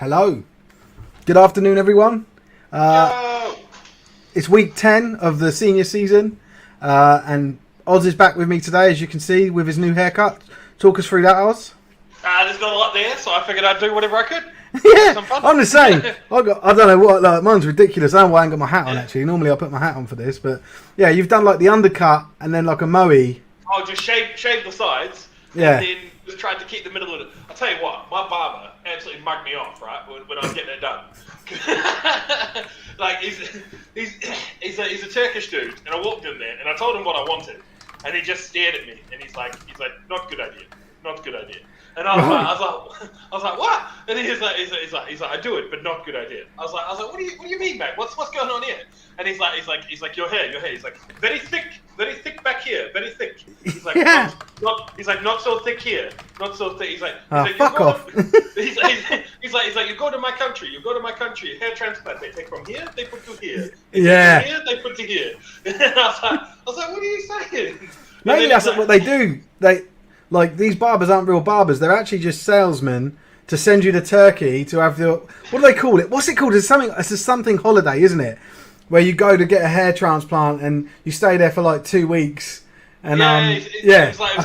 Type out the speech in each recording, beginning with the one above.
Hello. Good afternoon, everyone. Yo! It's week 10 of the senior season, and Oz is back with me today, as you can see, with his new haircut. Talk us through that, Oz. There's not a lot there, so I figured I'd do whatever I could. Yeah, Some fun. I'm the same. I don't know what, like, mine's ridiculous. I don't know why I ain't got my hat on, actually. Normally I put my hat on for this, but yeah, you've done like the undercut and then like a moe. I'll just shave the sides, Yeah. and then just tried to keep the middle of it. I'll tell you what, my barber absolutely mugged me off, right, when I was getting it done. Like, he's a Turkish dude, and I walked in there, and I told him what I wanted, and he just stared at me, and he's like, not good idea, not good idea. And I was like, what? And he's like, I do it, but not good idea. I was like, what do you mean, mate? What's going on here? And he's like, your hair. He's like, very thick back here, very thick. He's like, Yeah. not so thick here, not so thick. He's like, fuck off. He's like, you go to my country, hair transplant. They take from here, they put to here. Yeah. Here, they put to here. And I was like, what are you saying? Maybe that's what they do. Like, these barbers aren't real barbers. They're actually just salesmen to send you to Turkey to have the... What do they call it? What's it called? It's something holiday, isn't it? Where you go to get a hair transplant and you stay there for like 2 weeks. And It's like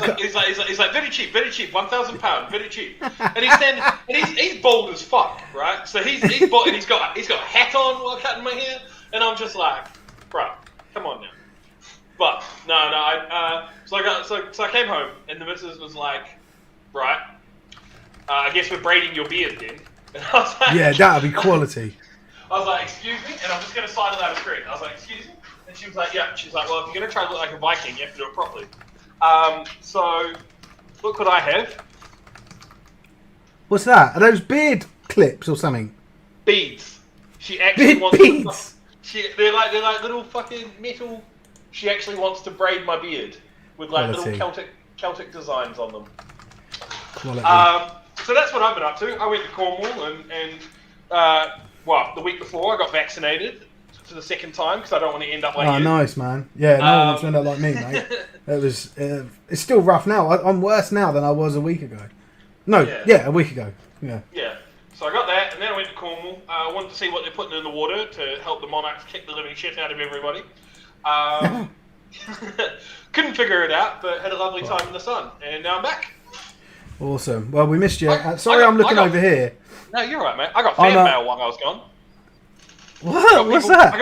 very cheap, £1,000, very cheap. And he's bald as fuck, right? So he's bald and he's got a hat on while cutting my hair, and I'm just like, bro, come on now. But so I came home and the missus was like, right, I guess we're braiding your beard then. And I was like, yeah, that'd be quality. I was like, excuse me, and I'm just gonna sidle out a screen. I was like, excuse me, and she was like, yeah. She's like, well, if you're gonna try to look like a Viking, you have to do it properly. So look what I have. What's that? Are those beard clips or something? Beads. She actually wants beads. They're like little fucking metal. She actually wants to braid my beard with like Quality. little Celtic designs on them. Quality. So that's what I've been up to. I went to Cornwall and the week before I got vaccinated for the second time because I don't want to end up like you. Nice, man. Yeah, no one wants to end up like me, mate. It's still rough now. I'm worse now than I was a week ago. No, a week ago. Yeah. Yeah. So I got that, and then I went to Cornwall. I wanted to see what they're putting in the water to help the monarchs kick the living shit out of everybody. Couldn't figure it out, but had a lovely time in the sun, and now I'm back. Awesome. Well, we missed you. I'm looking over here. No, you're right, mate. I got fan mail while I was gone. What? What's that?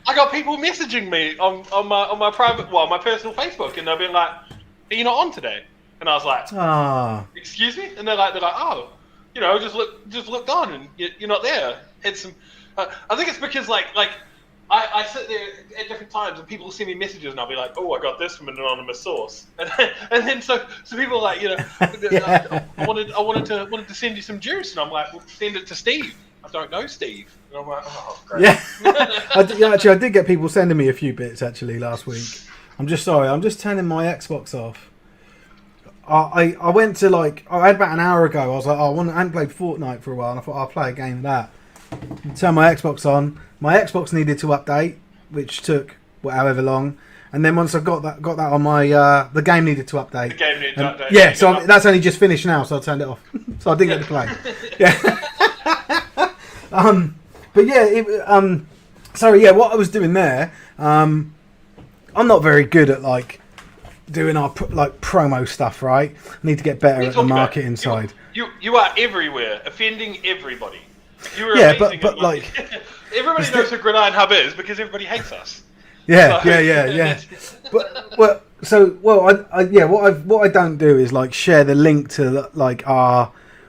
I got people messaging me on my private, my personal Facebook, and they've been like, "Are you not on today?" And I was like, "Excuse me?" And they're like, "Oh, just looked on, and you're not there." Had some. I think it's because like. I sit there at different times and people will send me messages and I'll be like, oh, I got this from an anonymous source, and then so people are like, I wanted to send you some juice, and I'm like, well, send it to Steve. I don't know Steve, and I'm like, oh, great. Yeah, I did get people sending me a few bits actually last week. I'm just turning my Xbox off. I went to I had about an hour ago. I was like, I hadn't played Fortnite for a while, and I thought I'll play a game of that. Turn my Xbox on. My Xbox needed to update, which took however long, and then once I got that on my the game needed to update. The game needed to update. Yeah, so that's only just finished now, so I turned it off. So I didn't get to play. Yeah. But yeah, sorry. Yeah, what I was doing there, I'm not very good at doing our promo stuff. Right, I need to get better at the marketing side. You are everywhere, offending everybody. Yeah, but everybody knows who Gridiron Hub is because everybody hates us. Yeah, so. Yeah. But what I don't do is share the link to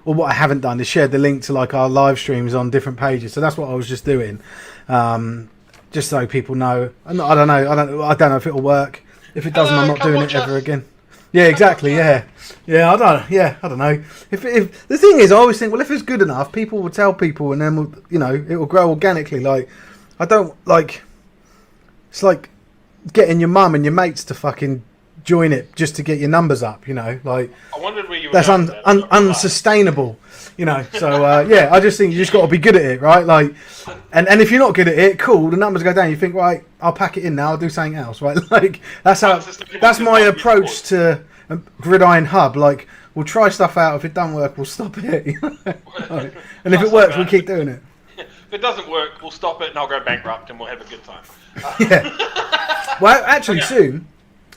what I haven't done is share the link to our live streams on different pages. So that's what I was just doing, just so people know. I don't know if it'll work. If it doesn't, I'm not doing it ever again. Yeah, exactly. Yeah. I don't know. If the thing is, I always think, well, if it's good enough, people will tell people, and then it will grow organically. I don't it's like getting your mum and your mates to fucking join it just to get your numbers up. I wondered where you were. That's unsustainable. So I just think you just got to be good at it, right? And if you're not good at it, cool. The numbers go down. You think, right, I'll pack it in now. I'll do something else, right? That's my approach to Gridiron Hub. we'll try stuff out. If it don't work, we'll stop it. Like, and if it works, we'll keep doing it. If it doesn't work, we'll stop it and I'll go bankrupt and we'll have a good time. Yeah. Well, actually, soon,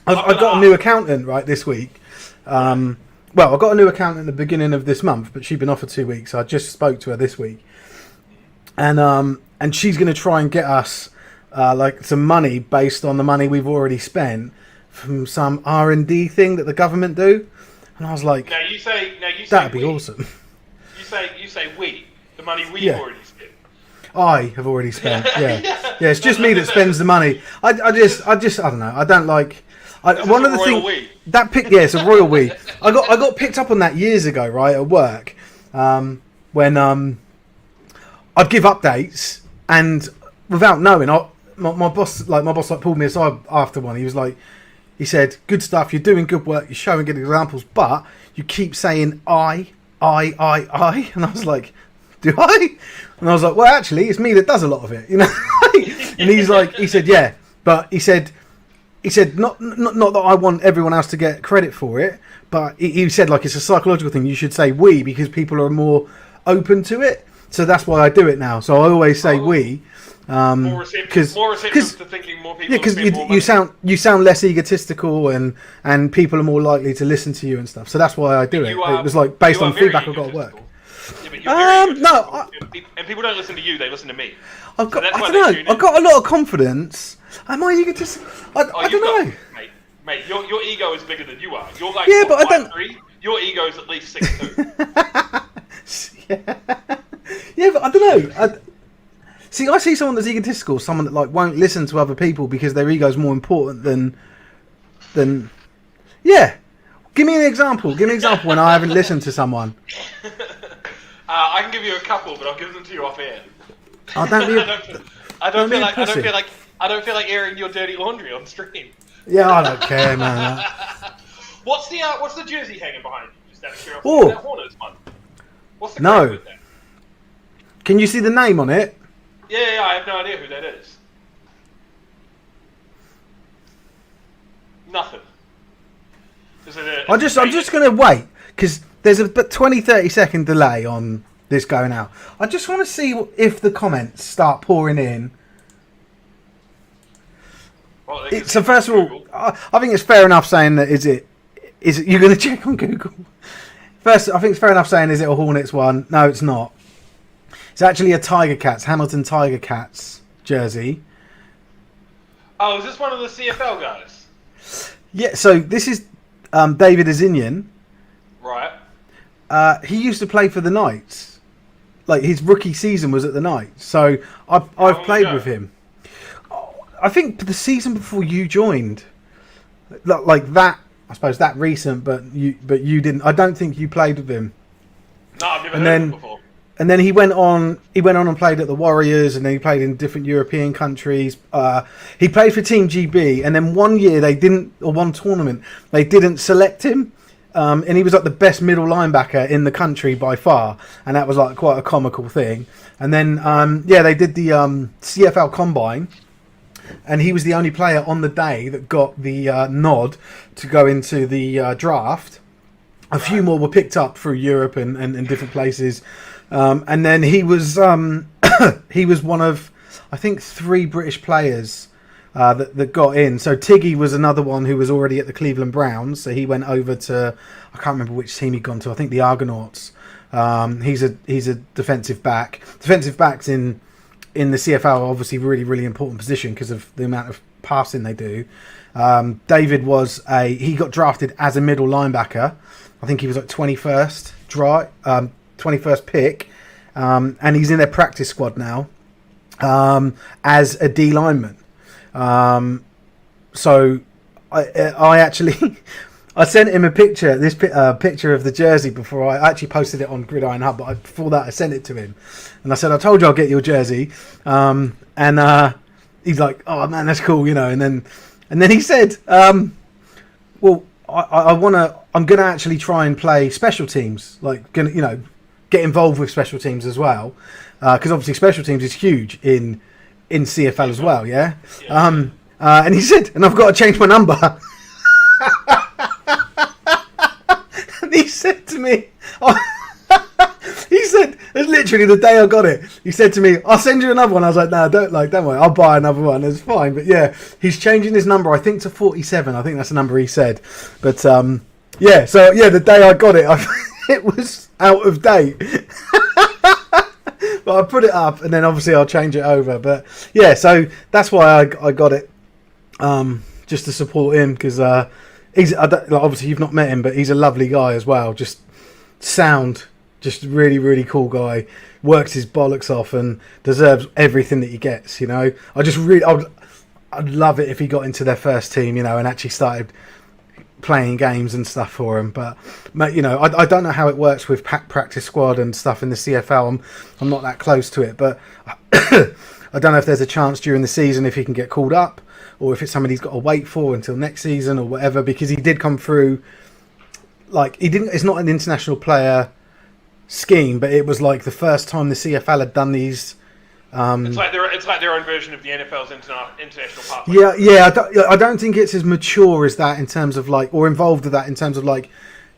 I've got a new accountant, right, this week. Well, I got a new accountant at the beginning of this month, but she'd been off for 2 weeks. So I just spoke to her this week. And she's going to try and get us like some money based on the money we've already spent from some R&D thing that the government do. And I was like, now you say that'd be awesome. You say we, the money we've already spent. I have already spent. Yeah. It's just me that spends the money. I just I don't know. I don't like. One of the things that it's a royal we. I got picked up on that years ago, right, at work, when I'd give updates and without knowing, my boss pulled me aside after one. He said, "Good stuff. You're doing good work. You're showing good examples, but you keep saying I," and I was like, "Do I?" And I was like, "Well, actually, it's me that does a lot of it, you know." And he said, "Yeah," but he said, not that I want everyone else to get credit for it, but he said like it's a psychological thing. You should say we because people are more open to it. So that's why I do it now. So I always say we. More receptive to thinking more people. Yeah, because you sound less egotistical and people are more likely to listen to you and stuff. So that's why I do it. It was like based on feedback I got at work. Yeah, but and people don't listen to you; they listen to me. I don't know. I've got a lot of confidence. Am I egotistical? I don't know. Mate, your ego is bigger than you are. You're like but I don't. 5'3". Your ego is at least 6'2". Yeah, but I don't know. I see someone that's egotistical, someone that like won't listen to other people because their ego is more important than. Yeah, give me an example. Give me an example when I haven't listened to someone. I can give you a couple, but I'll give them to you off air. Oh, don't be. I don't feel like airing your dirty laundry on stream. Yeah, I don't care, man. What's the jersey hanging behind you? Just out of curiosity. Oh. That Hornets one. What's the crack with that? Can you see the name on it? Yeah, I have no idea who that is. Nothing. I'm just going to wait because there's a 20-30 second delay on this going out. I just want to see if the comments start pouring in. Well, So first of all, I think it's fair enough saying that is it you're going to check on Google. First, I think it's fair enough saying is it a Hornets one? No, it's not. It's actually a Tiger Cats, Hamilton Tiger Cats jersey. Oh, is this one of the CFL guys? Yeah, so this is David Azinian. Right. He used to play for the Knights. Like his rookie season was at the Knights. So I've played with him. I think the season before you joined. Like that, I suppose that recent, but you didn't. I don't think you played with him. No, I've never heard of him before. And then he went on and played at the Warriors, and then he played in different European countries. He played for Team GB, and then one year one tournament they didn't select him, and he was like the best middle linebacker in the country by far, and that was like quite a comical thing. And then they did the CFL Combine, and he was the only player on the day that got the nod to go into the draft. A few more were picked up through Europe and different places. And then he was he was one of, I think, 3 British players that got in. So Tiggy was another one who was already at the Cleveland Browns. So he went over to, I can't remember which team he'd gone to. I think the Argonauts. He's a defensive back. Defensive backs in the CFL are obviously really, really important position because of the amount of passing they do. David he got drafted as a middle linebacker. I think he was like 21st 21st pick, and he's in their practice squad now as a D lineman. So I actually I sent him a picture, picture of the jersey before I actually posted it on Gridiron Hub. But before that, I sent it to him, and I said, "I told you I'll get your jersey." And he's like, "Oh man, that's cool," you know. And then he said, "Well, I'm gonna actually try and play special teams, like get involved with special teams as well, because obviously special teams is huge in CFL as well, yeah." And he said, "And I've got to change my number." said to me, he said, it's literally the day I got it. He said to me, "I'll send you another one." I was like, "No, don't worry. I'll buy another one. It's fine." But yeah, he's changing his number. I think to 47. I think that's the number he said. But yeah. So yeah, the day I got it, it was out of date. But I put it up, and then obviously I'll change it over. But yeah, so that's why I got it, just to support him, because obviously you've not met him, but he's a lovely guy as well. Just really, really cool guy. Works his bollocks off and deserves everything that he gets. You know, I'd love it if he got into their first team, you know, and actually started playing games and stuff for him. But you know, I don't know how it works with practice squad and stuff in the CFL. I'm not that close to it, but I don't know if there's a chance during the season if he can get called up, or if it's somebody he's got to wait for until next season or whatever, because he did come through. Like, it's not an international player scheme, but it was like the first time the CFL had done these. It's like their own version of the NFL's international pathway. Yeah. I don't think it's as mature as that in terms of like, or involved with that in terms of like,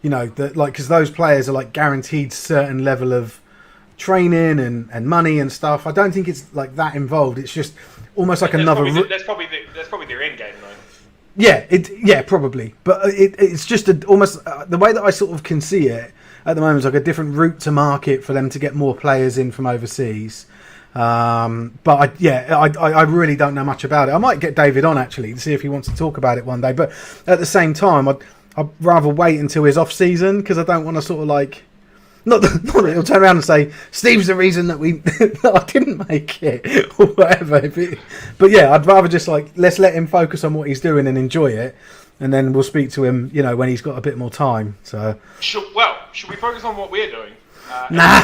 you know, because those players are like guaranteed certain level of training and money and stuff. I don't think it's like that involved. It's just almost like another. That's probably their end game, though. Yeah, probably, but it's just almost the way that I sort of can see it at the moment is like a different route to market for them to get more players in from overseas. But I really don't know much about it. I might get David on actually to see if he wants to talk about it one day. But at the same time, I'd rather wait until his off season, because I don't want to sort of like. Not that he'll turn around and say, "Steve's the reason that that I didn't make it," or whatever. But yeah, I'd rather just like, let's let him focus on what he's doing and enjoy it, and then we'll speak to him, you know, when he's got a bit more time. So. Should we focus on what we're doing? Nah.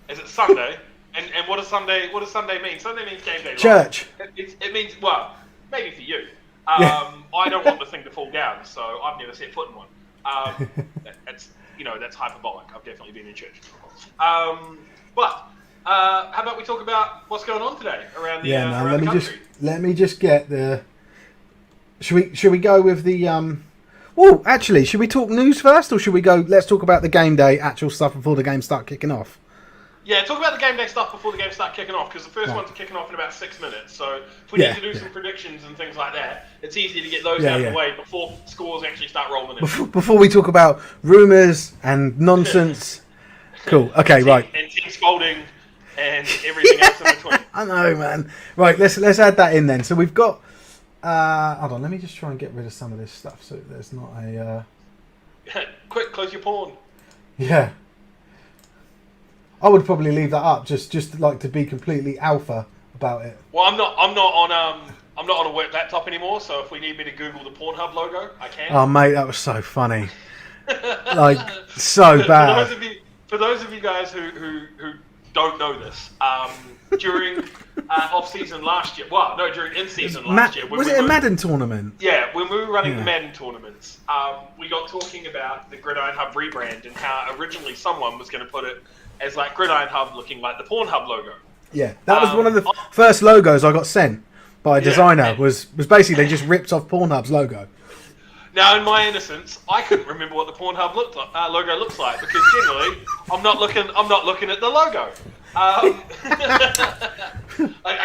Is it Sunday? And what does Sunday mean? Sunday means game day. Church. It means, well, maybe for you. Yeah. I don't want the thing to fall down, so I've never set foot in one. That's hyperbolic. I've definitely been in church before. But how about we talk about what's going on today around the around the country? Let me just get the. Should we go with the Well, actually, should we talk news first, or should we go? Let's talk about the game day actual stuff before the game start kicking off. Yeah, talk about the game day stuff before the game start kicking off, because the first one's kicking off in about 6 minutes. So if we need to do some predictions and things like that, it's easy to get those out of the way before scores actually start rolling in. Before we talk about rumours and nonsense. Cool. Okay, right. And teams folding and everything else in between. I know, man. Right, let's add that in then. So we've got. Hold on, let me just try and get rid of some of this stuff so there's not a. Quick, close your porn. Yeah. I would probably leave that up, just like to be completely alpha about it. Well, I'm not on a work laptop anymore, so if we need me to Google the Pornhub logo, I can. Oh mate, that was so funny. Like so bad. For those of you guys who don't know this, during off-season last year, during in-season last year. Was it a Madden tournament? Yeah, when we were running the Madden tournaments, we got talking about the Gridiron Hub rebrand and how originally someone was going to put it as like Gridiron Hub looking like the Pornhub logo. Yeah, that was one of the first logos I got sent by a designer. Was basically they just ripped off Pornhub's logo. Now, in my innocence, I couldn't remember what the Pornhub logo looks like, because generally I'm not looking at the logo. I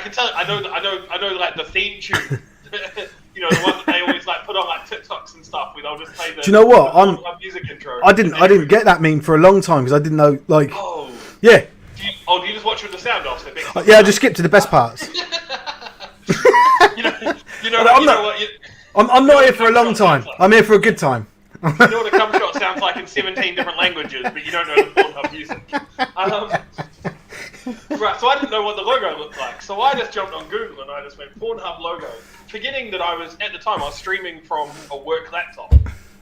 can tell. I know like the theme tune. You know, the one that they always like put on like TikToks and stuff. Where they'll just play the. Do you know what? The music intro. I didn't get that meme for a long time because I didn't know like. Oh. Yeah. Do you just watch with the sound off? So yeah, I just skipped to the best parts. I'm not here for a long time. Like. I'm here for a good time. You know what a cum shot sounds like in 17 different languages, but you don't know the Pornhub music. Right, so I didn't know what the logo looked like, so I just jumped on Google and I just went Pornhub logo, forgetting that I was streaming from a work laptop,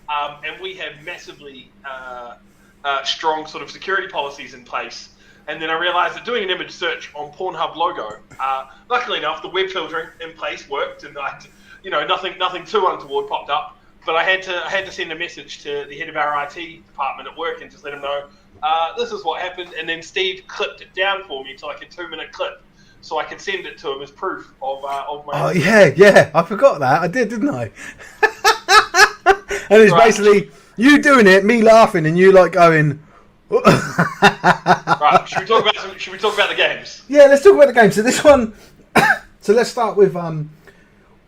and we have massively strong sort of security policies in place. And then I realised that doing an image search on Pornhub logo, luckily enough, the web filtering in place worked, and nothing too untoward popped up. But I had to send a message to the head of our IT department at work and just let him know this is what happened. And then Steve clipped it down for me to like a 2-minute clip, so I could send it to him as proof of my. Oh yeah, I forgot that. I did, didn't I? And it's basically You doing it, me laughing, and you like going. Right, should we talk about the games? Yeah, let's talk about the game. So this one, so let's start with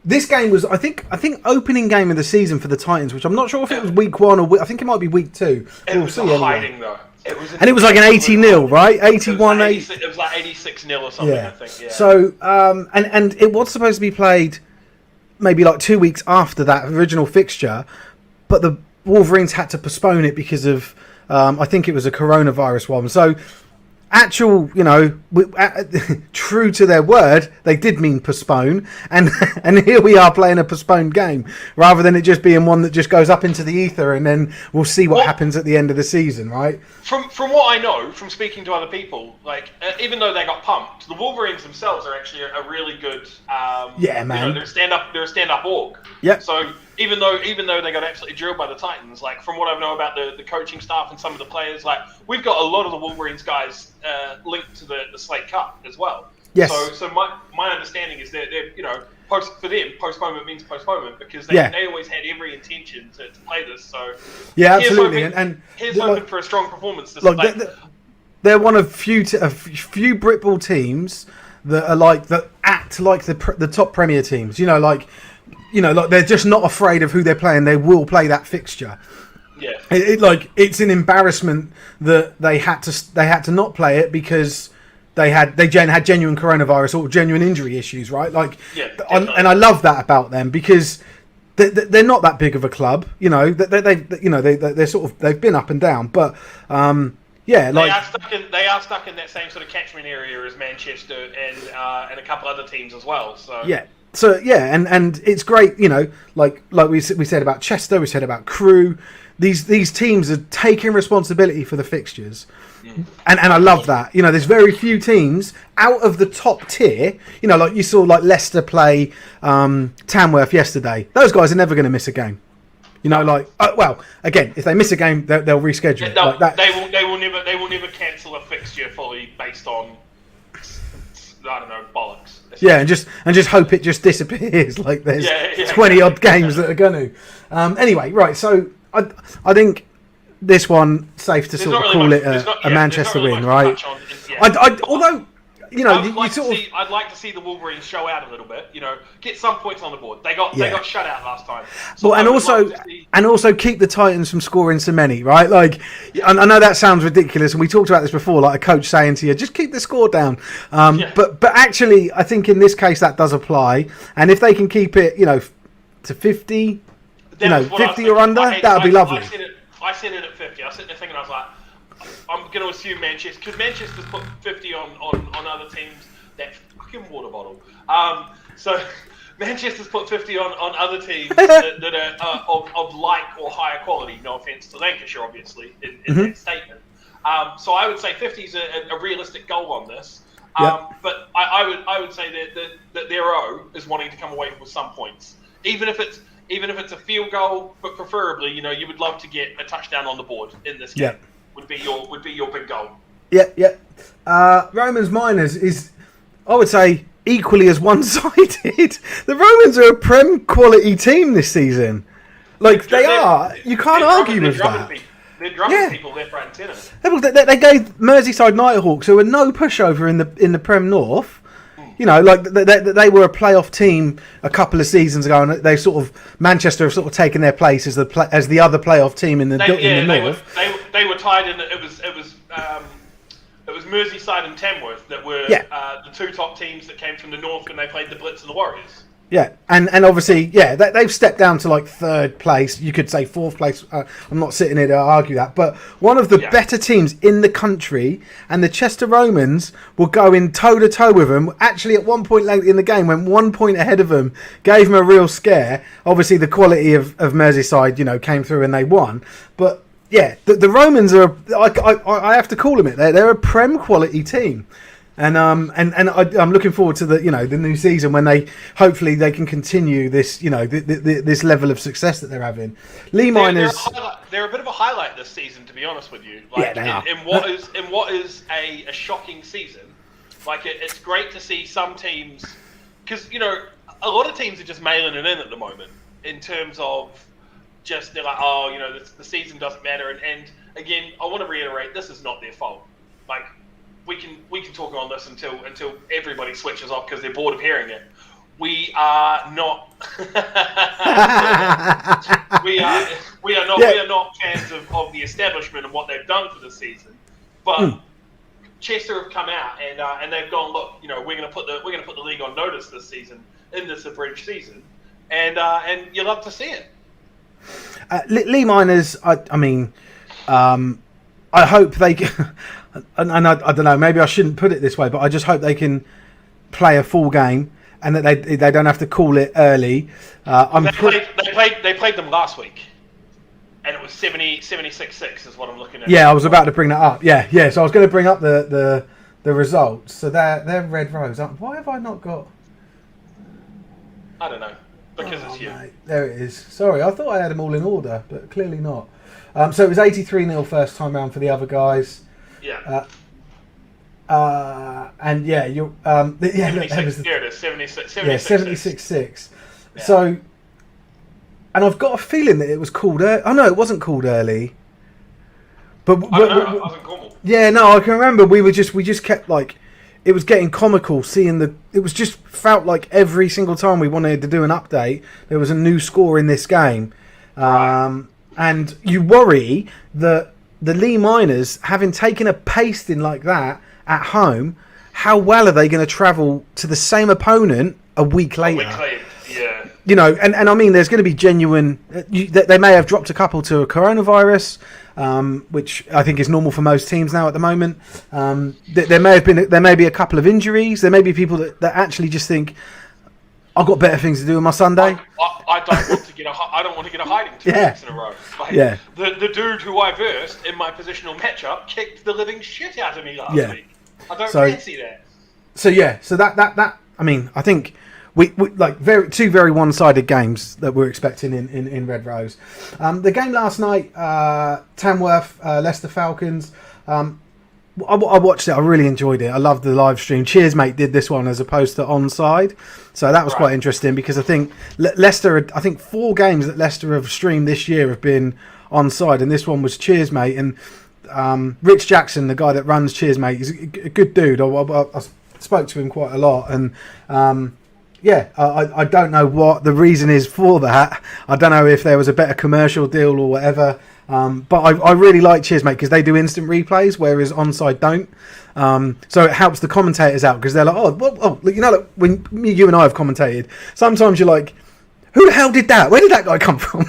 this game was I think opening game of the season for the Titans, which I'm not sure if it was week 1 or I think it might be week 2. It was hiding though. It was like an 80-0, right? 81 it was like 86-0 or something, I think. Yeah. So and it was supposed to be played maybe like 2 weeks after that original fixture, but the Wolverines had to postpone it because of I think it was a coronavirus one. So actual, true to their word, they did mean postpone, and here we are playing a postponed game rather than it just being one that just goes up into the ether and then we'll see what happens at the end of the season, right? From what I know, from speaking to other people, like even though they got pumped, the Wolverines themselves are actually a really good. Man. They're a stand-up org. Yeah. So even though they got absolutely drilled by the Titans, like from what I know about the coaching staff and some of the players, like we've got a lot of the Wolverines guys linked to the Slate Cup as well. Yes. So my understanding is that they're for them postponement means postponement because they always had every intention to play this. So yeah, absolutely. Here's hoping for a strong performance. They're one of few Britball teams that act like the top Premier teams. Like they're just not afraid of who they're playing. They will play that fixture. Yeah. It's an embarrassment that they had to not play it because they had genuine coronavirus or genuine injury issues, right? And I love that about them because they're not that big of a club, they're sort of they've been up and down, but they are stuck in that same sort of catchment area as Manchester and a couple other teams as well. So yeah. So and it's great, like we said about Chester, we said about Crewe. These teams are taking responsibility for the fixtures, and I love that. There's very few teams out of the top tier. Like you saw, like Leicester play Tamworth yesterday. Those guys are never going to miss a game. Again, if they miss a game, they'll reschedule it. Like that. They will never cancel a fixture fully based on I don't know bollocks. Yeah, and just hope it just disappears. Like there's 20 odd games that are going to. Anyway, right. So I think this one safe to sort of call it a Manchester win, right? Although I'd like to see the Wolverines show out a little bit. Get some points on the board. They got shut out last time. So and also keep the Titans from scoring so many, right? Like, I know that sounds ridiculous, and we talked about this before. Like a coach saying to you, just keep the score down. But actually, I think in this case that does apply. And if they can keep it, to 50, 50 or under, that would be lovely. I said it at 50. I was sitting there thinking, I was like, I'm going to assume Manchester, because Manchester's put 50 on other teams. That fucking water bottle. So Manchester's put 50 on other teams that are of like or higher quality. No offense to Lancashire, obviously, in that statement. So I would say 50 is a realistic goal on this. But I would say that their O is wanting to come away with some points, even if it's a field goal, but preferably, you would love to get a touchdown on the board in this game. Would be your big goal. Yeah. Romans Miners is, I would say, equally as one-sided. The Romans are a Prem quality team this season. Like they are. You can't argue with that. They're drumming people left, right, and centre. They gave Merseyside Nighthawks, who are no pushover in the Prem North. Like they were a playoff team a couple of seasons ago, and Manchester have sort of taken their place as the other playoff team in the North. They were tied in. It was Merseyside and Tamworth that were the two top teams that came from the North when they played the Blitz and the Warriors. Yeah, and obviously, they've stepped down to like third place. You could say fourth place. I'm not sitting here to argue that, but one of the better teams in the country, and the Chester Romans were going toe to toe with them. Actually, at one point late in the game, went 1 point ahead of them, gave them a real scare. Obviously, the quality of Merseyside, came through and they won. But yeah, the Romans are. I have to call them it. They're a Prem quality team. And I'm looking forward to the new season when hopefully they can continue this this level of success that they're having. Lee Miners, they're a bit of a highlight this season, to be honest with you. Like, they are. In what is a shocking season, like it's great to see some teams, because a lot of teams are just mailing it in at the moment in terms of just they're like, oh, the season doesn't matter. And again, I want to reiterate, this is not their fault. Like, we can talk on this until everybody switches off because they're bored of hearing it. We are not. we are not fans of the establishment and what they've done for the season. But Chester have come out and they've gone, look, we're going to put the league on notice this season in this abridged season, and you love to see it. Lee Miners, I mean, I hope they can, and I don't know, maybe I shouldn't put it this way, but I just hope they can play a full game and that they don't have to call it early. They played them last week, and it was 76-6 is what I'm looking at. Yeah, I was about to bring that up. Yeah. So I was going to bring up the results. So they're Red Rose. Why have I not got? I don't know. Because it's you. Mate, there it is. Sorry, I thought I had them all in order, but clearly not. So it was 83-0 first time round for the other guys. Yeah. And yeah, you're. Here it is. 76. Yeah, 76-6. Yeah. So, and I've got a feeling that it was called. Oh no, it wasn't called early. But I don't know. I wasn't Cornwall. Yeah, no, I can remember. We just kept like. It was getting comical seeing it was just felt like every single time we wanted to do an update, there was a new score in this game. And you worry that the Lee Miners, having taken a pasting like that at home, how well are they going to travel to the same opponent a week later? Yeah. And I mean, there's going to be genuine. They may have dropped a couple to a coronavirus, which I think is normal for most teams now at the moment. There may be a couple of injuries. There may be people that actually just think, I've got better things to do on my Sunday. I don't want to get a hiding 2 weeks in a row. The dude who I versed in my positional matchup kicked the living shit out of me last week. I don't fancy that. So that I mean, I think we like two very one-sided games that we're expecting in Red Rose. The game last night, Tamworth, Leicester Falcons. I watched it. I really enjoyed it. I loved the live stream. Cheers, mate, did this one as opposed to onside. So that was quite interesting because I think Leicester, 4 games that Leicester have streamed this year have been onside, and this one was Cheers, mate. And Rich Jackson, the guy that runs Cheers, mate, he's a good dude. I spoke to him quite a lot, and I don't know what the reason is for that. I don't know if there was a better commercial deal or whatever. But I really like Cheers, mate, because they do instant replays, whereas onside don't. So it helps the commentators out because they're like, when you and I have commentated, sometimes you're like, who the hell did that? Where did that guy come from?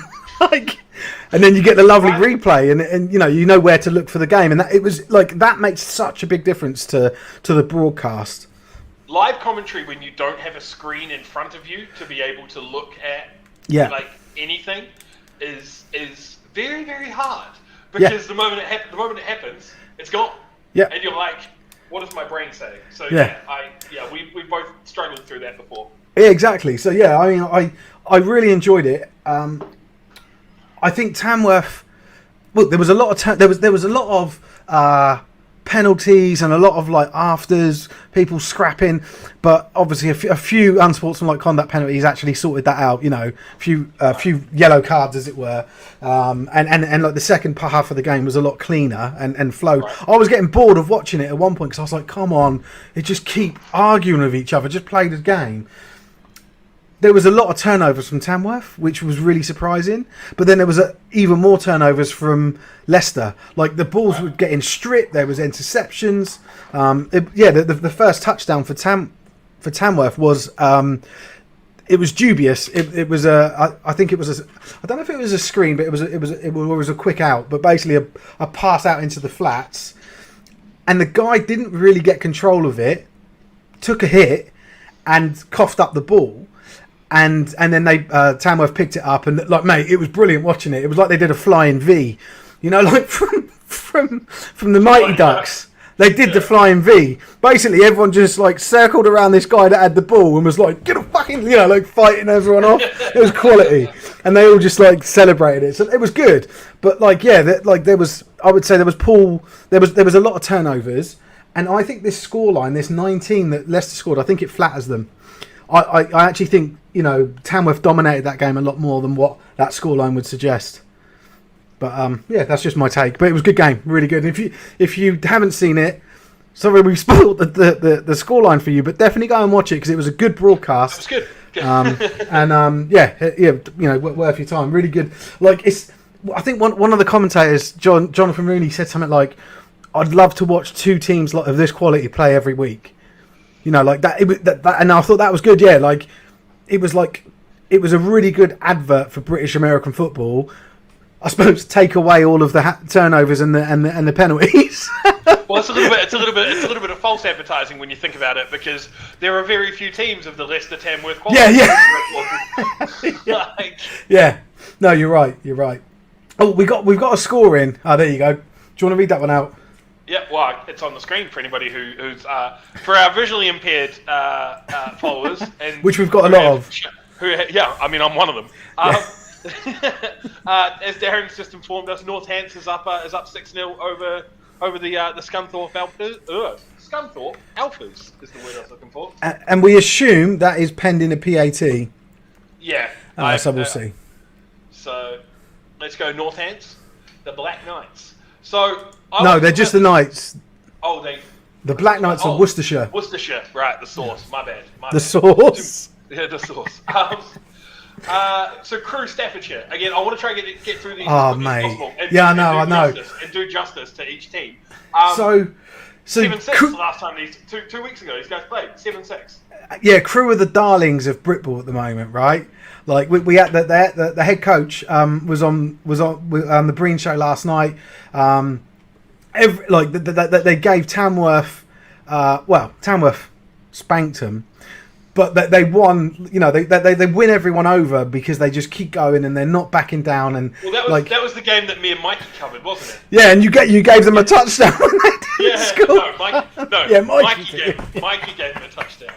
And then you get the lovely replay, and you know where to look for the game, and that makes such a big difference to the broadcast. Live commentary when you don't have a screen in front of you to be able to look at anything is very, very hard because the moment it happens, it's gone. Yeah, and you're like, what does my brain say? So we both struggled through that before. Yeah, exactly. So I mean, I really enjoyed it. I think Tamworth. Well, there was a lot of there was a lot of penalties and a lot of afters, people scrapping, but obviously a few unsportsmanlike conduct penalties actually sorted that out. A few yellow cards, as it were, and the second half of the game was a lot cleaner and flowed. Right. I was getting bored of watching it at one point because I was like, "Come on, they just keep arguing with each other. Just play the game." There was a lot of turnovers from Tamworth, which was really surprising. But then there was even more turnovers from Leicester. Like the balls were getting stripped. There was interceptions. The first touchdown for Tamworth was it was dubious. It was I think it was I don't know if it was a screen, but it was a quick out. But basically a pass out into the flats, and the guy didn't really get control of it. Took a hit and coughed up the ball. And then Tamworth picked it up, and mate, it was brilliant watching it. It was like they did a flying V, from the Mighty Ducks. They did the flying V. Basically, everyone just circled around this guy that had the ball and was like, "Get a fucking," fighting everyone off. It was quality, and they all just celebrated it. So it was good. But there was, I would say there was a lot of turnovers, and I think this scoreline, this 19 that Leicester scored, I think it flatters them. I actually think, you know, Tamworth dominated that game a lot more than what that scoreline would suggest. But yeah, that's just my take. But it was a good game, really good. If you haven't seen it, sorry we spoiled the scoreline for you, but definitely go and watch it because it was a good broadcast. It was good. Yeah, you know, worth your time. Really good. Like I think one of the commentators, Jonathan Rooney, said something like, "I'd love to watch two teams of this quality play every week." You know, like that. And I thought that was good. Yeah, like it was a really good advert for British American football. I suppose take away all of the turnovers and the penalties. Well, it's a little bit of false advertising when you think about it, because there are very few teams of the Leicester Tamworth quality. Yeah. No, you're right. Oh, we've got a score in. Oh, there you go. Do you want to read that one out? Yeah, well, it's on the screen for anybody who's for our visually impaired followers, and which we've got a lot of. I mean, I'm one of them. As Darren's just informed us, Northants is up 6-0 over the Scunthorpe Alphas. Scunthorpe Alphas is the word I was looking for. And we assume that is pending a PAT. Yeah. So we'll see. So let's go Northants, the Black Knights. So they're just the Knights. Oh, the Black Knights of Worcestershire. Worcestershire, right? The sauce. My bad. The sauce. Yeah, the sauce. So Crewe, Staffordshire. Again, I want to try and get through these as mate. Possible. I know. And do justice to each team. So 7-6 last time these 2 weeks ago these guys played. 7-6. Yeah, Crewe are the darlings of Britball at the moment, right? Like we had the head coach was on the Breen show last night. They gave Tamworth, Tamworth spanked them. But they won, you know, they win everyone over because they just keep going and they're not backing down. And well, that was the game that me and Mikey covered, wasn't it? Yeah, and you gave them a touchdown when they didn't score. Mikey gave them a touchdown.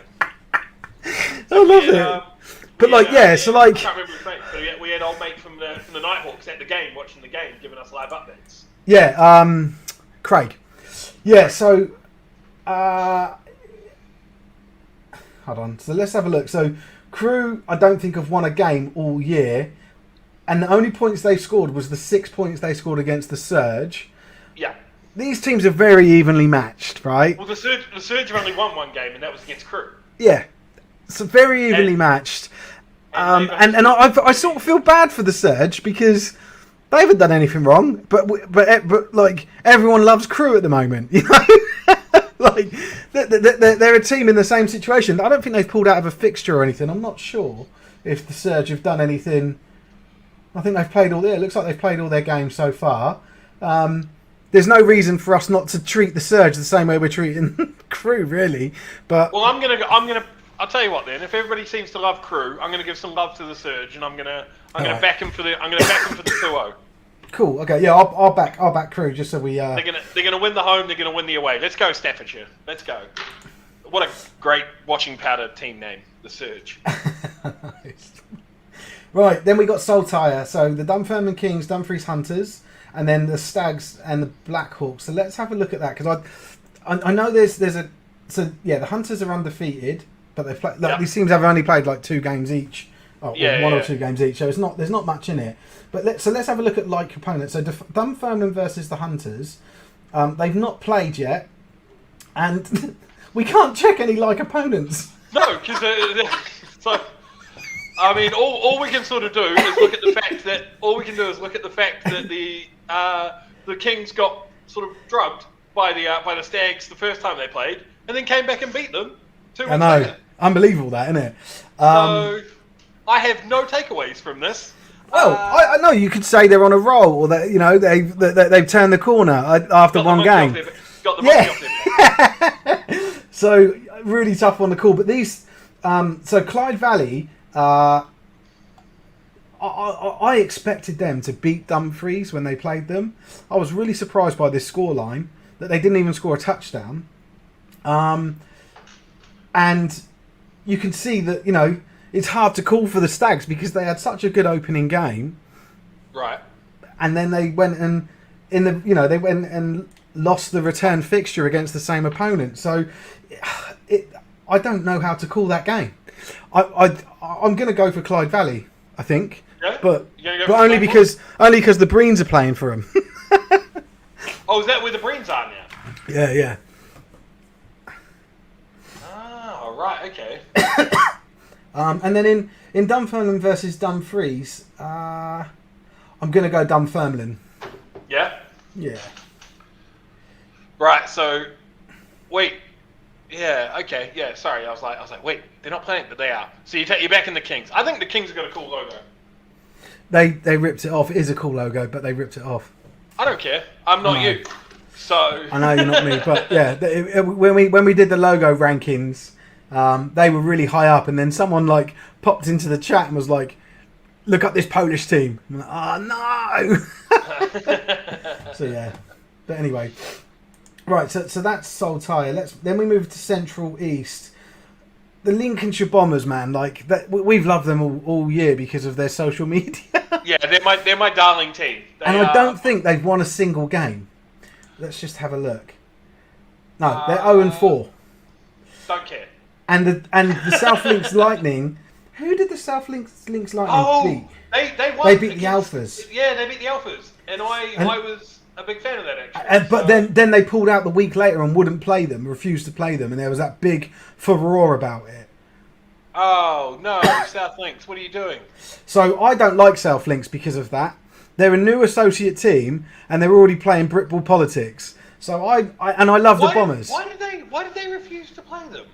I love it. But I can't remember his name. So we had old mate from the Nighthawks at the game, watching the game, giving us live updates. Yeah, Craig. Yeah, so. Hold on. So let's have a look. So Crewe, I don't think have won a game all year, and the only points they scored was the 6 points they scored against the Surge. Yeah. These teams are very evenly matched, right? Well, the Surge have only won one game, and that was against Crewe. Yeah. So very evenly matched. And I sort of feel bad for the Surge because they haven't done anything wrong, but like everyone loves Crewe at the moment, you know. Like they're a team in the same situation. I don't think they've pulled out of a fixture or anything. I'm not sure if the Surge have done anything. I think they've played all there. It looks like they've played all their games so far. There's no reason for us not to treat the Surge the same way we're treating Crewe, really. But well, I'll tell you what then. If everybody seems to love Crewe, I'm gonna give some love to the Surge, and I'm gonna back him for the 2-0. Cool. Okay. Yeah, I'll back Crewe just so we. They're gonna win the home. They're gonna win the away. Let's go Staffordshire. Let's go. What a great washing powder team name, the Surge. Right. Then we got Saltire. So the Dunfermline Kings, Dumfries Hunters, and then the Stags and the Blackhawks. So let's have a look at that because I know there's a the Hunters are undefeated, but they've played. These teams have only played like 2 games each. Or 2 games each. So there's not much in it. But let's have a look at like opponents. So Dunfermline versus the Hunters. They've not played yet, and we can't check any like opponents. No, because so I mean, all we can sort of do is look at the fact that the Kings got sort of drugged by the Stags the first time they played, and then came back and beat them 2 weeks later. Unbelievable, that, isn't it? So I have no takeaways from this. Well, I know you could say they're on a roll, or that they've turned the corner after one game. Got the monkey off their back. So really tough one to call. But these, so Clyde Valley, I expected them to beat Dumfries when they played them. I was really surprised by this scoreline that they didn't even score a touchdown. And you can see that it's hard to call for the Stags because they had such a good opening game. Right. And then they went and they went and lost the return fixture against the same opponent. So I don't know how to call that game. I'm going to go for Clyde Valley, I think. Yeah? But Go only because the Breens are playing for them. Oh, is that where the Breens are now? Yeah. Oh, right, okay. And then in Dunfermline versus Dumfries, I'm going to go Dunfermline. Yeah? Yeah. Right, so, wait. Yeah, okay, yeah, sorry. I was like, wait, they're not playing, but they are. So you're back in the Kings. I think the Kings have got a cool logo. They ripped it off. It is a cool logo, but they ripped it off. I don't care. I'm not you. So I know you're not me, but yeah, when we did the logo rankings, they were really high up, and then someone like popped into the chat and was like, "Look up this Polish team." I'm like, "Oh no!" So yeah, but anyway, right. So that's Saltire. Then we move to Central East. The Lincolnshire Bombers, man, like that, we've loved them all year because of their social media. Yeah, they're my darling team. And I don't think they've won a single game. Let's just have a look. No, they're 0-4. Don't care. And the South Links Lightning. Who did the South Links Lightning beat? They won. They beat the Alphas. Yeah, they beat the Alphas, and I was a big fan of that actually. But then they pulled out the week later and wouldn't play them, refused to play them, and there was that big furore about it. Oh no, South Links! What are you doing? So I don't like South Links because of that. They're a new associate team, and they're already playing Britball politics. So I love the Bombers. Why did they refuse to play them?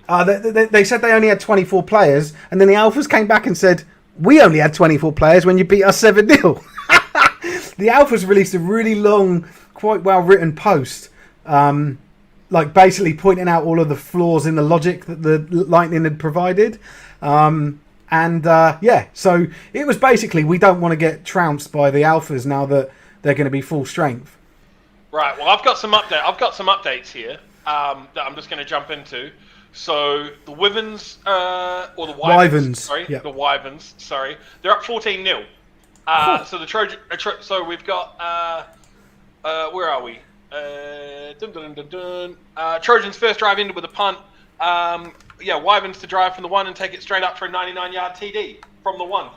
They said they only had 24 players, and then the Alphas came back and said, "We only had 24 players when you beat us 7-0." The Alphas released a really long, quite well written post, like basically pointing out all of the flaws in the logic that the Lightning had provided. So it was basically, we don't want to get trounced by the Alphas now that they're going to be full strength. Right. Well, I've got some updates here that I'm just going to jump into. So the Wyverns, or the Wyverns, sorry, yep. The Wyverns, sorry, they're up 14-0. So the Trojan, so we've got, where are we? Trojans first drive ended with a punt. Wyverns to drive from the one and take it straight up for a 99-yard TD from the one.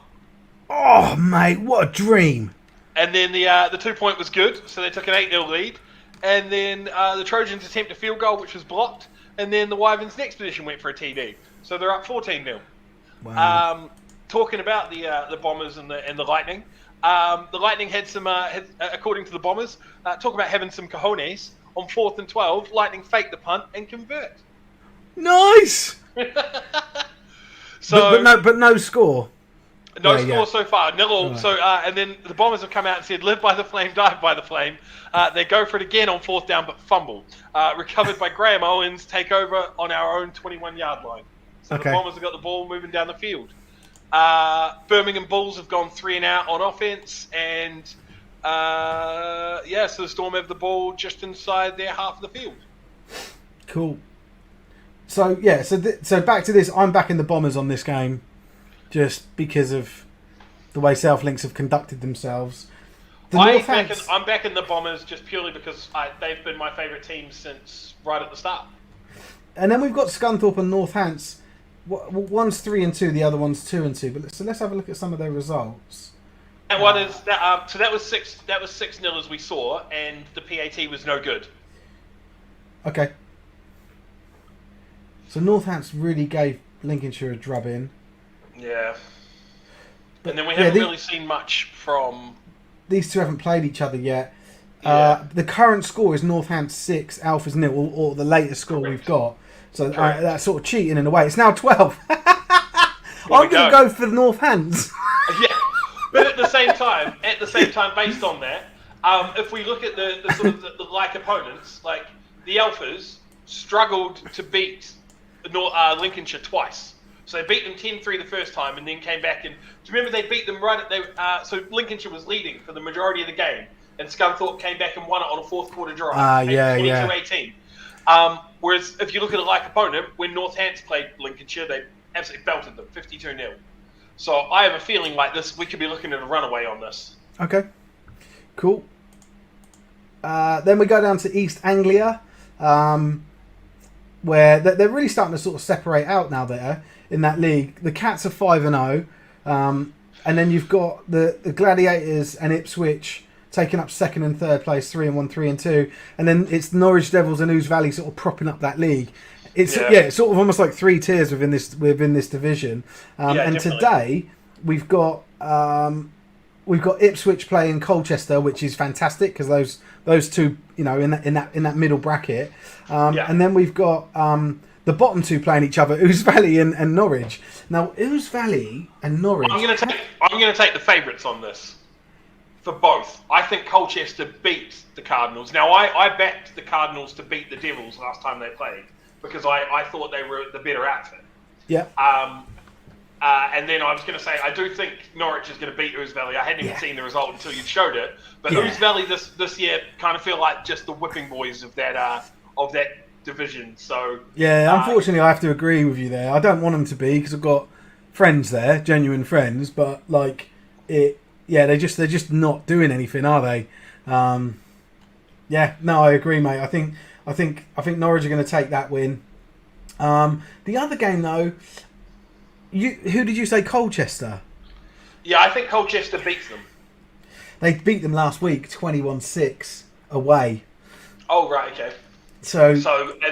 Oh, mate, what a dream! And then the 2-point was good, so they took an 8-0 lead. And then the Trojans attempt a field goal, which was blocked. And then the Wyverns' next position went for a TD, so they're up 14-0. Wow. Talking about the Bombers and the Lightning, the Lightning had some, according to the Bombers, talk about having some cojones. On 4th and 12, Lightning faked the punt and convert. Nice. So, but no score. No score so far, 0-0. Right. So, and then the Bombers have come out and said, "Live by the flame, die by the flame." They go for it again on 4th down, but fumble. Recovered by Graham Owens, take over on our own 21-yard line. So the Bombers have got the ball moving down the field. Birmingham Bulls have gone 3 and out on offense, and so the Storm have the ball just inside their half of the field. Cool. So yeah, so back to this. I'm backing the Bombers on this game, just because of the way South Links have conducted themselves. I'm backing the Bombers just purely because they've been my favourite team since right at the start. And then we've got Scunthorpe and Northants. One's 3-2, the other one's 2-2. But let's have a look at some of their results. And one is that. So that was 6-0 as we saw, and the PAT was no good. Okay. So Northants really gave Lincolnshire a drubbing. Yeah. And then we haven't really seen much from... These two haven't played each other yet. Yeah. The current score is Northants 6, Alphas 0, or the latest score we've got. So that's sort of cheating in a way. It's now 12. I'm going to go for the Northants. Yeah. But at the same time, based on that, if we look at the sort of the like opponents, like the Alphas struggled to beat Lincolnshire twice. So they beat them 10-3 the first time, and then came back and do you remember they beat them right at so Lincolnshire was leading for the majority of the game, and Scunthorpe came back and won it on a 4th quarter drive. 22-18. Whereas if you look at a like opponent, when Northants played Lincolnshire, they absolutely belted them 52-0. So I have a feeling like this, we could be looking at a runaway on this. Okay, cool. Then we go down to East Anglia. where they're really starting to sort of separate out now there in that league. The Cats are 5-0, and then you've got the Gladiators and Ipswich taking up second and third place, 3-1, 3-2, and then it's Norwich Devils and Ouse Valley sort of propping up that league. It's it's sort of almost like 3 tiers within this division. And definitely. today we've got Ipswich playing Colchester, which is fantastic because those two, in that middle bracket. And then we've got the bottom two playing each other, Ouse Valley and Norwich. Now Ouse Valley and Norwich. I'm going to take the favourites on this for both. I think Colchester beat the Cardinals. Now I backed the Cardinals to beat the Devils last time they played because I thought they were the better outfit. Yeah. And then I was going to say, I do think Norwich is going to beat Ouse Valley. I hadn't even seen the result until you showed it. But Ouse Valley this year kind of feel like just the whipping boys of that division. So unfortunately, I have to agree with you there. I don't want them to be because I've got friends there, genuine friends. But they're just not doing anything, are they? I agree, mate. I think Norwich are going to take that win. The other game though. Who did you say? Colchester? Yeah, I think Colchester beats them. They beat them last week, 21-6 away. Oh, right, okay. So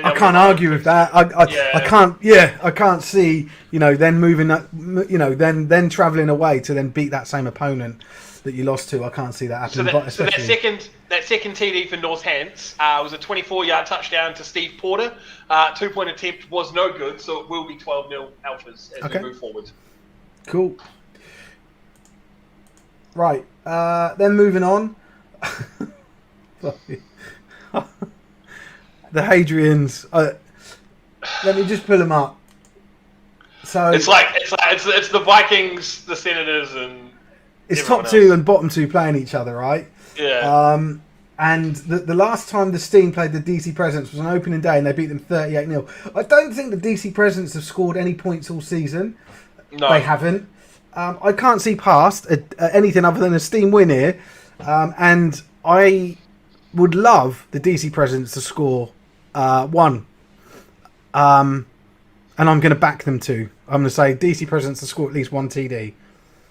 I can't argue with that. I can't see then moving that then travelling away to then beat that same opponent that you lost to. I can't see that happening. So that second TD for Northants was a 24-yard touchdown to Steve Porter. 2-point attempt was no good, so it will be 12-0 Alphas as we move forward. Cool. Right, then moving on. The Hadrians. Let me just pull them up. So it's the Vikings, the Senators, and it's top two and bottom two playing each other, right? Yeah. And the last time the Steam played the DC Presents was on opening day and they beat them 38-0. I don't think the DC Presents have scored any points all season. No. They haven't. I can't see past anything other than a Steam win here. And I would love the DC Presents to score one. And I'm going to back them to. I'm going to say DC Presents to score at least one TD.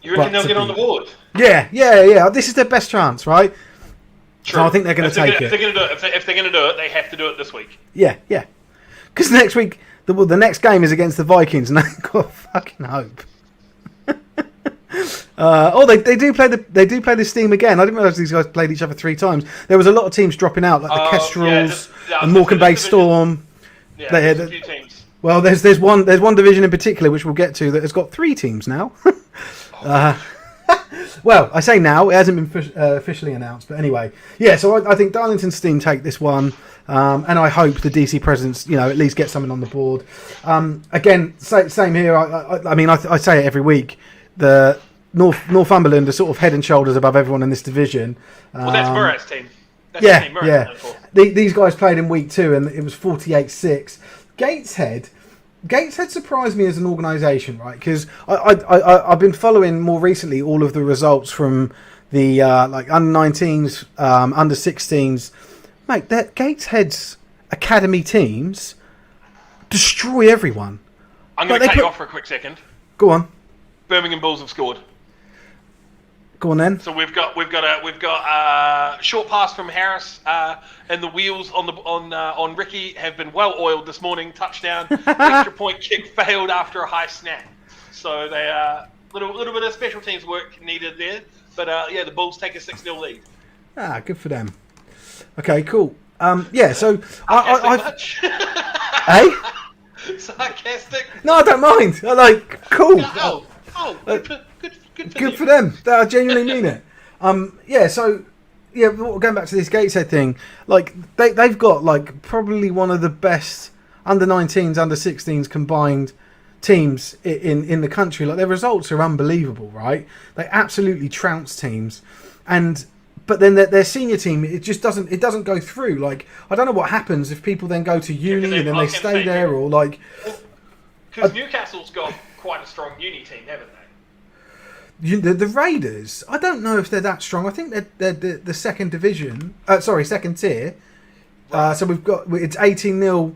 You reckon they'll get on the board? Yeah. This is their best chance, right? True. So I think they're going to take it. If they're going to do it, they have to do it this week. Yeah. Because next week, the next game is against the Vikings, and they've got fucking hope. They do play the Steam again. I didn't realise these guys played each other 3 times. There was a lot of teams dropping out, like the Kestrels, the Morecambe Bay Storm. Yeah, there's a few teams. Well, there's one division in particular which we'll get to that has got 3 teams now. Well, I say now, it hasn't been officially announced, but anyway. Yeah, so I think Darlington Steam take this one, and I hope the DC Presents, at least get something on the board. Again, same here. I mean, I say it every week. The Northumberland are sort of head and shoulders above everyone in this division. Well, that's Murat's team. That's the team Murat's known for. These guys played in week 2, and it was 48-6. Gateshead surprised me as an organisation, right? Because I've been following more recently all of the results from the under 19s, under 16s. Mate, Gateshead's academy teams destroy everyone. I'm going to cut you off for a quick second. Go on. Birmingham Bulls have scored. Go on then. So we've got a short pass from Harris, and the wheels on Ricky have been well oiled this morning. Touchdown, extra point kick failed after a high snap. So they little bit of special teams work needed there, but the Bulls take a 6-0 lead. Good for them. Okay, cool. So Sarcastic. No, I don't mind. I like cool. Good for them. I genuinely mean it. Going back to this Gateshead thing, like they've got like probably one of the best under 19s, under 16s combined teams in the country. Like their results are unbelievable, right? They absolutely trounce teams, but then their senior team, it doesn't go through. Like I don't know what happens if people then go to uni and then they stay there, or like because Newcastle's got quite a strong uni team, haven't they? The Raiders, I don't know if they're that strong. I think they're the second division. Second tier. Right. So it's 18-0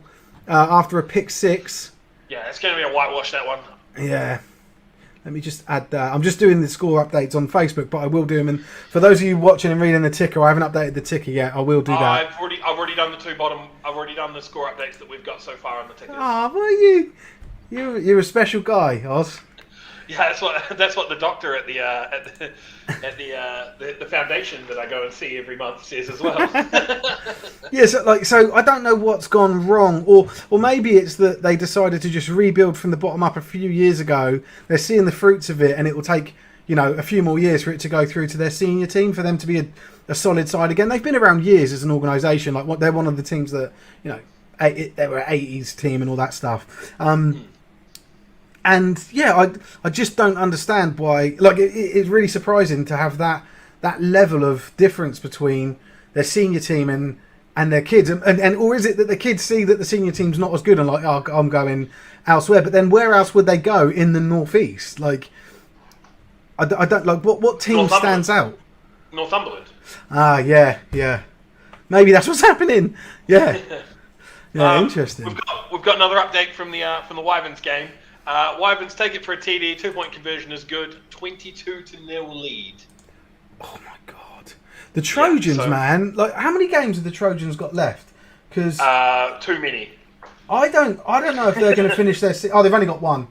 after a pick 6. Yeah, it's going to be a whitewash, that one. Yeah. Let me just add that. I'm just doing the score updates on Facebook, but I will do them. And for those of you watching and reading the ticker, I haven't updated the ticker yet. I will do that. I've already done the 2 bottom. I've already done the score updates that we've got so far on the tickers. Ah, well, you're a special guy, Oz. Yeah, that's what the doctor at the foundation that I go and see every month says as well. Yeah, so I don't know what's gone wrong, or maybe it's that they decided to just rebuild from the bottom up a few years ago. They're seeing the fruits of it, and it will take a few more years for it to go through to their senior team for them to be a solid side again. They've been around years as an organisation. Like they're one of the teams that they were an 80s team and all that stuff. And yeah, I just don't understand why. Like it's really surprising to have that level of difference between their senior team and their kids, and or is it that the kids see that the senior team's not as good and like, oh, I'm going elsewhere? But then where else would they go in the northeast? Like I don't like what team stands out. Northumberland. Ah, yeah. Maybe that's what's happening. Yeah, yeah, interesting. We've got another update from the Wyverns game. Wyverns take it for a TD. 2-point conversion is good. 22-0 lead. Oh my god, the Trojans, man! Like, how many games have the Trojans got left? Because too many. I don't know if they're going to finish their. Oh, they've only got one.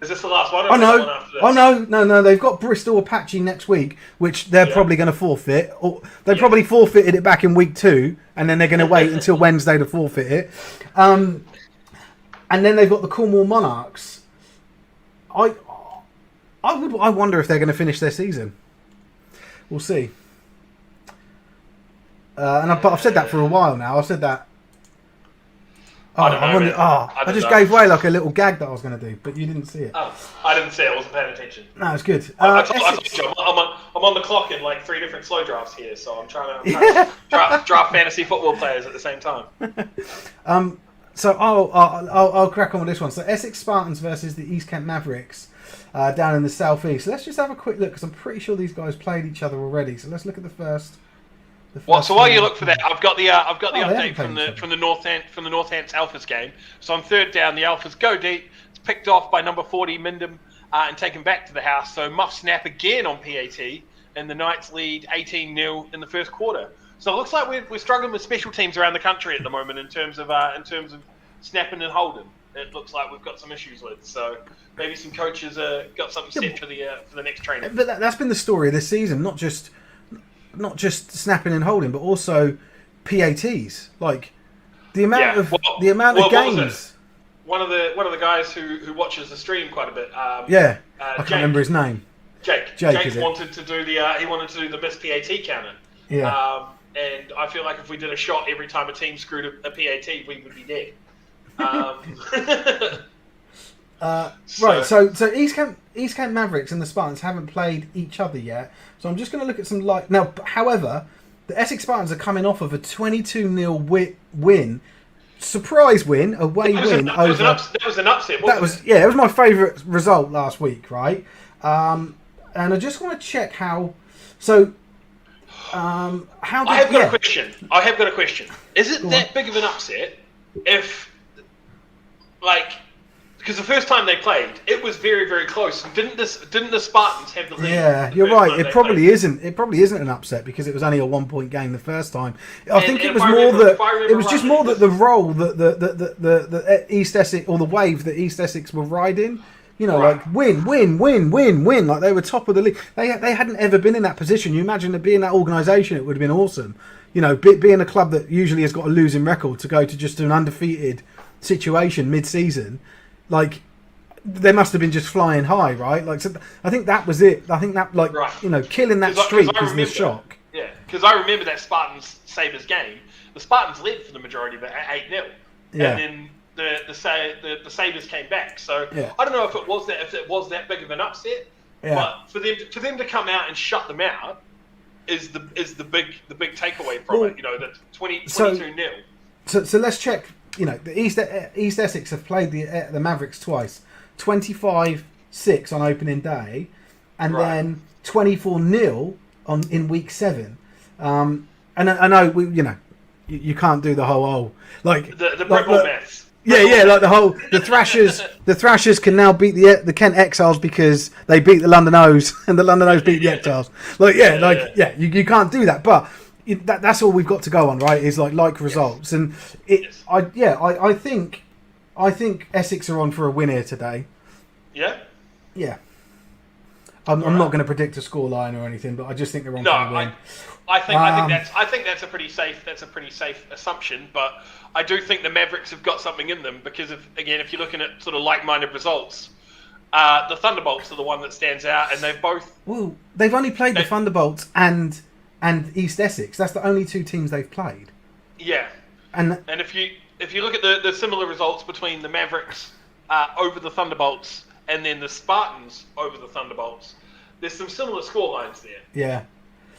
Is this the last one? Oh no! They've got Bristol Apache next week, which they're probably going to forfeit. Or they probably forfeited it back in week 2, and then they're going to wait until Wednesday to forfeit it. And then they've got the Cornwall Monarchs. I wonder if they're going to finish their season. We'll see. But I've said that for a while now. I've said that. I just gave away like a little gag that I was going to do, but you didn't see it. Oh, I didn't see it. I wasn't paying attention. No, it's good. I told you, I'm on the clock in like 3 different slow drafts here, so I'm trying to draft fantasy football players at the same time. So I'll crack on with this one. So Essex Spartans versus the East Kent Mavericks down in the southeast. So let's just have a quick look because I'm pretty sure these guys played each other already. So let's look at the first. So while you look for that, I've got the update from the Northants Alphas game. So on 3rd down, the Alphas go deep. It's picked off by number 40 Mindham and taken back to the house. So muff snap again on PAT, and the Knights lead 18-0 in the first quarter. So it looks like we're struggling with special teams around the country at the moment in terms of snapping and holding. It looks like we've got some issues with. So maybe some coaches got something set for the next training. But that's been the story of this season, not just snapping and holding, but also PATs. Like the amount of games. One of the guys who watches the stream quite a bit. I can't remember his name. Jake wanted to do the best PAT counter. Yeah. And I feel like if we did a shot every time a team screwed a PAT, we would be dead. Right, so East Kent Mavericks and the Spartans haven't played each other yet. So I'm just going to look at some now. However, the Essex Spartans are coming off of a 22-0 win, surprise win, away win. That was an upset. It was my favourite result last week, right? And I just want to check how. So. I have got a question. Is it that big of an upset if, because the first time they played, it was very, very close. Didn't the Spartans have the lead? Yeah, you're right. It probably isn't. It probably isn't an upset because it was only a 1-point game the first time. I think it was more that the role that the East Essex or the wave that East Essex were riding. Like win. Like they were top of the league. They hadn't ever been in that position. You imagine it being that organisation, it would have been awesome. Being a club that usually has got a losing record to go to just an undefeated situation mid-season, like they must have been just flying high, right? Like, so I think that was it. I think that, killing that streak was the shock. Yeah, because I remember that Spartans Sabres game. The Spartans led for the majority of it at 8-0, yeah. And then the Sabres came back. So I don't know if it was that big of an upset, but for them to come out and shut them out is the big takeaway from it. That's 22-0. So let's check. The East Essex have played the Mavericks twice, 25-6 on opening day, and then 24-0 in week 7. And I know you can't do the whole like the Britball mess. Yeah, like the Thrashers can now beat the Kent Exiles because they beat the London O's and the London O's beat the Exiles. You can't do that, but that's all we've got to go on, right? Is like results, and I think Essex are on for a win here today. Yeah. I'm not going to predict a scoreline or anything, but I just think they're on for a win. I think that's a pretty safe assumption, but I do think the Mavericks have got something in them because if you're looking at sort of like-minded results, the Thunderbolts are the one that stands out, and they've only played the Thunderbolts and East Essex. That's the only two teams they've played. Yeah, and if you look at the similar results between the Mavericks over the Thunderbolts and then the Spartans over the Thunderbolts, there's some similar scorelines there. Yeah.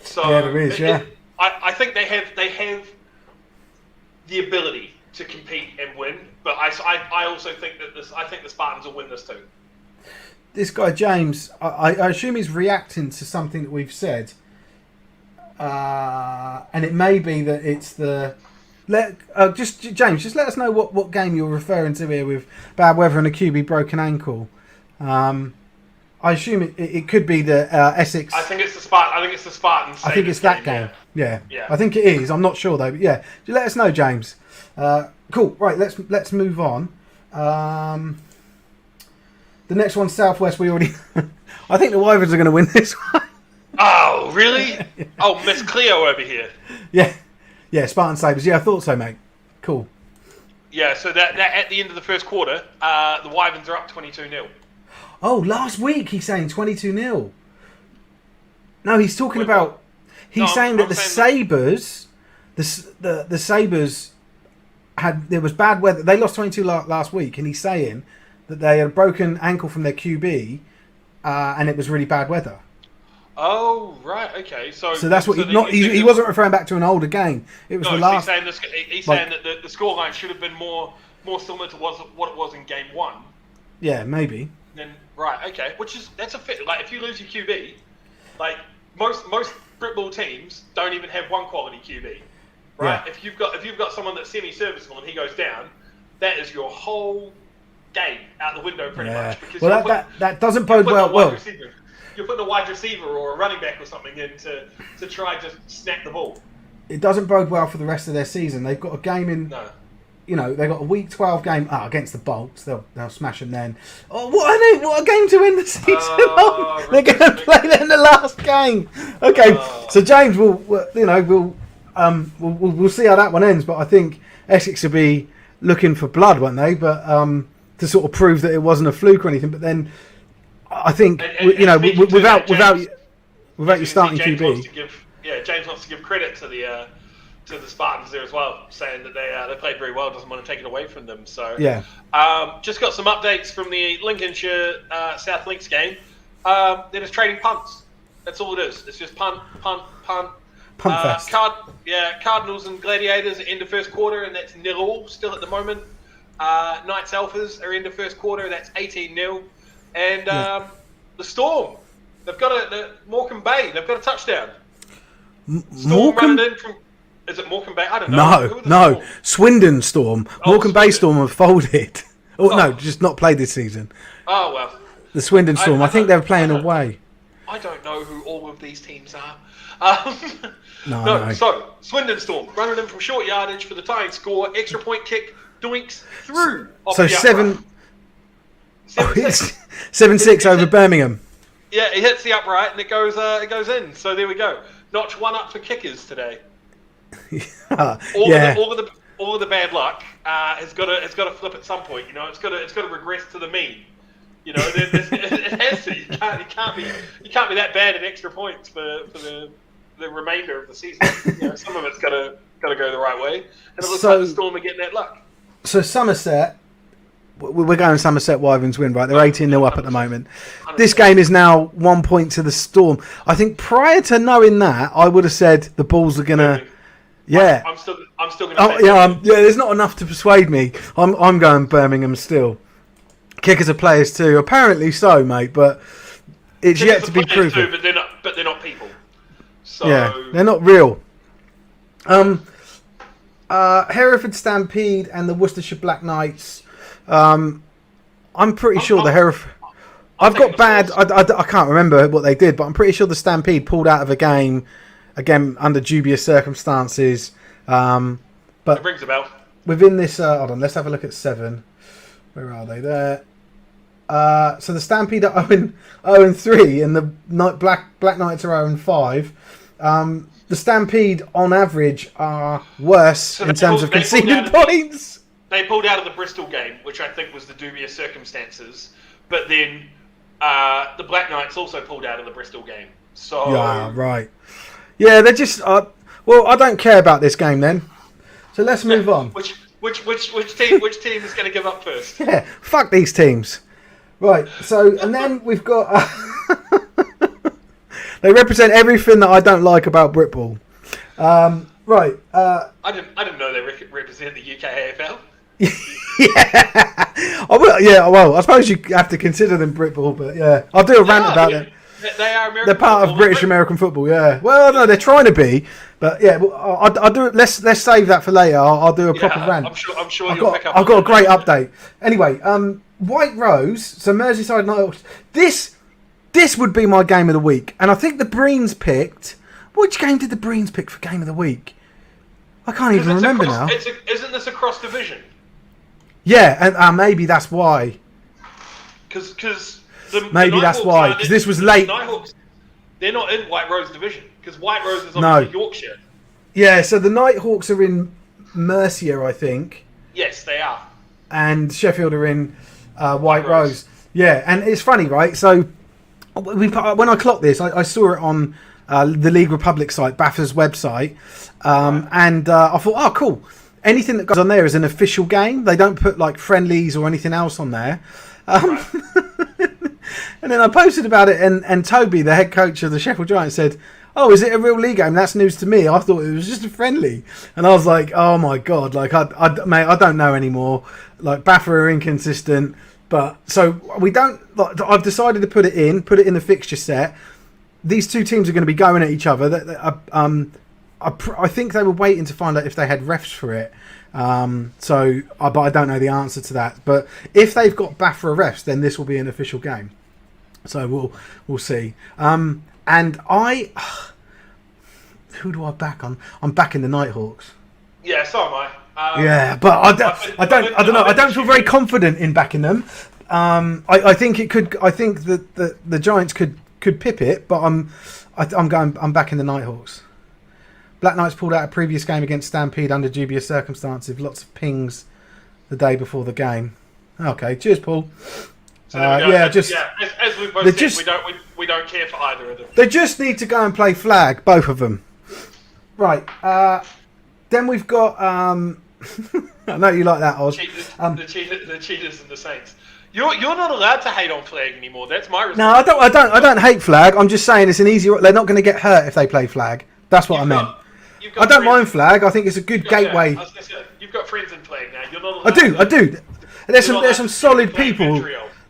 So there is. I think they have the ability to compete and win, but I also think that the Spartans will win this too. This guy James, I assume he's reacting to something that we've said, and it may be that it's the. James, just let us know what game you're referring to here with bad weather and a QB broken ankle. I assume it could be the Essex. I think it's the Spartans. I think it's that game. Yeah. I think it is. I'm not sure though. But yeah, let us know, James. Cool. Right. Let's move on. The next one, Southwest. We already. I think the Wyverns are going to win this one. Oh really? Yeah. Oh, Miss Cleo over here. Yeah. Spartan Sabres. Yeah, I thought so, mate. Cool. Yeah. So that at the end of the first quarter, the Wyverns are up 22-0. Oh, last week he's saying 22-0. No, he's talking about. He's saying that the Sabres, the Sabres there was bad weather. They lost 22 last week, and he's saying that they had a broken ankle from their QB, and it was really bad weather. Oh right, okay. So that's what he wasn't referring back to an older game. It was the last. He's saying that the scoreline should have been more similar to what it was in game one. Yeah, maybe. Then right, okay, that's a fit. Like if you lose your QB, like most Britball teams don't even have one quality QB, right? Yeah. If you've got someone that's semi-serviceable and he goes down, that is your whole game out the window pretty much. Because that doesn't bode well. You're putting a wide receiver or a running back or something in to try to snap the ball. It doesn't bode well for the rest of their season. They've got a game in. No. You know, they got a week 12 game against the Bolts. They'll smash them then. Oh, what a game to win the season! They're going to play that in the last game. Okay, so James we'll see how that one ends. But I think Essex will be looking for blood, won't they? But to sort of prove that it wasn't a fluke or anything. But then I think without your starting QB. James wants to give credit to the Spartans there as well, saying that they played very well, doesn't want to take it away from them. So just got some updates from the Lincolnshire South Links game. They're just trading punts. That's all it is. It's just punt. Punt fest. Cardinals and Gladiators are end of first quarter, and that's 0-0 still at the moment. Knights Alphas are end of first quarter, that's 18-0. And the Storm, they've got Morecambe Bay, they've got a touchdown. Storm running in from. Is it Morecambe Bay? I don't know. No. Swindon Storm. Morecambe Bay Storm have folded. No, just not played this season. Oh, well. The Swindon Storm. I think they're playing away. I don't know who all of these teams are. No. So, Swindon Storm running in from short yardage for the tying score. Extra point kick. Doinks through. So 7-6 over Birmingham. Yeah, he hits the upright and it goes in. So there we go. Notch one up for kickers today. All of the bad luck has got to flip at some point. You know, it's got to regress to the mean. You know, it has to. You can't be that bad at extra points for the remainder of the season. You know, some of it's got to go the right way, and it looks like the Storm are getting that luck. So Somerset, we're going Somerset Wyverns win, right? They're 18-0 up at the moment. 100%. This game is now 1 point to the Storm. I think prior to knowing that, I would have said the Bulls are gonna. Yeah, I'm still going to. There's not enough to persuade me. I'm going Birmingham still. Kickers are players too, apparently so, mate. But it's yet to be proven. Too, but they're not people. So yeah, they're not real. Hereford Stampede and the Worcestershire Black Knights. I'm pretty sure the Hereford. I've got bad. I can't remember what they did, but I'm pretty sure the Stampede pulled out of a game again under dubious circumstances. But it rings a bell. Within this, hold on, let's have a look at 7. Where are they? There. So the Stampede are 0-3, and the Black Knights are 0-5. The Stampede, on average, are worse in terms of conceded points. They pulled out of the Bristol game, which I think was the dubious circumstances. But then the Black Knights also pulled out of the Bristol game. So yeah, right. Yeah, they're just. Well, I don't care about this game then. So let's move on. Which team is going to give up first? Yeah, fuck these teams. Right. So and then we've got. They represent everything that I don't like about Britball. Right. I didn't know they represent the UK AFL. Yeah. Well, I suppose you have to consider them Britball, but yeah, I'll do a rant about them. They are American. They're part of British American football. Yeah. Well, no, they're trying to be, but yeah. I'll do it. Let's save that for later. I'll do a proper rant. I'm sure you'll pick up. I've got a great update. Anyway, White Rose. So Merseyside Nighthawks. This would be my game of the week, and I think the Breens picked. Which game did the Breens pick for game of the week? I can't even remember now. Isn't this a cross division? Yeah, and maybe that's why. Because maybe that's why. Because this was late. Nighthawks, they're not in White Rose division because White Rose is obviously Yorkshire. Yeah, so the Nighthawks are in Mercia, I think. Yes, they are. And Sheffield are in White Rose. Yeah, and it's funny, right? So when I clocked this, I saw it on the League Republic site, BAFTA's website, and I thought, oh, cool. Anything that goes on there is an official game. They don't put like friendlies or anything else on there. And then I posted about it, and Toby, the head coach of the Sheffield Giants, said, "Oh, is it a real league game? That's news to me. I thought it was just a friendly." And I was like, "Oh my god! Like, mate, I don't know anymore. Like, BAFTA are inconsistent." But so we don't. Like, I've decided to put it in the fixture set. These two teams are going to be going at each other. I think they were waiting to find out if they had refs for it. But I don't know the answer to that. But if they've got BAFTA refs, then this will be an official game. So we'll see. And who do I back on? I'm backing the Nighthawks. Yeah, so am I. Yeah, but I don't know. I don't feel very confident in backing them. I think it could. I think that the Giants could pip it, but I'm backing the Nighthawks. Black Knights pulled out a previous game against Stampede under dubious circumstances. Lots of pings the day before the game. Okay, cheers, Paul. So as we both said, we don't care for either of them. They just need to go and play flag, both of them. Right. Then we've got. I know you like that, Oz. The cheaters and the Saints. You're not allowed to hate on flag anymore. That's my response. No, I don't hate flag. I'm just saying it's an easy. They're not going to get hurt if they play flag. That's what I meant. I don't mind flag. I think it's a good gateway. Yeah, you've got friends in flag now. You're not allowed I do. There's some solid people.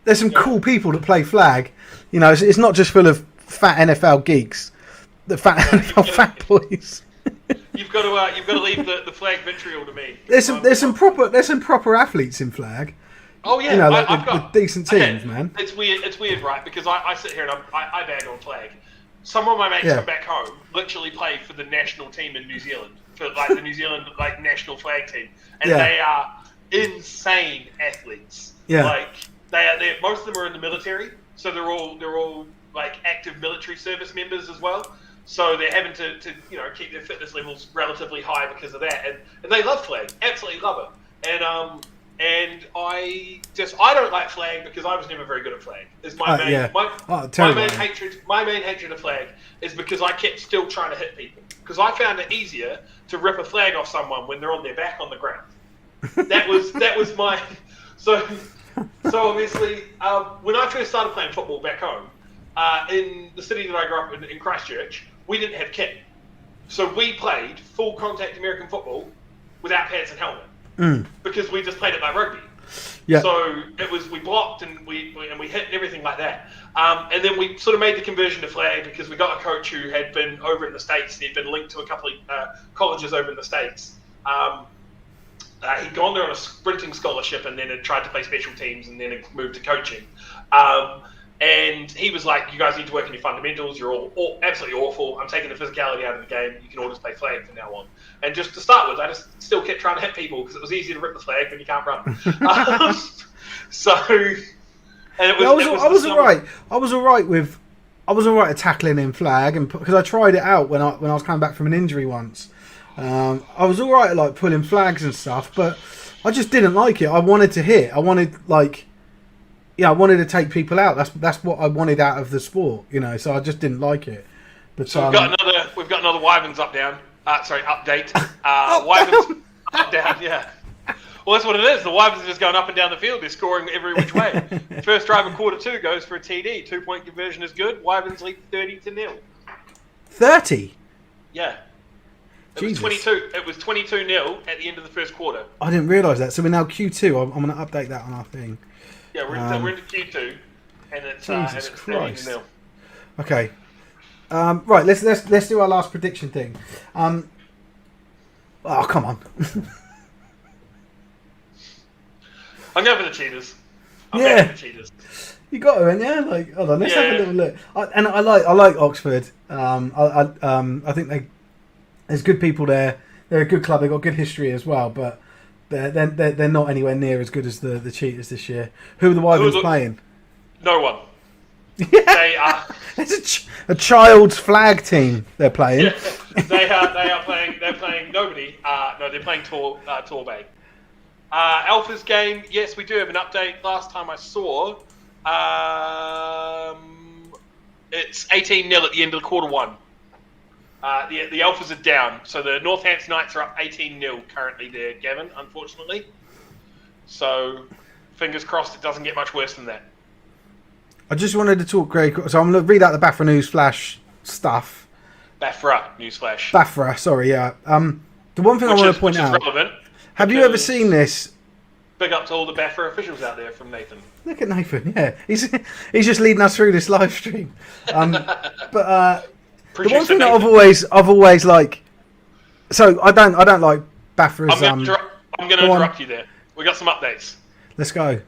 There's some cool people that play flag. You know, it's not just full of fat NFL geeks. The fat NFL fat boys. You've got to leave the flag vitriol to me. There's some proper athletes in flag. Oh yeah, you know, with decent teams, man. It's weird, right? Because I sit here and I bag on flag. Some of my mates come back home, literally play for the national team in New Zealand, for like the New Zealand like national flag team, and they are insane athletes. Yeah, like they most of them are in the military, so they're all like active military service members as well. So they're having to keep their fitness levels relatively high because of that, and they love flag, absolutely love it, and I don't like flag because I was never very good at flag. Is my main hatred of flag is because I kept still trying to hit people because I found it easier to rip a flag off someone when they're on their back on the ground. That was my so obviously when I first started playing football back home in the city that I grew up in Christchurch, we didn't have kit, so we played full contact American football without pads and helmet. Because we just played it like rugby. Yeah. So we blocked and we hit and everything like that. And then we sort of made the conversion to flag because we got a coach who had been over in the States and he'd been linked to a couple of colleges over in the States. He'd gone there on a sprinting scholarship and then had tried to play special teams and then had moved to coaching. And he was like, you guys need to work on your fundamentals. You're all absolutely awful. I'm taking the physicality out of the game. You can all just play flag from now on. And just to start with, I just still kept trying to hit people because it was easier to rip the flag when you can't run. And I was all right at tackling in flag, and because I tried it out when I was coming back from an injury once. I was all right at like pulling flags and stuff, but I just didn't like it. I wanted to hit. I wanted to take people out. That's what I wanted out of the sport, you know. So I just didn't like it. But so we've got another Wyverns update. Wyverns up down. Yeah. Well, that's what it is. The Wyverns are just going up and down the field. They're scoring every which way. First drive of quarter 2 goes for a TD. 2-point conversion is good. Wyverns lead 30-0. 30? Yeah. It was 22. It was 22-0 at the end of the first quarter. I didn't realise that. So we're now Q2. I'm going to update that on our thing. Yeah, we're into Q2, and it's Jesus Christ. 30-0. Okay. Right. Let's do our last prediction thing. Oh, come on. I'm going for the Cheetahs. I'm going for the Cheetahs. You got to, yeah. Like, hold on. Let's have a little look. I like Oxford. I think there's good people there. They're a good club. They've got good history as well, but they're not anywhere near as good as the Cheetahs this year. Who are the Wyverns playing? No one. Yeah. They are. It's a child's flag team they're playing. Yeah, they are playing. They're playing nobody. No, they're playing Torbay. Alpha's game. Yes, we do have an update. Last time I saw, it's 18-0 at the end of quarter 1. The Alphas are down, so the Northants Knights are up 18-0 currently there, Gavin, unfortunately. So, fingers crossed it doesn't get much worse than that. I just wanted to talk very quick. So I'm going to read out the Bafra News Flash stuff. Bafra News Flash. Bafra, sorry, yeah. The one thing I want to point out. Relevant have you ever seen this? Big up to all the Bafra officials out there from Nathan. Look at Nathan, yeah. He's just leading us through this live stream. But the one thing that I've always like. So I don't like Bafra's. I'm going to interrupt you there. We got some updates. Let's go.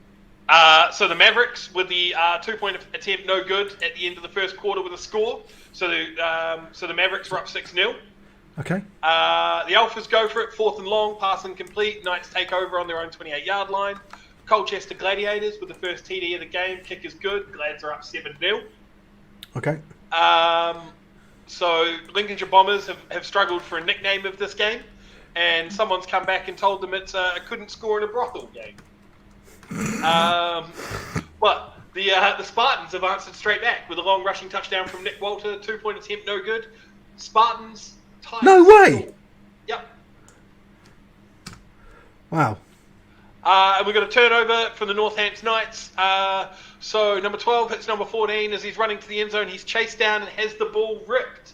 So the Mavericks with the 2-point attempt no good at the end of the first quarter with a score. So the Mavericks were up 6-0. Okay. The Alphas go for it, 4th and long, pass incomplete. Knights take over on their own 28-yard line. Colchester Gladiators with the first TD of the game. Kick is good. Glads are up 7-0. Okay. So Lincolnshire Bombers have struggled for a nickname of this game, and someone's come back and told them it's a couldn't score in a brothel game. Well, the Spartans have answered straight back with a long rushing touchdown from Nick Walter. 2-point attempt, no good. Spartans. No way. Yep. Wow. And we've got a turnover from the Northants Knights. So number 12 hits number 14 as he's running to the end zone. He's chased down and has the ball ripped.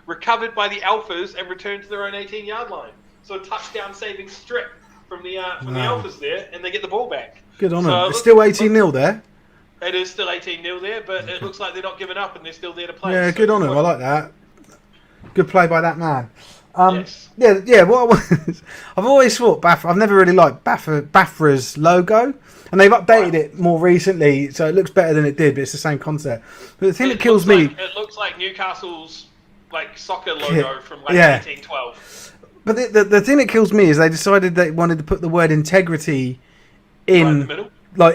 Recovered by the Alphas and returned to their own 18-yard line. So a touchdown saving strip from the Alphas there, and they get the ball back. Good on them. It's still 18-0 there. It is still 18-0 there, but it looks like they're not giving up and they're still there to play. Yeah, good on them. I like that. Good play by that man. Yes. Yeah. I've always thought I've never really liked Bafra's logo, and they've updated it more recently, so it looks better than it did. But it's the same concept. But the thing that kills me, it looks like Newcastle's soccer logo from 1812. But the thing that kills me is they decided they wanted to put the word integrity in, right in the middle?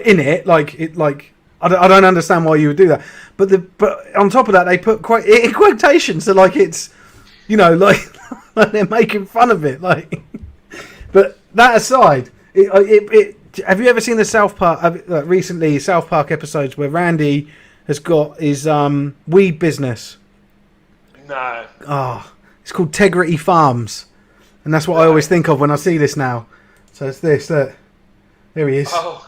in it, I don't understand why you would do that. But on top of that, they put in quotations, so it's, like they're making fun of it. But that aside, have you ever seen the South Park recently South Park episodes where Randy has got his weed business? No. It's called Tegrity Farms, and that's what I always think of when I see this now. So it's this. There he is. Oh.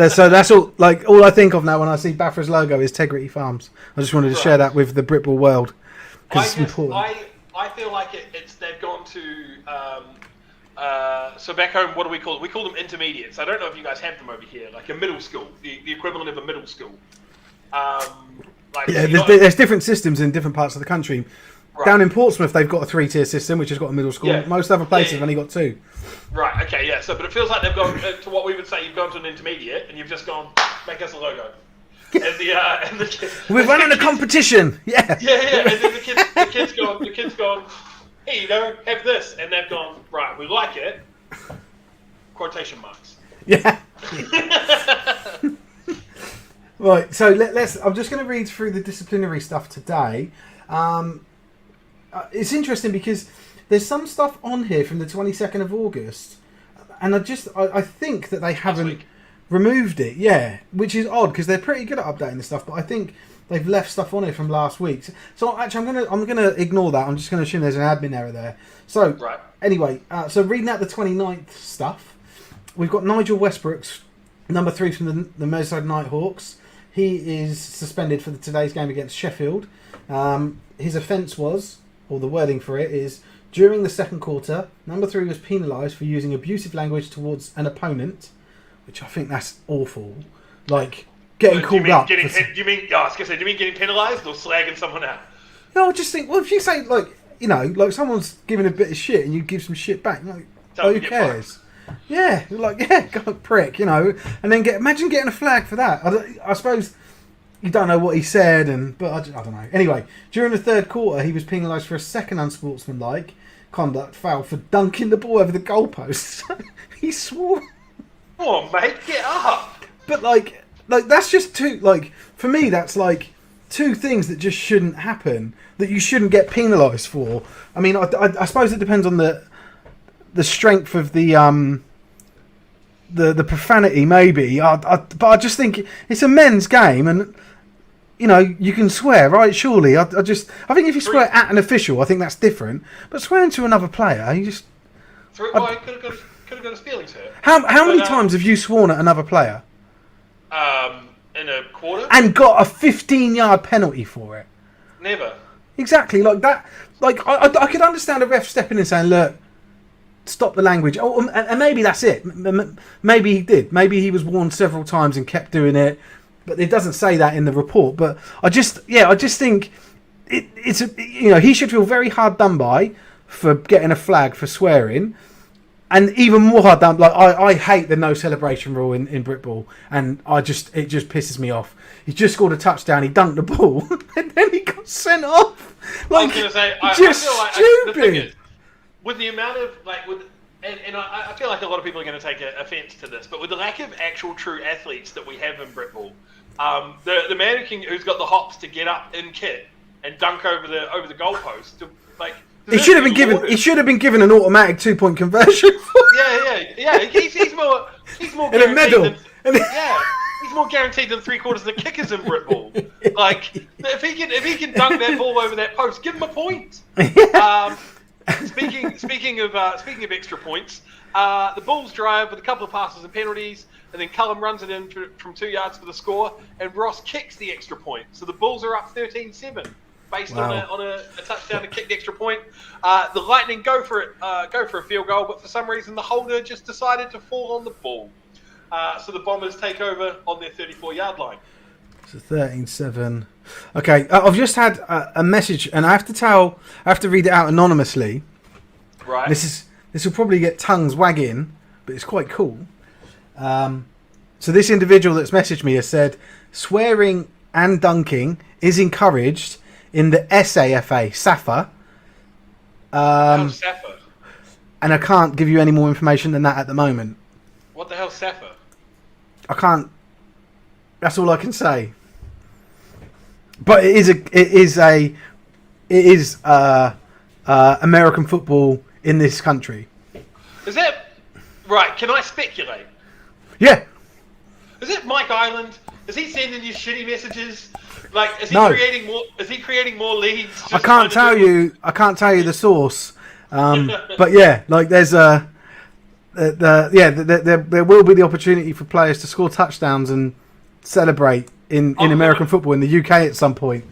So that's all. All I think of now when I see Bafra's logo is Tegrity Farms. I just wanted to share that with the Britball world because it's important. I feel like they've gone to. So back home, what do we call it? We call them intermediates. I don't know if you guys have them over here, like a middle school, the equivalent of a middle school. There's different systems in different parts of the country. Right. Down in Portsmouth, they've got a 3-tier system, which has got a middle school. Yeah. Most other places have only got 2. Right. Okay. Yeah. So, but it feels like they've gone to what we would say you've gone to an intermediate, and you've just gone make us a logo. And the We're running a competition. Yeah. Yeah. And then the kid's gone. Here you go. Have this, and they've gone. Right. We like it. Quotation marks. Yeah. Right. So let's. I'm just going to read through the disciplinary stuff today. It's interesting because there's some stuff on here from the 22nd of August, and I think that they haven't removed it. Yeah, which is odd because they're pretty good at updating this stuff, but I think they've left stuff on here from last week. So actually, I'm gonna ignore that. I'm just gonna assume there's an admin error there. So right. Anyway, so reading out the 29th stuff, we've got Nigel Westbrook's number 3 from the Merseyside Nighthawks. He is suspended for today's game against Sheffield. His offence was, or the wording for it is, during the second quarter, number 3 was penalised for using abusive language towards an opponent, which I think that's awful. Like, getting called up. Do you mean getting penalised or slagging someone out? No, I just think, well, if you say, like, you know, like someone's giving a bit of shit and you give some shit back, like, who cares? Yeah, like, yeah, go prick, you know, and then imagine getting a flag for that. I suppose you don't know what he said, but I don't know. Anyway, during the third quarter, he was penalised for a second unsportsmanlike conduct foul for dunking the ball over the goalposts. He swore. Come on, mate, get up. But like that's just two. Like for me, that's like 2 things that just shouldn't happen. That you shouldn't get penalised for. I mean, I suppose it depends on the strength of the profanity, maybe. But I just think it's a men's game, and you know you can swear, right? Surely, I think if you swear at an official, I think that's different. But swearing to another player, you just. I could have got his feelings hurt. How many times have you sworn at another player? In a quarter. And got a 15-yard penalty for it. Never. Exactly, like that. Like I could understand a ref stepping in and saying, "Look, stop the language." Oh, and maybe that's it. Maybe he did. Maybe he was warned several times and kept doing it. But it doesn't say that in the report. But I just think it's he should feel very hard done by for getting a flag for swearing, and even more hard done. Like I hate the no celebration rule in Britball, and it just pisses me off. He just scored a touchdown. He dunked the ball, and then he got sent off. Like, I was going to say, I just feel like stupid. the thing is, with the amount of and I feel like a lot of people are going to take offence to this, but with the lack of actual true athletes that we have in Britball, the man who's got the hops to get up in kit and dunk over the goalpost, he should have been given an automatic 2-point conversion. Yeah. He's more and a medal. He's more guaranteed than 3/4 of the kickers in Britball. Like if he can dunk that ball over that post, give him a point. Speaking of extra points, the Bulls drive with a couple of passes and penalties, and then Cullum runs it in from 2 yards for the score, and Ross kicks the extra point. So the Bulls are up 13-7 based on a touchdown to kick the extra point. The Lightning go for a field goal, but for some reason the holder just decided to fall on the ball. So the Bombers take over on their 34-yard line. So 13-7. Okay, I've just had a message, and I have to read it out anonymously. Right. This will probably get tongues wagging, but it's quite cool. So this individual that's messaged me has said, swearing and dunking is encouraged in the SAFA. SAFA? And I can't give you any more information than that at the moment. What the hell's SAFA? I can't. That's all I can say. But it is American football in this country. Is that right? Can I speculate? Yeah. Is it Mike Island? Is he sending you shitty messages? Like, is he creating more leads? I can't tell you the source. But yeah, like there's there will be the opportunity for players to score touchdowns and celebrate in American football in the UK at some point.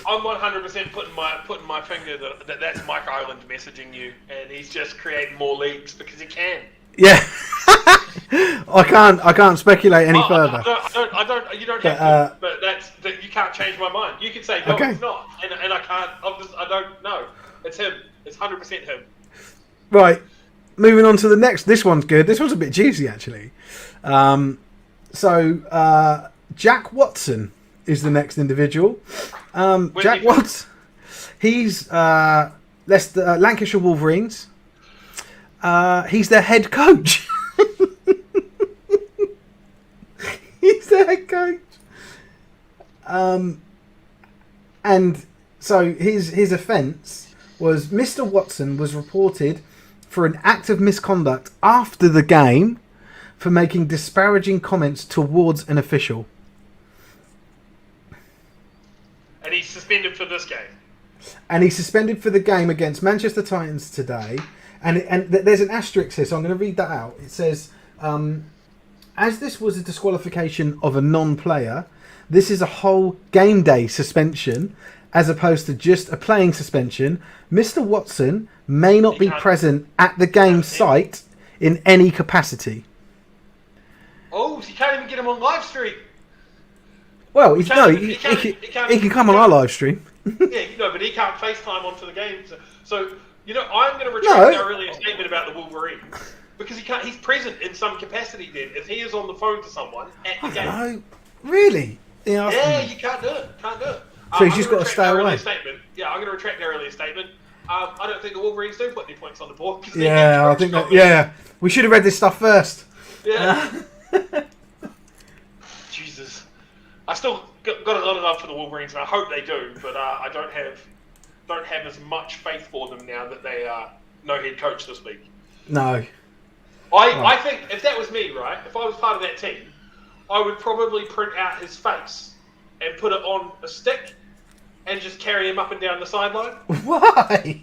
I'm 100% putting my finger that's Mike Island messaging you, and he's just creating more leagues because he can. Yeah. I can't speculate any further. You don't have to. But you can't change my mind. You can say no, okay. It's not, and I can't. I don't know. It's him. It's 100% him. Right. Moving on to the next. This one's good. This one's a bit juicy, actually. Jack Watson is the next individual. Jack Watson. He's Lancashire Wolverines. He's their head coach. He's the head coach. And so his offence was Mr. Watson was reported for an act of misconduct after the game for making disparaging comments towards an official. And he's suspended for this game. And he's suspended for the game against Manchester Titans today. And there's an asterisk here, so I'm going to read that out. It says, as this was a disqualification of a non-player, this is a whole game day suspension, as opposed to just a playing suspension. Mr. Watson may not be present at the game site in any capacity. Oh, so you can't even get him on live stream. Well, he can come on our live stream. Yeah, but he can't FaceTime onto the game. So I'm going to retract our earlier statement about the Wolverines. Because he can't. He's present in some capacity then, if he is on the phone to someone at the game. No, really? Yeah, you can't do it. So he's just got to stay away. Yeah, I'm going to retract our earlier statement. I don't think the Wolverines do put any points on the board. Yeah, I think that. Yeah, we should have read this stuff first. Yeah. Jesus, I still got a lot of love for the Wolverines, and I hope they do. But I don't have as much faith for them now that they are no head coach this week. No. I think if that was me, right, if I was part of that team, I would probably print out his face and put it on a stick and just carry him up and down the sideline. Why?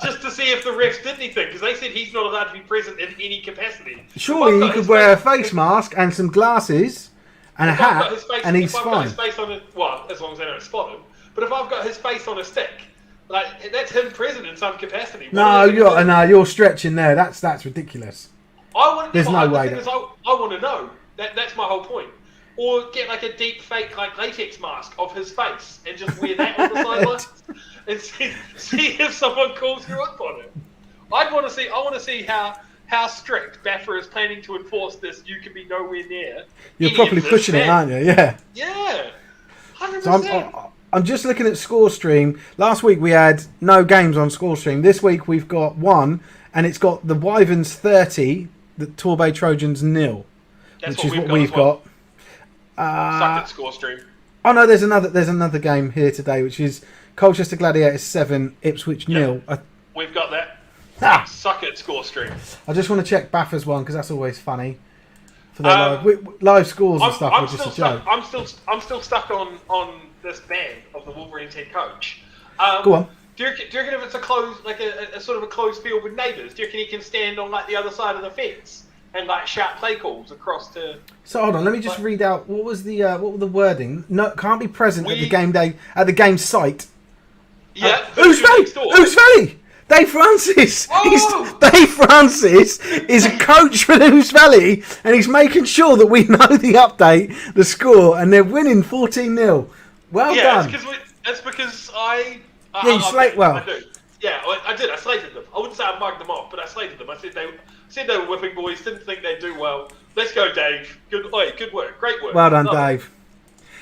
Just to see if the refs did anything, because they said he's not allowed to be present in any capacity. Surely he could wear a face mask and some glasses and a hat, and he's fine. If I've got his face on as long as they don't spot him. But if I've got his face on a stick, like that's him present in some capacity. No, you're stretching there. That's ridiculous. There's no way. I want to know. That's my whole point. Or get like a deep fake latex mask of his face and just wear that on the sideline and see if someone calls you up on it. I want to see how strict Baffer is planning to enforce this. You can be nowhere near. You're probably pushing it, aren't you? Yeah. Yeah. 100%. So I'm just looking at ScoreStream. Last week we had no games on ScoreStream. This week we've got one, and it's got the Wyverns 30, the Torbay Trojans 0, which is what we've got. Sucked at ScoreStream. Oh no, there's another game here today, which is Colchester Gladiators 7, Ipswich 0. We've got that. Suck at ScoreStream. I just want to check Baffer's one because that's always funny. For their live scores and stuff are just a joke. I'm still stuck on this ban of the Wolverines head coach. Go on. Do you reckon if it's a closed, like a sort of a closed field with neighbours, do you reckon he can stand on like the other side of the fence and like shout play calls across to? So hold on, let me just read out what was the wording. No, can't be present at the game day at the game site. Yeah. Who's Valley? Dave Francis. Oh! Dave Francis is a coach for Ouse Valley, and he's making sure that we know the update, the score, and they're winning 14-0. Well done. That's because I. Yeah, you slate well. I do. Yeah, I did. I slated them. I wouldn't say I mugged them off, but I slated them. I said they were whipping boys. Didn't think they'd do well. Let's go, Dave. Good work. Great work. Well done, Dave.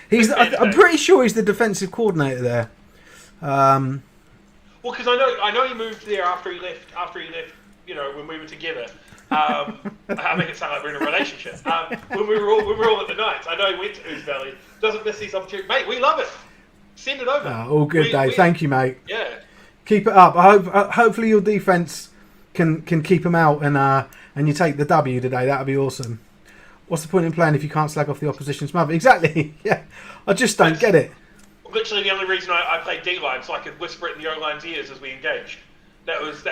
I'm pretty sure he's the defensive coordinator there. Well, because I know he moved there after he left. You know, when we were together. I make it sound like we're in a relationship. When we were all at the Knights. I know he went to Ouse Valley. Doesn't miss these opportunities, mate. We love it. Send it over. All good, Dave. Thank you, mate. Yeah. Keep it up. Hopefully your defense can keep them out and you take the W today. That'd be awesome. What's the point in playing if you can't slag off the opposition's mother? Exactly. Yeah. I just don't get it. Literally the only reason I played D-line so I could whisper it in the O-line's ears as we engaged. That was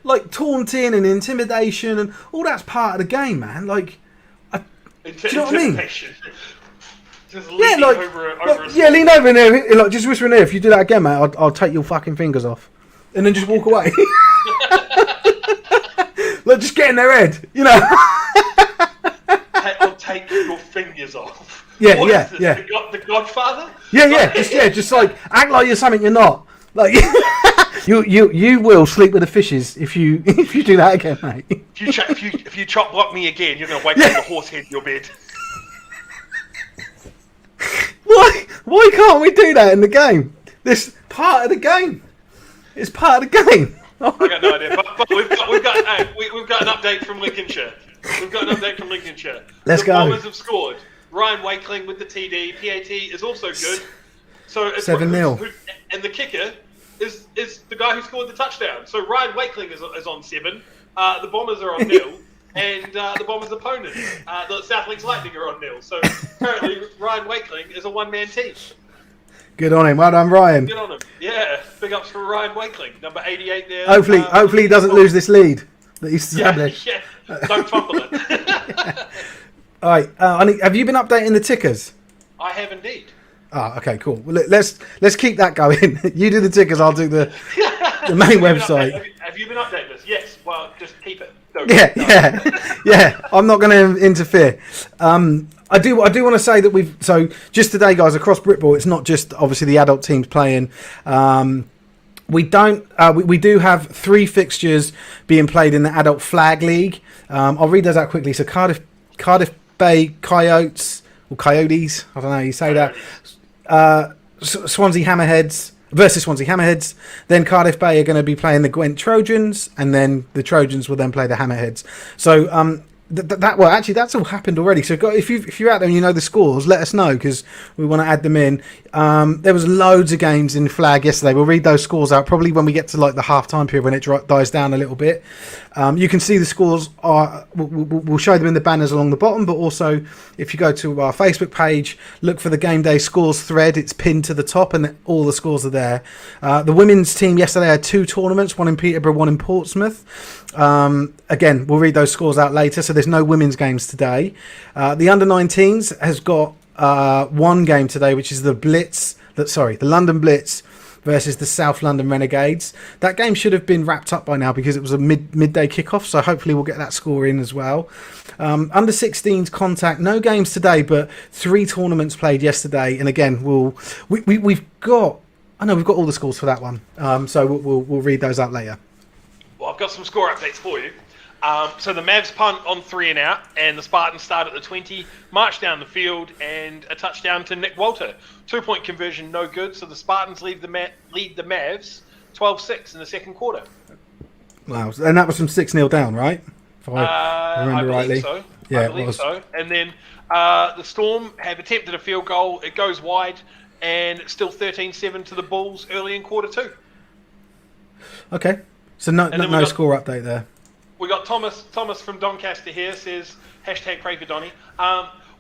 like taunting and intimidation and all that's part of the game, man. Like, do you know what I mean? Just lean over lean over in there, like just whisper in there. If you do that again, mate, I'll take your fucking fingers off, and then just walk away. Like just get in their head, you know. I'll take your fingers off. Yeah, What yeah, is this, yeah. The Godfather? Just like act like you're something you're not. Like you will sleep with the fishes if you do that again, mate. If you chop block me again, you're gonna wake up with a horse head in your bed. Why can't we do that in the game? This part of the game. It's part of the game. I got no idea, but we've got an update from Lincolnshire. Let's the go. Bombers have scored. Ryan Wakeling with the TD. PAT is also good. So it's 7-0. And the kicker is the guy who scored the touchdown. So Ryan Wakeling is on 7. The Bombers are on 0. And the Bombers' opponent, the South Links Lightning, are on 0. So apparently Ryan Wakeling is a one-man team. Good on him. Well done, Ryan. Good on him. Yeah, big ups for Ryan Wakeling, number 88 there. Hopefully he doesn't lose this lead that he's established. Yeah. Don't fumble it. All right. Have you been updating the tickers? I have indeed. Ah, okay, cool. Well, let's keep that going. You do the tickers, I'll do the main website. Have you been updating this? Yes. Well, just keep it. Yeah. I'm not going to interfere. I do want to say that just today, guys, across Britball, it's not just obviously the adult teams playing. We do have 3 fixtures being played in the adult flag league. I'll read those out quickly. So Cardiff Bay Coyotes, or Coyotes, I don't know how you say that. Swansea Hammerheads versus Swansea Hammerheads. Then Cardiff Bay are going to be playing the Gwent Trojans, and then the Trojans will then play the Hammerheads. So that's all happened already. So if you're out there and you know the scores, let us know because we want to add them in. There was loads of games in flag yesterday. We'll read those scores out probably when we get to like the half-time period when it dies down a little bit. You can see the scores we'll show them in the banners along the bottom, but also if you go to our Facebook page, look for the Gameday scores thread. It's pinned to the top and all the scores are there. The women's team yesterday had 2 tournaments, one in Peterborough, one in Portsmouth. Again, we'll read those scores out later, so there's no women's games today. The under-19s has got one game today, which is the London Blitz versus the South London Renegades. That game should have been wrapped up by now because it was a midday kickoff, so hopefully we'll get that score in as well. Under-16s contact, no games today, but 3 tournaments played yesterday, and again, we've got all the scores for that one, so we'll read those out later. Well, I've got some score updates for you. So the Mavs punt on 3 and out, and the Spartans start at the 20, march down the field, and a touchdown to Nick Walter. 2-point conversion, no good. So the Spartans lead the Mavs 12-6 in the second quarter. Wow, and that was from 6-0 down, right? If I remember rightly. So. Yeah, I believe so. And then the Storm have attempted a field goal. It goes wide, and it's still 13-7 to the Bulls early in quarter 2. Okay, so no score update there. We got Thomas from Doncaster here says #pray for Donny.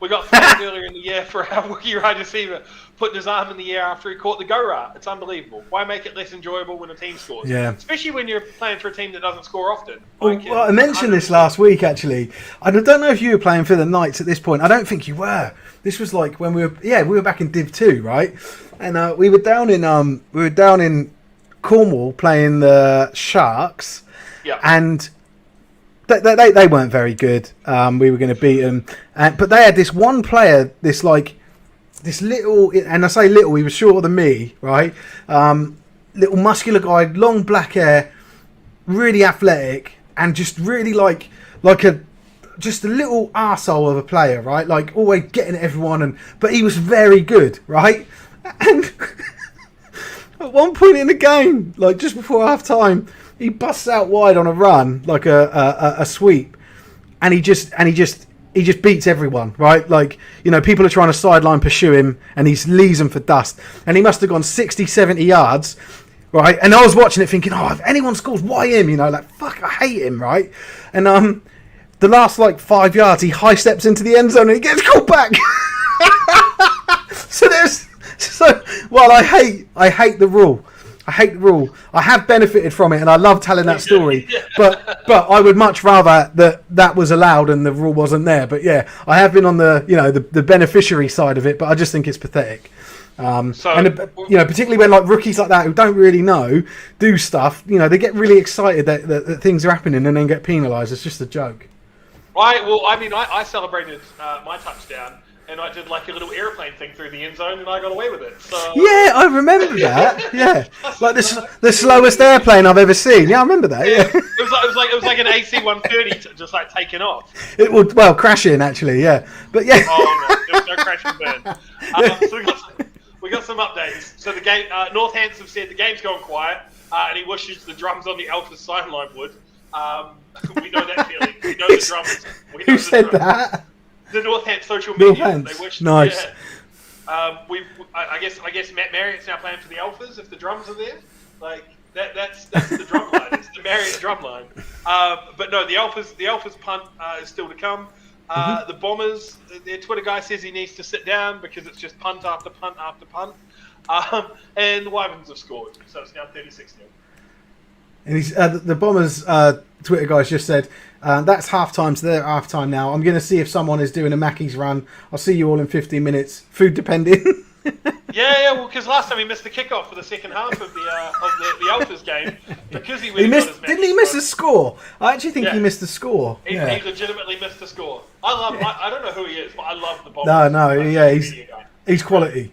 We got flagged earlier in the year for our rookie wide receiver putting his arm in the air after he caught the go-ra. It's unbelievable. Why make it less enjoyable when a team scores? Yeah. Especially when you're playing for a team that doesn't score often. Well, I mentioned this last week actually. I don't know if you were playing for the Knights at this point. I don't think you were. This was like when we were back in Div 2, right? And we were down in Cornwall playing the Sharks. Yeah. And they weren't very good. We were going to beat them, but they had this one player, this little, and I say little, he was shorter than me, right? Little muscular guy, long black hair, really athletic, and just really like just a little arsehole of a player, right? Like always getting at everyone, but he was very good, right? And at one point in the game, like just before half time, he busts out wide on a run, like a sweep, and he just beats everyone, right? Like, you know, people are trying to sideline pursue him, and he leaves them for dust. And he must have gone 60, 70 yards, right? And I was watching it thinking, if anyone scores, why him? You know, like, fuck, I hate him, right? And the last, 5 yards, he high steps into the end zone, and he gets called back. I hate the rule. I hate the rule. I have benefited from it, and I love telling that story. But I would much rather that was allowed and the rule wasn't there. But yeah, I have been on the beneficiary side of it. But I just think it's pathetic. Particularly when rookies like that who don't really know do stuff. They get really excited that things are happening and then get penalised. It's just a joke. I celebrated my touchdown, and I did like a little airplane thing through the end zone, and I got away with it. So yeah, I remember that. Yeah, like the slowest airplane I've ever seen. Yeah, I remember that. Yeah, it was like an AC-130 just like taking off. It would crashing actually. Yeah, but yeah. Oh no, there was no crash and burn. So we got some updates. So the game, Northants have said the game's gone quiet, and he wishes the drums on the Alpha sideline would. We know that feeling. We know the drums. Who said that? The Northants social media. Northants. They wish. Nice. Yeah. I guess Matt Marriott's now playing for the Alphas if the drums are there. Like that's the drum line. It's the Marriott drum line. But no, the Alphas punt is still to come. The Bombers, their Twitter guy says he needs to sit down because it's just punt after punt after punt. And the Wyverns have scored, so it's now 36-0. And he's, the Bombers Twitter guys just said, that's half-time, so they're half-time now. I'm going to see if someone is doing a Mackey's run. I'll see you all in 15 minutes. Food depending. Well, because last time he missed the kickoff for the second half of the Alphas game because he missed. Didn't he miss a score? I actually think he missed the score. He legitimately missed the score. I don't know who he is, but I love the Bombers. He's quality.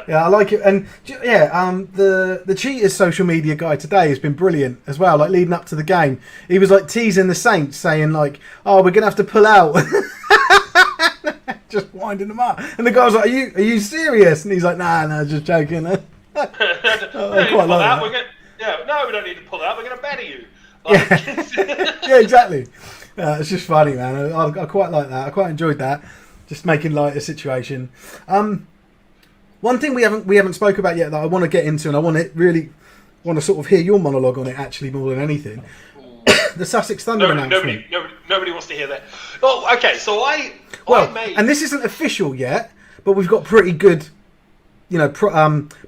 Yeah, I like it, and the Cheaters social media guy today has been brilliant as well. Like leading up to the game, he was like teasing the Saints, saying like, "Oh, we're gonna have to pull out," just winding them up. And the guy was like, "Are you serious?" And he's like, "Nah, just joking." I quite like that. No, we don't need to pull out. We're gonna batter you. Like, yeah, exactly. It's just funny, man. I quite like that. I quite enjoyed that. Just making light of the situation. One thing we haven't spoke about yet that I want to get into, and I want to sort of hear your monologue on it actually more than anything. The Sussex Thunder announcement. Nobody wants to hear that. Oh, okay. So and this isn't official yet, but we've got pretty good,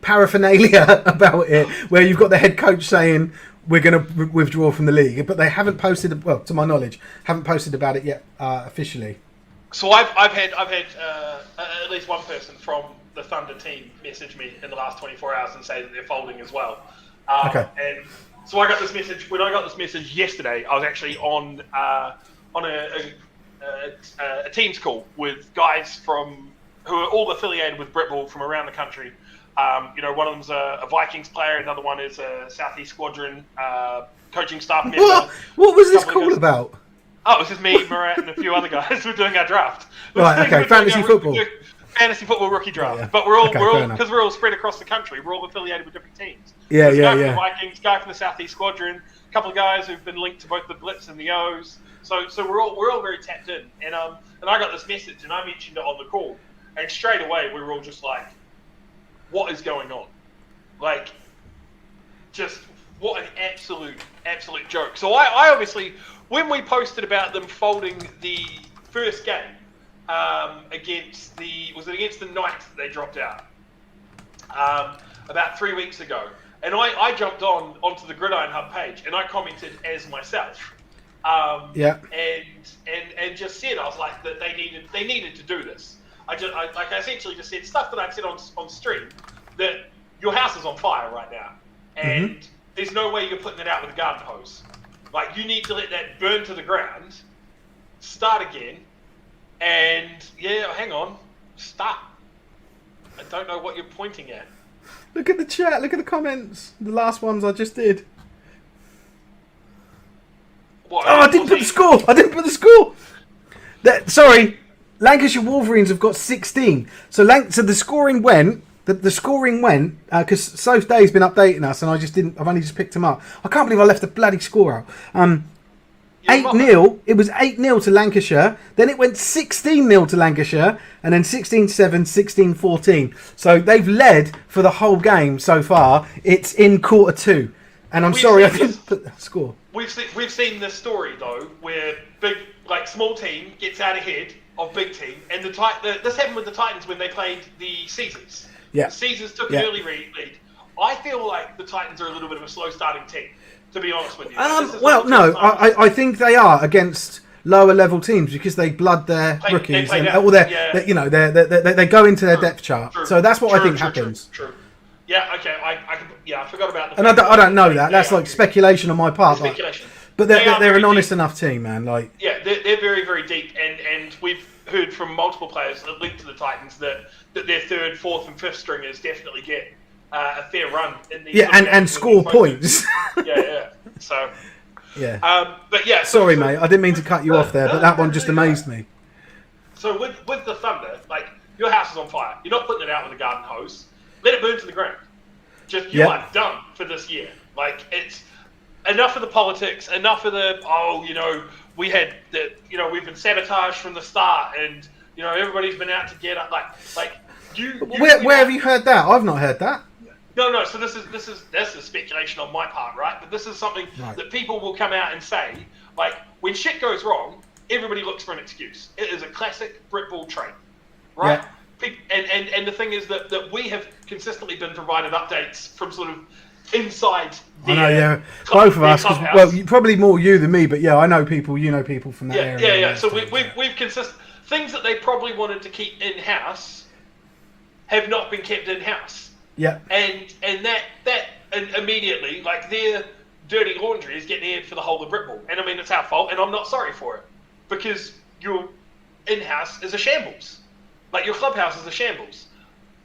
paraphernalia about it, where you've got the head coach saying we're going to withdraw from the league, but they haven't posted. Well, to my knowledge, haven't posted about it yet officially. So I've had at least one person from the Thunder team message me in the last 24 hours and say that they're folding as well. Okay. And so I got this message. When I got this message yesterday, I was actually on a Teams call with guys who are all affiliated with Britball from around the country. One of them's a Vikings player, another one is a Southeast Squadron coaching staff member. What was this call about? Oh, it was just me, Murat, and a few other guys who were doing our draft. Right, okay, fantasy football. Fantasy football rookie draft, yeah. But we're all spread across the country. We're all affiliated with different teams. Yeah. From the Vikings, guy from the Southeast Squadron, a couple of guys who've been linked to both the Blitz and the O's. So we're all very tapped in. And I got this message, and I mentioned it on the call, and straight away we were all just like, "What is going on?" Like, just what an absolute joke. So I obviously, when we posted about them folding the first game. Against the Knights that they dropped out about 3 weeks ago, and I jumped onto the Gridiron Hub page and I commented as myself, and just said I was like that they needed to do this. I essentially just said stuff that I'd said on stream, that your house is on fire right now, and there's no way you're putting it out with a garden hose. Like, you need to let that burn to the ground, start again. And hang on, stop. I don't know what you're pointing at. Look at the chat, look at the comments. The last ones I just did. What, I didn't put the score. Sorry, Lancashire Wolverines have got 16. So the scoring went. The scoring went because Soph Day's been updating us, and I've only just picked him up. I can't believe I left the bloody score out. 8-0. It was 8-0 to Lancashire. Then it went 16-0 to Lancashire, and then 16-7, 16-14. So they've led for the whole game so far. It's in quarter 2, and I didn't put the score. We've seen this story though, where small team gets out ahead of big team, and this happened with the Titans when they played the Caesars. Yeah. The Caesars took an early lead. I feel like the Titans are a little bit of a slow starting team. To be honest with you. I think they are against lower level teams because they blood their rookies they go into their depth chart. True. So that's what I think happens. True. Yeah. Okay. I forgot about the. And I don't know that. That's like speculation on my part. Speculation. But they're an honest enough team, man. Like. Yeah, they're very, very deep, and we've heard from multiple players that link to the Titans that their third, fourth, and fifth stringers definitely get a fair run in these. Yeah, and score points. Yeah. So. Yeah. But yeah. Sorry, mate. I didn't mean to cut you off there, but that one just amazed me. So with the Thunder, like, your house is on fire. You're not putting it out with a garden hose. Let it burn to the ground. Just you are done for this year. Like, it's enough of the politics. Enough of the we've been sabotaged from the start, and everybody's been out to get up. Where have you heard that? I've not heard that. No. So this is speculation on my part, right? But this is something that people will come out and say. Like, when shit goes wrong, everybody looks for an excuse. It is a classic Britball trait, right? Yeah. And the thing is that we have consistently been provided updates from sort of inside. I know, yeah. Both of us. Well, probably more you than me, but yeah, I know people. You know people from that area. Yeah. So we've things that they probably wanted to keep in house have not been kept in house. Yeah. And immediately, like, their dirty laundry is getting aired for the whole of Britball. And I mean, it's our fault, and I'm not sorry for it. Because your in-house is a shambles. Like, your clubhouse is a shambles.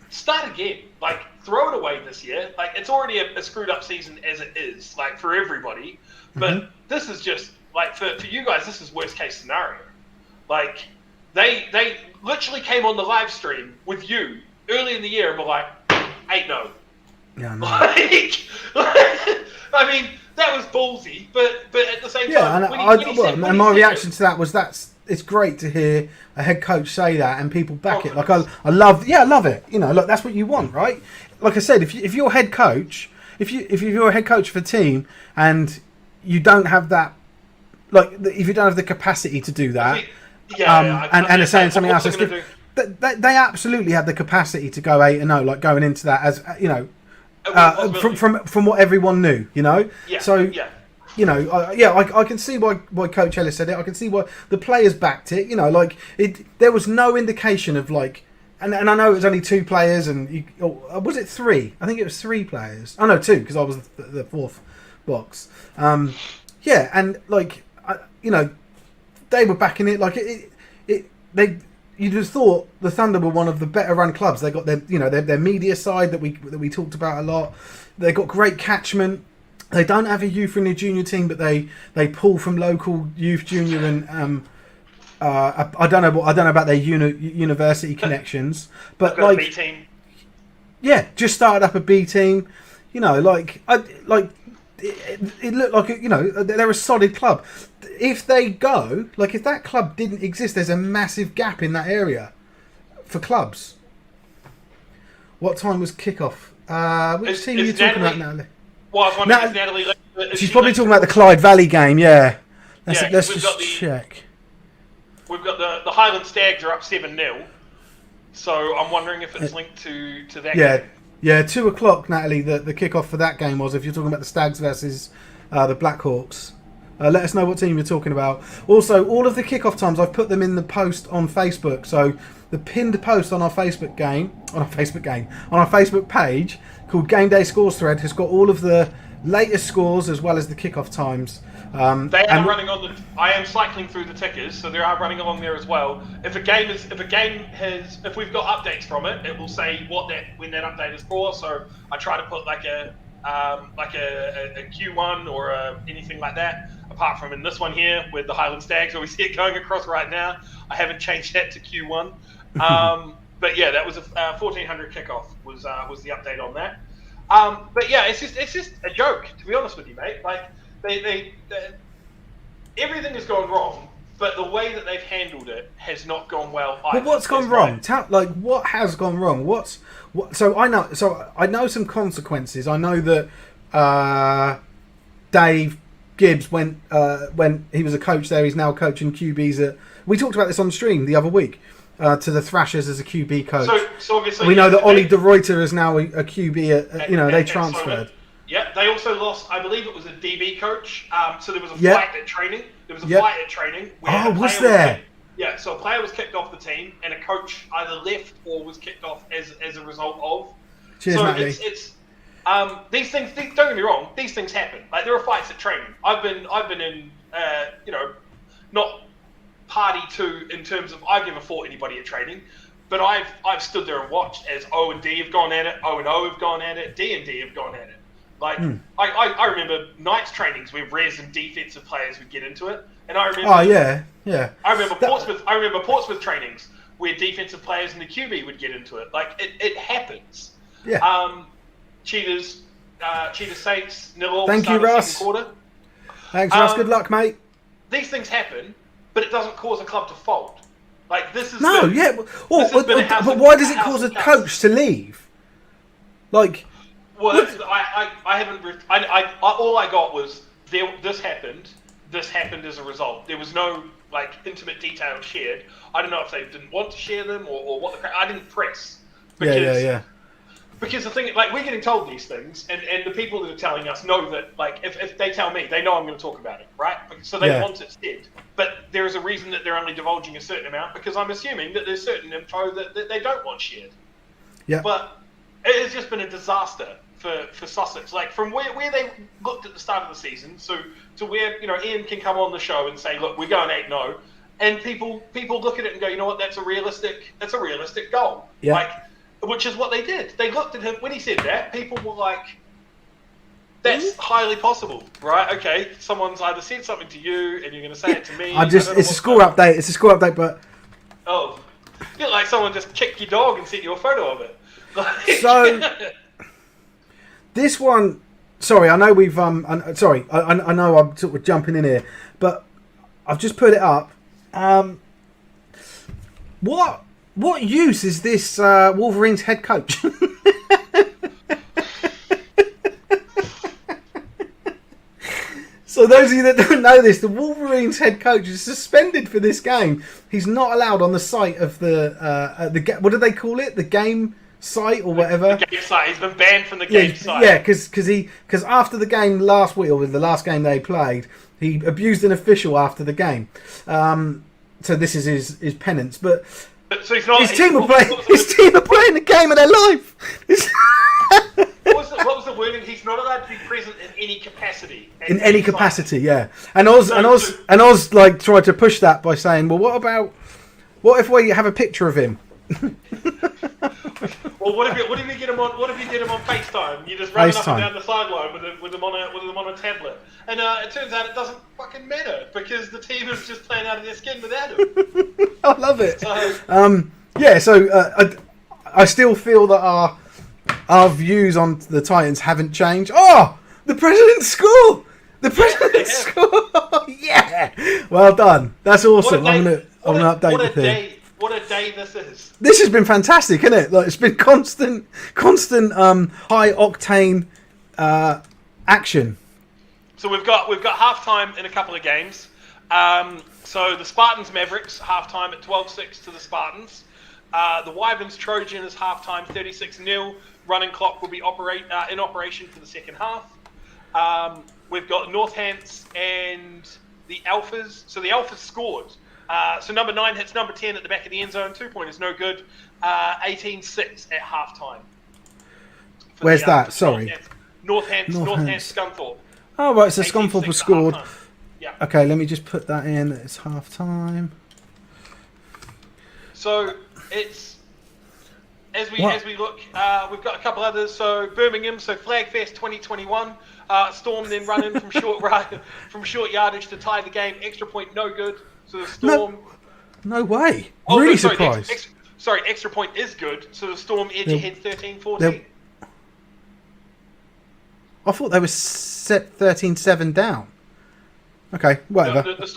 Start again. Like, throw it away this year. Like, it's already a screwed up season as it is, like, for everybody. But this is just, like, for you guys, this is worst case scenario. Like, they literally came on the live stream with you early in the year and were like, ain't no. Yeah, no. I mean, that was ballsy, but at the same time, and my reaction to that was it's great to hear a head coach say that and people back it. Like, I love it. Look, that's what you want, right? Like I said, if you're head coach, if you're a head coach for a team and you don't have that, like, if you don't have the capacity to do that, and are saying something else, they absolutely had the capacity to go 8-0, like, going into that, as from what everyone knew, Yeah. So, I can see why Coach Ellis said it. I can see why the players backed it. There was no indication of, like, and I know it was only 2 players, and was it 3? I think it was 3 players. Oh no, 2, because I was the 4th box. And like, they were backing it. Like, you just thought the Thunder were one of the better run clubs. They got their media side that we talked about a lot. They got great catchment. They don't have a youth and a junior team, but they pull from local youth, junior, and I don't know about their university connections, but like, B team. Yeah, just started up a B team. It looked like they're a solid club. If that club didn't exist, there's a massive gap in that area for clubs. What time was kickoff? Which team are you talking about, Natalie? Well, I was wondering if Natalie... She's probably talking about the Clyde Valley game, yeah. Let's just check. We've got the Highland Stags are up 7-0, so I'm wondering if it's linked to that game. Yeah, 2 o'clock, Natalie, the kickoff for that game was, if you're talking about the Stags versus the Blackhawks. Let us know what team you're talking about. Also, all of the kickoff times, I've put them in the post on Facebook. So the pinned post on our Facebook page called Gameday Scores Thread has got all of the latest scores as well as the kickoff times. They are running on I am cycling through the tickers, so they are running along there as well. If we've got updates from it, it will say when that update is for. So I try to put like a Q1 or anything like that. Apart from in this one here with the Highland Stags, where we see it going across right now, I haven't changed that to Q1. But yeah, that was a 1400 kickoff was the update on that. But yeah, it's just a joke, to be honest with you, mate. Like, they everything has gone wrong, but the way that they've handled it has not gone well either. But what's gone wrong? What has gone wrong? So I know some consequences. I know that Dave Gibbs when he was a coach there, he's now coaching QBs we talked about this on stream the other week, to the Thrashers as a QB coach. So obviously we know that Ollie De Ruyter is now a QB they transferred. They also lost, I believe it was a DB coach. So there was a fight at training. There was a fight at training. Was there? So a player was kicked off the team, and a coach either left or was kicked off as a result of. Cheers, so Natalie. it's these things. Don't get me wrong. These things happen. Like, there are fights at training. I've been in, not party to in terms of I've never fought anybody at training, but I've stood there and watched as O and D have gone at it, O and O have gone at it, D and D have gone at it. Like I remember Knights trainings where res and defensive players would get into it, and I remember I remember Portsmouth trainings where defensive players in the QB would get into it. Like it happens. Yeah. Cheetahs Saints 0-0. Thank you, Russ. Quarter. Thanks, Russ. Good luck, mate. These things happen, but it doesn't cause a club to fold. Like this is but why does it cause a coach to leave? Like, well, I haven't. All I got was this happened. This happened as a result. There was no like intimate details shared. I don't know if they didn't want to share them or what. I didn't press. Because, Because the thing, like, we're getting told these things, and the people that are telling us know that, like, if they tell me, they know I'm going to talk about it, right? So they want it said. But there is a reason that they're only divulging a certain amount, because I'm assuming that there's certain info that they don't want shared. Yeah. But it has just been a disaster for Sussex. Like, from where they looked at the start of the season, so to where, you know, Ian can come on the show and say, look, we're going 8-0, and people look at it and go, you know what, that's a realistic goal. Yeah. Like, which is what they did. They looked at him, when he said that, people were like, that's highly possible, right? Okay, someone's either said something to you and you're going to say it to me. It's a score update, but... Oh, you like someone just kicked your dog and sent you a photo of it. So, this one... Sorry, I know we've... I know I'm sort of jumping in here, but I've just put it up. What use is this Wolverines head coach? So those of you that don't know this, the Wolverines head coach is suspended for this game. He's not allowed on the site of the what do they call it? The game site or whatever. The game site. He's been banned from the game site. Yeah, because after the game last week, or the last game they played, he abused an official after the game. So this is his penance, but. So he's not, his team are playing the game of their life. What was the wording? He's not allowed to be present in any capacity. In any capacity, yeah. And Oz like tried to push that by saying, "Well, what if we have a picture of him?" Well, what if you get him on? What if you get him on FaceTime? You just run up and down the sideline with him on a tablet, and it turns out it doesn't fucking matter because the team is just playing out of their skin without him. I love it. So, I still feel that our views on the Titans haven't changed. Oh, the President's School! The President's School! Yeah! Well done. That's awesome. I'm gonna update the thing. What a day this is. This has been fantastic, isn't it? Like, it's been constant high octane action. So we've got halftime in a couple of games. So the Spartans Mavericks halftime at 12-6 to the Spartans. The Wyverns Trojan is halftime 36-0. Running clock will be in operation for the second half. We've got Northants and the Alphas. So the Alphas scored. So number 9 hits number 10 at the back of the end zone. 2-pointers no good. 18-6 at halftime. Where's that? Sorry. Northants Scunthorpe. Oh, right. So Scunthorpe has scored. Yeah. Okay, let me just put that in. It's halftime. So it's as we look, we've got a couple others. So Birmingham, so Flagfest 2021. Storm then run in from short yardage to tie the game. Extra point no good. So the Storm. No way. Really surprised. Extra point is good. So the Storm edge ahead 13-14. I thought they were set 13-7 down. Okay, whatever. No, the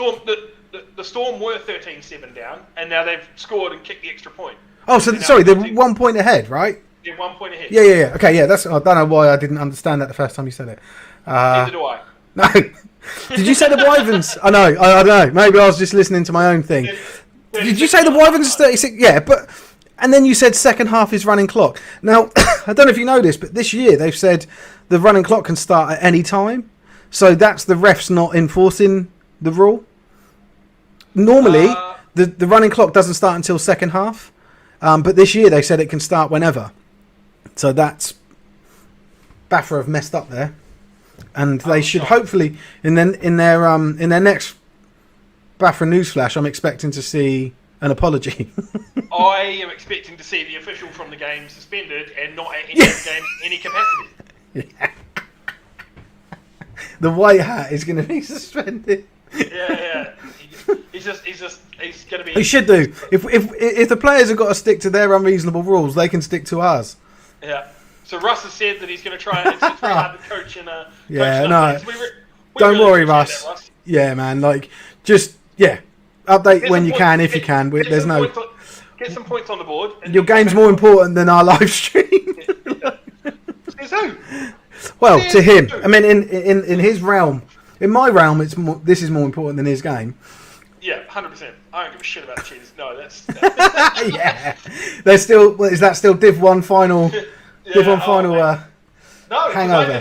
Storm were 13-7 down, and now they've scored and kicked the extra point. Oh, so sorry, they're 1 point ahead, right? They're 1 point ahead. Yeah. Okay, yeah. I don't know why I didn't understand that the first time you said it. Neither do I. No. Did you say the Wyverns? I know. I don't know. Maybe I was just listening to my own thing. Did you say the Wyverns is 36? Yeah, but and then you said second half is running clock. Now, I don't know if you know this, but this year they've said the running clock can start at any time. So that's the refs not enforcing the rule. Normally, the running clock doesn't start until second half, but this year they said it can start whenever. So that's Baffa have messed up there, and they should hopefully in their next Bafra newsflash, I'm expecting to see an apology. I am expecting to see the official from the game suspended and not at any game in any capacity. Yeah. The white hat is going to be suspended. Yeah. He's going to be. He should do. If the players have got to stick to their unreasonable rules, they can stick to ours. Yeah. So Russ has said that he's going to try and it's very hard to coach in a. Yeah, no. Don't really worry, Russ. That, Russ. Yeah, man. Like, just update when you can, if you can. There's no. Get some points on the board. Your game's more important than our live stream. Says who? Well, to him. I mean, in his realm. In my realm, this is more important than his game. Yeah, 100%. I don't give a shit about the cheaters. No, that's. Yeah. There's still. Is that still Div 1 final? Div 1 final. No, hangover.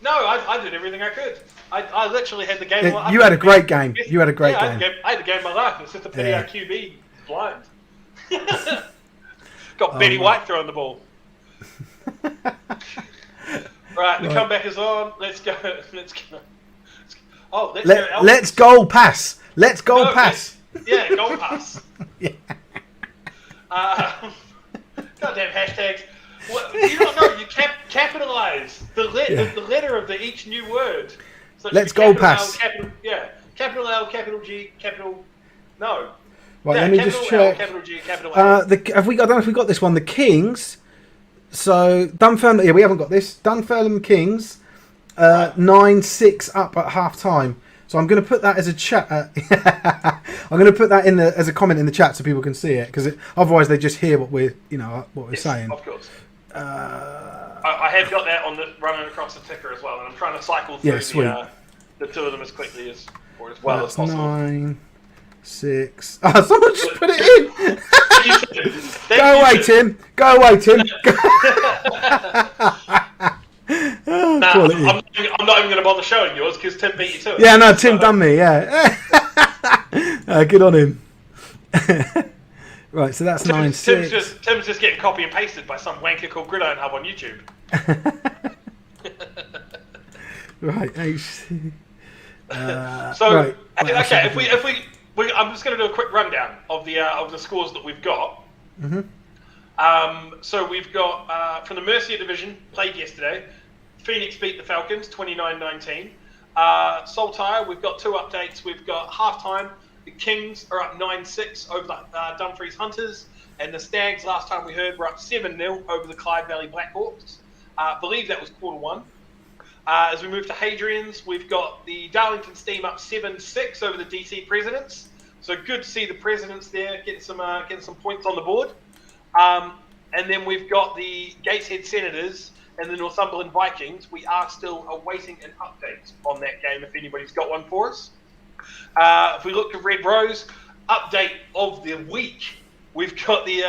I did everything I could. I literally had the game. You had a great game. You had a great game. I had the game of my life. It's just a pity our QB blind. Got Betty White throwing the ball. Right, the comeback is on. Let's go. Oh, let's goal pass. Let's goal pass. Goal pass. Yeah. Goddamn hashtags. Well, you don't know. You capitalize the letter of each new word. So let's goal pass. Capital L, capital G, capital. No. Right, let me just check. L, capital G, capital A. I don't know if we got this one. The Kings. So Dunfermline. Yeah, we haven't got this. Dunfermline Kings. 9-6 up at half time. So I'm going to put that as a chat. I'm going to put that as a comment in the chat so people can see it, because otherwise they just hear what we're saying. Of course. I have got that running across the ticker as well, and I'm trying to cycle through the two of them as quickly as well as possible. 9, 6. Oh, someone just put it in. Go away, Tim. Go away, Tim. I'm not even going to bother showing yours because Tim beat you to it. Yeah, no, Tim done me. Yeah. Good on him. Right, so that's 9-6. Tim's just getting copy and pasted by some wanker called Gridiron Hub on YouTube. Right. Right. Okay. If we, I'm just going to do a quick rundown of the scores that we've got. Mm-hmm. So we've got from the Mercia division played yesterday. Phoenix beat the Falcons 29-19. Saltire, we've got two updates. We've got halftime. The Kings are up 9-6 over the Dumfries Hunters, and the Stags, last time we heard, were up 7-0 over the Clyde Valley Blackhawks. I believe that was quarter one. As we move to Hadrian's, we've got the Darlington Steam up 7-6 over the DC Presidents. So good to see the Presidents there getting some points on the board. And then we've got the Gateshead Senators and the Northumberland Vikings. We are still awaiting an update on that game if anybody's got one for us. If we look to Red Rose, update of the week, we've got the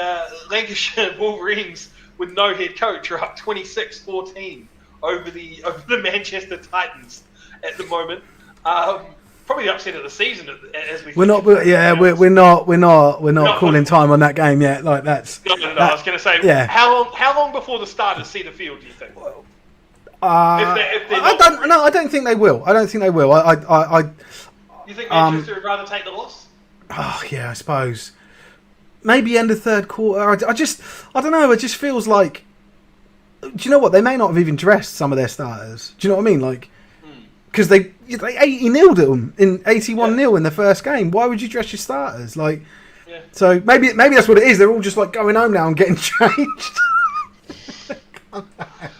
Lancashire Wolverines with no head coach are up 26-14 over the Manchester Titans at the moment. Probably the upset of the season as we. We're not calling time on that game yet. Like that's. No. I was going to say. Yeah. How long before the starters see the field do you think? I don't think they will. You think Manchester would rather take the loss? Oh yeah, I suppose. Maybe end of third quarter. I don't know. It just feels like. Do you know what? They may not have even dressed some of their starters. Do you know what I mean? Like, because they 80-0'd them in 81-0 in the first game. Why would you dress your starters? Like, so maybe that's what it is. They're all just like going home now and getting changed.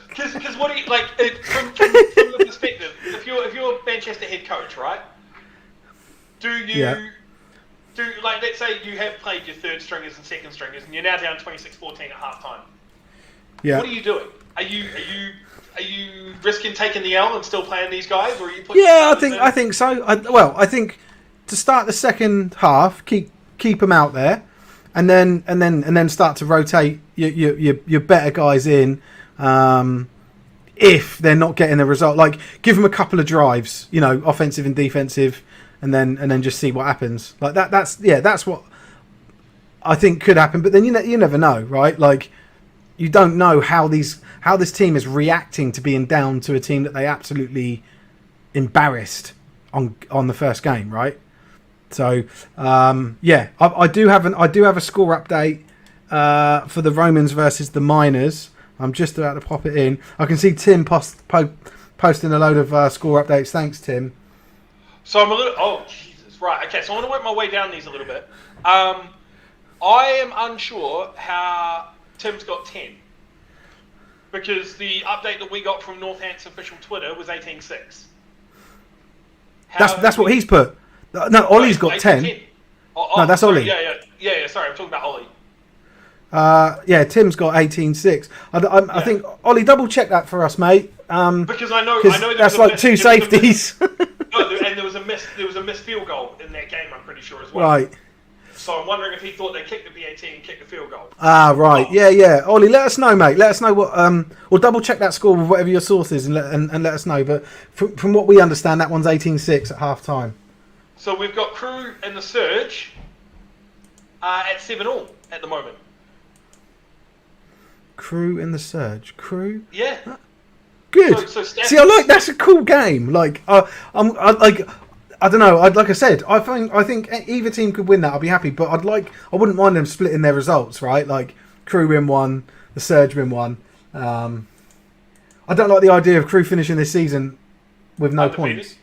Because what do you like from the perspective? If you're Manchester head coach, right? Do like, let's say you have played your third stringers and second stringers, and you're now down 26-14 at halftime. Yeah. What are you doing? Are you risking taking the L and still playing these guys, or are you putting? Yeah, I think so. I think to start the second half, keep them out there, and then start to rotate your better guys in. If they're not getting the result, like give them a couple of drives, offensive and defensive, and then just see what happens. Like that. That's what I think could happen. But then you never know, right? Like you don't know how this team is reacting to being down to a team that they absolutely embarrassed on the first game, right? So I do have a score update for the Romans versus the Miners. I'm just about to pop it in. I can see Tim posting a load of score updates. Thanks, Tim. So I'm a little. Oh Jesus! Right. Okay. So I want to work my way down these a little bit. I am unsure how Tim's got 10 because the update that we got from Northant's official Twitter was 18-6. That's what he's put. No, Ollie's got 10. No, that's sorry, Ollie. Yeah. Sorry, I'm talking about Ollie. Tim's got 18-6. I think Ollie, double check that for us, mate. Because I know that's like two safeties. And there was a missed field goal in that game. I'm pretty sure as well. Right. So I'm wondering if he thought they kicked the PAT and kicked the field goal. Right. Yeah. Ollie, let us know, mate. Let us know what. Or double check that score with whatever your source is, and let us know. But from what we understand, that one's 18-6 at half time. So we've got Crew and the Surge at 7-all at the moment. Crew and the Surge. Crew. Yeah. Good. See, I like that's a cool game. Like, I don't know. Like I said, I think either team could win that. I'll be happy, but I wouldn't mind them splitting their results, right? Like Crew win one, the Surge win one. I don't like the idea of Crew finishing this season with no points.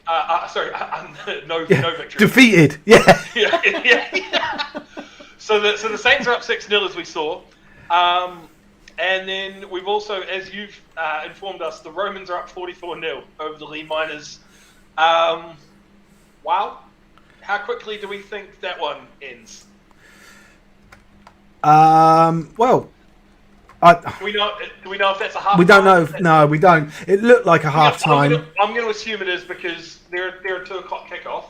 No victory. Defeated. Yeah. yeah. So the Saints are up 6-0 as we saw. And then we've also, as you've informed us, the Romans are up 44-0 over the Lee Miners. Wow. How quickly do we think that one ends? Well, do we know if that's a half? We don't know. No, we don't. It looked like a half time. I'm going to assume it is because they're a 2:00 kickoff.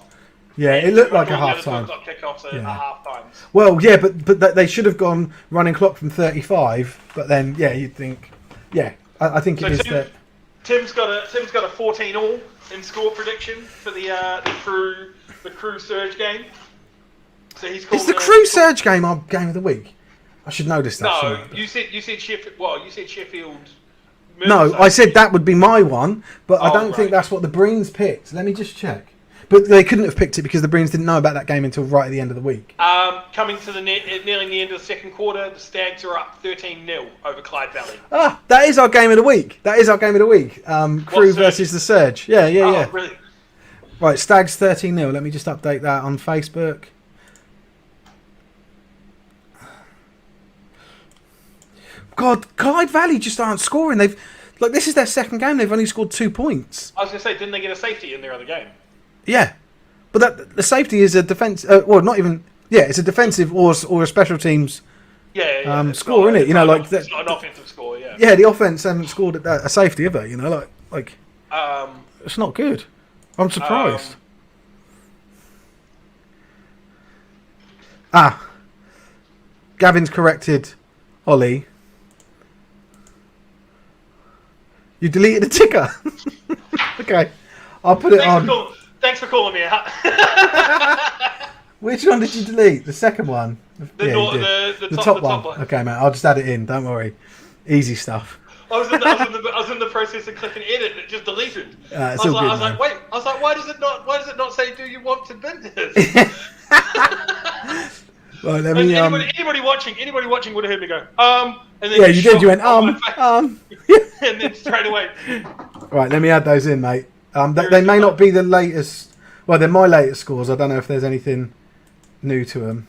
Yeah, it looked like a half time. 2:00 kickoffs are half times. Well, yeah, but they should have gone running clock from 35. But then, yeah, you'd think, I think so. It is that. Tim's got a 14-all in score prediction for the Crew Surge game. So he's called. Is the Crew Surge game our game of the week? I should notice that. No, you said Sheffield. Well, you said Sheffield. No, I said that would be my one, but I don't think that's what the Breens picked. Let me just check. But they couldn't have picked it because the Breens didn't know about that game until right at the end of the week. Coming to nearing the end of the second quarter, the Stags are up 13-0 over Clyde Valley. That is our game of the week. Crew versus the Surge. Yeah. Brilliant. Right, Stags 13-0. Let me just update that on Facebook. God, Clyde Valley just aren't scoring. This is their second game. They've only scored 2 points. I was going to say, didn't they get a safety in their other game? Yeah, but the safety is a defense. Not even. Yeah, it's a defensive or a special teams. Score, isn't it? It's not an offensive score. Yeah. Yeah, the offense haven't scored a safety ever. It's not good. I'm surprised. Gavin's corrected Ollie. You deleted the ticker. Okay, I'll put it on. Thanks for calling me out. Which one did you delete? The second one? The top one. Okay, mate, I'll just add it in. Don't worry. Easy stuff. I was in the process of clicking edit and it just deleted. I was like, wait. I was like, why does it not say, do you want to bin this? Right, let me, anybody watching would have heard me go, and then you did. You went, and then straight away. Right, let me add those in, mate. They may not be the latest. Well, they're my latest scores. I don't know if there's anything new to them.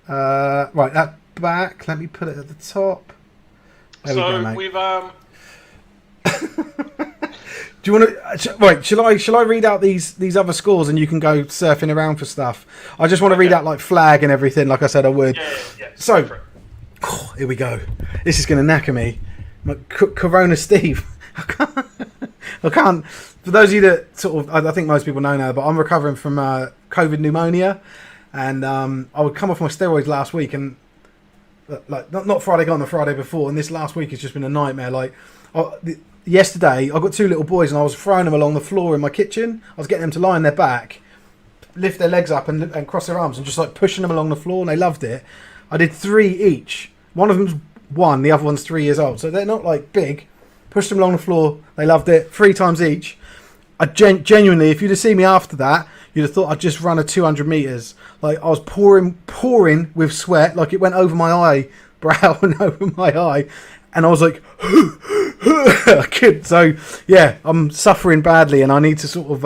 Right, that back. Let me put it at the top. There we go, mate. We've Do you want to? Right, shall I read out these other scores and you can go surfing around for stuff? I just want to read out like flag and everything, like I said I would. Yeah. So, here we go. This is going to knacker me. Corona Steve. I can't. For those of you that sort of, I think most people know now, but I'm recovering from COVID pneumonia, and I would come off my steroids last week, and like not Friday gone, the Friday before, and this last week has just been a nightmare. Yesterday, I got 2 little boys, and I was throwing them along the floor in my kitchen. I was getting them to lie on their back, lift their legs up, and cross their arms, and just like pushing them along the floor, and they loved it. I did 3 each. One of them's 1, the other one's 3 years old, so they're not like big. Pushed them along the floor. They loved it. 3 times each. I genuinely, if you'd have seen me after that, you'd have thought I'd just run a 200 meters. Like I was pouring with sweat, like it went over my eyebrow and over my eye, and I was like, so yeah, I'm suffering badly, and I need to sort of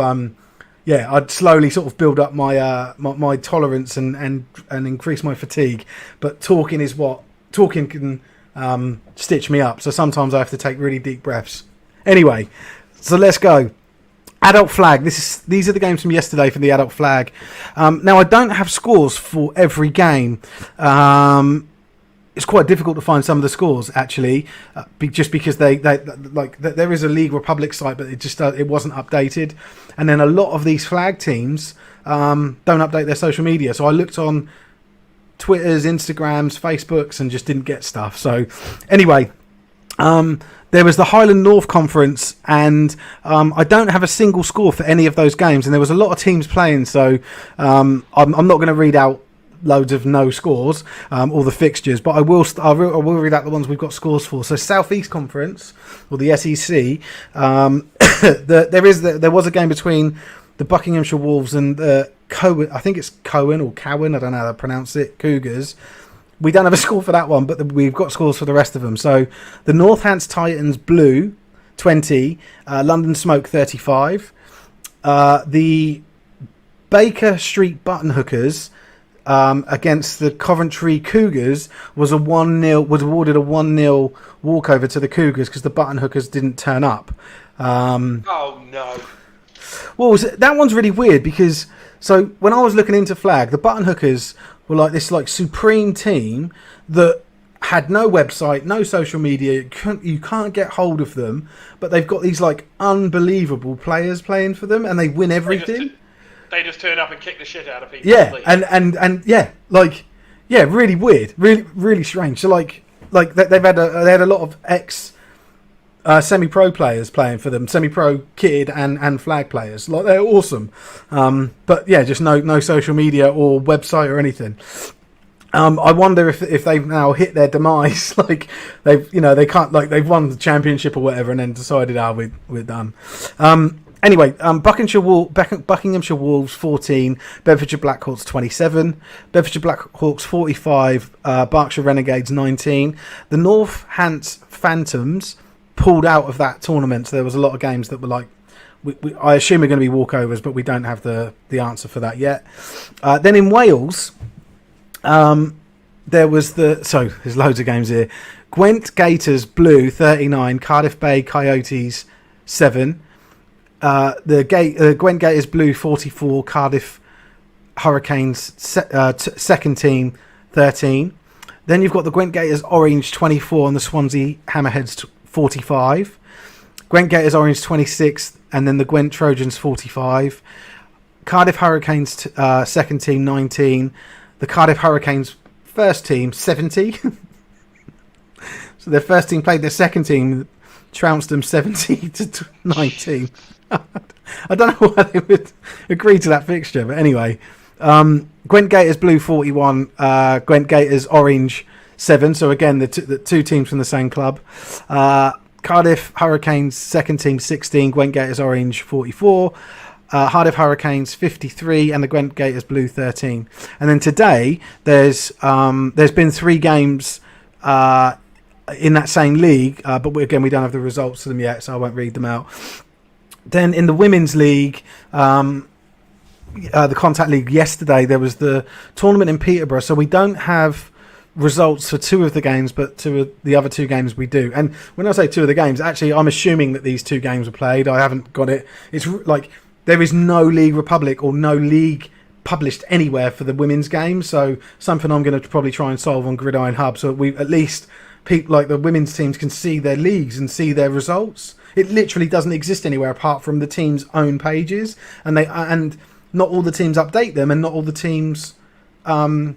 I'd slowly sort of build up my my tolerance and increase my fatigue. But talking can stitch me up, so sometimes I have to take really deep breaths. Anyway, so let's go. Adult flag. These are the games from yesterday for the adult flag. Now I don't have scores for every game. It's quite difficult to find some of the scores actually, just because they there is a League Republic site, but it wasn't updated, and then a lot of these flag teams don't update their social media. So I looked on Twitter's, Instagrams, Facebooks, and just didn't get stuff. So anyway, there was the Highland North Conference, and I don't have a single score for any of those games, and there was a lot of teams playing. So I'm not going to read out loads of no scores or the fixtures, but I will read out the ones we've got scores for. So Southeast Conference, or the SEC, there was a game between the Buckinghamshire Wolves and the Cowan, I think it's Cowan or Cowan, I don't know how to pronounce it, Cougars. We don't have a score for that one, but we've got scores for the rest of them. So the Northants Titans Blue 20, London Smoke 35, the Baker Street Button Hookers against the Coventry Cougars was awarded a 1-0 walkover to the Cougars because the Button Hookers didn't turn up. Oh no. Well, that one's really weird because so when I was looking into flag, the Button Hookers were like this supreme team that had no website, no social media. You can't get hold of them, but they've got these unbelievable players playing for them, and they win everything. They just turn up and kick the shit out of people. Yeah, and really weird, really strange. So they had a lot of ex semi-pro players playing for them, semi-pro kid and flag players. They're awesome, but yeah, just no social media or website or anything. I wonder if they've now hit their demise. They can't they've won the championship or whatever, and then decided we're done. Anyway, Buckinghamshire Wolves 14, Bedfordshire Blackhawks 27, Bedfordshire Blackhawks 45, Berkshire Renegades 19. The Northants Phantoms pulled out of that tournament, so there was a lot of games that were I assume are going to be walkovers, but we don't have the answer for that yet. Then in Wales, there's loads of games here. Gwent Gators Blue 39, Cardiff Bay Coyotes 7. The Gwent Gators Blue 44, Cardiff Hurricanes second team 13. Then you've got the Gwent Gators Orange 24 and the Swansea Hammerheads 45. Gwent Gators Orange 26, and then the Gwent Trojans 45. Cardiff Hurricanes second team 19. The Cardiff Hurricanes first team 70. So their first team played their second team, trounced them 70 to 19. I don't know why they would agree to that fixture, but anyway, Gwent Gators Blue 41, Gwent Gators Orange 7. So again, the two teams from the same club. Cardiff Hurricanes second team 16, Gwent Gators Orange 44, Cardiff Hurricanes 53, and the Gwent Gators Blue 13. And then today there's been 3 games in that same league, but we don't have the results of them yet, so I won't read them out. Then in the Women's League, the Contact League yesterday, there was the tournament in Peterborough, so we don't have results for 2 of the games, but the other 2 games we do. And when I say 2 of the games, actually I'm assuming that these 2 games were played. I haven't got it. It's there is no League Republic or no league published anywhere for the women's game, so something I'm going to probably try and solve on Gridiron Hub, so we at least people the women's teams can see their leagues and see their results. It literally doesn't exist anywhere apart from the team's own pages, and not all the teams update them, and not all the teams. And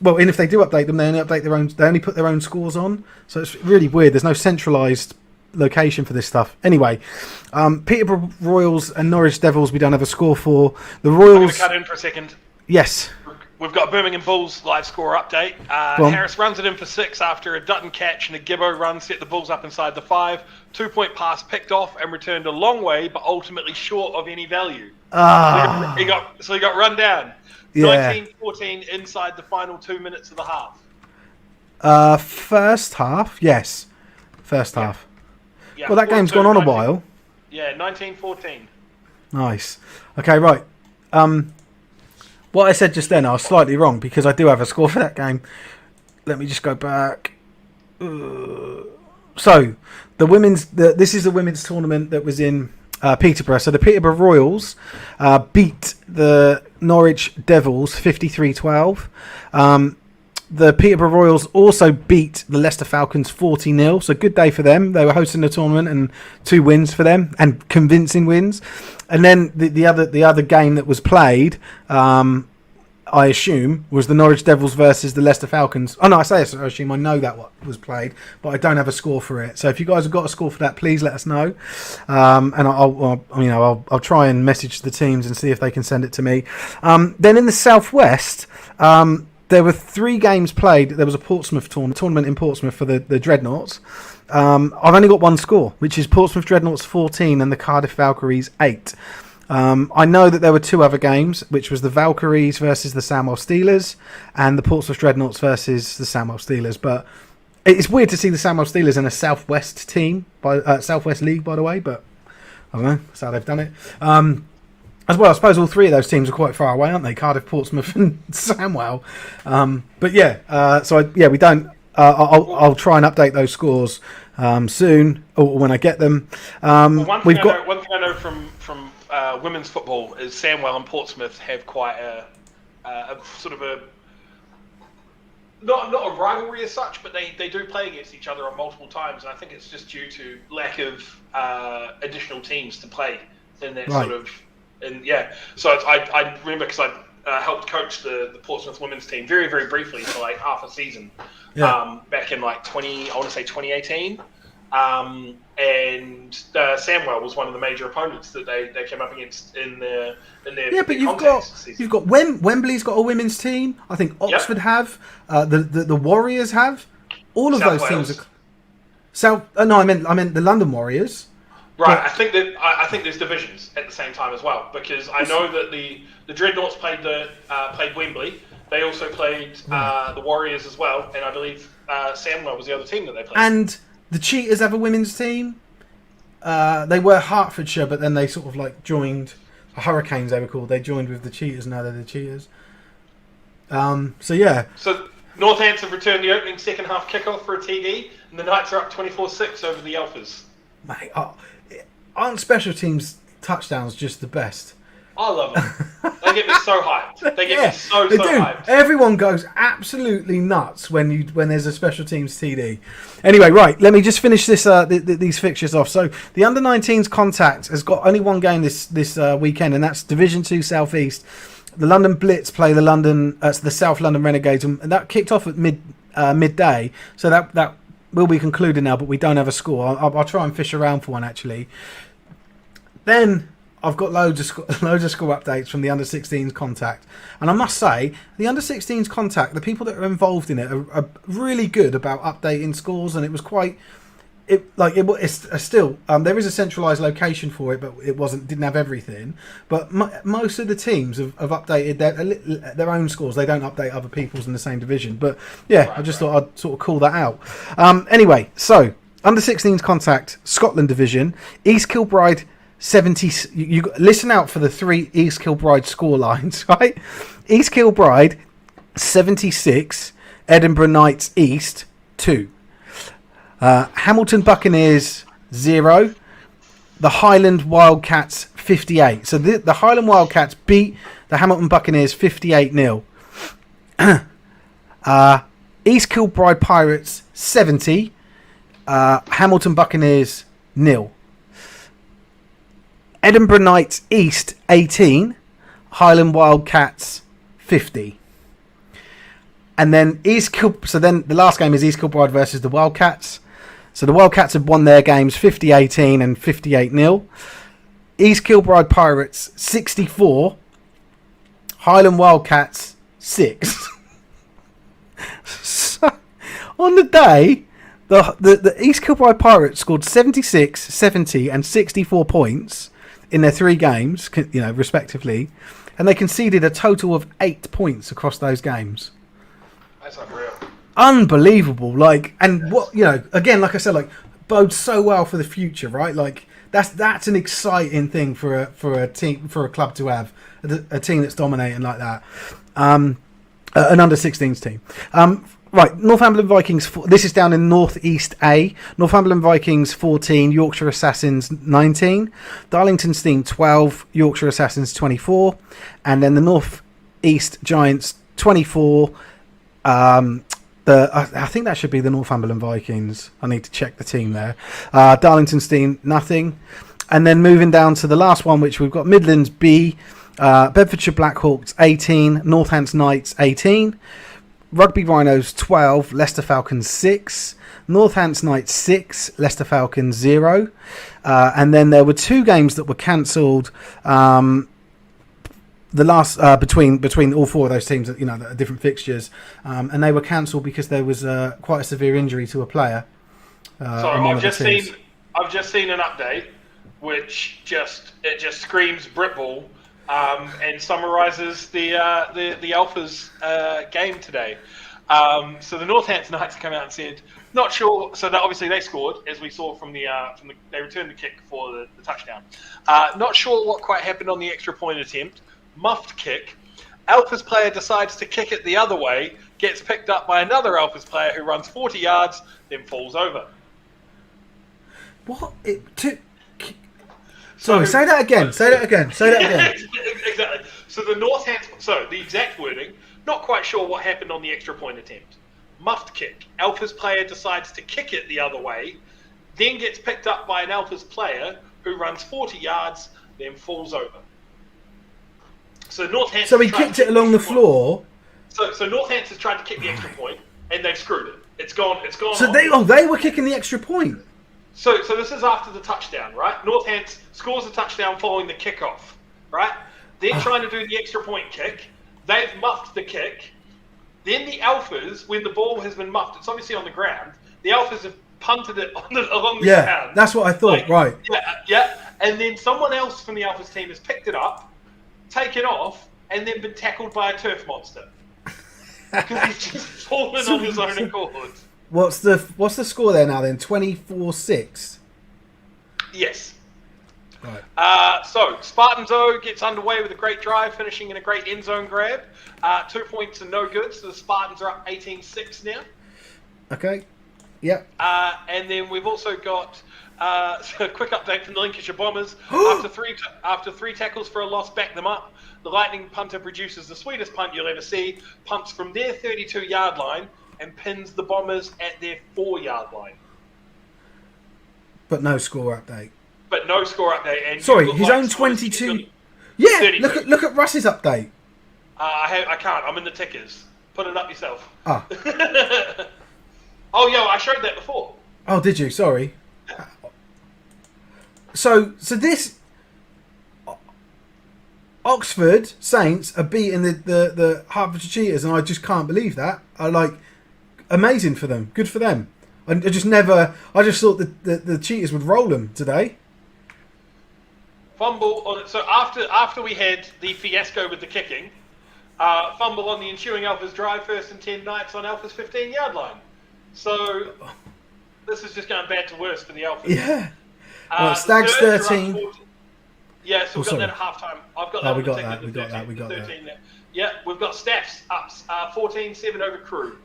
if they do update them, they only update their own. They only put their own scores on, so it's really weird. There's no centralised location for this stuff. Anyway, Peterborough Royals and Norwich Devils, we don't have a score for. The Royals. I'm going to cut in for a second. Yes. we've got Birmingham Bulls live score update. Harris runs it in for 6 after a Dutton catch and a Gibbo run set the Bulls up inside the 5. 2-point pass picked off and returned a long way, but ultimately short of any value. So he got run down. Yeah. 19-14 inside the final 2 minutes of the half. First half, yes. First half. Yeah, well, that game's gone on a while. Yeah, 19-14. Nice. Okay, right. What I said just then, I was slightly wrong because I do have a score for that game. Let me just go back. So, this is the women's tournament that was in Peterborough. So the Peterborough Royals beat the Norwich Devils 53-12. The Peterborough Royals also beat the Leicester Falcons 40-0. So good day for them. They were hosting the tournament and 2 wins for them and convincing wins. And then the other game that was played, I assume, was the Norwich Devils versus the Leicester Falcons. Oh no, I assume. I know that what was played, but I don't have a score for it. So if you guys have got a score for that, please let us know. And I'll try and message the teams and see if they can send it to me. Then in the Southwest, there were 3 games played. There was a Portsmouth tournament in Portsmouth for the Dreadnoughts. I've only got 1 score, which is Portsmouth Dreadnoughts 14 and the Cardiff Valkyries 8. I know that there were 2 other games, which was the Valkyries versus the Samwell Steelers and the Portsmouth Dreadnoughts versus the Samwell Steelers. But it's weird to see the Samwell Steelers in a Southwest team, Southwest League, by the way. But I don't know. That's how they've done it. As well, I suppose all 3 of those teams are quite far away, aren't they? Cardiff, Portsmouth, and Samwell. But yeah, we don't. I'll try and update those scores soon or when I get them. One thing I know from women's football is Samwell and Portsmouth have quite a sort of a not a rivalry as such, but they do play against each other on multiple times, and I think it's just due to lack of additional teams to play in that sort of. And yeah, so I remember because I helped coach the Portsmouth women's team very, very briefly for like half a season back in like 2018. And Samwell was one of the major opponents that they came up against in their but you've got Wembley's got a women's team. I think Oxford have. The Warriors have. All of South those Wales. teams are. No, I meant the London Warriors. Right, I think there's divisions at the same time as well, because I know that the Dreadnoughts played Wembley. They also played the Warriors as well, and I believe Samwell was the other team that they played. And the Cheetahs have a women's team. They were Hertfordshire, but then they sort of like joined Hurricanes. They were called. They joined with the Cheetahs. Now they're the Cheetahs. So yeah. So Northampton have returned the opening second half kickoff for a TD, and the Knights are up 24-6 over the Alphas. Mate, aren't special teams touchdowns just the best? I love them. They get me so hyped. They get me so hyped. Everyone goes absolutely nuts when there's a special teams TD. Anyway, right, let me just finish this these fixtures off. So the under-19s Contact has got only 1 game this weekend, and that's Division 2 South East. The London Blitz play the South London Renegades, and that kicked off at midday. So that will be concluded now, but we don't have a score. I'll try and fish around for one actually. Then I've got loads of score updates from the under-16s Contact, and I must say the under-16s Contact, the people that are involved in it are really good about updating scores, and it was quite. It's still there is a centralised location for it, but didn't have everything. But most of the teams have updated their own scores. They don't update other people's in the same division. But yeah, I just thought I'd sort of call that out. Anyway, so under-16s Contact Scotland division, East Kilbride 70. You listen out for the 3 East Kilbride score lines, right? East Kilbride 76, Edinburgh Knights East 2. Hamilton Buccaneers 0, the Highland Wildcats 58. So the Highland Wildcats beat the Hamilton Buccaneers 58-0. East Kilbride Pirates 70, Hamilton Buccaneers 0. Edinburgh Knights East 18, Highland Wildcats 50. And then so then the last game is East Kilbride versus the Wildcats. So the Wildcats have won their games 50-18 and 58-0. East Kilbride Pirates 64, Highland Wildcats 6. So, on the day, the East Kilbride Pirates scored 76, 70 and 64 points in their 3 games, respectively, and they conceded a total of 8 points across those games. That's unreal. Unbelievable. What, again, like I said, bodes so well for the future, right? That's an exciting thing for a team, for a club to have, a team that's dominating like that. An under 16s team. Right, Northumberland Vikings. This is down in North East A. Northumberland Vikings 14, Yorkshire Assassins 19, Darlington 12, Yorkshire Assassins 24, and then the North East Giants 24. I think that should be the Northumberland Vikings. I need to check the team there. Darlington nothing, and then moving down to the last one, which we've got Midlands B. Bedfordshire Blackhawks 18, Northants Knights 18, Rugby Rhinos 12, Leicester Falcons 6, Northants Knights 6, Leicester Falcons 0, and then there were 2 games that were cancelled. The last between all 4 of those teams, that are different fixtures, and they were cancelled because there was quite a severe injury to a player. I've just seen an update which just screams Britball. And summarises the Alphas game today. So the Northants Knights come out and said, not sure. So that obviously they scored, as we saw from the they returned the kick for the touchdown. Not sure what quite happened on the extra point attempt. Muffed kick. Alphas player decides to kick it the other way, gets picked up by another Alphas player who runs 40 yards, then falls over. What? Sorry, say that again. Exactly. So the exact wording, not quite sure what happened on the extra point attempt. Muffed kick. Alphas player decides to kick it the other way, then gets picked up by an Alphas player who runs 40 yards, then falls over. So Northampton. So he kicked it along the floor. So Northampton has tried to kick the extra point, and they've screwed it. It's gone. So they were kicking the extra point. So this is after the touchdown, right? Northants scores a touchdown following the kickoff, right? They're trying to do the extra point kick. They've muffed the kick. Then the Alphas, when the ball has been muffed, it's obviously on the ground. The Alphas have punted it along the ground. Yeah, that's what I thought, right. Yeah. And then someone else from the Alphas team has picked it up, taken off, and then been tackled by a turf monster. Because he's just fallen on his own accord. What's the score there now then? 24-6? Yes. Right. So Spartans O gets underway with a great drive, finishing in a great end zone grab. 2 points are no good, so the Spartans are up 18-6 now. Okay. Yep. And then we've also got a quick update from the Lancashire Bombers. After three tackles for a loss, back them up. The Lightning punter produces the sweetest punt you'll ever see. Punts from their 32-yard line and pins the Bombers at their 4-yard line. But no score update. And sorry, his own 22. Yeah, 32. Look at Russ's update. I can't. I'm in the tickers. Put it up yourself. Ah. Oh, yeah, I showed that before. Oh, did you? Sorry. So this Oxford Saints are beating the Hertfordshire Cheetahs, and I just can't believe that. Amazing for them. Good for them. I just thought that the Cheetahs would roll them today. Fumble on it. So after we had the fiasco with the kicking, fumble on the ensuing Alphas drive, 1st and 10 Knights on Alphas 15-yard line. So this is just going bad to worse for the Alphas. Yeah. Well, Stags 13. Yeah, so we've got that at halftime. I've got that. We got that. There. Yeah, we've got Staffs up 14-7 over Crew.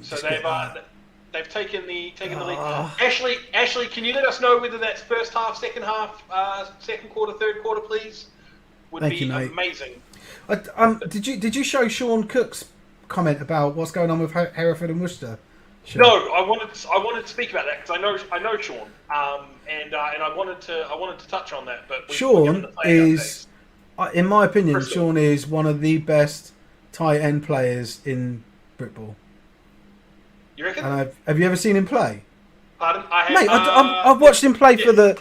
So they've taken the lead. Ashley, can you let us know whether that's first half, second half, second quarter, third quarter, please? Would be amazing. Did you show Sean Cook's comment about what's going on with Hereford and Worcester? Sure. No, I wanted to speak about that because I know Sean, and I wanted to touch on that. But Sean is, in my opinion, Sean is one of the best tight end players in Britball. You reckon? And have you ever seen him play? Pardon? I have. Mate, I've watched him play for the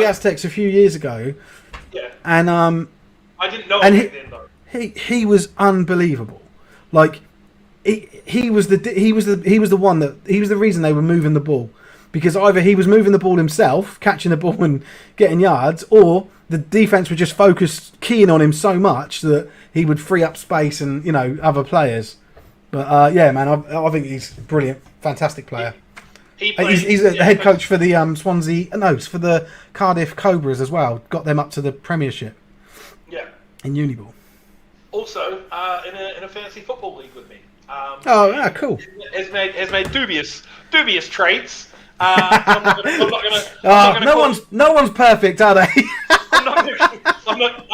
Aztecs a few years ago. Yeah. And I didn't know him then though. he was unbelievable. Like he was the one that he was the reason they were moving the ball, because either he was moving the ball himself, catching the ball and getting yards, or the defense would just focus keying on him so much that he would free up space and other players. But yeah, man, I think he's brilliant, fantastic player. He's a head coach for the Swansea, no, it's for the Cardiff Cobras as well. Got them up to the Premiership. Yeah. In Uniball. Also, in a fantasy football league with me. Cool. Has made dubious trades. I'm not gonna no one's perfect, are they? I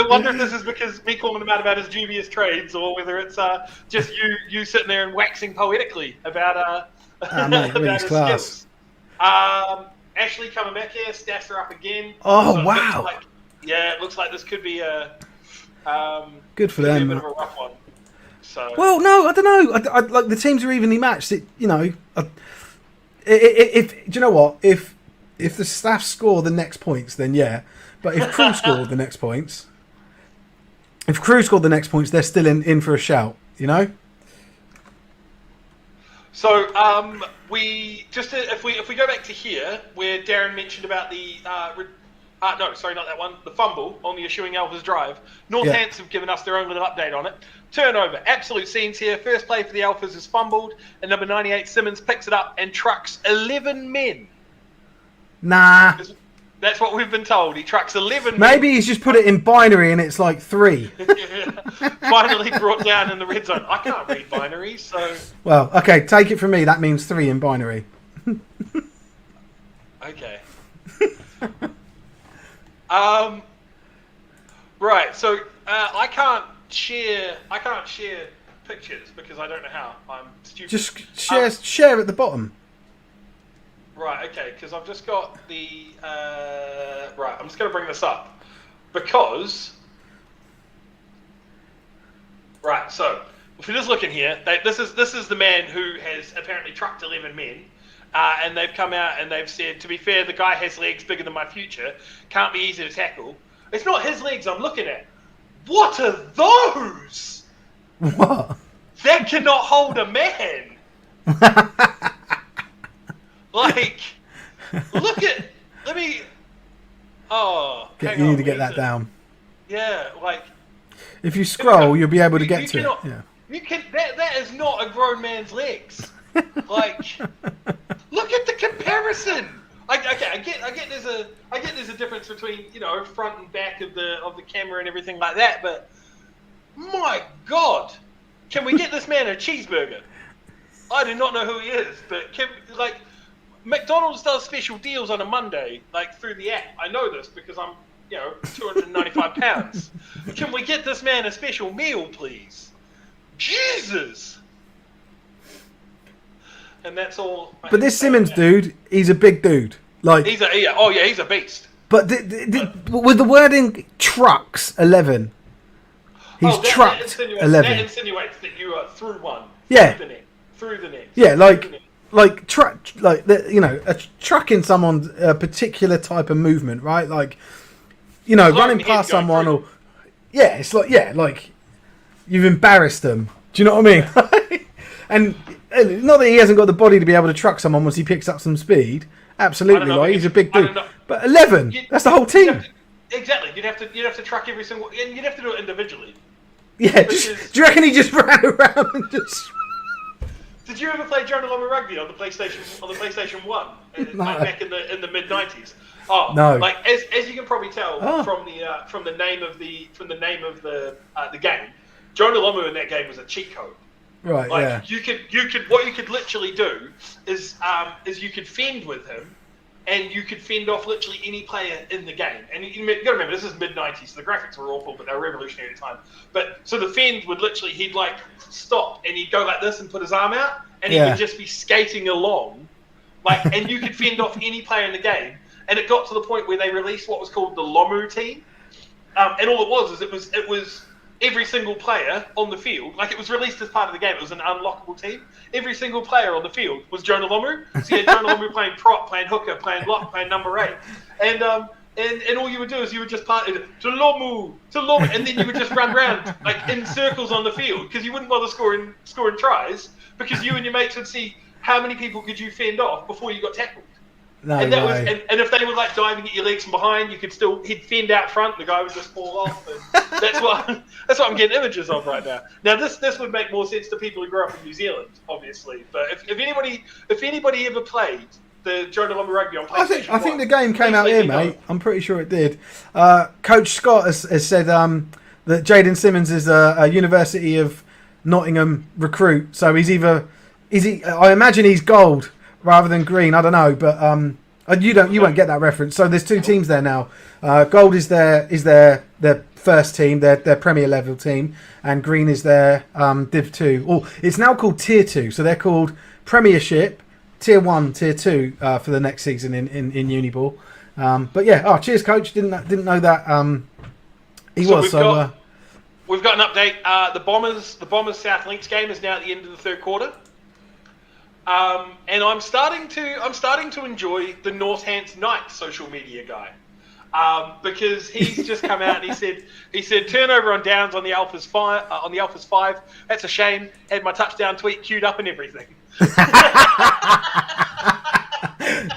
wonder if this is because me calling him out about his dubious trades, or whether it's just you sitting there and waxing poetically about mate, about his class. skills. Ashley coming back here, stats are up again. Oh, so wow! It looks like this could be a good for them. Be a bit of a rough one. So. Well, no, I don't know. I like the teams are evenly matched. If do you know what? If the staff score the next points, then yeah. But if Crew score the next points, they're still in for a shout. So if we go back to here where Darren mentioned about the no, sorry, not that one. The fumble on the Eschewing Alphas drive. Northants have given us their own little update on it. Turnover, absolute scenes here. First play for the Alphas is fumbled, and number 98 Simmons picks it up and trucks 11 men. Nah. That's what we've been told. He trucks 11 men. Maybe he's just put it in binary and it's like 3. Finally brought down in the red zone. I can't read binaries, so... Well, okay, take it from me. That means 3 in binary. Okay. Right, so I can't share pictures because I don't know how. I'm stupid. Just share at the bottom. Right, okay, because I've just got the right. I'm just going to bring this up because right. So if we just look in here, this is the man who has apparently trucked 11 men. And they've come out and they've said, to be fair, the guy has legs bigger than my future. Can't be easy to tackle. It's not his legs I'm looking at. What are those? What? That cannot hold a man. Like, look at... Let me... Oh, you need to get that down. Yeah, like... If you scroll, you'll be able to get to it. Yeah. You can. That is not a grown man's legs. Like, look at the comparison. I get there's a difference between front and back of the camera and everything like that, but my God, can we get this man a cheeseburger? I do not know who he is, but McDonald's does special deals on a Monday, through the app. I know this because I'm 295 pounds. Can we get this man a special meal, please? Jesus. And that's all. But this Simmons dude, he's a big dude. He's a beast. But with the wording trucks 11, he's trucked 11. That insinuates that you are through one. Yeah. Through the next. Yeah, trucking someone's a particular type of movement, right? Running past someone, or it's like you've embarrassed them. Do you know what I mean? And not that he hasn't got the body to be able to truck someone once he picks up some speed. Absolutely, he's a big dude. But 11, that's the whole team. Exactly. You'd have to truck every single, and you'd have to do it individually. Yeah. Do you reckon he just ran around and just? Did you ever play Jonah Loma Rugby on the PlayStation 1 No. back in the mid '90s? Oh no! As you can probably tell from the name of the game, Jonah Loma in that game was a cheat code. Right. Yeah. You could literally do is you could fend with him, and you could fend off literally any player in the game. And you got to remember, this is mid '90s, so the graphics were awful, but they were revolutionary at the time. But so the fend would literally, he'd stop and he'd go like this and put his arm out, and he would just be skating along, and you could fend off any player in the game. And it got to the point where they released what was called the Lomu team, and all it was every single player on the field, it was released as part of the game. It was an unlockable team. Every single player on the field was Jonah Lomu. So you had Jonah Lomu playing prop, playing hooker, playing lock, playing number 8. And And all you would do is you would just part it to Lomu, and then you would just run around like in circles on the field because you wouldn't bother scoring tries because you and your mates would see how many people could you fend off before you got tackled. No and that way. was and if they were like diving at your legs from behind, you could still he'd fend out front. The guy would just fall off. And that's what I'm getting images of right now. Now this would make more sense to people who grew up in New Zealand, obviously. But if anybody ever played the Joe DeLomba Rugby on PlayStation, I think the game came out here, mate. I'm pretty sure it did. Coach Scott has said that Jaden Simmons is a University of Nottingham recruit, so I imagine he's gold rather than green. I don't know, but you won't get that reference. So there's two teams there now. Gold is their first team, their Premier level team, and green is their Div 2. Or it's now called Tier 2, so they're called Premiership, Tier 1, Tier 2 for the next season in Uniball. But yeah, cheers, coach. Didn't know that. We've got an update. The Bombers South Links game is now at the end of the third quarter. And I'm starting to enjoy the Northants Knights social media guy. Because he's just come out and he said turnover on downs on the Alphas 5. That's a shame. Had my touchdown tweet queued up and everything.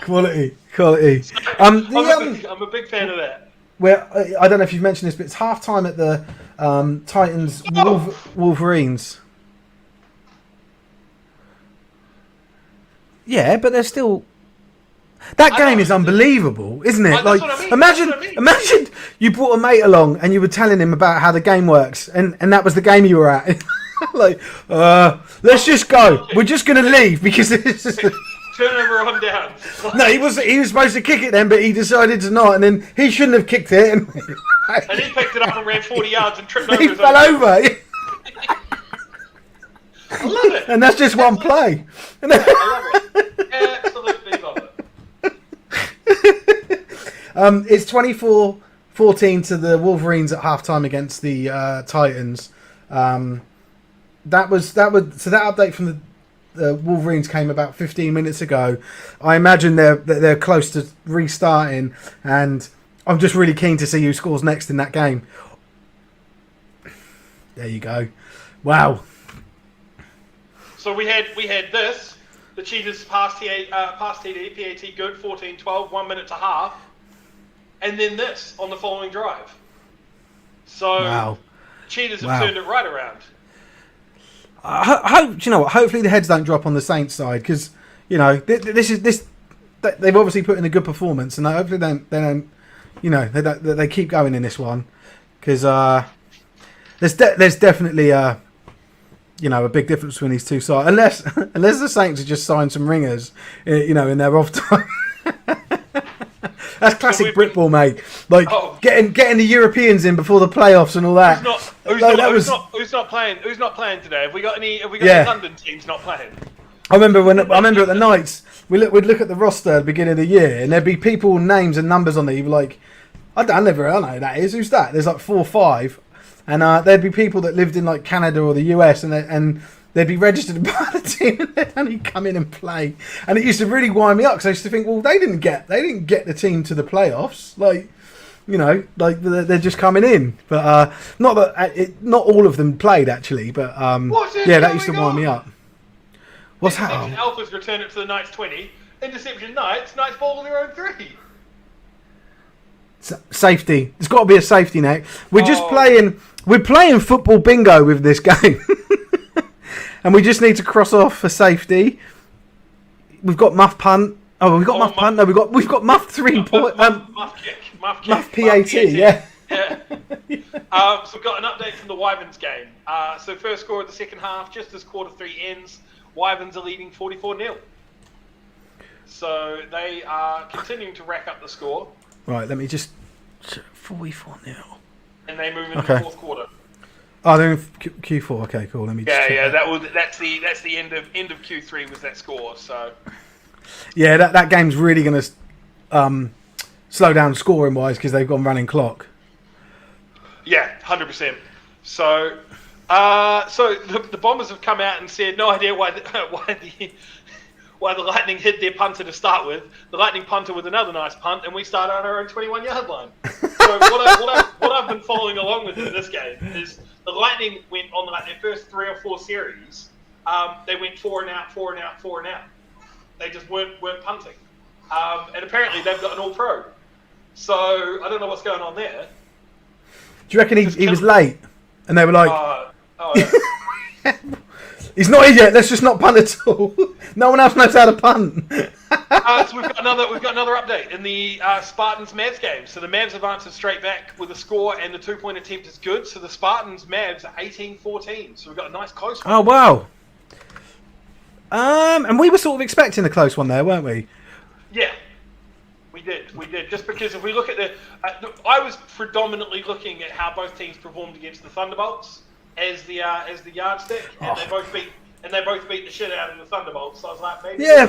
Quality. I'm a big fan of that. Well, I don't know if you've mentioned this, but it's half time at the Titans Wolverines. Yeah, but they're still. That game is unbelievable, isn't it? Like, I mean. Imagine you brought a mate along and you were telling him about how the game works, and that was the game you were at. Let's just go. We're just going to leave because this is turnover on down. No, he was supposed to kick it then, but he decided to not, and then he shouldn't have kicked it. And he picked it up and ran 40 yards and tripped over. He fell over. I love it. And that's just one play. I love it. Absolutely love it. It's 24-14 to the Wolverines at halftime against the Titans. That update from the Wolverines came about 15 minutes ago. I imagine they're close to restarting, and I'm just really keen to see who scores next in that game. There you go. Wow. So we had this. The Cheetahs passed TD, PAT good, 14-12, 1 minute to half. And then this on the following drive. So wow. Cheetahs have turned it right around. Do you know what? Hopefully the heads don't drop on the Saints side, because this they've obviously put in a good performance, and hopefully they keep going in this one, because there's definitely a big difference between these two sides, unless the Saints have just signed some ringers, in their off time. That's classic Britball, mate. Getting the Europeans in before the playoffs and all that. Who's not playing? Who's not playing today? Have we got any London teams not playing? I remember at the Knights, we'd look at the roster at the beginning of the year, and there'd be people, names and numbers on there. You'd be like, I don't know who that is. Who's that? There's like 4 or 5, and there'd be people that lived in like Canada or the US, and they'd be registered by the team, and they'd only come in and play. And it used to really wind me up, because I used to think, well, they didn't get the team to the playoffs. They're just coming in. But not all of them played, actually. But that used to wind me up. What's happening? Alphas return it to the Knights 20. Interception Knights ball on their own 3. Safety. There's got to be a safety net. We're playing football bingo with this game. And we just need to cross off a safety. We've got muff punt. Oh, we've got muff punt. No, we've got muff 3-point. Muff kick. Muff PAT. Yeah. So we've got an update from the Wyverns game. So first score of the second half, just as quarter 3 ends, Wyverns are leading 44-0. So they are continuing to rack up the score. Right. Let me just 44-0. And they move into the fourth quarter. Oh, they're in Q4. Okay, cool. Let me. That's the end of Q3 was that score. So. Yeah, that game's really going to slow down scoring wise, because they've gone running clock. Yeah, 100%. So the Bombers have come out and said no idea why while the Lightning hid their punter to start with. The Lightning punter with another nice punt, and we started on our own 21-yard line. So what I've been following along with in this game is the Lightning went on like their first 3 or 4 series. They went 4 and out, 4 and out, 4 and out. They just weren't punting, and apparently they've got an All-Pro. So I don't know what's going on there. Do you reckon he was late, and they were like, yeah. "He's not here yet. Let's just not punt at all. No one else knows how to punt." So we've got another update in the Spartans Mavs game. So the Mavs advances straight back with a score, and the 2-point attempt is good. So the Spartans Mavs are 18-14. So we've got a nice close one. Oh wow! And we were sort of expecting a close one there, weren't we? Yeah, we did. Just because if we look at I was predominantly looking at how both teams performed against the Thunderbolts as the yardstick, and they both beat the shit out of the Thunderbolts. So I was like, maybe. Yeah.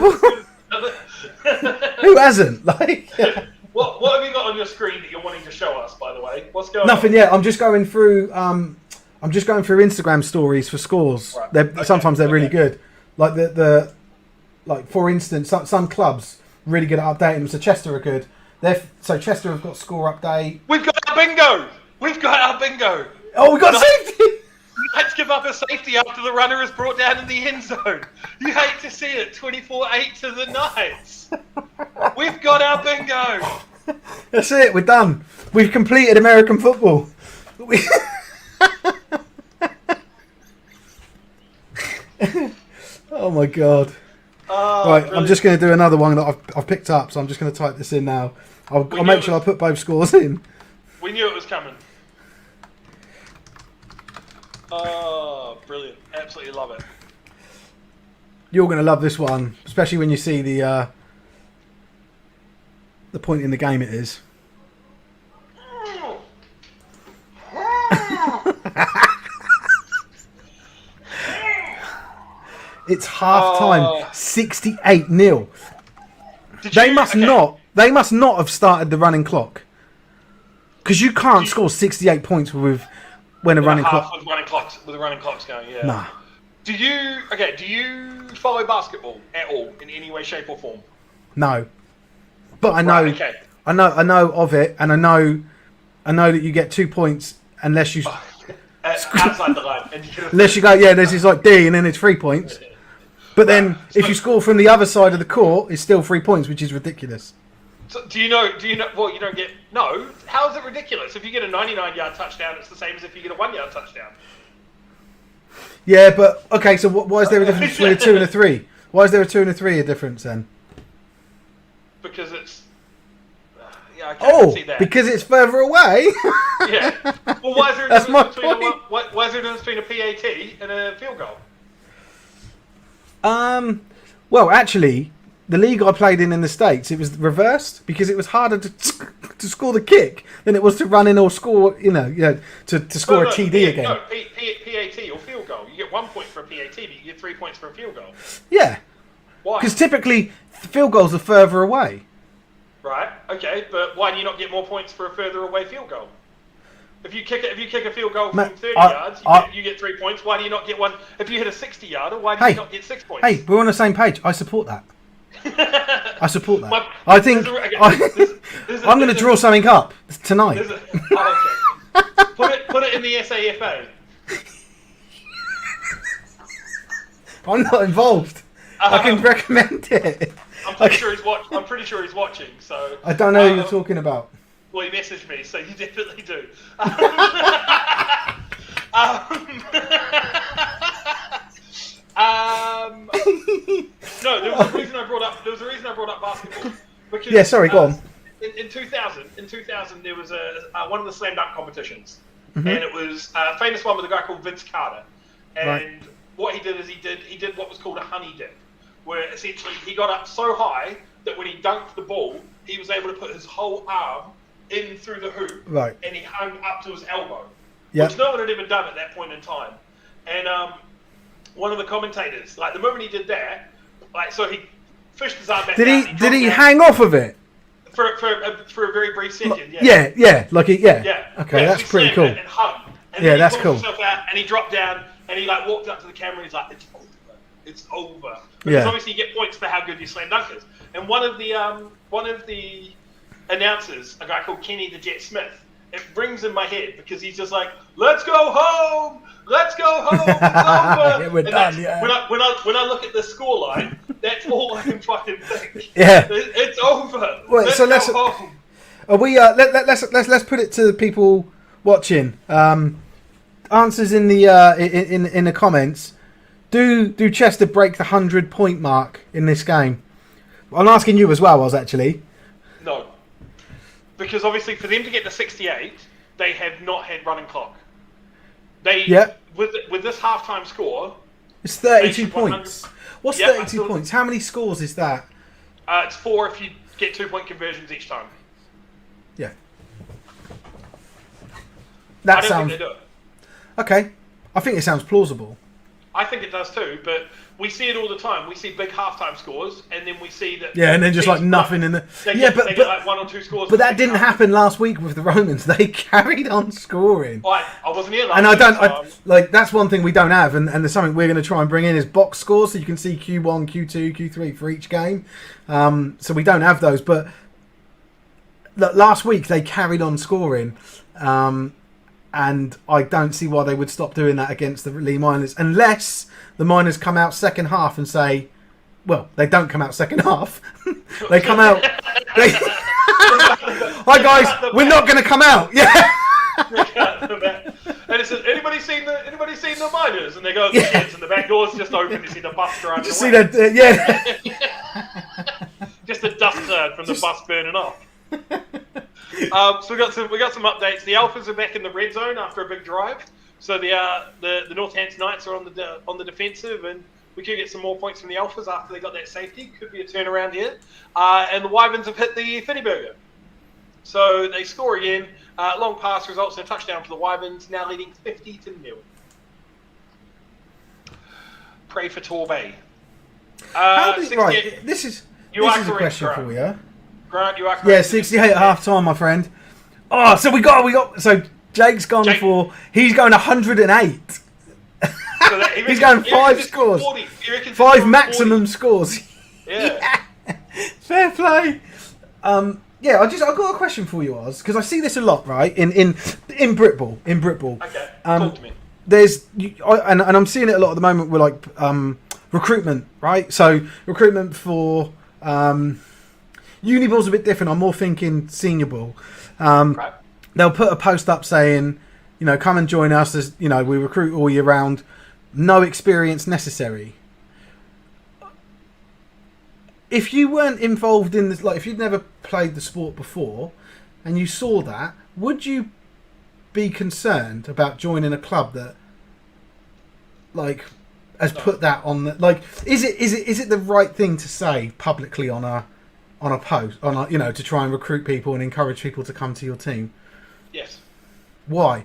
Who hasn't? Like. Yeah. What have you got on your screen that you're wanting to show us? By the way, what's going on? Nothing yet. I'm just going through. Instagram stories for scores. Right. Sometimes they're really good. Like like for instance, some clubs really good at updating them. So Chester are good. So Chester have got score update. We've got our bingo. Oh, we got safety. Let's give up a safety after the runner is brought down in the end zone. You hate to see it. 24-8 to the Knights. We've got our bingo. That's it. We're done. We've completed American football. Oh my god. Right, brilliant. I'm just going to do another one that I've picked up, so I'm just going to type this in now. I'll make sure I put both scores in. We knew it was coming. Oh, brilliant. Absolutely love it. You're going to love this one, especially when you see the point in the game it is. It's half time, 68-0. They must not have started the running clock, because you can't score 68 points with a running clock. With the running clocks going, yeah. Nah. Do you follow basketball at all in any way, shape, or form? No, but I know, I know of it, and I know that you get 2 points unless you outside the line. Unless you go, there's this like D, and then it's 3 points. But then, if you score from the other side of the court, it's still 3 points, which is ridiculous. So do you know? Well, you don't get. No, how is it ridiculous? If you get a 99-yard touchdown, it's the same as if you get a 1-yard touchdown. Yeah, but okay. So why is there a difference between a 2 and a 3? Why is there a 2 and a 3 a difference then? Because it's. Yeah, I can't see that. Because it's further away. Yeah. Well, why is there a difference why is there a difference between a PAT and a field goal? Well, actually, the league I played in the States, it was reversed, because it was harder to score the kick than it was to run in or score, to score a TD again. No, PAT or field goal. You get 1 point for a PAT, but you get 3 points for a field goal. Yeah. Why? Because typically, field goals are further away. Right. Okay, but why do you not get more points for a further away field goal? If you kick a field goal from 30 yards, you get 3 points. Why do you not get one? If you hit a 60-yarder, why do you not get 6 points? Hey, we're on the same page. I support that. I support that. I think I'm going to draw something up tonight. Okay. Put it in the SAFA. I'm not involved. I can recommend it. I'm pretty sure he's watching. So I don't know who you're talking about. Well, he messaged me, so you definitely do. No, there was a reason I brought up basketball. Because, go on. In 2000, there was one of the slam dunk competitions, and it was a famous one with a guy called Vince Carter. And what he did is he did what was called a honey dip, where essentially he got up so high that when he dunked the ball, he was able to put his whole arm in through the hoop, and he hung up to his elbow, which no one had ever done at that point in time. And one of the commentators, like the moment he did that, like so he fished his arm back. Did he hang off of it for a very brief second? Yeah. Okay, that's pretty cool. And then he pulled himself out, and he dropped down, and he like walked up to the camera. And he's like, "It's over. It's over. Because Yeah. obviously you get points for how good your slam dunk is. And one of the announcers, a guy called Kenny the Jet Smith, it rings in my head because he's just like, "Let's go home! Let's go home! It's over!" Yeah, we're done, yeah. When I look at the scoreline, that's all I can fucking think. Yeah. It's over. Wait, let's so go home. Are we? Let's put it to the people watching. Answers in the in the comments. Do Chester break the 100-point mark in this game? I'm asking you as well. I was actually. No, because obviously for them to get to 68, they have not had running clock. With this halftime score, it's 32 points. What's 32 points? How many scores is that? It's 4 if you get 2-point conversions each time. Yeah. I don't think they do it. Okay. I think it sounds plausible. I think it does too, but we see it all the time. We see big halftime scores, and then we see that. Yeah, and then just like nothing in the. They get like 1 or 2 scores. But that didn't happen last week with the Romans. They carried on scoring. I wasn't here last and week. Like that's one thing we don't have, and there's something we're going to try and bring in is box scores, so you can see Q1, Q2, Q3 for each game. So we don't have those, but last week they carried on scoring. And I don't see why they would stop doing that against the Lee Miners, unless the Miners come out second half and say, well, they don't come out second half. They come out. Hi guys, we're not going to come out. Yeah. And it says, anybody seen the Miners? And they go, yes, and the back door's just open. You see the bus driving. Just see that, yeah. Just a dust cloud from the bus burning off. So we got some updates. The Alphas are back in the red zone after a big drive. So the Northampton Knights are on the defensive, and we could get some more points from the Alphas after they got that safety. Could be a turnaround here. And the Wyverns have hit the Fitty Burger. So they score again. Long pass results in a touchdown for the Wyverns, now leading 50-0. Pray for Torbay. Right, this is a question for you. Grant, you are correct. Yeah, 68 at half time, my friend. Oh, so we got. So Jake's gone for. He's going 108. He's going 5 scores. 5 maximum scores. Yeah. Fair play. Yeah, I've got a question for you, Oz, because I see this a lot, right? In Britball. Okay. Talk to me. And I'm seeing it a lot at the moment with like recruitment, right? So recruitment for uni ball's a bit different. I'm more thinking senior ball. Right. They'll put a post up saying, come and join us. As we recruit all year round. No experience necessary. If you weren't involved in this, like if you'd never played the sport before, and you saw that, would you be concerned about joining a club that, like, has put that on the, like, is it the right thing to say publicly on a post to try and recruit people and encourage people to come to your team? Yes. Why?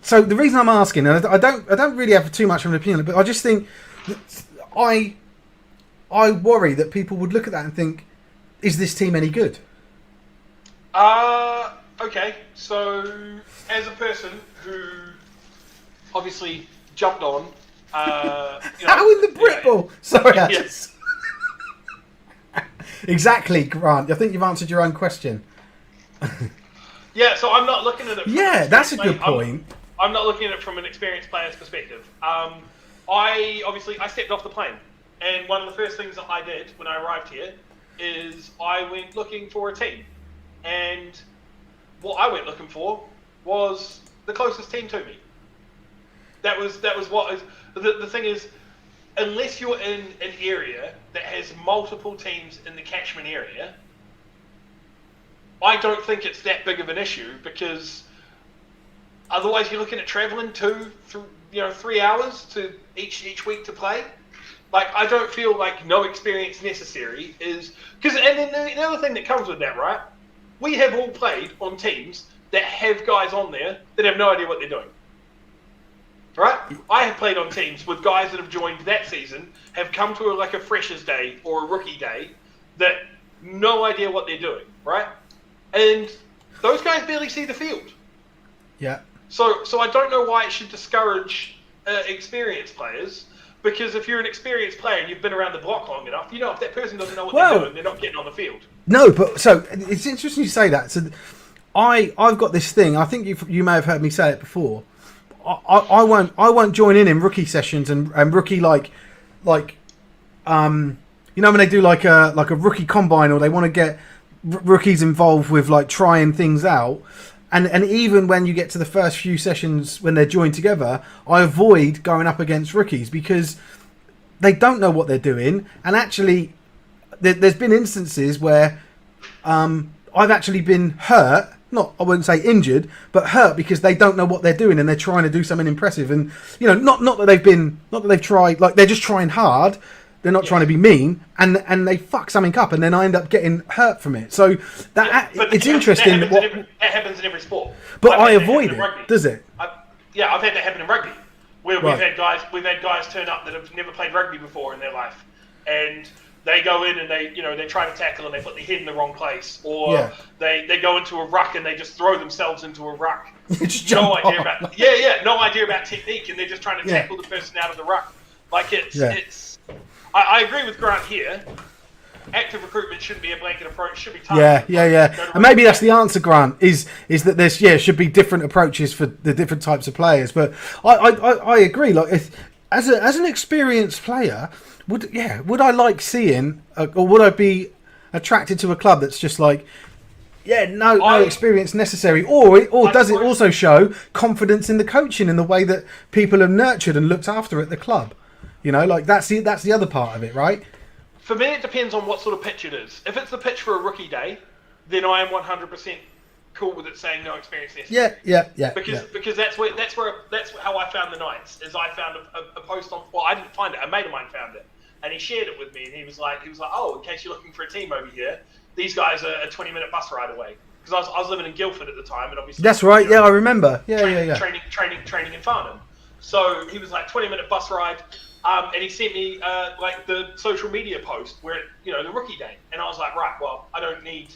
So the reason I'm asking, and I don't really have too much of an opinion, but I just think that I worry that people would look at that and think, is this team any good? Okay. So as a person who obviously jumped on, how in the Britball? Sorry, yes. Exactly, Grant. I think you've answered your own question. Yeah, so I'm not looking at it. That's a good point. I'm not looking at it from an experienced player's perspective. I stepped off the plane, and one of the first things that I did when I arrived here is I went looking for a team, and what I went looking for was the closest team to me. That was what is the thing is, unless you're in an area that has multiple teams in the catchment area, I don't think it's that big of an issue, because otherwise you're looking at traveling 3 hours to each week to play. Like, I don't feel like no experience necessary is because, and then the other thing that comes with that, right? We have all played on teams that have guys on there that have no idea what they're doing. Right? I have played on teams with guys that have joined that season, have come to a freshers day or a rookie day, that no idea what they're doing, right? And those guys barely see the field. Yeah. So I don't know why it should discourage experienced players, Because if you're an experienced player and you've been around the block long enough, you know if that person doesn't know what they're doing, they're not getting on the field. No, but so it's interesting you say that. So I've got this thing. I think you may have heard me say it before. I won't join in rookie sessions and rookie like you know when they do like a rookie combine, or they want to get rookies involved with like trying things out. And even when you get to the first few sessions when they're joined together, I avoid going up against rookies because they don't know what they're doing. And actually, there's been instances where I've actually been hurt. I wouldn't say injured, but hurt because they don't know what they're doing and they're trying to do something impressive. And you know, not that they've tried, like they're just trying hard. They're not trying to be mean, and they fuck something up, and then I end up getting hurt from it. So it's interesting. That happens in every sport. But I avoid it. Does it? I've had that happen in rugby, where we've had guys turn up that have never played rugby before in their life, and they go in and they try to tackle and they put their head in the wrong place, or they go into a ruck and they just throw themselves into a ruck. No idea about technique, and they're just trying to tackle the person out of the ruck. Like it's. I agree with Grant here. Active recruitment shouldn't be a blanket approach. Should be targeted. Yeah. And maybe that's the answer, Grant. Is that there's should be different approaches for the different types of players. But I agree. Like as an experienced player, would I like seeing or would I be attracted to a club that's just like no experience necessary, or does it also show confidence in the coaching in the way that people are nurtured and looked after at the club? You know, like that's the other part of it, right? For me, it depends on what sort of pitch it is. If it's the pitch for a rookie day, then I am 100% cool with it saying no experience necessary. Yeah. Because that's how I found the Knights. Is I found a post on. Well, I didn't find it. A mate of mine found it, and he shared it with me. And he was like, oh, in case you're looking for a team over here, these guys are a 20-minute bus ride away. Because I was living in Guildford at the time, and obviously that's right. I remember. Training in Farnham. So he was like 20-minute bus ride. And he sent me like the social media post where the rookie day, and I was like, right, well, I don't need.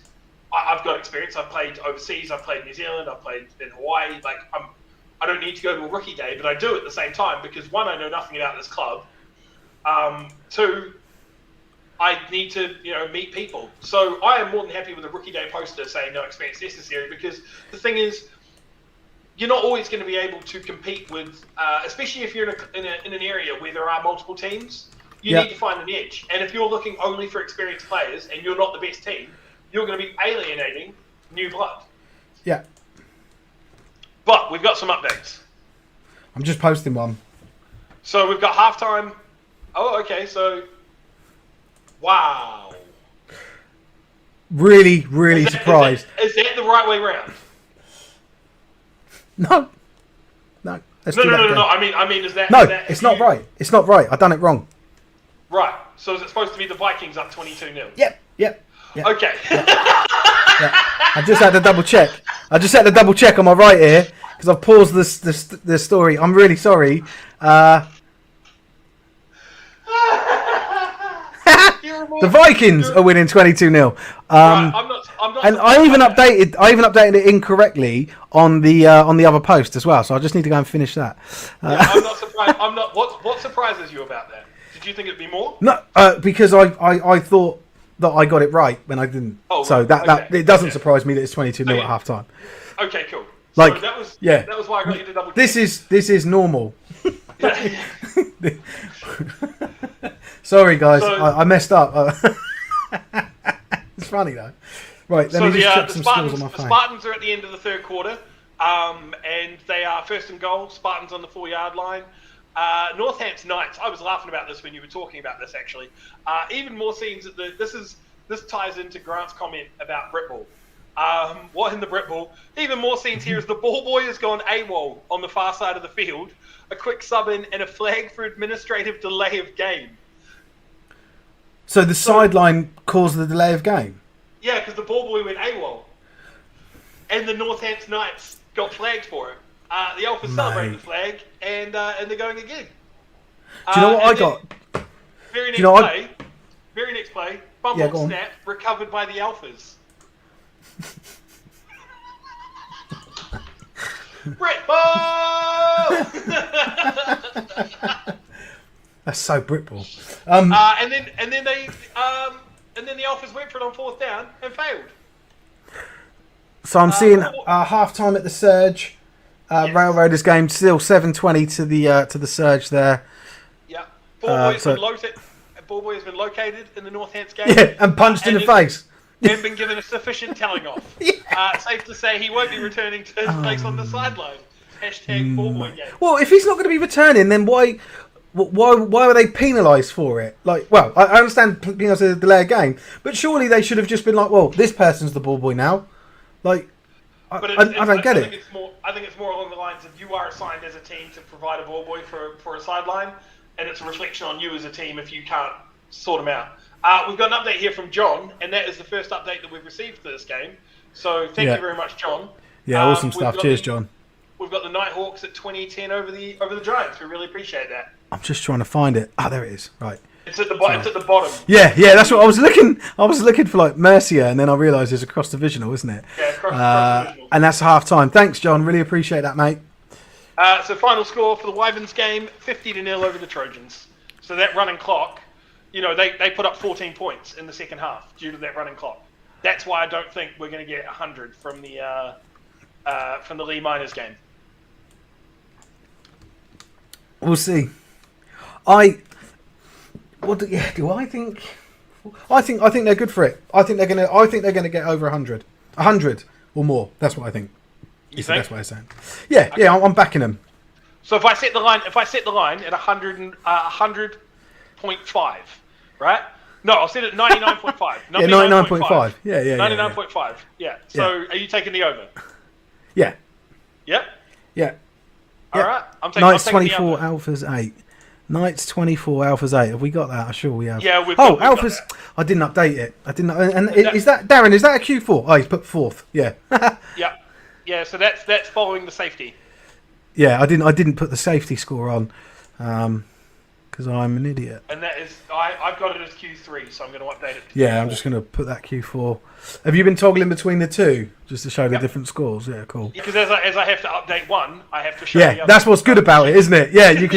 I've got experience. I've played overseas. I've played in New Zealand. I've played in Hawaii. Like I don't need to go to a rookie day, but I do at the same time because one, I know nothing about this club. Two, I need to meet people. So I am more than happy with a rookie day poster saying no experience necessary, because the thing is, you're not always going to be able to compete with, especially if you're in an area where there are multiple teams. You need to find an edge. And if you're looking only for experienced players and you're not the best team, you're going to be alienating new blood. Yeah. But we've got some updates. I'm just posting one. So we've got halftime. Oh, okay. So, wow. Really, really surprised. Is that the right way round? No. No. I mean, is that? No, is that, it's not right. It's not right. I've done it wrong. Right. So is it supposed to be the Vikings up 22-0? Yep. Okay. Yep. I just had to double check on my right here because I've paused the story. I'm really sorry. The Vikings are winning 22-0. I'm not. And I even updated it incorrectly on the other post as well. So I just need to go and finish that. I'm not surprised. What surprises you about that? Did you think it'd be more? No, because I thought that I got it right when I didn't. Oh, so that it doesn't surprise me that it's 22-0 at half time. Okay, cool. Like, so that was why I got you to double check. This is normal. Sorry guys, I messed up. It's funny though. Right, let me just check some scores on my phone. The Spartans are at the end of the third quarter, and they are first and goal. Spartans on the 4-yard line. Northampton Knights. I was laughing about this when you were talking about this. Actually, even more scenes at this ties into Grant's comment about Britball. What in the Britball? Even more scenes here as the ball boy has gone AWOL on the far side of the field. A quick sub in and a flag for administrative delay of game. So the sideline caused the delay of game? Yeah, because the ball boy went AWOL. And the Northampton Knights got flagged for it. The Alphas celebrated the flag, and they're going again. Do you know what I got? Very next play, bumble snap, recovered by the Alphas. Britball! That's so Britball. And then the Alphas went for it on 4th down and failed. So I'm seeing half time at the Surge. Railroaders game still 7:20 to the Surge there. Yeah, Ball Boy has been located in the Northants game. Yeah, and punched in the face. And been given a sufficient telling off. Safe to say he won't be returning to his place on the sideline. Hashtag Ball Boy game. Well, if he's not going to be returning, then why were they penalised for it? Like, well, I understand penalised a delay of game, but surely they should have just been like, well, this person's the Ball Boy now. Like, I don't get it. I think it's more along the lines of you are assigned as a team to provide a ball boy for a sideline, and it's a reflection on you as a team if you can't sort them out. We've got an update here from John, and that is the first update that we've received for this game. So thank you very much, John. Yeah, awesome stuff. Cheers, John. We've got the Nighthawks at 20-10 over the Giants. We really appreciate that. I'm just trying to find it. Ah, there it is. Right. It's at the bottom. It's at the bottom. Yeah, that's what I was looking. I was looking for like Mercia, and then I realised it's across divisional, isn't it? Yeah, across divisional. And that's half time. Thanks, John. Really appreciate that, mate. So final score for the Wyverns game: 50-0 over the Trojans. So that running clock, they put up 14 points in the second half due to that running clock. That's why I don't think we're going to get 100 from the Lee Miners game. We'll see. I think they're good for it. I think they're gonna get over 100. 100 or more. That's what I think. Is the best way of saying. Yeah, okay. Yeah, I'm backing them. So if I set the line at 100.5, right? No, I'll set it at 99.5. Yeah, 99.5. Yeah. 99.5. Yeah. So are you taking the over? Yeah. Yep. Yeah. All right. I'm taking Knights the 24, over. Alphas 8. Knights 24, Alphas 8. Have we got that? I'm sure we have. Yeah, we've Alphas. I didn't update it. I didn't. And is that Darren? Is that a Q4? Oh, he's put 4th. Yeah. Yeah. So that's following the safety. Yeah, I didn't put the safety score on, because I'm an idiot. And that is, I've got it as Q3, so I'm going to update it. Yeah, I'm just going to put that Q4. Have you been toggling between the two just to show the different scores? Yeah, cool. Because as I have to update one, I have to show the other. Yeah, that's what's good about it, isn't it? Yeah, you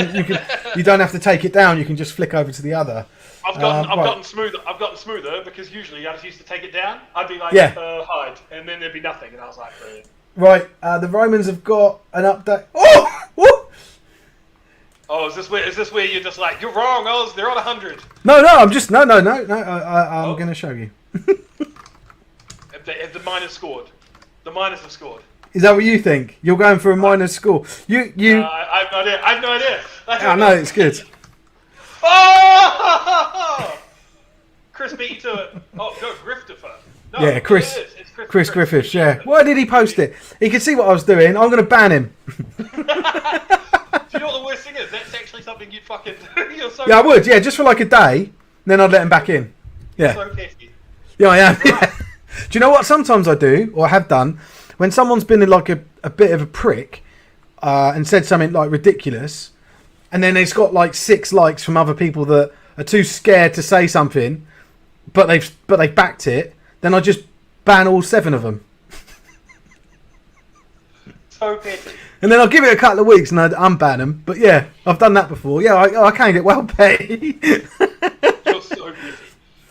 don't have to take it down. You can just flick over to the other. I've gotten smoother. I've gotten smoother because usually I just used to take it down. I'd be like, hide, and then there'd be nothing, and I was like, brilliant. Right, the Romans have got an update. Oh! Woo! Oh, is this where you're just like, you're wrong, Oz, they're on 100. No, I'm just no. I'm going to show you. Have the miners scored? The miners have scored. Is that what you think? You're going for a minus score. You. I have no idea. I know it's good. Oh! Chris beat you to it. Oh, no, Griftifer. No, yeah, Chris. It's Chris Griffiths. Yeah. Why did he post it? He could see what I was doing. I'm going to ban him. Do you know what the worst thing is? That's actually something you'd fucking do. You're so I would. Yeah, just for like a day. Then I'd let him back in. Yeah. So pesky. Yeah, I am. Right. Yeah. Do you know what? Sometimes I do, or have done, when someone's been in like a bit of a prick and said something like ridiculous, and then it's got like 6 likes from other people that are too scared to say something, but they've backed it. Then I just ban all 7 of them. So petty. And then I'll give it a couple of weeks and I'd unban them. But yeah, I've done that before. Yeah, I can get well paid. You're so busy.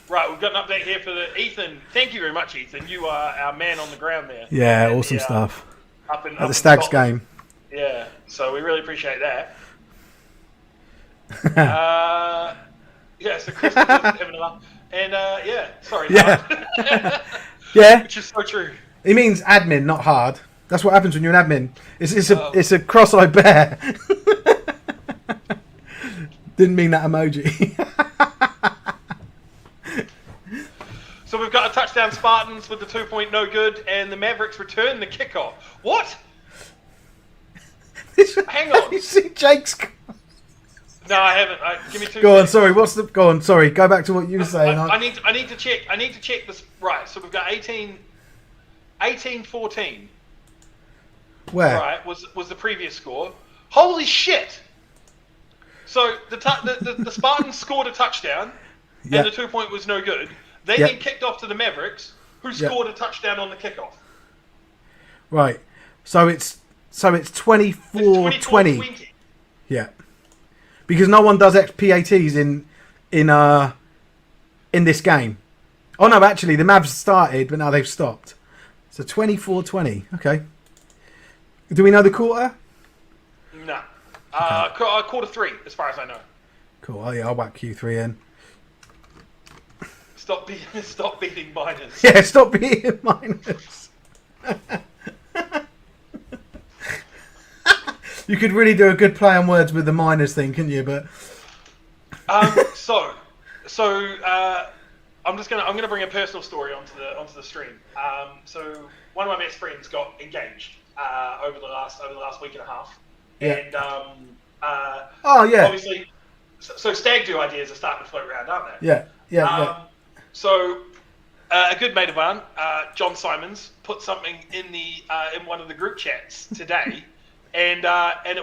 Right, we've got an update here for Ethan. Thank you very much, Ethan. You are our man on the ground there. Yeah, awesome stuff. At the Stags game. Yeah, so we really appreciate that. So Chris isn't having enough. And sorry. Yeah. Yeah. Which is so true. He means admin, not hard. That's what happens when you're an admin. It's a cross-eyed bear. Didn't mean that emoji. So we've got a touchdown Spartans with the 2-point no good, and the Mavericks return the kickoff. What? Hang on. You see Jake's... No, I haven't. Give me 2 Go on, sorry. Go on, sorry. Go back to what you were saying. I need to check this. Right, so we've got 18-14. Where? Right, was the previous score. Holy shit! So the Spartans scored a touchdown, and the 2-point was no good. They then kicked off to the Mavericks, who scored a touchdown on the kickoff. Right. So it's 24-20. Yeah. because no one does PATs in this game. Oh no, actually the Mavs started, but now they've stopped. So 24-20. Okay. Do we know the quarter? No. Quarter 3, as far as I know. Cool. Oh yeah, I'll whack Q3 in. Stop beating minors. Yeah, stop beating minors. You could really do a good play on words with the minors thing, couldn't you? But so I'm gonna bring a personal story onto the stream. So one of my best friends got engaged over the last week and a half, and obviously, so stag do ideas are starting to float around, aren't they? Yeah. So a good mate of mine, John Simons, put something in one of the group chats today. And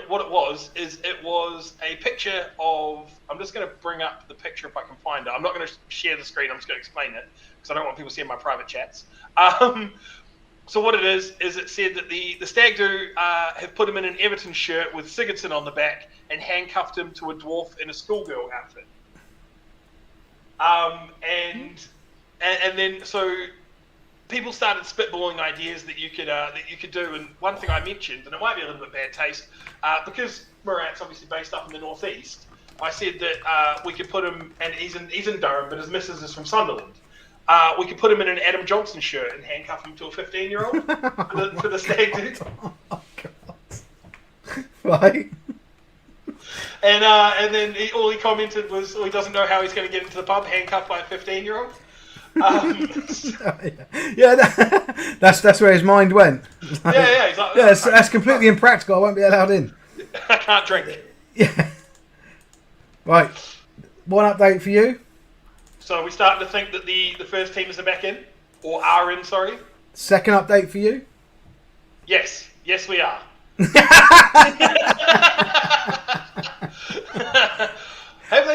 what it was a picture of. I'm just going to bring up the picture if I can find it. I'm not going to share the screen. I'm just going to explain it because I don't want people seeing my private chats. So what it is it said that the stag do have put him in an Everton shirt with Sigurdsson on the back and handcuffed him to a dwarf in a schoolgirl outfit. And then so. People started spitballing ideas that you could do, and one thing I mentioned, and it might be a little bit bad taste, because Morant's obviously based up in the northeast. I said that we could put him, and he's in Durham, but his missus is from Sunderland. We could put him in an Adam Johnson shirt and handcuff him to a 15-year-old for the stag do. Oh God! Right. And then all he commented was, he doesn't know how he's going to get into the pub handcuffed by a 15-year-old. That's where his mind went. He's like, that's completely impractical. I won't be allowed in. I can't drink. Yeah. Right. One update for you. So we starting to think that the first teamers are back in, or are in. Sorry. Second update for you. Yes, we are.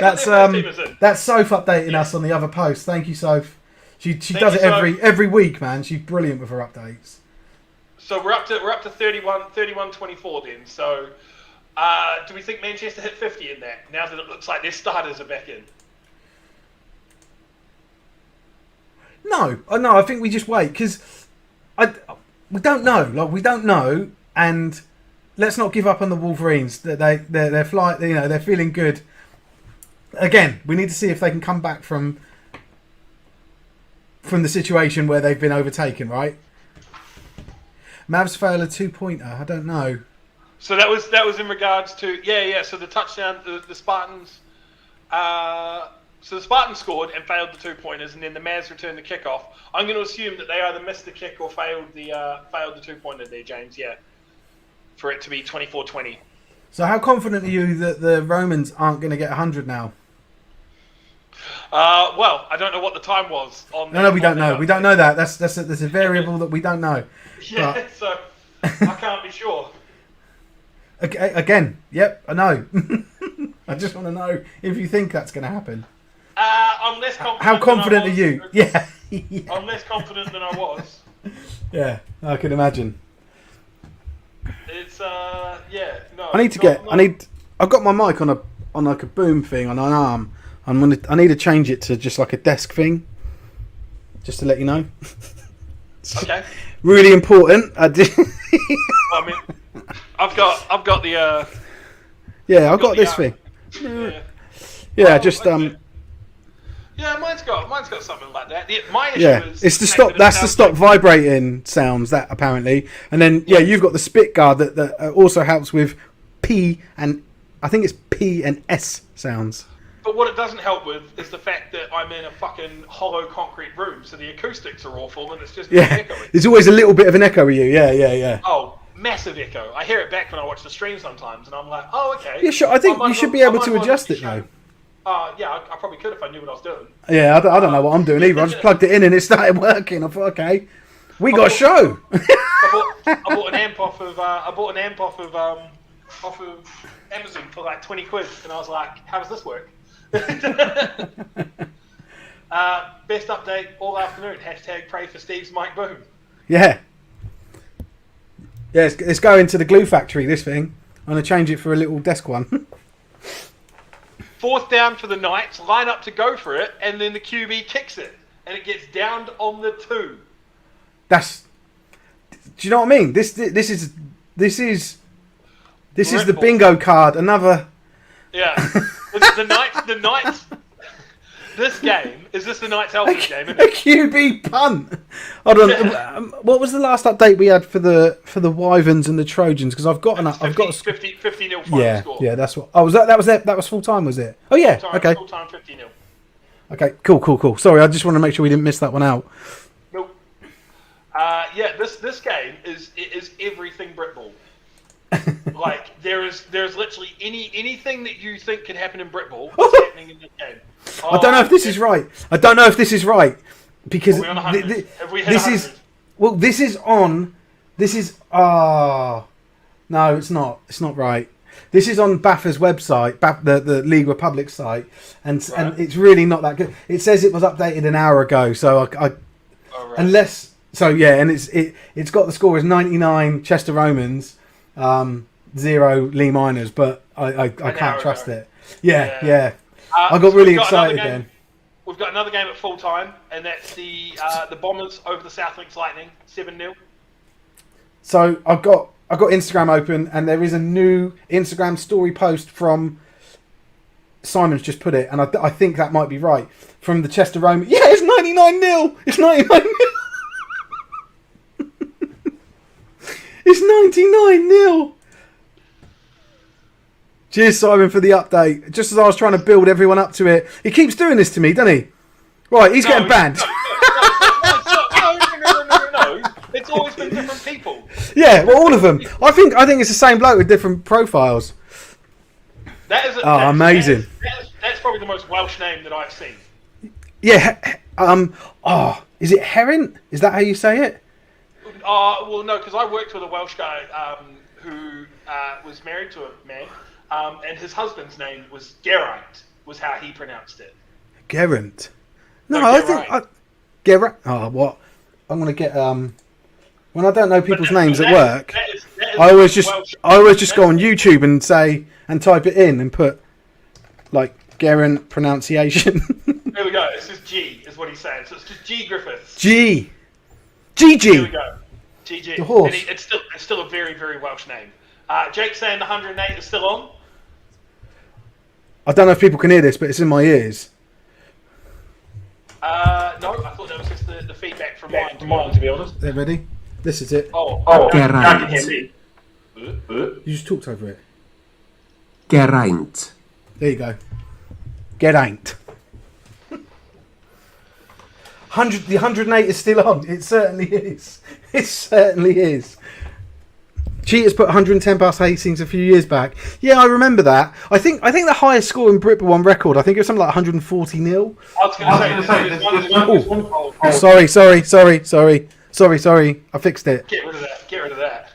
That's Soph updating us on the other post. Thank you, Soph. She does it every week, man. She's brilliant with her updates. So we're up to 31-24 then. So do we think Manchester hit 50 in that? Now that it looks like their starters are back in. No. I think we just wait because we don't know. We don't know, and let's not give up on the Wolverines. They're flying. They're feeling good. Again, we need to see if they can come back from the situation where they've been overtaken, right? Mavs fail a 2-pointer. I don't know. So that was in regards to So the touchdown, the Spartans. So the Spartans scored and failed the 2-pointers, and then the Mavs returned the kickoff. I'm going to assume that they either missed the kick or failed the 2-pointer there, James. Yeah, for it to be 24-20. So how confident are you that the Romans aren't going to get 100 now? Well, I don't know what the time was. No, we don't know. We don't know that. That's a variable that we don't know. Yeah, but... so I can't be sure. Again, yep, I know. I just want to know if you think that's going to happen. I'm less confident. How confident are you? Yeah. I'm less confident than I was. Yeah, I can imagine. It's no. I've got my mic on like a boom thing on an arm. I need to change it to just like a desk thing. Just to let you know. Okay. Really important. I mean, I've got the. Yeah, I've got this thing. Yeah, just Yeah, mine's got something like that. My issue is it's the stop. That's the stop vibrating sounds that apparently, and then you've got the spit guard that also helps with P and I think it's P and S sounds. But what it doesn't help with is the fact that I'm in a fucking hollow concrete room, so the acoustics are awful and it's just echoing. There's always a little bit of an echo with you. Yeah. Oh, massive echo. I hear it back when I watch the stream sometimes, and I'm like, oh, okay. Yeah, sure. I think you should be able to adjust it though. Yeah, I probably could if I knew what I was doing. Yeah, I don't know what I'm doing either. I just plugged it in and it started working. I thought, okay, we got a show. I bought an amp off of Amazon for like 20 quid, and I was like, how does this work? Best update all afternoon. # pray for Steve's mic boom. Yeah, it's going to the glue factory. This thing, I'm gonna change it for a little desk one. 4th down for the Knights, line up to go for it, and then the QB kicks it, and it gets downed on the 2. Do you know what I mean? This is the bingo card. Another. Yeah, the Knights. This game is this the Knights Alpha game? Isn't A it? QB punt. Hold on. What was the last update we had for the Wyverns and the Trojans? Because I've got 50 nil final score. Yeah, that's what. Oh, that was full time, was it? Oh yeah. Okay. Full time 50 nil. Okay. Cool. Sorry, I just want to make sure we didn't miss that one out. Nope. This game is everything Britball. Like there's literally anything that you think could happen in Britball is happening in this game. I don't know if this is right. Because Have we hit this 100? is no, it's not. It's not right. This is on BAFA's website, the League Republic site, and it's really not that good. It says it was updated an hour ago, so unless and it's got the score as 99 Chester Romans, 0 Lee Miners, but I can't trust it. Yeah. I got really excited then. We've got another game at full time, and that's the Bombers over the South Links Lightning, 7-0. So I've got Instagram open, and there is a new Instagram story post from Simon's just put it, and I think that might be right from the Chester Roman. Yeah, it's 99-0. It's 99-0. It's 99-0. Cheers, Simon, for the update. Just as I was trying to build everyone up to it, he keeps doing this to me, doesn't he? Right, he's getting banned. No. It's always been different people. Yeah, well, all of them. I think it's the same bloke with different profiles. Amazing. That's probably the most Welsh name that I've seen. Yeah. Is it Herent? Is that how you say it? Well, no, because I worked with a Welsh guy who was married to a man, and his husband's name was Geraint, was how he pronounced it. Geraint? No, I think Geraint. Oh, what? I'm gonna get when I don't know people's names at work. That is I always just go on YouTube and type it in and put like Geraint pronunciation. There we go. It's just G, is what he's saying. So it's just G Griffiths. GG. There we go. GG. The horse. And it's still a very, very Welsh name. Jake's saying the 108 is still on. I don't know if people can hear this, but it's in my ears. No, I thought that was just the feedback from mine, to be honest. They're ready? This is it. Oh, I can hear me. You just talked over it. Geraint. There you go. Geraint. The 108 is still on. It certainly is. It certainly is. Cheaters put 110 past Hastings a few years back. Yeah, I remember that. I think the highest score in Britball on record, I think it was something like 140 nil. I was going to say, Sorry. I fixed it. Get rid of that.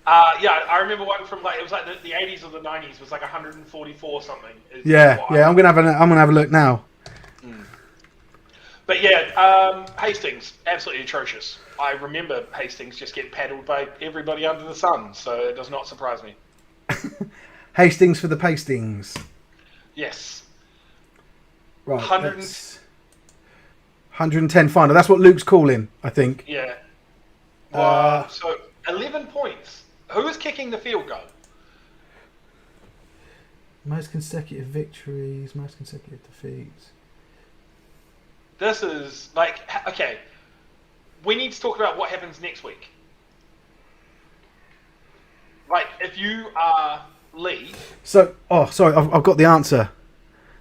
I remember one from it was like the 80s or the 90s was like 144 something. Yeah. I'm gonna have a look now. But Hastings, absolutely atrocious. I remember Hastings just get paddled by everybody under the sun, so it does not surprise me. Hastings for the pastings. Yes. Right. 110 final. That's what Luke's calling, I think. Yeah. So 11 points. Who is kicking the field goal? Most consecutive victories, most consecutive defeats. This is okay. We need to talk about what happens next week. Like, if you are Lee. So, sorry, I've got the answer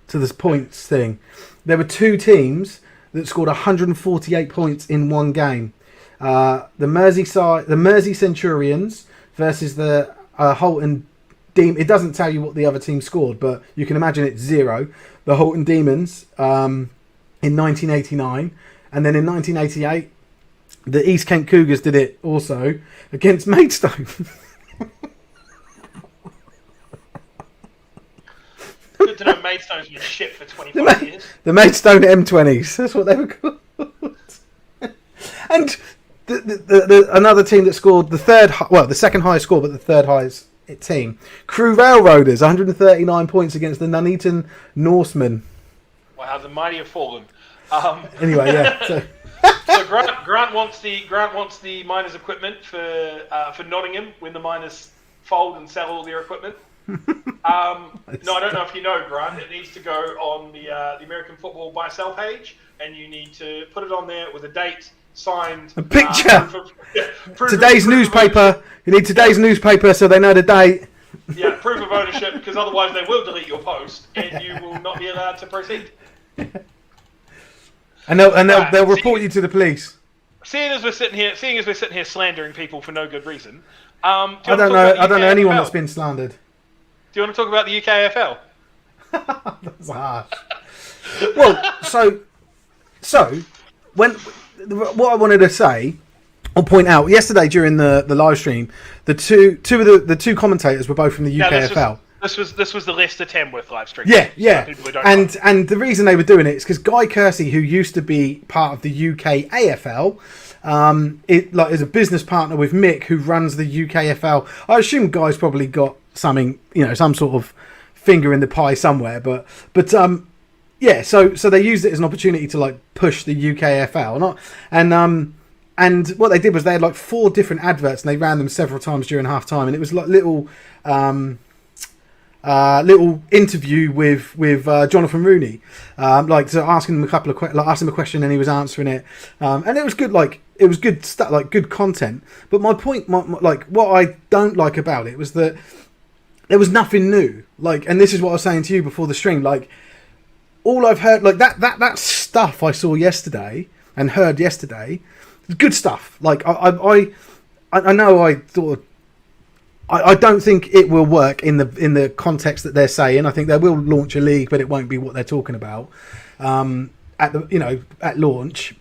to this points thing. There were two teams that scored 148 points in one game. The Mersey Centurions versus the Holton Demons. It doesn't tell you what the other team scored, but you can imagine it's 0. The Holton Demons in 1989, and then in 1988, the East Kent Cougars did it also against Maidstone. Good to know Maidstone's been shit for 25 years. The Maidstone M20s, that's what they were called. And the another team that scored the second highest score, but the third highest team. Crew Railroaders, 139 points against the Nuneaton Norsemen. Wow, the mighty have fallen. Anyway, yeah. So Grant wants the miners' equipment for Nottingham when the miners fold and sell all their equipment. No, I don't know if you know, Grant. It needs to go on the American Football buy sell page, and you need to put it on there with a date, signed, a picture. Today's newspaper. You need today's newspaper so they know the date. Yeah, proof of ownership, because otherwise they will delete your post and you will not be allowed to proceed. And they'll report you to the police. Seeing as we're sitting here slandering people for no good reason, I don't know anyone that's been slandered. Do you want to talk about the UKFL? That's harsh. Well, so what I wanted to say or point out yesterday during the live stream, the two commentators were both from the UKFL. This was the Leicester Tamworth live stream. Yeah. And the reason they were doing it is because Guy Kersey, who used to be part of the UK AFL, is a business partner with Mick, who runs the UKFL. I assume Guy's probably got something, some sort of finger in the pie somewhere. But yeah. So they used it as an opportunity to like push the UKFL, and what they did was they had like 4 different adverts and they ran them several times during half time, and it was like little interview with Jonathan Rooney, asking him a couple of asked him a question and he was answering it, and it was good. Like it was good stuff, like good content. But my point, what I don't like about it was that there was nothing new. Like, and this is what I was saying to you before the stream. Like, all I've heard, like that stuff I saw yesterday and heard yesterday, good stuff. Like I know I thought. I don't think it will work in the context that they're saying. I think they will launch a league, but it won't be what they're talking about at launch.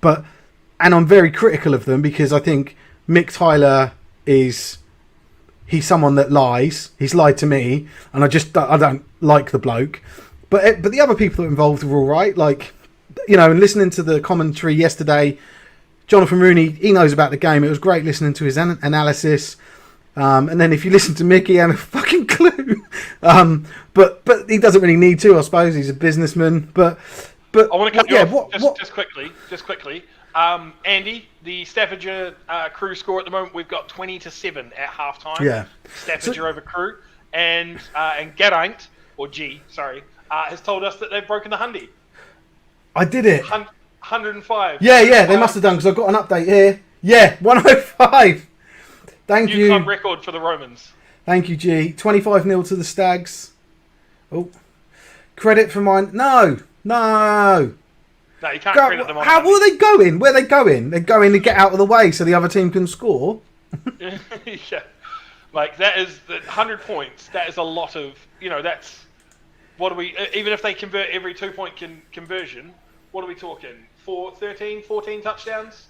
And I'm very critical of them because I think Mick Tyler he's someone that lies. He's lied to me, and I don't like the bloke. But the other people that were involved were all right. Like, and listening to the commentary yesterday, Jonathan Rooney, he knows about the game. It was great listening to his analysis. And then if you listen to Mick, he had a fucking clue. But he doesn't really need to, I suppose. He's a businessman. But I want to cut you off just quickly. Andy, the Staffordshire Crew score at the moment, we've got 20-7 at half time. Yeah. Staffordshire over Crew. And Geraint, or G, sorry, has told us that they've broken the 100. I did it. 105. Yeah, they must have done, because I've got an update here. Yeah, 105. Thank you. New club record for the Romans. Thank you, G. 25-0 to the Stags. Oh. Credit for mine. No, you can't credit them on. How are they going? Where are they going? They're going to get out of the way so the other team can score. Yeah. Like, that is 100 points. That is a lot of, that's, what are we, even if they convert every 2-point conversion, what are we talking? 14 touchdowns?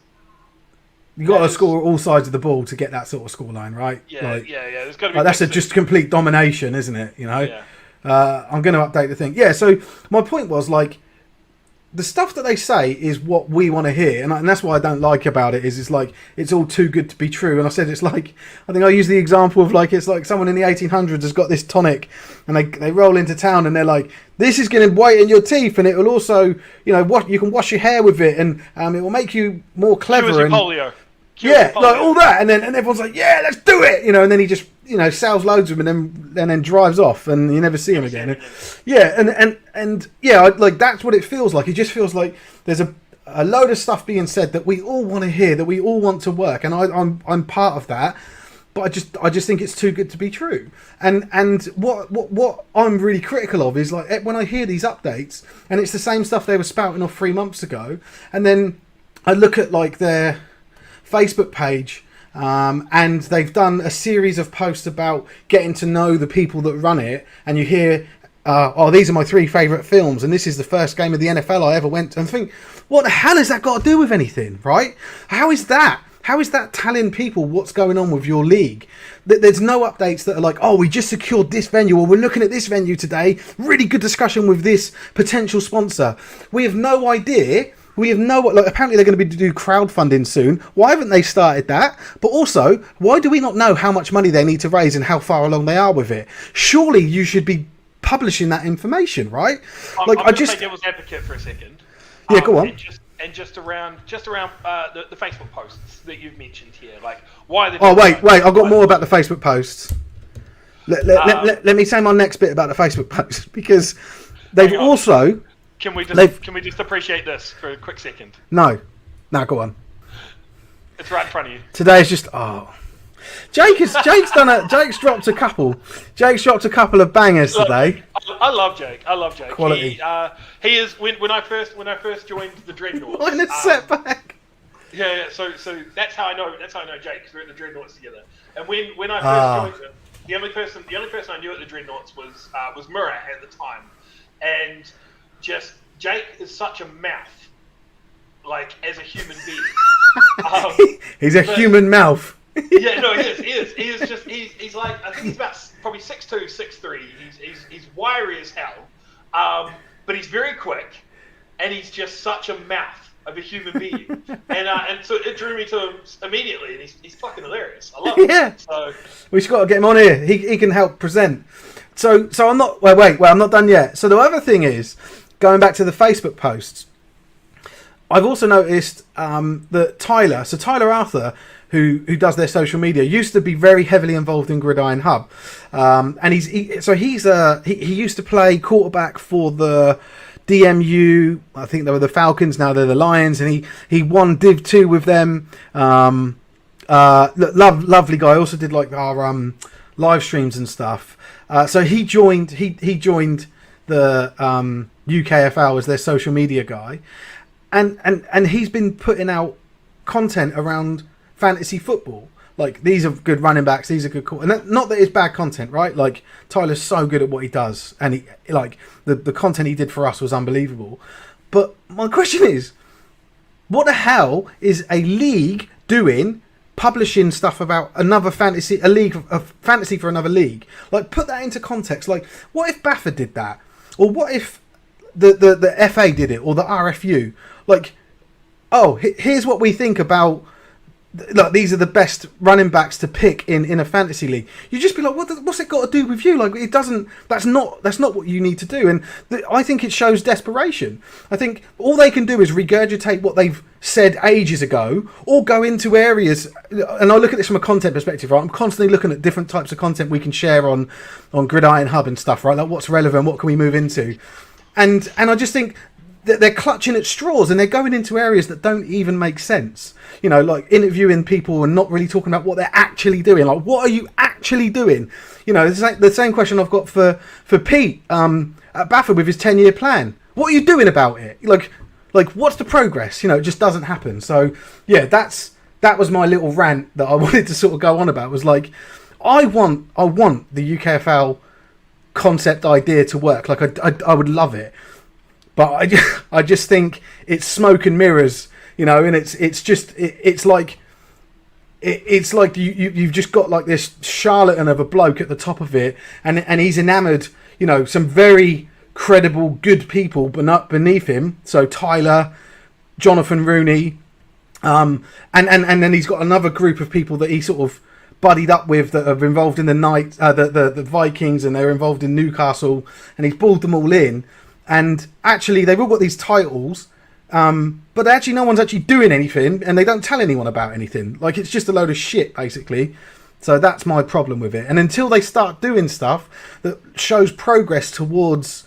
You got to score all sides of the ball to get that sort of scoreline, right? Yeah. There's got to be. That's just complete domination, isn't it? Yeah. I'm going to update the thing. Yeah. So my point was, like, the stuff that they say is what we want to hear, and that's what I don't like about it. Is it's like it's all too good to be true. And I said it's like, I think I used the example of like it's like someone in the 1800s has got this tonic, and they roll into town and they're like, this is going to whiten your teeth, and it will also, you can wash your hair with it, and it will make you more clever. Polio. Like all that, and everyone's like, yeah, let's do it, and then he just, sells loads of them and then drives off, and you never see him again. And like that's what it feels like. It just feels like there's a load of stuff being said that we all want to hear, that we all want to work, and I'm part of that. But I just think it's too good to be true. And what I'm really critical of is like when I hear these updates, and it's the same stuff they were spouting off 3 months ago, and then I look at like their Facebook page, and they've done a series of posts about getting to know the people that run it, and you hear, these are my 3 favourite films, and this is the first game of the NFL I ever went to, and think, what the hell has that got to do with anything, right? How is that telling people what's going on with your league? There's no updates that are like, we just secured this venue, or we're looking at this venue today, really good discussion with this potential sponsor. We have no idea We have no, like, apparently they're going to be do crowdfunding soon. Why haven't they started that? But also, why do we not know how much money they need to raise and how far along they are with it? Surely you should be publishing that information, right? I'm going to play devil's advocate for a second. Yeah, go on. And just around the Facebook posts that you've mentioned here, like why? Wait! I've got more about the Facebook posts. Let me say my next bit about the Facebook posts because they've also. Can we just appreciate this for a quick second? No, go on. It's right in front of you. Today is just Jake's dropped a couple. Jake's dropped a couple of bangers today. I love Jake. Quality. He is when I first joined the Dreadnoughts. Minor setback. Yeah. So that's how I know Jake, because we're at the Dreadnoughts together. And when I first joined them, the only person I knew at the Dreadnoughts was Murat at the time, and just Jake is such a mouth, like as a human being. He's a human mouth. Yeah, no, he is. He's like, I think he's about probably 6'2", 6'3". He's wiry as hell, but he's very quick, and he's just such a mouth of a human being, and so it drew me to him immediately, and he's fucking hilarious. I love him. Yeah. So we just got to get him on here. He can help present. So I'm not. Wait. I'm not done yet. So the other thing is, going back to the Facebook posts, I've also noticed that Tyler Arthur, who does their social media, used to be very heavily involved in Gridiron Hub, and he used to play quarterback for the DMU. I think they were the Falcons. Now they're the Lions, and he won Div 2 with them. Lovely guy. Also did like our live streams and stuff. So he joined the UKFL as their social media guy, and he's been putting out content around fantasy football. Like, these are good running backs, these are good and not that it's bad content, right? Like, Tyler's so good at what he does, and he, like, the content he did for us was unbelievable. But my question is, what the hell is a league doing publishing stuff about another fantasy, a fantasy for another league? Like, put that into context. Like, what if BAFA did that? Or what if the FA did it, or the RFU? Like, here's what we think about, like, these are the best running backs to pick in a fantasy league. You just be like, what's it got to do with you? Like, it doesn't. That's not what you need to do. And I think it shows desperation. I think all they can do is regurgitate what they've said ages ago, or go into areas. And I look at this from a content perspective, right? I'm constantly looking at different types of content we can share on Gridiron Hub and stuff, right? Like, what's relevant, what can we move into, and I just think that they're clutching at straws, and they're going into areas that don't even make sense. You know, like interviewing people and not really talking about what they're actually doing. Like, what are you actually doing? You know, it's like the same question I've got for Pete at BAFA with his 10-year plan. What are you doing about it? Like what's the progress? You know, it just doesn't happen. So yeah, that was my little rant that I wanted to sort of go on about. Was like, I want the UKFL concept idea to work. Like, I would love it. But I just think it's smoke and mirrors, you know, and it's like you've just got like this charlatan of a bloke at the top of it, and he's enamoured, you know, some very credible, good people, but not beneath him. So Tyler, Jonathan Rooney, and then he's got another group of people that he sort of buddied up with that are involved in the Vikings, and they're involved in Newcastle, and he's balled them all in. And actually, they've all got these titles, but actually no one's actually doing anything, and they don't tell anyone about anything. Like, it's just a load of shit, basically. So that's my problem with it. And until they start doing stuff that shows progress towards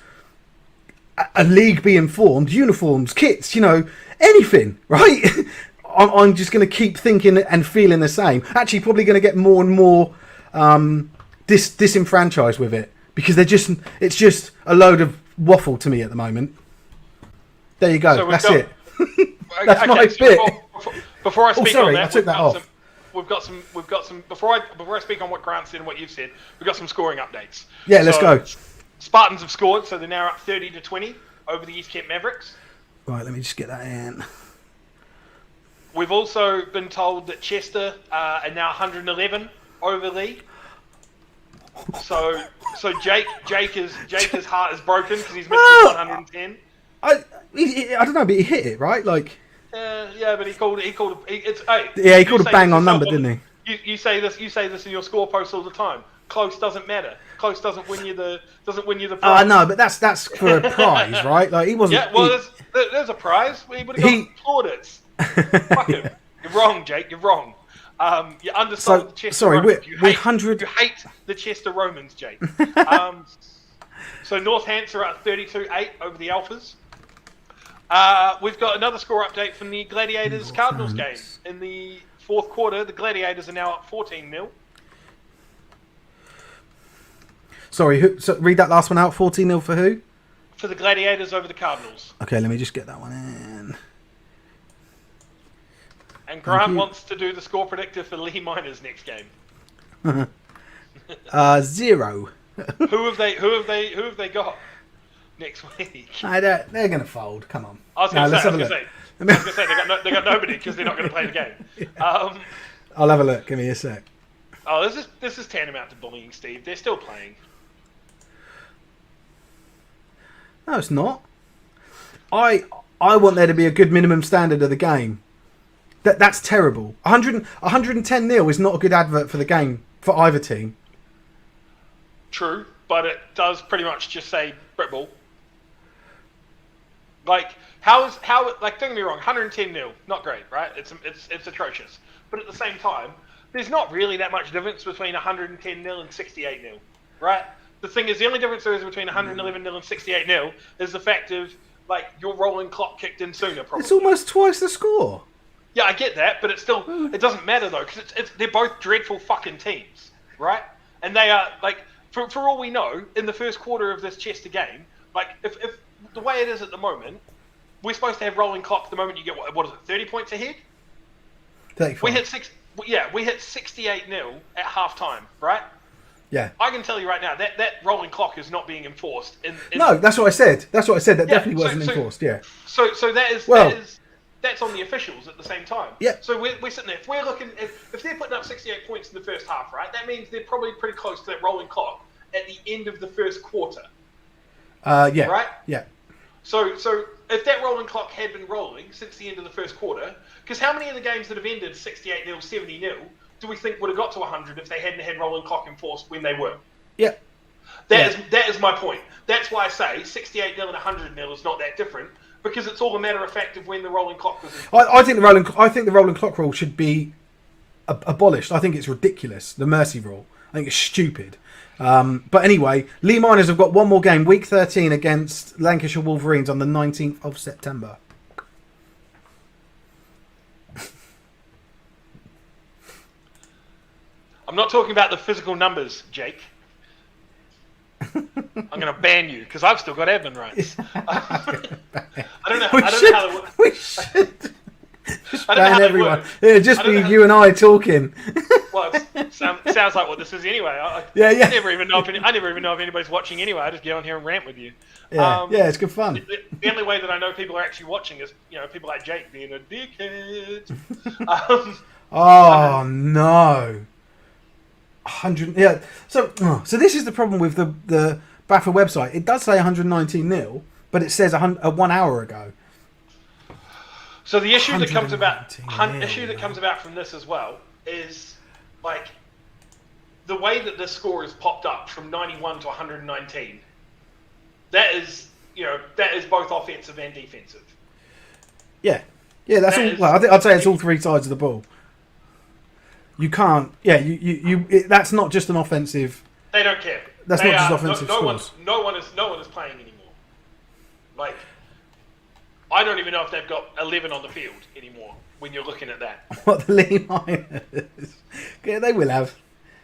a league being formed, uniforms, kits, you know, anything, right? I'm just going to keep thinking and feeling the same. Actually, probably going to get more and more disenfranchised with it, because it's just a load of waffle to me at the moment. There you go. So that's it. That's my bit. Before I speak on that, I took that off. We've got some. Before I speak on what Grant said and what you've said, we've got some scoring updates. Yeah, let's go. Spartans have scored, so they're now up 30-20 over the East Kent Mavericks. Right, let me just get that in. We've also been told that Chester are now 111 over Lee. So Jake's heart is broken because he's missed 110. I don't know, but he hit it right. Like, yeah, but he called it's. Hey, yeah, he called a bang on number, didn't he? You say this in your score posts all the time. Close doesn't matter. Close doesn't win you the prize. I know, but that's for a prize, right? Like he wasn't. Yeah, well, there's a prize. We would have got plaudits. Fuck him. You're wrong, Jake. You're wrong. You undersold the Chester Romans. You hate the Chester Romans, Jake. So Northants are at 32-8 over the Alphas. We've got another score update from the Gladiators Cardinals game. In the fourth quarter, the Gladiators are now up 14-0. Sorry, so read that last one out. 14-0 for who? For the Gladiators over the Cardinals. Okay, let me just get that one in. And Grant wants to do the score predictor for Lee Miners next game. 0. Who have they got next week? They're going to fold. Come on. I was going to say they got nobody because they're not going to play the game. I'll have a look. Give me a sec. Oh, this is tantamount to bullying, Steve. They're still playing. No, it's not. I want there to be a good minimum standard of the game. That's terrible. 110-0 is not a good advert for the game for either team. True, but it does pretty much just say Britball. Like how don't get me wrong, 110-0, not great, right? It's atrocious. But at the same time, there's not really that much difference between 110-0 and 68-0, right? The thing is, the only difference there is between 111-0 and 68-0 is the fact of like your rolling clock kicked in sooner. Probably. It's almost twice the score. Yeah, I get that, but it doesn't matter though because they're both dreadful fucking teams, right? And they are like. For all we know, in the first quarter of this Chester game, like if the way it is at the moment, we're supposed to have rolling clock the moment you get what is it, 30 points ahead? 35. We hit 68-0 at halftime, right? Yeah. I can tell you right now that rolling clock is not being enforced. No, that's what I said. That definitely wasn't enforced. Yeah. So that's on the officials at the same time. Yeah. So we're sitting there. If we're looking, if they're putting up 68 points in the first half, right? That means they're probably pretty close to that rolling clock at the end of the first quarter. Yeah. Right. Yeah. So if that rolling clock had been rolling since the end of the first quarter, because how many of the games that have ended 68-0, 70-0 do we think would have got to 100 if they hadn't had rolling clock enforced when they were? Yeah. That is my point. That's why I say 68-0 and 100-0 is not that different. Because it's all a matter of fact of when the rolling clock was. I think the rolling clock rule should be abolished. I think it's ridiculous. The mercy rule. I think it's stupid. But anyway, Lee Miners have got one more game, week 13 against Lancashire Wolverines on the 19th of September. I'm not talking about the physical numbers, Jake. I'm going to ban you because I've still got admin rights. I don't know how that works. We should just ban everyone. It'd just be you and I talking. Well, sounds like what this is anyway. I never even know if anybody's watching anyway. I just get on here and rant with you. Yeah, it's good fun. The only way that I know people are actually watching is people like Jake being a dickhead. No. 100. Yeah. So this is the problem with the BAFA website. It does say 119-0, but it says 1 hour ago. So the issue that comes about from this as well is like the way that this score is popped up from 91 to 119. That is both offensive and defensive. Yeah. Yeah, that's all. Well, I'd say it's all three sides of the ball. You can't. Yeah, that's not just an offensive. They don't care. That's not just offensive scores. No one is playing anymore. Like, I don't even know if they've got 11 on the field anymore. When you're looking at that. What, the Lee Miners? Yeah, they will have.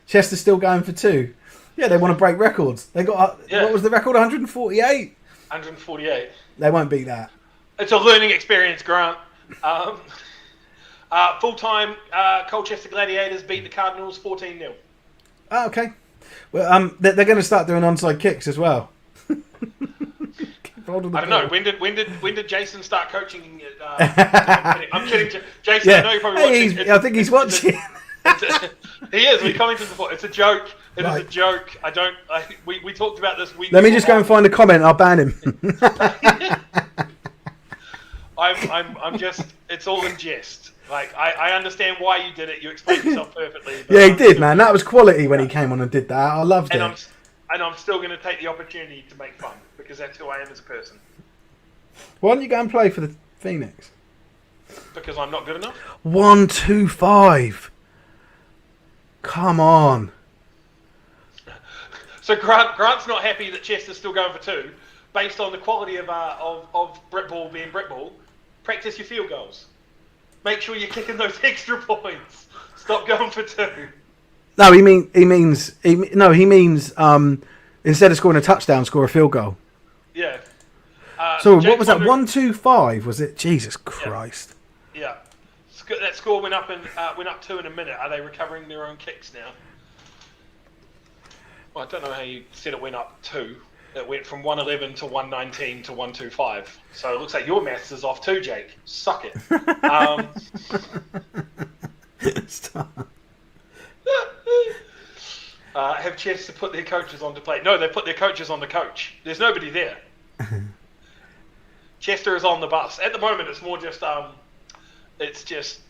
Chester's still going for 2. Yeah, they want to break records. They got what was the record? 148. 148. They won't beat that. It's a learning experience, Grant. Full-time Colchester Gladiators beat the Cardinals 14-0. Oh, okay. Well, they're going to start doing onside kicks as well. I don't know. When did Jason start coaching? I'm kidding. Jason, yeah. I know you're probably watching. I think he's watching. He is. We commented before. It's a joke. It is a joke. We talked about this. Let me just go and find a comment. I'll ban him. I'm just. It's all in jest. Like I understand why you did it. You explained yourself perfectly. But Yeah, he did, man. That was quality when he came on and did that. I loved it. I'm still going to take the opportunity to make fun because that's who I am as a person. Why don't you go and play for the Phoenix? Because I'm not good enough. 1-2-5. Come on. So Grant's not happy that Chester's still going for 2, based on the quality of Britball being Britball. Practice your field goals. Make sure you're kicking those extra points. Stop going for 2. No, he means instead of scoring a touchdown, score a field goal. Yeah. So what was that? 1-2-5 was it? Jesus Christ. Yeah. That score went up 2 in a minute. Are they recovering their own kicks now? Well, I don't know how you said it went up 2. It went from 111 to 119 to 125. So it looks like your maths is off too, Jake. Suck it. Stop. Have Chester put their coaches on to play? No, they put their coaches on the coach. There's nobody there. Chester is on the bus. At the moment, it's more just, it's just,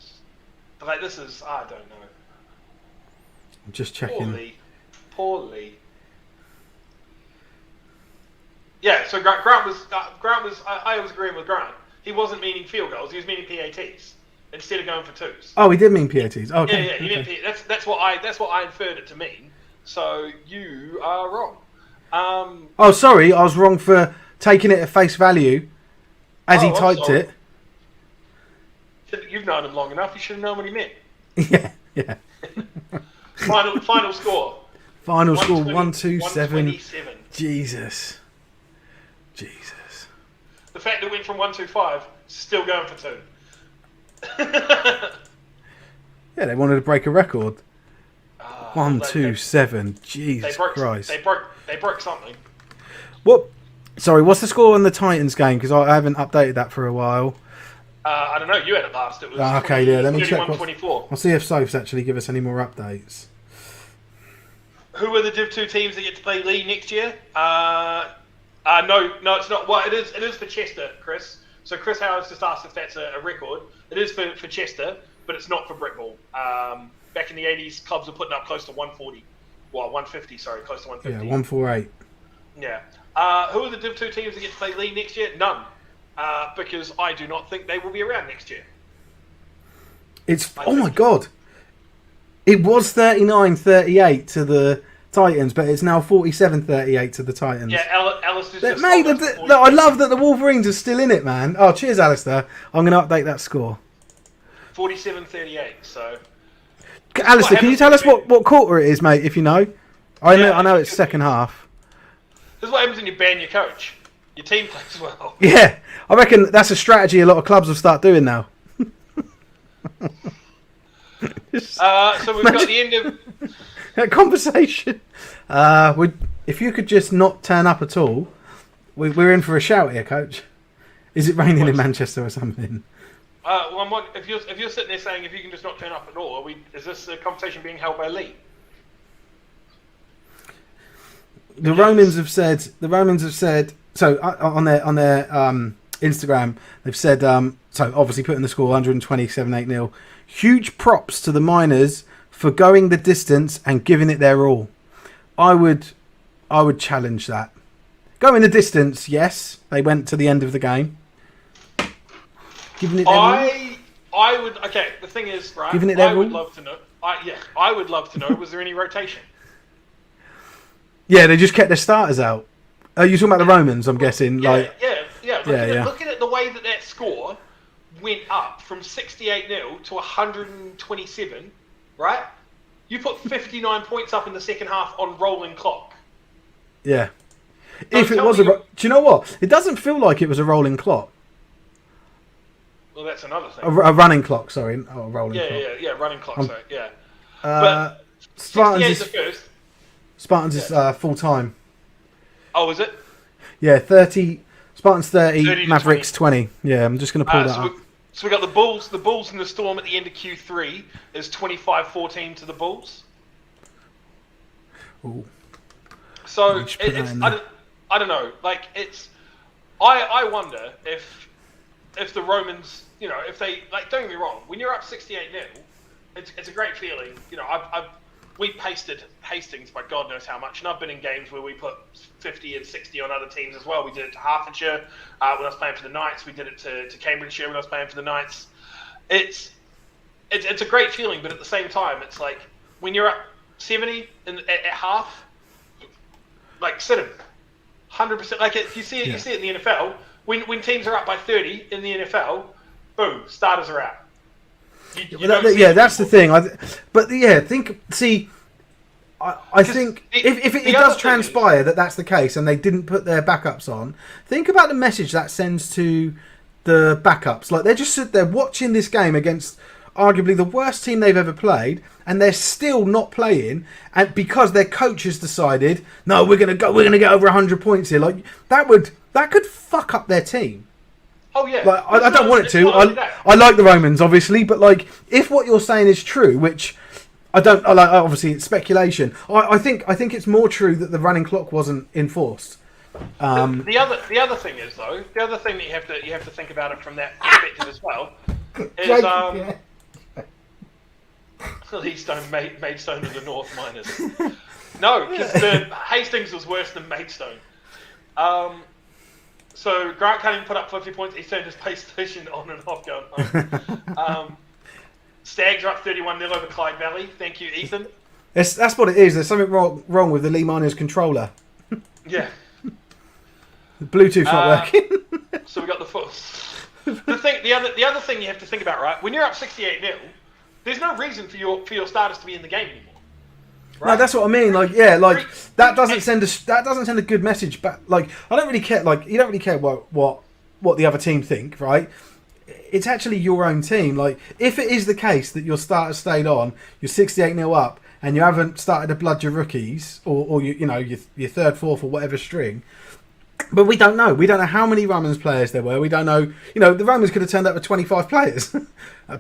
like, this is, I don't know. I'm just checking. Poor Lee. Yeah, so Grant was, I was agreeing with Grant. He wasn't meaning field goals, he was meaning PATs instead of going for 2s. Oh, he did mean PATs. Oh, okay. Yeah, he meant that's what I inferred it to mean. So you are wrong. Oh, sorry, I was wrong for taking it at face value as he typed it. You've known him long enough. You should have known what he meant. Yeah. Final score. Final score 1-2-7. 127. Jesus. The fact that it went from 1-2-5, still going for 2. Yeah, they wanted to break a record. 1-2-7. Jesus Christ. They broke something. What? Sorry, what's the score on the Titans game? Because I haven't updated that for a while. I don't know. You had it last. It was okay. Yeah, let me check. 31-24. I'll see if Soph's actually give us any more updates. Who are the Div 2 teams that get to play Lee next year? No, it's not. Well, it is for Chester, Chris. So Chris Howard's just asked if that's a record. It is for Chester, but it's not for Britball. Back in the 80s, clubs were putting up close to 140. Well, 150, sorry, close to 150. Yeah, 148. Yeah. Who are the Div 2 teams that get to play Lee next year? None. Because I do not think they will be around next year. Oh my God. It was 39-38 to the Titans, but it's now 47-38 to the Titans. Yeah, Alistair's just... Mate, I love that the Wolverines are still in it, man. Oh, cheers, Alistair. I'm going to update that score. 47-38, so... Alistair, can you tell us what quarter it is, mate, if you know? I know it's second half. This is what happens when you ban your coach. Your team plays well. Yeah, I reckon that's a strategy a lot of clubs will start doing now. So we've got the end of... that conversation. If you could just not turn up at all, we're in for a shout here, coach. Is it raining in Manchester or something? Well, if you're sitting there saying if you can just not turn up at all, is this a conversation being held by Lee? The Romans have said. So on their Instagram, they've said. So obviously putting the score 127-8-0. Huge props to the Miners for going the distance and giving it their all. I would challenge that. Going the distance, yes. They went to the end of the game. Giving it their all. I would. Okay, the thing is, right? Giving it their all. I would love to know. I would love to know. Was there any rotation? Yeah, they just kept their starters out. You're talking about the Romans, I'm guessing. Yeah. Yeah. Looking at the way that score went up from 68-0 to 127, right? You put 59 points up in the second half on rolling clock. Yeah. If it was do you know what? It doesn't feel like it was a rolling clock. Well, that's another thing. A running clock, sorry. Oh, a rolling clock. Yeah, running clock, sorry, yeah. But Spartans is first. Spartans is full time. Oh, is it? Yeah, 30. Spartans 30 Mavericks 20. 20. Yeah, I'm just going to pull that up. So we got the Bulls. The Bulls and the Storm at the end of Q3 is 25-14 to the Bulls. Ooh. So it's I don't know. Like it's I wonder if if the Romans, if they don't get me wrong, when you're up 68-0, it's a great feeling. We pasted Hastings by God knows how much, and I've been in games where we put 50 and 60 on other teams as well. We did it to Hertfordshire when I was playing for the Knights. We did it to Cambridgeshire when I was playing for the Knights. It's a great feeling, but at the same time, it's like when you're up 70 at half, sit him 100%. Like you see it, you see it in the NFL. When teams are up by 30 in the NFL, boom, starters are out. That's the thing. I think if it does transpire that's the case and they didn't put their backups on, think about the message that sends to the backups. Like they're just they're watching this game against arguably the worst team they've ever played, and they're still not playing, and because their coach has decided, no, we're gonna get over 100 points here. Like that could fuck up their team. Oh yeah, like I don't want it to. I like the Romans, obviously, but like if what you're saying is true, which I don't, like obviously it's speculation. I think it's more true that the running clock wasn't enforced. The other thing is though, the other thing that you have to think about it from that perspective as well is Leastone, Maidstone of the North minus. No, because Hastings was worse than Maidstone. So Grant can't even put up 50 points. He turned his PlayStation on and off going home. Stags are up 31-0 over Clyde Valley. Thank you, Ethan. That's what it is. There's something wrong with the Lee Miners controller. Yeah. The Bluetooth's not working. So we got the other thing you have to think about, right? When you're up 68-0, there's no reason for your starters to be in the game anymore. Right? No, that's what I mean. Like, that doesn't send a good message back. Like, I don't really care. Like, you don't really care what the other team think, right? It's actually your own team. Like, if it is the case that your starters stayed on, you're 68-0 up, and you haven't started to blood your rookies or your third, fourth, or whatever string. But we don't know. We don't know how many Romans players there were. We don't know. The Romans could have turned up with 25 players.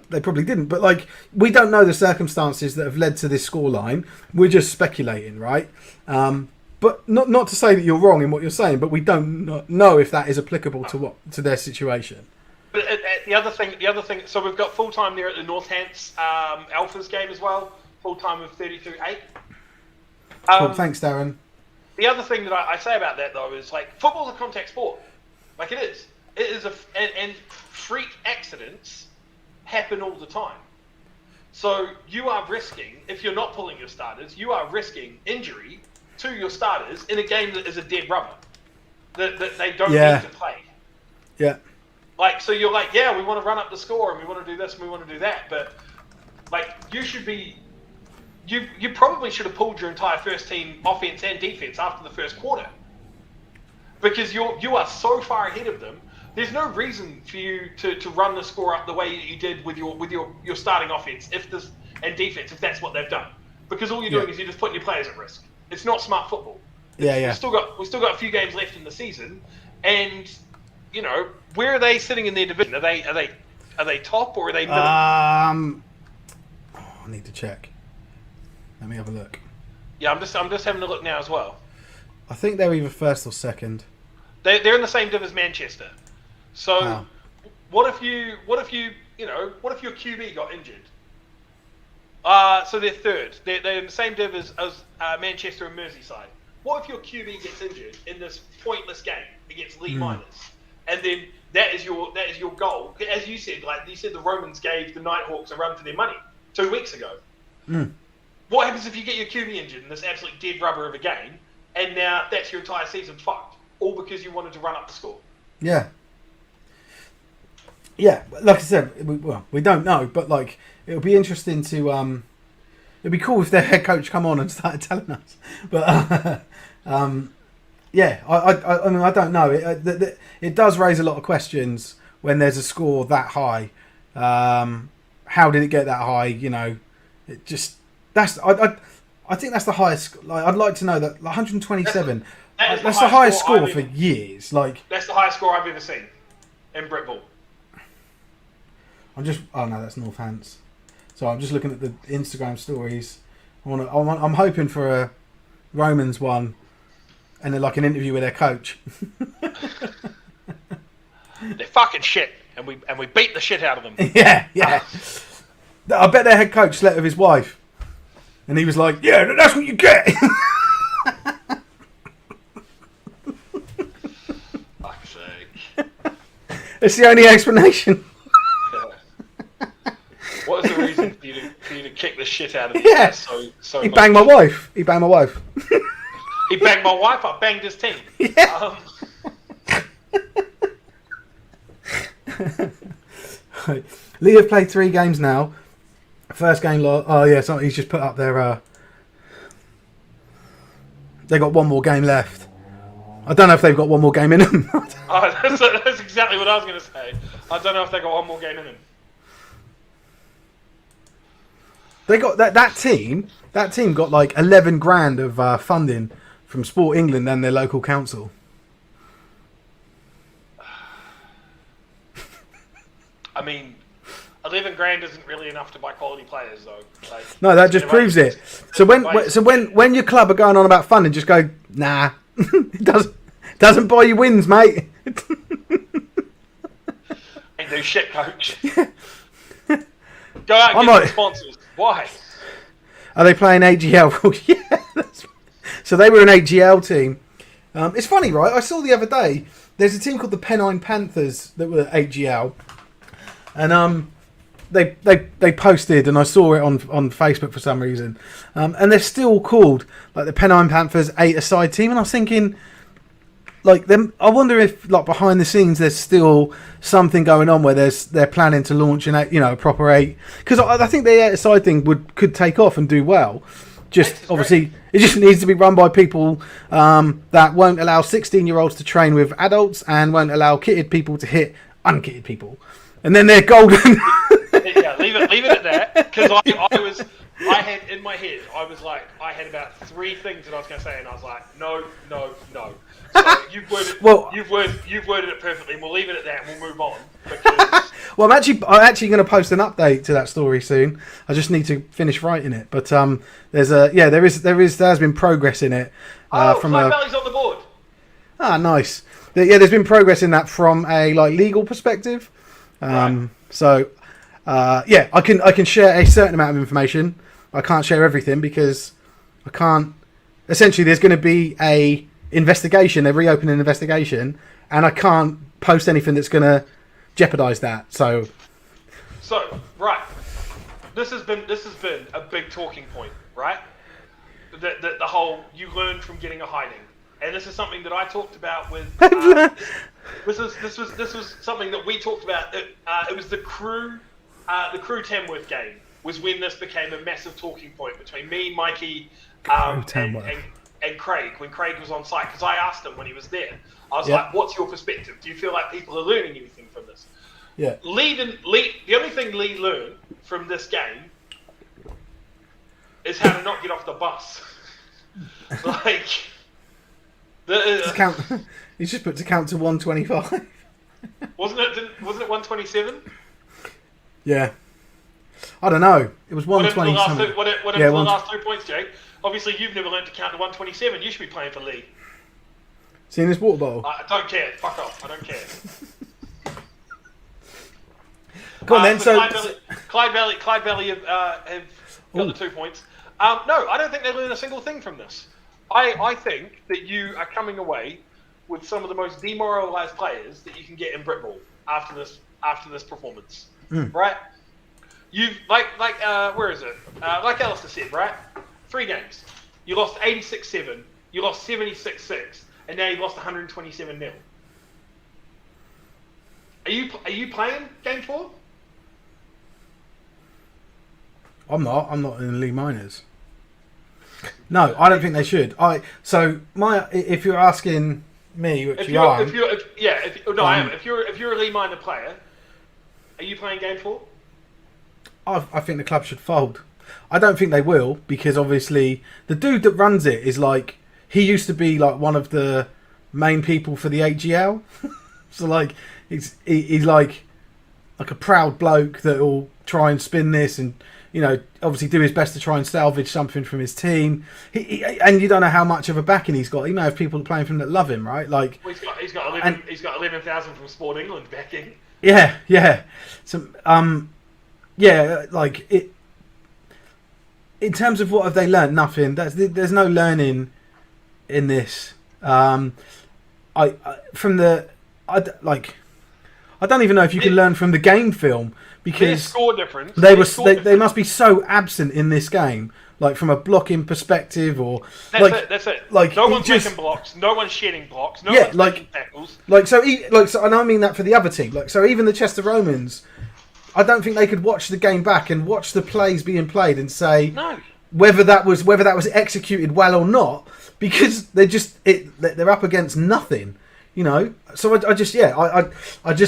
They probably didn't. But, we don't know the circumstances that have led to this scoreline. We're just speculating, right? But not to say that you're wrong in what you're saying, but we don't know if that is applicable to their situation. But the other thing. So we've got full time there at the Northants Alphas game as well. Full time of 33-8. Cool. Thanks, Darren. The other thing that I say about that, though, is, football's a contact sport. It is. It is and freak accidents happen all the time. So you are risking, if you're not pulling your starters, you are risking injury to your starters in a game that is a dead rubber. That they don't need to play. Yeah. So you're we want to run up the score and we want to do this and we want to do that. But, you should be... You probably should have pulled your entire first team offense and defense after the first quarter, because you are so far ahead of them. There's no reason for you to run the score up the way that you did with your starting offense and defense if that's what they've done, because all you're doing is you're just putting your players at risk. It's not smart football. We've still got a few games left in the season, and where are they sitting in their division? Are they top or are they middle? I need to check. Let me have a look. Yeah, I'm just having a look now as well. I think they're either first or second. They're in the same div as Manchester. So what if your QB got injured? So they're third. They're in the same div as Manchester and Merseyside. What if your QB gets injured in this pointless game against Lee Miners, and then that is your goal? As you said, the Romans gave the Nighthawks a run for their money 2 weeks ago. What happens if you get your QB injured in this absolute dead rubber of a game, and now that's your entire season fucked, all because you wanted to run up the score? Yeah. Yeah, like I said, we don't know, but it'll be interesting to it'd be cool if their head coach come on and started telling us. But I mean, I don't know. It does raise a lot of questions when there's a score that high. How did it get that high? It just. I think that's the highest. I'd like to know that 127. That's the highest score for years. That's the highest score I've ever seen in Britball. Oh no, that's Northants. So I'm just looking at the Instagram stories. I'm hoping for a Romans one, and then an interview with their coach. They're fucking shit. and we beat the shit out of them. Yeah. I bet their head coach slept with his wife, and he was like, "Yeah, that's what you get." Fuck's sake. It's the only explanation. What is the reason for you to kick the shit out of him? Yeah. So He much? banged my wife. He banged my wife. He banged my wife. I banged his team. Yeah. Lee have played 3 games now. First game, so he's just put up their. They got 1 more game left. I don't know if they've got 1 more game in them. That's exactly what I was going to say. I don't know if they got 1 more game in them. They got that team. That team got like 11 grand of funding from Sport England and their local council. I mean, 11 grand isn't really enough to buy quality players, though. Like, No, that just proves it. So when your club are going on about funding, just go, nah. It doesn't buy you wins, mate. Ain't no shit, coach. Go out and get some sponsors. Why? Are they playing AGL? Yeah. So they were an AGL team. It's funny, right? I saw the other day, there's a team called the Pennine Panthers that were AGL. And they posted, and I saw it on Facebook for some reason. And they're still called like the Pennine Panthers 8-a-side team. And I was thinking, like them. I wonder if like behind the scenes there's still something going on where they're planning to launch a proper 8, because I think the 8-a-side thing could take off and do well. Just obviously it just needs to be run by people that won't allow 16-year-olds to train with adults and won't allow kitted people to hit unkitted people, and then they're golden. Yeah, leave it at that. Because I had in my head, I had about 3 things that I was going to say, and I was like, no. So you've worded it perfectly, and we'll leave it at that, and we'll move on. Because... Well, I'm actually going to post an update to that story soon. I just need to finish writing it. But there has been progress in it. Clyde Valley's on the board. Ah, nice. There's been progress in that from a legal perspective. Right. So, I can share a certain amount of information. I can't share everything because I can't. Essentially, there's going to be a reopening investigation, and I can't post anything that's going to jeopardise that. So, right. This has been a big talking point, right? The whole you learn from getting a hiding, and this is something that I talked about with. This was something that we talked about. It was the Crew Tamworth game was when this became a massive talking point between me, Mikey, and Craig, when Craig was on site, because I asked him when he was there. I was like, "What's your perspective? Do you feel like people are learning anything from this?" Yeah. The only thing Lee learned from this game is how to not get off the bus. He's just put to count to 125. Wasn't it 127? Yeah. I don't know. It was 120 something. What happened to the last 2 points, Jake? Obviously, you've never learned to count to 127. You should be playing for Lee. Seen this water bottle? I don't care. Fuck off. I don't care. Go on then. Clyde Valley have got the 2 points. No, I don't think they learned a single thing from this. I think that you are coming away with some of the most demoralised players that you can get in Britball after this performance, right? You've where is it? Like Alistair said, right? 3 games. You lost 86-7. You lost 76-6, and now you lost 127-0. Are you playing game 4? I'm not in League Minors. No, I don't think they should. If you're asking me, which you are, I am. If you're a League Minor player, are you playing game 4? I think the club should fold. I don't think they will, because obviously the dude that runs it is like, he used to be like one of the main people for the AGL. So like he's like a proud bloke that will try and spin this and, you know, obviously do his best to try and salvage something from his team. And you don't know how much of a backing he's got. He may have people playing for him that love him, right? Like, well, he's got 11,000 from Sport England backing. Yeah. So, yeah, like it. In terms of what have they learned? Nothing. There's no learning in this. I don't even know if you can learn from the game film because their score difference. They must be so absent in this game, like from a blocking perspective or that's it. Like no one's making blocks. No one's shedding blocks. No one's making tackles. So, and I mean that for the other team. Like, so even the Chester Romans, I don't think they could watch the game back and watch the plays being played and say whether that was executed well or not, because they're up against nothing, you know. So I just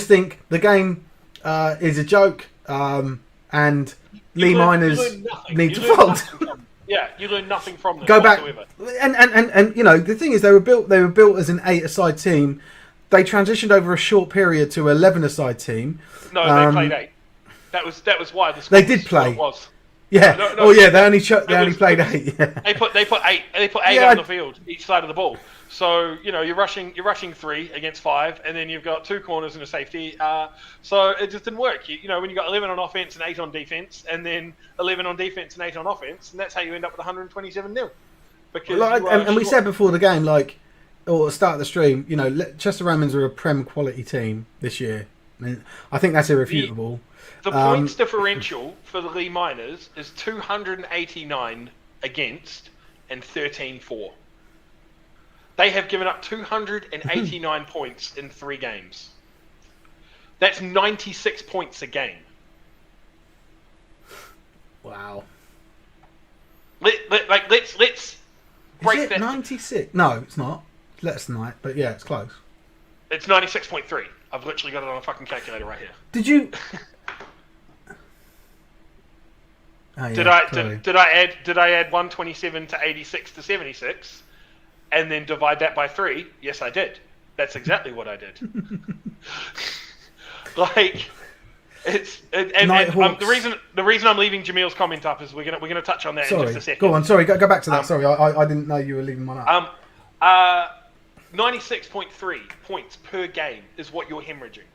think the game is a joke, and Lee Miners need to fold. Yeah, you learn nothing from them. Go back, whatsoever. and you know the thing is they were built as an 8-a-side team. They transitioned over a short period to 11-a-side team. No, they played 8. That was why the score they did play. Was. Yeah. No, they only played 8. Yeah. They put 8 on the field each side of the ball. So you know you're rushing 3 against 5, and then you've got 2 corners and a safety. So it just didn't work. You know when you got 11 on offense and 8 on defense, and then 11 on defense and 8 on offense, and that's how you end up with 127-0. Because we said before the game, like, or start of the stream, you know, Chester Romans are a Prem quality team this year. I think that's irrefutable. The points differential for the Lee Miners is 289 against and 13 for. They have given up 289 points in 3 games. That's 96 points a game. Wow. Let's break is it that. 96? No, it's not. It's less than that, but yeah, it's close. It's 96.3. I've literally got it on a fucking calculator right here. Did you? Oh, yeah, did I add 127 to 86 to 76 and then divide that by 3? Yes, I did. That's exactly what I did. Like it's the reason I'm leaving Jamil's comment up is we're gonna touch on that in just a second. Go on. Sorry, go back to that. Sorry, I didn't know you were leaving mine up. 96.3 points per game is what you're hemorrhaging.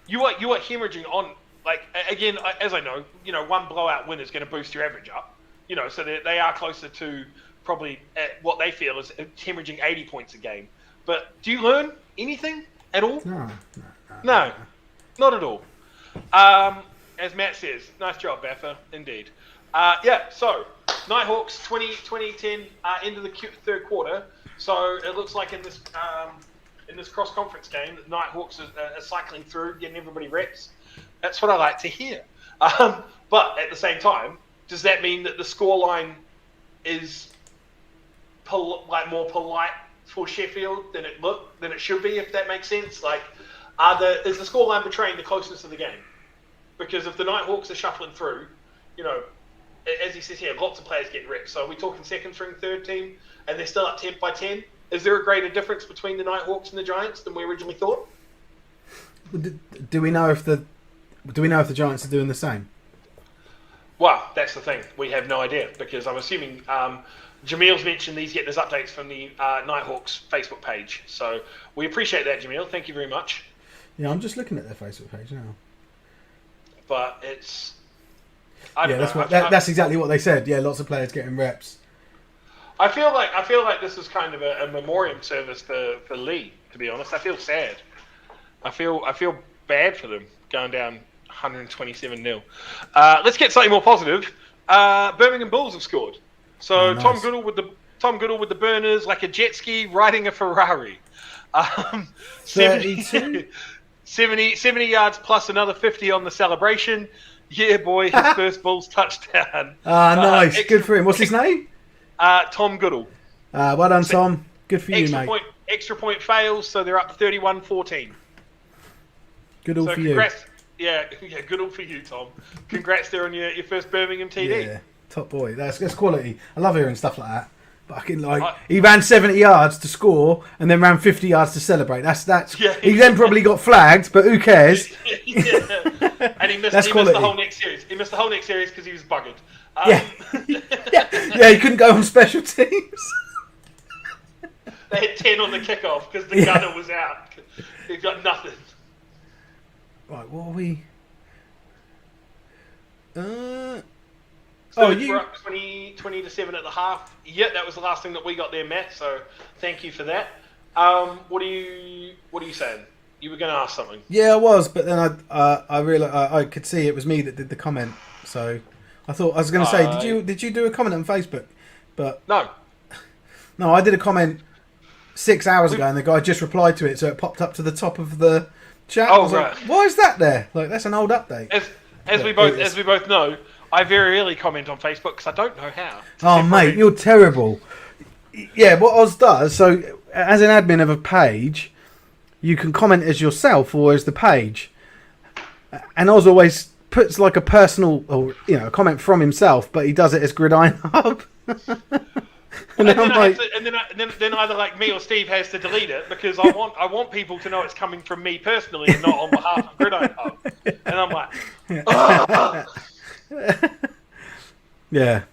You are hemorrhaging on. Like, again, as I know, you know, one blowout win is going to boost your average up. You know, so they are closer to probably what they feel is hemorrhaging 80 points a game. But do you learn anything at all? No, not at all. As Matt says, nice job, Baffa, indeed. So Nighthawks 2010 into the third quarter. So it looks like in this cross-conference game, that Nighthawks are cycling through, getting everybody reps. That's what I like to hear. But at the same time, does that mean that the scoreline is more polite for Sheffield than it should be, if that makes sense? Like, is the scoreline betraying the closeness of the game? Because if the Nighthawks are shuffling through, you know, as he says here, lots of players getting reps. So are we talking second string, third team, and they're still up 10 by 10? Is there a greater difference between the Nighthawks and the Giants than we originally thought? Do we know if the Giants are doing the same? Well, that's the thing. We have no idea, because I'm assuming Jamil's mentioned these get those updates from the Nighthawks Facebook page. So we appreciate that, Jamil. Thank you very much. Yeah, I'm just looking at their Facebook page now. But it's... That's exactly what they said. Yeah, lots of players getting reps. I feel like this is kind of a memoriam service for Lee, to be honest. I feel sad. I feel bad for them going down 127-0. Let's get something more positive. Birmingham Bulls have scored. So nice. Tom Goodall with the burners, like a jet ski riding a Ferrari. 70 yards plus another 50 on the celebration. Yeah, boy, his first Bulls touchdown. Nice. Good for him. What's his name? Tom Goodall. Well done, Tom. Good for you, mate. Extra point fails, so they're up 31-14. Good all for congrats. Yeah, good all for you, Tom. Congrats there on your first Birmingham TD. Yeah, top boy. That's quality. I love hearing stuff like that. Fucking he ran 70 yards to score and then ran 50 yards to celebrate. That's. Yeah. He then probably got flagged, but who cares? Yeah. And he missed the whole next series. He missed the whole next series because he was buggered. Yeah, he couldn't go on special teams. They had 10 on the kickoff because the gunner was out. He got nothing. Right, what are we? So we're up 20 to 7 at the half. Yeah, that was the last thing that we got there, Matt. So thank you for that. What are you saying? You were going to ask something. Yeah, I was, but then I realized I could see it was me that did the comment. So I thought I was going to say, did you do a comment on Facebook? But no, I did a comment 6 hours ago, and the guy just replied to it, so it popped up to the top of the chat. Oh, right. Like, why is that there? Like, that's an old update. As we both know, I very rarely comment on Facebook because I don't know how. Oh, mate, you're terrible. Yeah, what Oz does, so as an admin of a page, you can comment as yourself or as the page. And Oz always puts like a personal, or a comment from himself, but he does it as Gridiron Hub. And then either like me or Steve has to delete it because I want people to know it's coming from me personally and not on behalf of Gridiron Hub. And I'm like, yeah,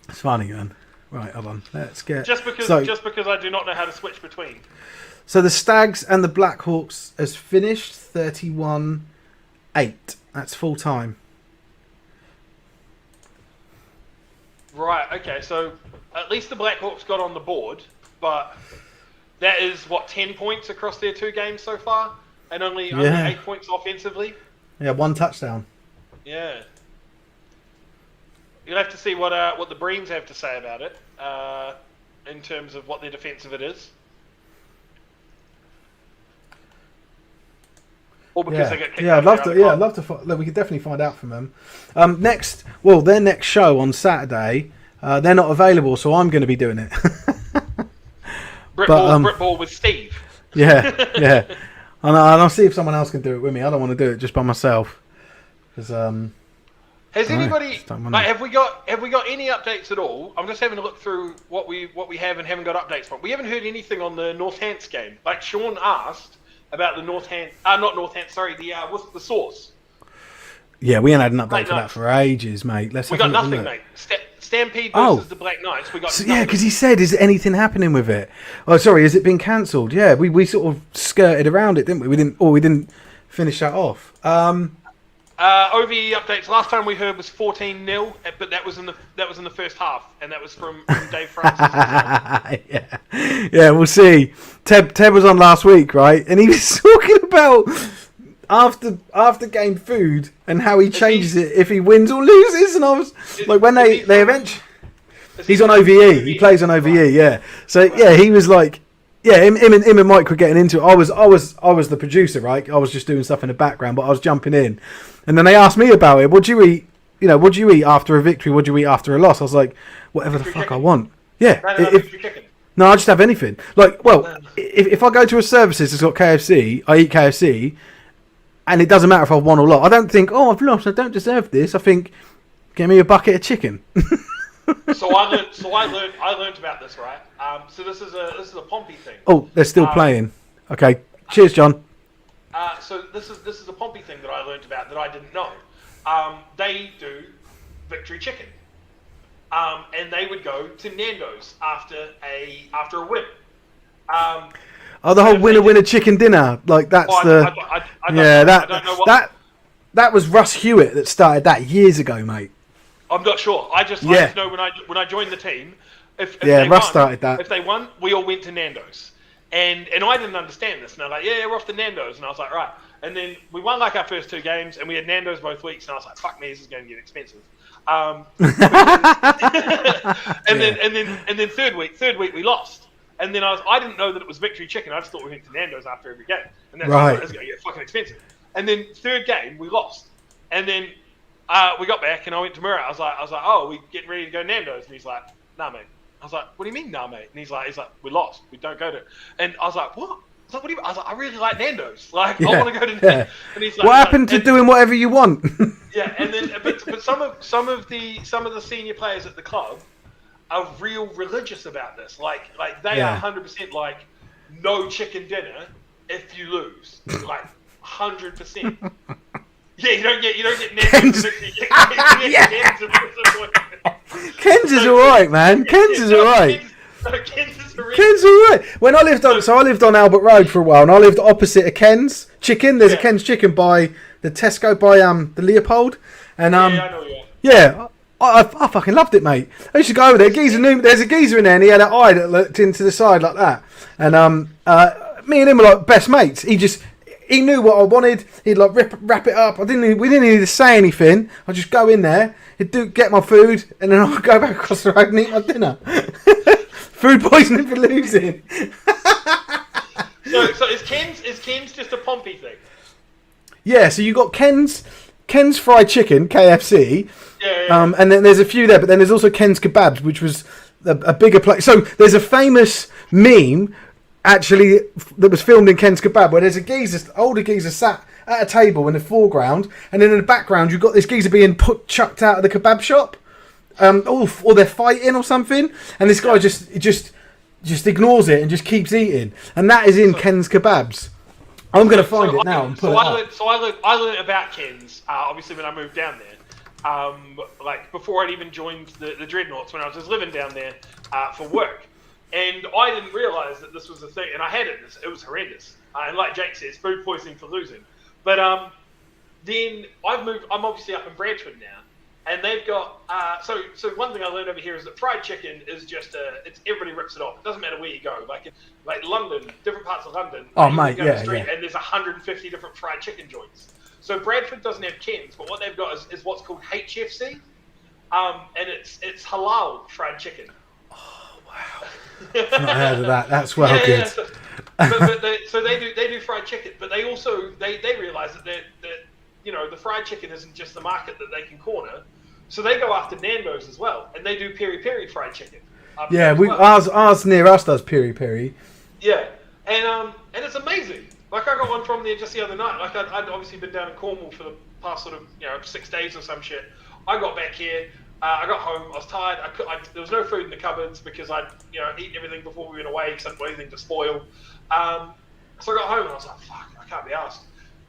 it's funny, man. Right, hold on. Let's get just because I do not know how to switch between. So the Stags and the Blackhawks has finished 31-8. That's full time. Right, okay, so at least the Blackhawks got on the board, but that is, 10 points across their 2 games so far? And only 8 points offensively? Yeah, 1 touchdown. Yeah. You'll have to see what the Breens have to say about it, in terms of what their defense of it is. Or because they get kicked out. I'd love to. We could definitely find out from them. Their next show on Saturday, they're not available, so I'm going to be doing it. Britball with Steve. Yeah. And I'll see if someone else can do it with me. I don't want to do it just by myself. Because has anybody? Have we got any updates at all? I'm just having a look through what we have and haven't got updates from. We haven't heard anything on the Northants game. Like Sean asked about the the Source. Yeah, we ain't had an update for that for ages, mate. We got nothing, mate. Stampede versus the Black Knights. We got nothing. Yeah, because he said, "Is anything happening with it?" Oh, sorry, has it been cancelled? Yeah, we sort of skirted around it, didn't we? We didn't finish that off. OVE updates. Last time we heard was 14-0, but that was in the first half, and that was from Dave Francis. Yeah, we'll see. Ted was on last week, right? And he was talking about after game food and how he changes it if he wins or loses. And I was like, when they eventually, he's on OVE. He plays on OVE. Yeah. So yeah, he was like. Yeah, him and Mike were getting into it. I was the producer, right? I was just doing stuff in the background, but I was jumping in. And then they asked me about it. What do you eat? What do you eat after a victory? What do you eat after a loss? I was like, whatever the fuck I want. Yeah. No, I just have anything. Like, well, if I go to a services that's got KFC, I eat KFC, and it doesn't matter if I've won or lost. I don't think, I've lost, I don't deserve this. I think, give me a bucket of chicken. So I learned about this, right? So this is a Pompey thing. Oh, they're still playing. Okay, cheers, John. So this is a Pompey thing that I learned about that I didn't know. They do victory chicken, and they would go to Nando's after a win. The whole winner chicken dinner, like that's that was Russ Hewitt that started that years ago, mate. I'm not sure. I just know when I joined the team, if Russ started that. If they won, we all went to Nando's, and I didn't understand this. And they're like, yeah, we're off to Nando's, and I was like, right. And then we won like our first 2 games, and we had Nando's both weeks, and I was like, fuck me, this is going to get expensive. Then third week we lost, and then I didn't know that it was victory chicken. I just thought we went to Nando's after every game, and that's right. It's going to get fucking expensive. And then third game we lost, and then. We got back and I went to Murray. I was like, oh, we getting ready to go Nando's, and he's like, nah, mate. I was like, what do you mean, nah, mate? And he's like, we lost. We don't go to. And I was like, what? I was like, what do you? I was like, I really like Nando's. Like, I want to go to. Nando's. And he's like, what happened to doing whatever you want? Yeah, and then but some of the senior players at the club are real religious about this. Like they are 100% like no chicken dinner if you lose. Like 100%. Yeah, you don't get Nando's victory. Ken's is alright, man. Ken's is alright. Ken's is Ken's alright. when I lived on Albert Road for a while, and I lived opposite a Ken's Chicken. There's a Ken's Chicken by the Tesco by the Leopold, and I know, I fucking loved it, mate. I used to go over there. There's a geezer in there, and he had an eye that looked into the side like that. And me and him were like best mates. He knew what I wanted. He'd like wrap it up. We didn't need to say anything. I'd just go in there. He'd get my food, and then I'd go back across the road and eat my dinner. Food poisoning for losing. So is Ken's just a Pompey thing? Yeah. So you got Ken's Fried Chicken, KFC. Yeah. And then there's a few there, but then there's also Ken's Kebabs, which was a bigger place. So there's a famous meme actually that was filmed in Ken's Kebab where there's older geezer sat at a table in the foreground, and then in the background you've got this geezer being chucked out of the kebab shop, or they're fighting or something, and this guy just ignores it and just keeps eating, and that is in Ken's Kebabs. I'm going to find it now and pull it up. I learned about Ken's obviously when I moved down there, like before I'd even joined the Dreadnoughts, when I was just living down there for work. And I didn't realise that this was a thing, and I had it. It was horrendous. And like Jake says, food poisoning for losing. But then I'm obviously up in Bradford now, and they've got so one thing I learned over here is that fried chicken is just everybody rips it off. It doesn't matter where you go. Like London, different parts of London. Oh mate, and there's 150 different fried chicken joints. So Bradford doesn't have Ken's, but what they've got is what's called HFC, and it's halal fried chicken. Oh wow. I've not heard of that. That's good. Yeah, so they do fried chicken, but they also they realise that the fried chicken isn't just the market that they can corner, so they go after Nando's as well, and they do peri peri fried chicken. Yeah, ours near us does peri peri. Yeah, and it's amazing. Like I got one from there just the other night. Like I'd obviously been down in Cornwall for the past sort of 6 days or some shit. I got back here. I got home. I was tired. There was no food in the cupboards because I'd eaten everything before we went away because I didn't want anything to spoil. So I got home and I was like, fuck, I can't be arsed.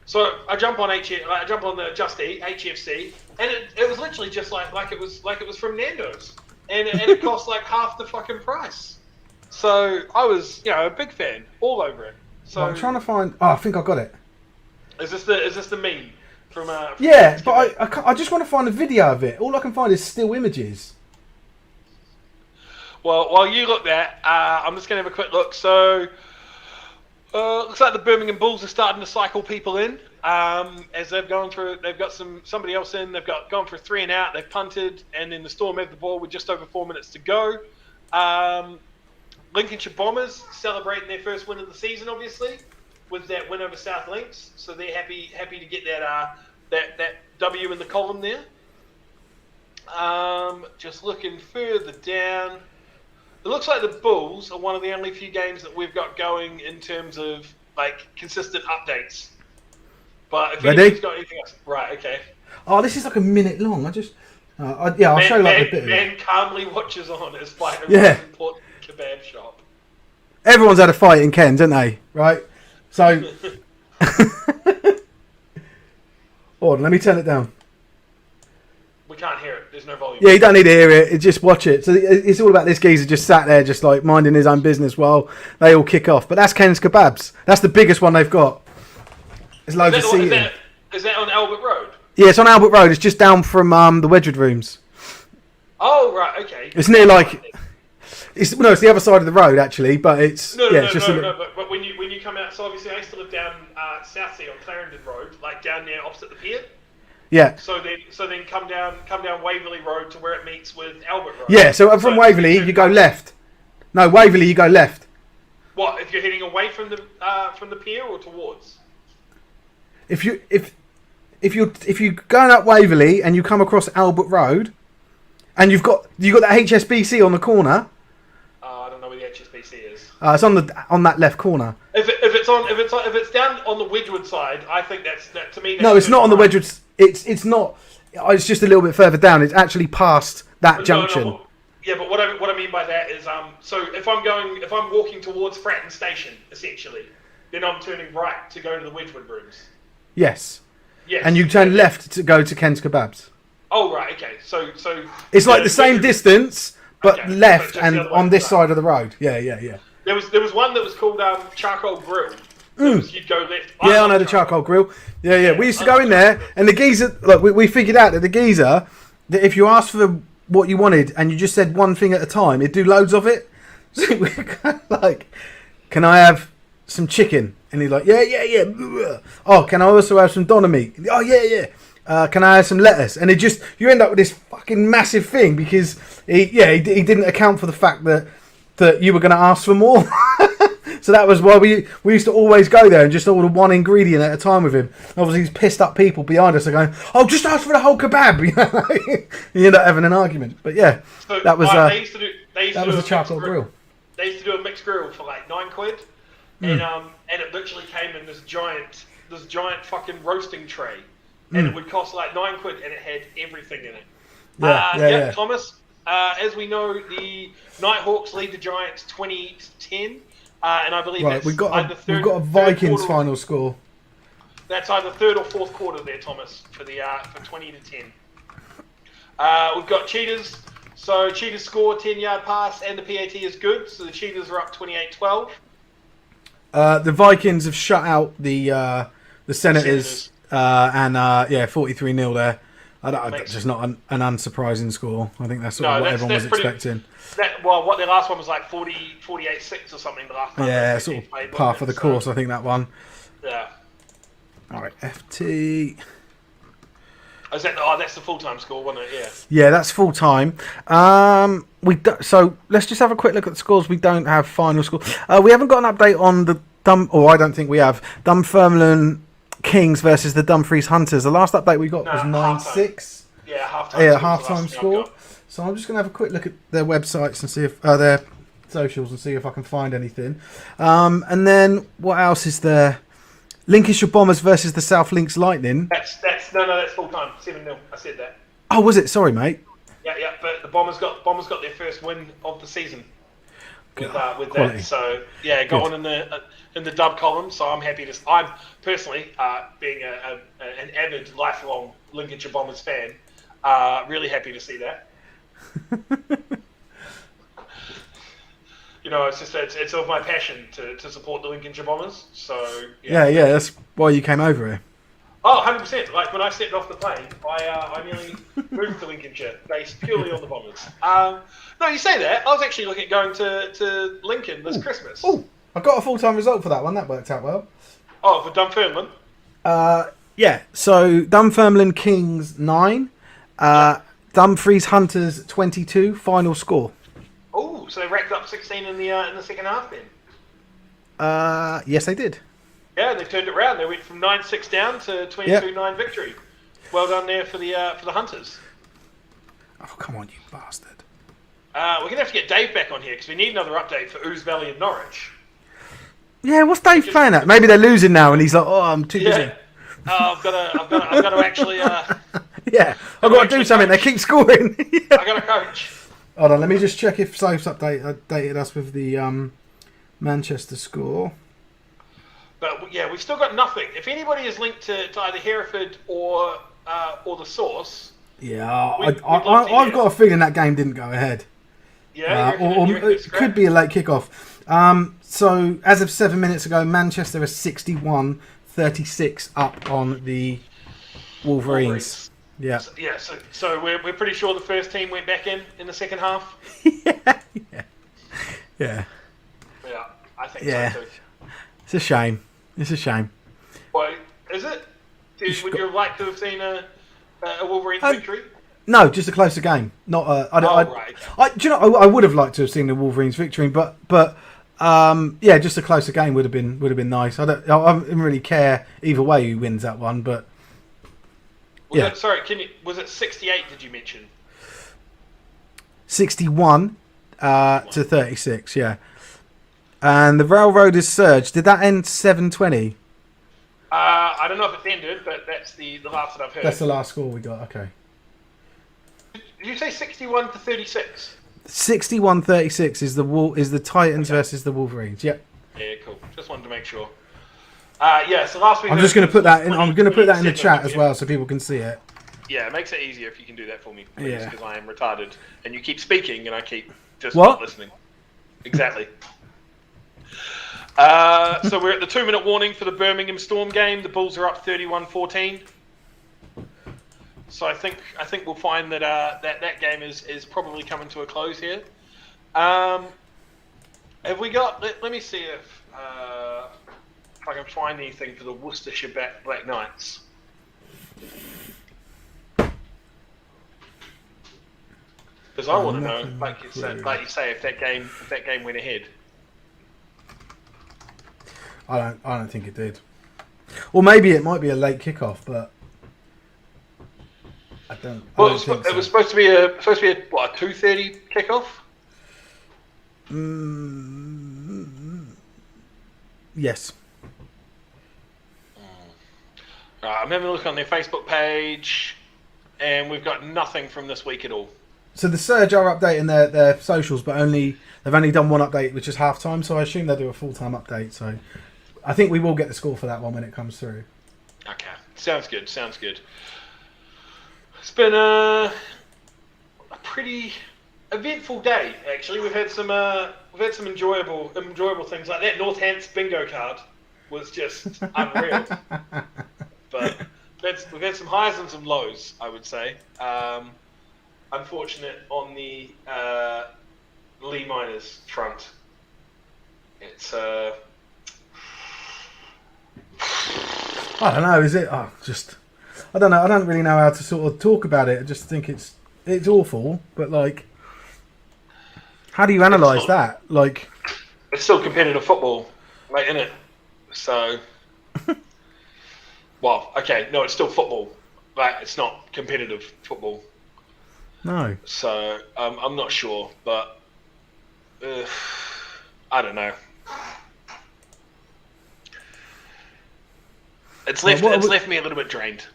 So I jump on the Just Eat HFC, and it was literally just like it was from Nando's, and it cost like half the fucking price. So I was a big fan, all over it. So I'm trying to find. Oh, I think I got it. Is this the meme? From yeah, but I just want to find a video of it. All I can find is still images. Well, while you look that, I'm just going to have a quick look. So, looks like the Birmingham Bulls are starting to cycle people in. As they've got somebody else in. They've gone for a 3 and out. They've punted, and then the Storm have the ball with just over 4 minutes to go. Lincolnshire Bombers celebrating their first win of the season, obviously, with that win over South Links, so they're happy to get that W in the column there. Just looking further down, it looks like the Bulls are one of the only few games that we've got going in terms of like consistent updates. But if anybody's got anything else, right? Okay. Oh, this is like a minute long. I'll show you like a bit. Man calmly watches on as fight a important kebab shop. Everyone's had a fight in Ken's, haven't they? Right. So, hold on, let me turn it down. We can't hear it. There's no volume. Yeah, you don't need to hear it. Just watch it. So it's all about this geezer just sat there, just like minding his own business while they all kick off. But that's Ken's Kebabs. That's the biggest one they've got. There's loads of seating. Is that on Albert Road? Yeah, it's on Albert Road. It's just down from the Wedgwood Rooms. Oh right, okay. It's near it's the other side of the road actually, but it's But when you come out, so obviously I used to live down Southsea on Clarendon Road, like down there opposite the pier. Yeah. So then come down Waverley Road to where it meets with Albert Road. Yeah. So from Waverley you go left. No, Waverley you go left. What if you're heading away from the pier or towards? If you're going up Waverley and you come across Albert Road, and you've got that HSBC on the corner. I don't know where the HSBC is. It's on that left corner. If it's down on the Wedgwood side, I think that to me. No, it's not on the Wedgwood. It's not. It's just a little bit further down. It's actually past that junction. No, yeah, but what I mean by that is so if I'm walking towards Fratton Station essentially, then I'm turning right to go to the Wedgwood Rooms. Yes. Yes. And you turn left to go to Ken's Kebabs. Oh right, okay. So it's like the same distance, but left and on this side of the road. Yeah. There was one that was called Charcoal Grill. You'd go left. Yeah, I know the charcoal grill. Yeah. We used to go in there, and the geezer. Look, we figured out that the geezer, that if you asked for what you wanted and you just said one thing at a time, it'd do loads of it. So we were kind of like, "Can I have some chicken?" And he's like, "Yeah." Oh, can I also have some doner meat? Oh, yeah. Can I have some lettuce? And you end up with this fucking massive thing because he didn't account for the fact that you were going to ask for more. So that was why we used to always go there and just order one ingredient at a time with him. Obviously, these pissed up people behind us are going, "Oh, just ask for the whole kebab." You end up having an argument. But yeah, so, that was they used to do the charcoal grill. They used to do a mixed grill for like £9, and it literally came in this giant fucking roasting tray. And it would cost like £9, and it had everything in it. Yeah. Thomas, as we know, the Nighthawks lead the Giants 20-10, and I believe that's we've got a Vikings final score. That's either third or fourth quarter there, Thomas, for 20-10. We've got Cheetahs. So Cheetahs score 10-yard pass, and the PAT is good. So the Cheetahs are up 28-12. The Vikings have shut out the Senators. 43-0 there. Just not an unsurprising score. I think that's sort of what everyone was expecting. Their last one was like 48-6 or something. The last time. Yeah, sort of par for the course. I think that one. Yeah. All right, FT. That's the full-time score, wasn't it? Yeah. Yeah, that's full-time. So let's just have a quick look at the scores. We don't have final score. We haven't got an update on the I don't think we have. Dunfermline Kings versus the Dumfries Hunters. The last update we got was 9-6. Yeah, halftime. Yeah, halftime score. So I'm just going to have a quick look at their websites and see if their socials and see if I can find anything. And then what else is there? Lincolnshire Bombers versus the South Links Lightning. That's full time. 7-0. I said that. Oh, was it? Sorry, mate. Yeah. But the Bombers got their first win of the season with that. So yeah, got on in the dub column. So I'm happy to. I'm personally being an avid, lifelong Lincolnshire Bombers fan. Really happy to see that. It's of my passion to support the Lincolnshire Bombers. So yeah, that's why you came over here. Oh, 100%. Like when I stepped off the plane, I nearly moved to Lincolnshire based purely on the Bombers. No, you say that. I was actually looking at going to Lincoln this Christmas. Oh, I got a full-time result for that one. That worked out well. Oh, for Dunfermline? Yeah. So Dunfermline Kings 9, Dumfries Hunters 22. Final score. Oh, so they racked up 16 in the second half then? Yes, they did. Yeah, they turned it around. They went from 9-6 down to 22-9 victory. Well done there for the Hunters. Oh, come on, you bastard. We're going to have to get Dave back on here because we need another update for Ouse Valley and Norwich. Yeah, what's Dave playing at? Maybe they're losing now and he's like, oh, I'm too busy. I've got to actually... yeah, I've got to do something. Coach. They keep scoring. I've got to coach. Hold on, let me just check if Soph's updated us with the Manchester score. But yeah, we've still got nothing. If anybody is linked to either Hereford or the Source, I've got a feeling that game didn't go ahead. Yeah, or it could be a late kickoff. So as of 7 minutes ago, Manchester are 61-36 up on the Wolverines. Yeah. So we're pretty sure the first team went back in the second half. Yeah. Yeah, I think so too. It's a shame. Why is it? Would you like to have seen a Wolverines victory? No, just a closer game. Not right. Do you know? I would have liked to have seen the Wolverines victory, but just a closer game would have been nice. I didn't really care either way who wins that one, but was it 68? Did you mention 61 to 36? Yeah. And the Railroaders surge. Did that end 7-20? I don't know if it's ended, but that's the last that I've heard. That's the last score we got. Okay. Did you say 61 to 36? 61-36 is the Titans versus the Wolverines. Yep. Yeah, cool. Just wanted to make sure. So last week I'm just going to put that in. I'm going to put that in the chat as well, so people can see it. Yeah, it makes it easier if you can do that for me, please, because I am retarded, and you keep speaking, and I keep just not listening. Exactly. So we're at the 2-minute warning for the Birmingham Storm game. The Bulls are up 31-14. So I think we'll find that that game is probably coming to a close here. Have we got? Let me see if I can find anything for the Worcestershire Black Knights. Because I want to know, like you say, if that game went ahead. I don't think it did. Or maybe it might be a late kickoff, but I don't. Well, I don't think it was supposed to be a 2:30 kickoff. Yes. Right, I'm having a look on their Facebook page, and we've got nothing from this week at all. So the Surge are updating their socials, but they've only done one update, which is halftime. So I assume they'll do a full-time update. So I think we will get the score for that one when it comes through. Okay, sounds good. It's been a pretty eventful day, actually. We've had some enjoyable things like that. Northants bingo card was just unreal. But we've had some highs and some lows, I would say. Unfortunate on the Lee Miners front. It's I don't know. Is it? I don't know. I don't really know how to sort of talk about it. I just think it's awful. But like, how do you analyse that? Like, it's still competitive football, mate, isn't it? So, well, okay, no, it's still football, but it's not competitive football. No. So I'm not sure, but I don't know. It's left me a little bit drained.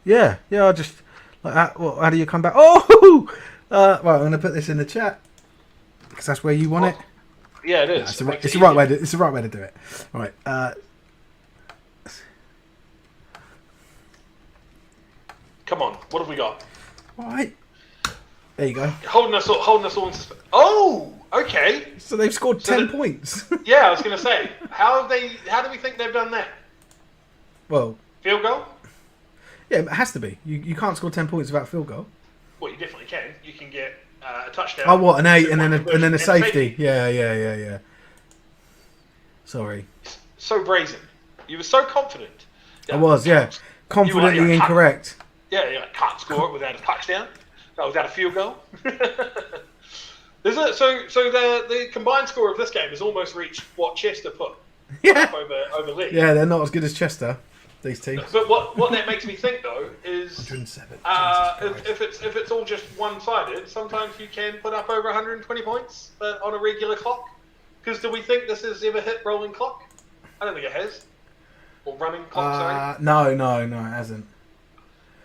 Yeah. I just like how do you come back? Oh, right. I'm going to put this in the chat because that's where you want it. Yeah, it is. No, it's the right way. It's the right way to do it. All right. Come on, what have we got? All right. There you go. Holding us all in suspense. Oh, okay. So they've scored 10 points. Yeah, I was going to say, how do we think they've done that? Well, field goal? Yeah, it has to be. You can't score 10 points without field goal. Well, you definitely can. You can get a touchdown. Oh, what, an 8 and then a safety. Yeah. Sorry. So brazen. You were so confident. I was, yeah. Confidently incorrect. Yeah, can't score it without a touchdown. No, without a field goal. So the combined score of this game has almost reached what Chester put up over Leeds. Yeah, they're not as good as Chester, these teams. But what that makes me think though is 107. If it's all just one-sided, sometimes you can put up over 120 points on a regular clock. Because do we think this has ever hit rolling clock? I don't think it has. Or running clock, sorry. No, it hasn't.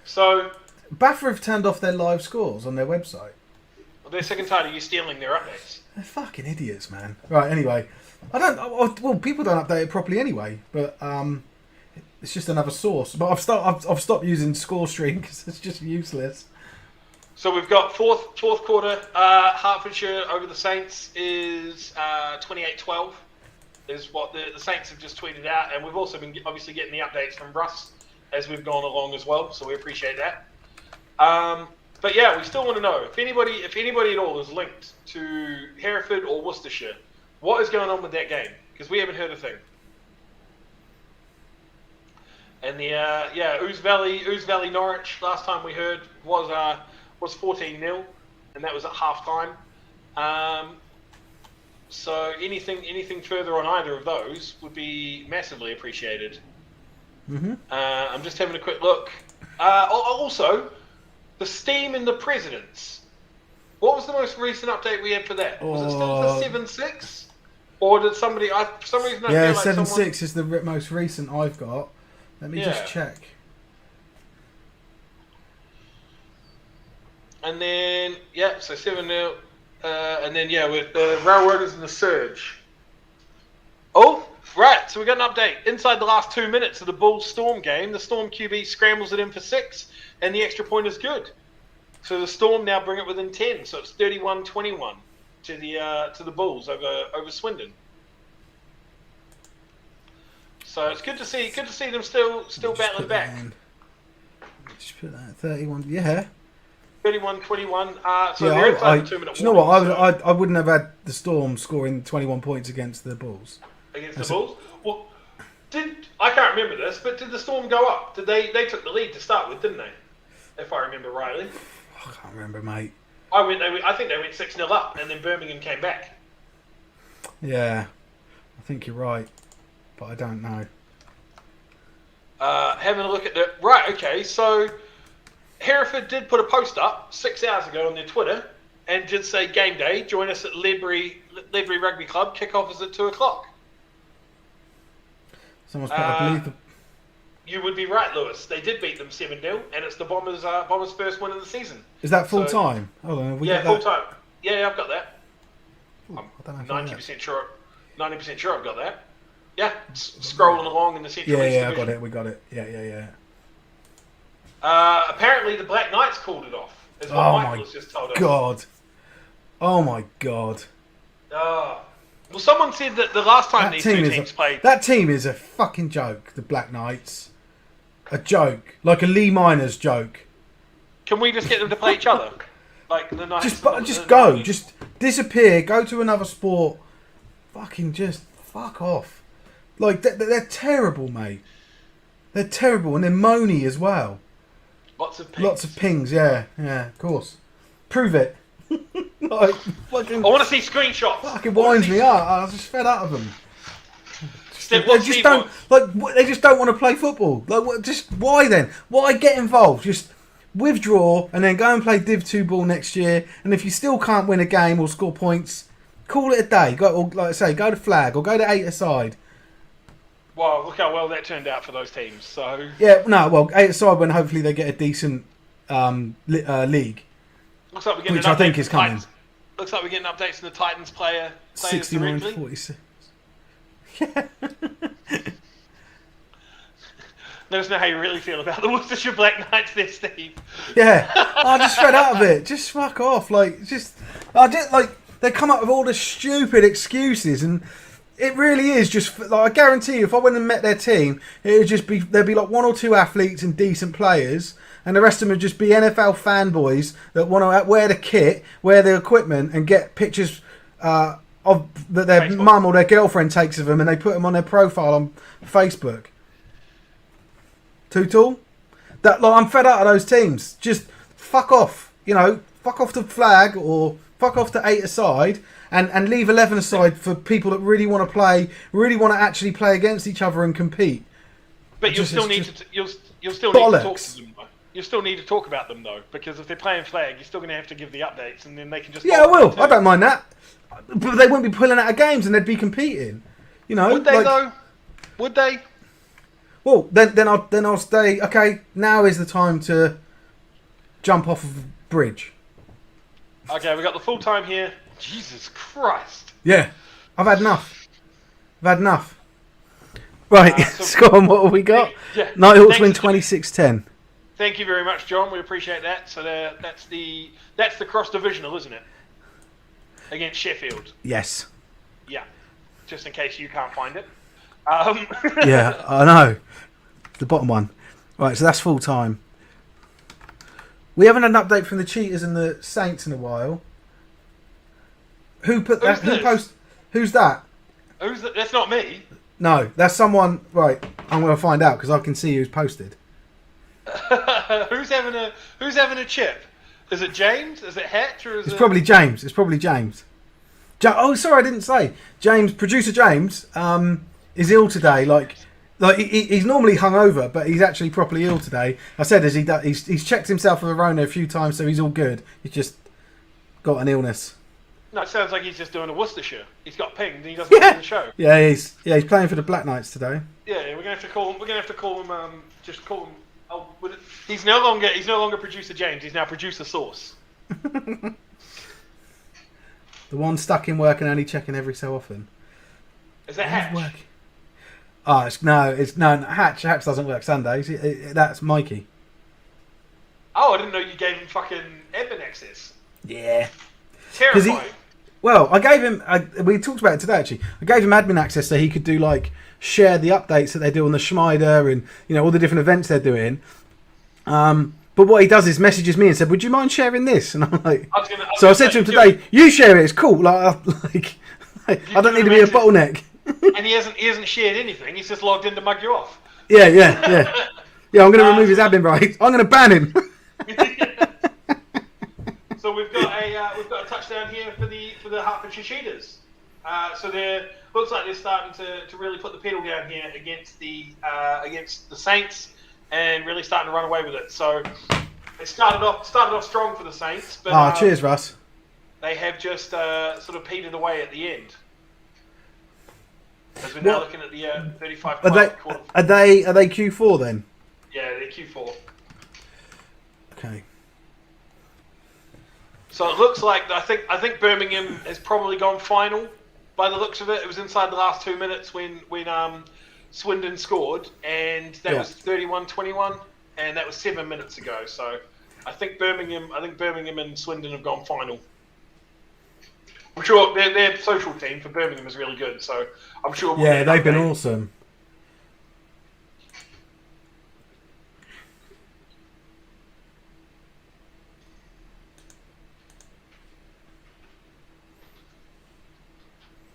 So BAFTA have turned off their live scores on their website. Well, they're sick and tired of you stealing their updates. They're fucking idiots, man. Right, anyway. Well, people don't update it properly anyway, but it's just another source. But I've stopped using ScoreStream because it's just useless. So we've got fourth quarter. Hertfordshire over the Saints is 28-12 is what the Saints have just tweeted out, and we've also been obviously getting the updates from Russ as we've gone along as well. So we appreciate that. But yeah, we still want to know if anybody at all is linked to Hereford or Worcestershire, what is going on with that game? Because we haven't heard a thing. And the Ouse Valley Norwich last time we heard was 14-0, and that was at half time. So anything further on either of those would be massively appreciated. Mm-hmm. I'm just having a quick look. Also, the Steam and the Presidents. What was the most recent update we had for that? Was it still the 7.6? Or did somebody... for some reason... 7.6 is the most recent I've got. Let me just check. And then, so 7-0. And then, with the Railroaders and the Surge. Oh, right. So we got an update. Inside the last 2 minutes of the Bulls Storm game, the Storm QB scrambles it in for 6, and the extra point is good. So the Storm now bring it within 10. So it's 31-21 to the Bulls over Swindon. So it's good to see them still battling back. Just put that 31. Yeah. 31-21. So Yeah, they're inside the 2 minute. Do you know what? I wouldn't have had the Storm scoring 21 points against the Bulls. Against the Bulls? Well, I can't remember this, but did the Storm go up? They took the lead to start with, didn't they? If I remember rightly. I can't remember, mate. I think they went 6-0 up, and then Birmingham came back. Yeah, I think you're right, but I don't know. Having a look at the... Right, okay, so Hereford did put a post up 6 hours ago on their Twitter and did say, game day, join us at Ledbury Rugby Club, kickoff is at 2 o'clock. Someone's put, I believe... You would be right, Lewis. They did beat them 7-0, and it's the Bombers' first win of the season. Is that full time? Hold on, yeah, full time. Yeah, I've got that. Ooh, I'm 90% sure. 90% sure I've got that. Yeah, scrolling along in the Central East Yeah, I Division. got it. We got it. Yeah. Apparently, the Black Knights called it off. Is what Michael has just told us. Oh my God. Well, someone said that the last time these two teams played... That team is a fucking joke, the Black Knights. A joke. Like a Lee Miners joke. Can we just get them to play each other? Like the Knights... Just go. Just disappear. Go to another sport. Fucking just fuck off. Like, they're terrible, mate. They're terrible. And they're moany as well. Lots of pings. Lots of pings, yeah, of course. Prove it. Like, fucking, I want to see screenshots. Fucking winds me up. I was just fed out of them. They just don't want to play football. Like, what? Just why then? Why get involved? Just withdraw and then go and play Div 2 ball next year. And if you still can't win a game or score points, call it a day. Go, or like I say, go to flag or go to 8-a-side. Well, look how well that turned out for those teams. So yeah, no, well, 8-a-side when hopefully they get a decent league. Looks like we're getting which I think is coming. Looks like we're getting updates on the Titans players 69-46. Yeah. Let us know how you really feel about the Worcestershire Black Knights there, Steve. Yeah, I'm just fed out of it. Just fuck off. Like, they come up with all the stupid excuses, and it really is just like, I guarantee you, if I went and met their team, it would just be there'd be like 1 or 2 athletes and decent players, and the rest of them would just be NFL fanboys that want to wear the kit, wear the equipment, and get pictures of that their mum or their girlfriend takes of them, and they put them on their profile on Facebook. Too tall? I'm fed out of those teams. Just fuck off. Fuck off to flag or fuck off to 8-a-side and leave 11-a-side for people that really want to play, really want to actually play against each other and compete. But you'll still need to talk to them. You still need to talk about them though, because if they're playing flag, you're still going to have to give the updates, and then they can just... Yeah, I will. I don't mind that. But they wouldn't be pulling out of games, and they'd be competing. Would they though? Would they? Well, then I'll stay. Okay, now is the time to jump off of the bridge. Okay, we got the full time here. Jesus Christ. Yeah, I've had enough. Right, so go on. What have we got? Nighthawks win 26-10. Thank you very much, John. We appreciate that. So that's the cross divisional, isn't it? Against Sheffield. Yes. Yeah. Just in case you can't find it. Yeah, I know. The bottom one. Right, so that's full time. We haven't had an update from the Cheetahs and the Saints in a while. Who put that? Who post? Who's that? Who's that? That's not me. No, that's someone. Right, I'm going to find out because I can see who's posted. Who's having a chip? Is it James? Is it Hatch? Or is it... Probably James. It's probably James. Oh, sorry, I didn't say. James, producer James, is ill today. Like he's normally hungover, but he's actually properly ill today. I said he's checked himself for the Rona a few times, so he's all good. He's just got an illness. No, it sounds like he's just doing a Worcestershire. He's got pinged and he doesn't want to do the show. Yeah, he's playing for the Black Knights today. Yeah, we're gonna have to call him. We're gonna have to call him. Just call him. Oh, he's no longer producer James. He's now producer Sauce. The one stuck in work and only checking every so often. Is that Hatch? Oh, no. Hatch doesn't work Sundays. That's Mikey. Oh, I didn't know you gave him fucking admin access. Yeah. Terrifying. Well, I gave him. We talked about it today. Actually, I gave him admin access so he could do like share the updates that they do on the Schmider and all the different events they're doing. But what he does is messages me and said, "Would you mind sharing this?" And I'm like, I said to him today, "You share it. It's cool. Like I don't need to be a bottleneck." And he hasn't shared anything. He's just logged in to mug you off. Yeah. I'm going to remove his admin rights. I'm going to ban him. So we've got a touchdown here for the Hertfordshire Cheetahs. So looks like they're starting to really put the pedal down here against the Saints and really starting to run away with it. So it started off strong for the Saints, but cheers, Russ. They have just sort of petered away at the end. As we're now looking at the 35 quarter. Are they Q4 then? Yeah, they're Q4. Okay. So it looks like I think Birmingham has probably gone final by the looks of it. It was inside the last 2 minutes when Swindon scored, and that was 31-21, and that was 7 minutes ago. So I think Birmingham and Swindon have gone final. I'm sure their social team for Birmingham is really good, so I'm sure. Yeah, they've been awesome.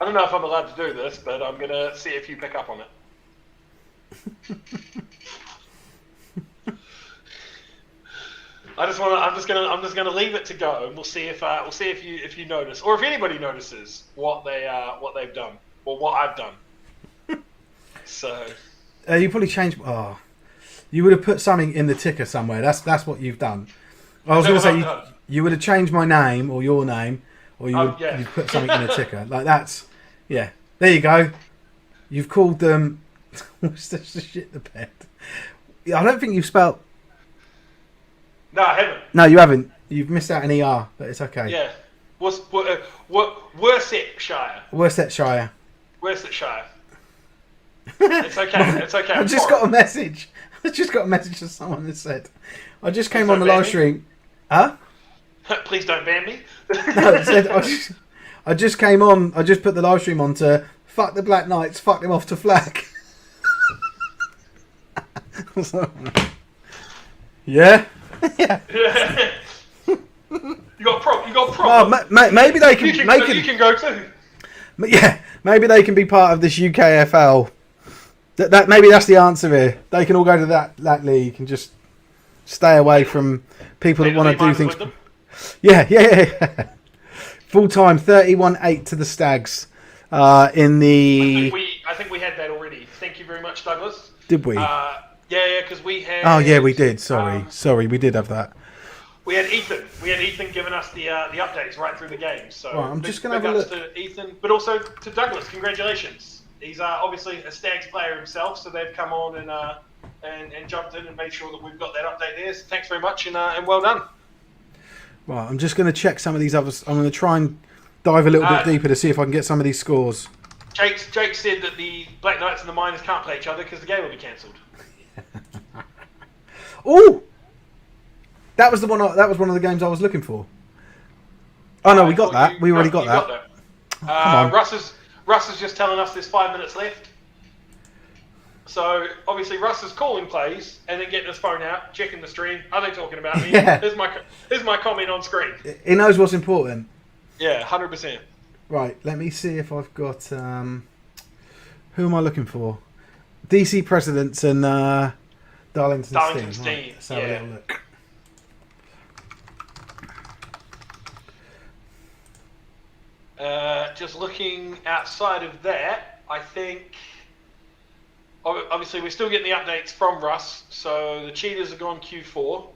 I don't know if I'm allowed to do this, but I'm gonna see if you pick up on it. I'm just gonna leave it to go, and we'll see if you notice, or if anybody notices what they've done, or what I've done. So you probably changed. You would have put something in the ticker somewhere. That's what you've done. I was going to say you would have changed my name or your name, or you'd put something in the ticker. Like that's there you go. You've called them. What's the shit the bed? I don't think you've spelt. No, I haven't. No, you haven't. You've missed out an ER, but it's okay. Yeah. Worcestershire. Worcestershire. Worcestershire. It's okay. It's okay. I just got a message. I just got a message from someone that said, "I just came on the live stream." Huh? Please don't ban me. No, it said I just came on. I just put the live stream on to fuck the Black Knights, fuck them off to flag. Yeah. Yeah. You got problem. Maybe they can. You can go too. Yeah, maybe they can be part of this UKFL. Maybe that's the answer here. They can all go to that league and just stay away from people that want to do things. Yeah. Full time, 31-8 to the Stags. In the. I think we had that already. Thank you very much, Douglas. Did we? Yeah, because we had. Oh yeah, we did. Sorry, we did have that. We had Ethan giving us the updates right through the game. So right, I'm just going to have a look. To Ethan, but also to Douglas. Congratulations. He's obviously a Stags player himself, so they've come on and jumped in and made sure that we've got that update there. So thanks very much and well done. Right, I'm just going to check some of these others. I'm going to try and dive a little bit deeper to see if I can get some of these scores. Jake said that the Black Knights and the Miners can't play each other because the game will be cancelled. Oh, that was the one. That was one of the games I was looking for. Oh no, we got that. We already got that. Come on. Russ is just telling us there's 5 minutes left. So obviously Russ is calling plays and then getting his phone out, checking the stream. Are they talking about me? Yeah. Here's my comment on screen. He knows what's important. Yeah, 100%. Right, let me see if I've got. Who am I looking for? DC Presidents and Darlington Steam. Right, let's have a little look. Just looking outside of that, I think. Obviously, we're still getting the updates from Russ. So the Cheetahs have gone Q4.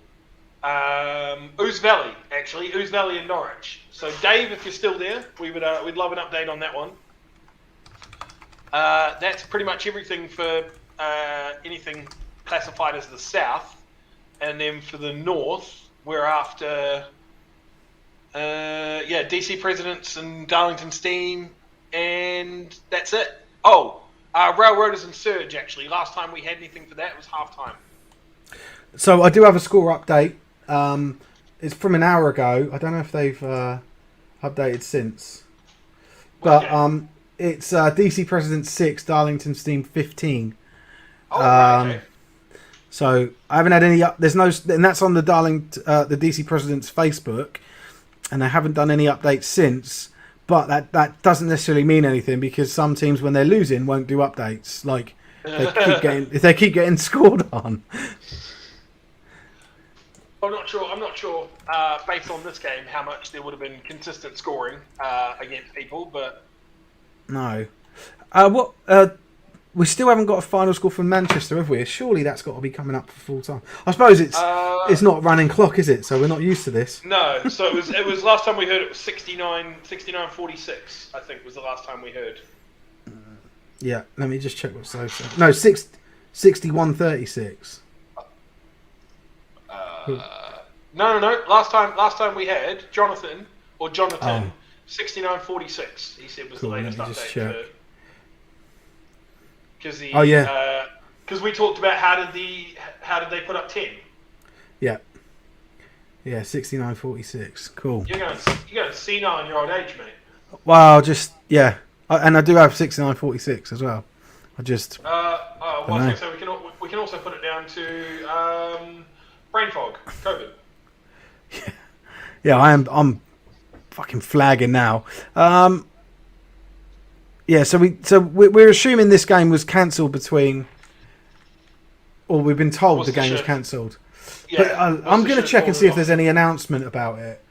Ouse Valley, actually. Ouse Valley and Norwich. So Dave, if you're still there, we'd love an update on that one. That's pretty much everything for anything classified as the South. And then for the North, we're after DC Presidents and Darlington Steam, and that's it. Railroaders and Surge, actually. Last time we had anything for that was halftime. So I do have a score update. It's from an hour ago. I don't know if they've updated since. But it's DC President 6, Darlington's Team 15. Oh, right, okay. So I haven't had any. There's no, and that's on the the DC President's Facebook, and they haven't done any updates since. But that doesn't necessarily mean anything, because some teams, when they're losing, won't do updates. Like if they keep getting scored on. I'm not sure. Based on this game, how much there would have been consistent scoring against people, but no. We still haven't got a final score from Manchester, have we? Surely that's got to be coming up for full time. I suppose it's not running clock, is it? So we're not used to this. No. So it was last time we heard it was 69-46. I think was the last time we heard. Yeah. Let me just check what so. No, 61-36. No. Last time we had Jonathan 69-46. He said was cool, the latest let me just update. check. Because we talked about how did they put up 10? Yeah. Yeah, 69-46. Cool. You're going senile in your old age, mate. Well, and I do have 69-46 as well. I just. So we can also put it down to brain fog, COVID. Yeah, I'm fucking flagging now. Yeah, so we're assuming this game was cancelled or we've been told the game was cancelled. Yeah, but I'm going to check and see if there's any announcement about it.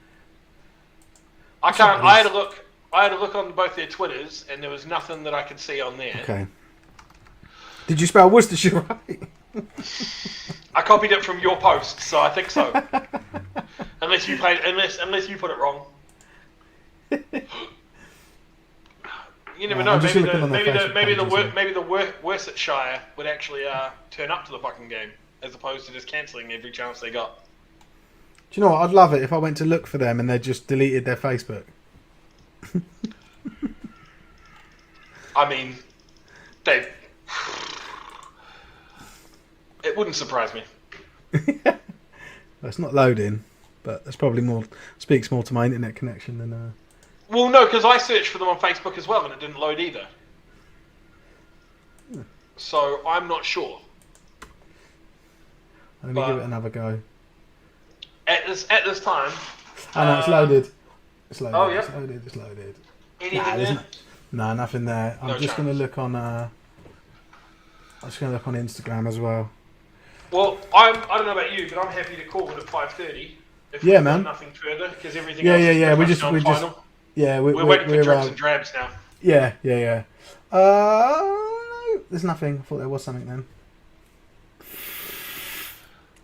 I can't. I had a look on both their Twitters, and there was nothing that I could see on there. Okay. Did you spell Worcestershire right? I copied it from your post, so I think so. unless you put it wrong. You never know. Maybe the Worcestershire would actually turn up to the fucking game, as opposed to just cancelling every chance they got. Do you know what? I'd love it if I went to look for them and they just deleted their Facebook. I mean, it wouldn't surprise me. Well, it's not loading, but that's probably speaks more to my internet connection than. Well, no, because I searched for them on Facebook as well, and it didn't load either. So I'm not sure. Let me give it another go. At this time. Oh no, it's loaded. It's loaded. Oh yeah. It's loaded. Anything there? No, nothing there. I'm just going to look on. I'm just going to look on Instagram as well. Well, I don't know about you, but I'm happy to call it at 5:30. Yeah, man. Nothing further, because everything. Yeah. We're waiting for dribs and drabs now. Yeah. There's nothing. I thought there was something then.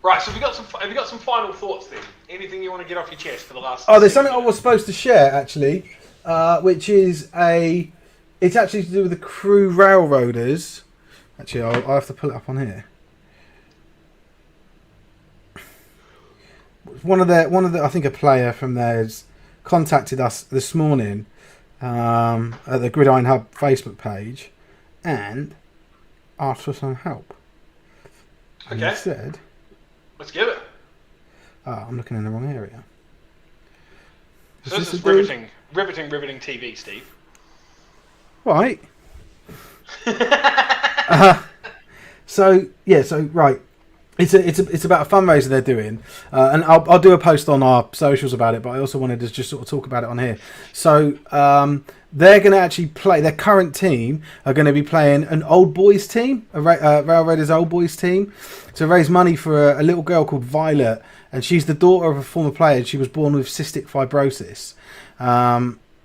Right. So have you got some final thoughts then? Anything you want to get off your chest for the last? Oh, there's something I was supposed to share actually, which is it's actually to do with the Crew Railroaders. Actually, I'll have to pull it up on here. One of the I think a player from theirs contacted us this morning at the Gridiron Hub Facebook page and asked for some help. And okay. He said, "Let's give it." I'm looking in the wrong area. So this is riveting TV, Steve. Right. So right. It's about a fundraiser they're doing, and I'll do a post on our socials about it. But I also wanted to just sort of talk about it on here. So they're going to actually play. Their current team are going to be playing an old boys team, a Railroaders old boys team, to raise money for a little girl called Violet, and she's the daughter of a former player. She was born with cystic fibrosis.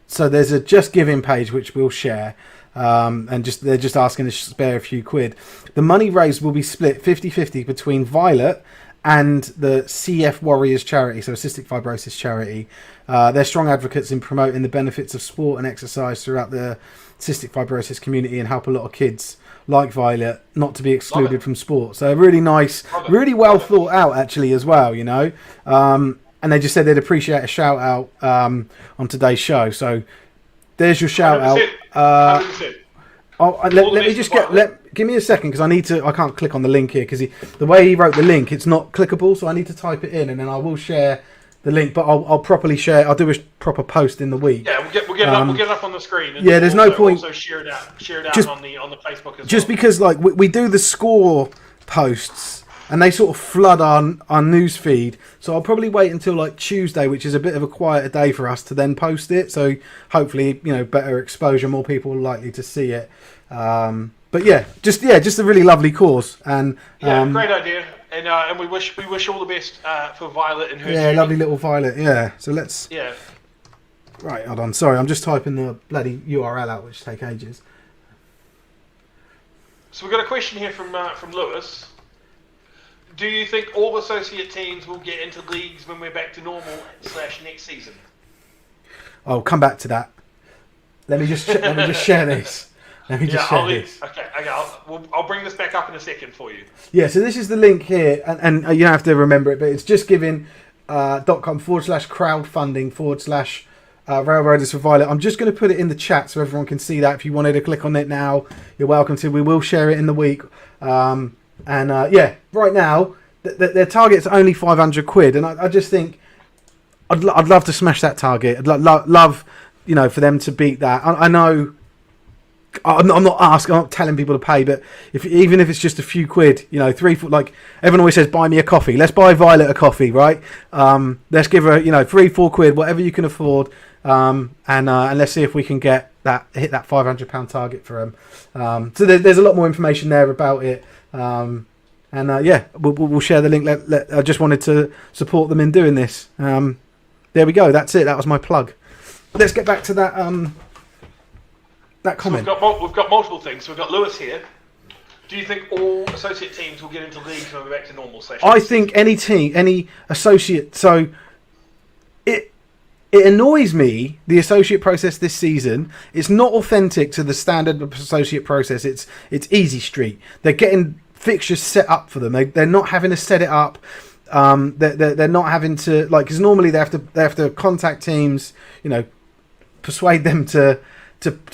So there's a Just Giving page which we'll share. And they're just asking to spare a few quid. The money raised will be split 50-50 between Violet and the CF Warriors charity, so a cystic fibrosis charity. They're strong advocates in promoting the benefits of sport and exercise throughout the cystic fibrosis community and help a lot of kids like Violet not to be excluded from sport. So really nice, really well thought out actually as well, you know. And they just said they'd appreciate a shout out on today's show. So there's your shout 100%. out. 100%. Let me just give me a second because I can't click on the link here because the way he wrote the link, it's not clickable, so I need to type it in and then I will share the link, but I'll properly share. I'll do a proper post in the week. Yeah, we'll get it up on the screen. And there's no point. Also share it out on the Facebook as just well. Because like we do the score posts and they sort of flood our news feed, so I'll probably wait until like Tuesday, which is a bit of a quieter day for us, to then post it. So hopefully, better exposure, more people are likely to see it. But just a really lovely cause, and great idea. And we wish all the best for Violet and her. Yeah, journey. lovely little Violet. Yeah. So let's. Yeah. Right, hold on. Sorry, I'm just typing the bloody URL out, which take ages. So we've got a question here from Lewis. Do you think all associate teams will get into leagues when we're back to normal / next season? I'll come back to that. Let me just share this. Let me just share this. Okay. I'll bring this back up in a second for you. Yeah, so this is the link here, and you don't have to remember it, but it's justgiving.com/crowdfunding/ Railroaders for Violet. I'm just going to put it in the chat so everyone can see that. If you wanted to click on it now, you're welcome to. We will share it in the week. Right now, their target's only £500, and I just think I'd love to smash that target. I'd love, for them to beat that. I know. I'm not telling people to pay, but even if it's just a few quid, 3, like everyone always says, buy me a coffee. Let's buy Violet a coffee, right? Let's give her, 3-4 quid, whatever you can afford, and let's see if we can hit that £500 target for them. So there's a lot more information there about it, we'll share the link. I just wanted to support them in doing this. There we go. That's it. That was my plug. Let's get back to that. That comment. So we've got multiple things. So we've got Lewis here. Do you think all associate teams will get into leagues when we're back to normal sessions? I think any team, any associate. So it annoys me, the associate process this season. It's not authentic to the standard associate process. It's easy street. They're getting fixtures set up for them. They're not having to set it up. They're not having to, because normally they have to contact teams, persuade them to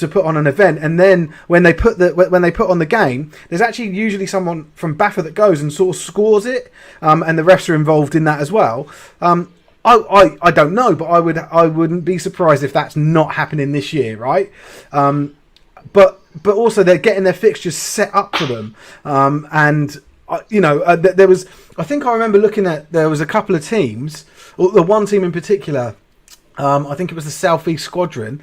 put on an event, and then when they put on the game, there's actually usually someone from BAFA that goes and sort of scores it, and the refs are involved in that as well. I don't know, but I wouldn't be surprised if that's not happening this year, right? But also they're getting their fixtures set up for them, there was, I think I remember looking at, there was a couple of teams, or the one team in particular, I think it was the Southeast Squadron.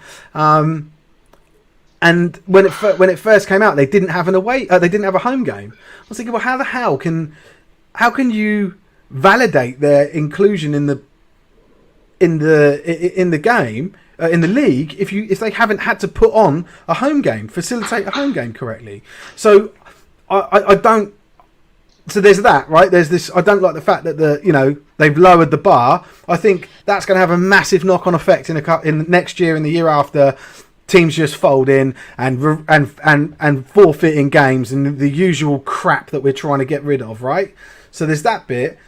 And when it first came out, they didn't have they didn't have a home game. I was thinking, well, how the hell can you validate their inclusion in the game in the league if they haven't had to put on a home game, facilitate a home game correctly? So I don't. So there's that, right? There's this. I don't like the fact that they've lowered the bar. I think that's going to have a massive knock-on effect in next year and the year after. Teams just fold in and forfeit in games and the usual crap that we're trying to get rid of, right? So there's that bit.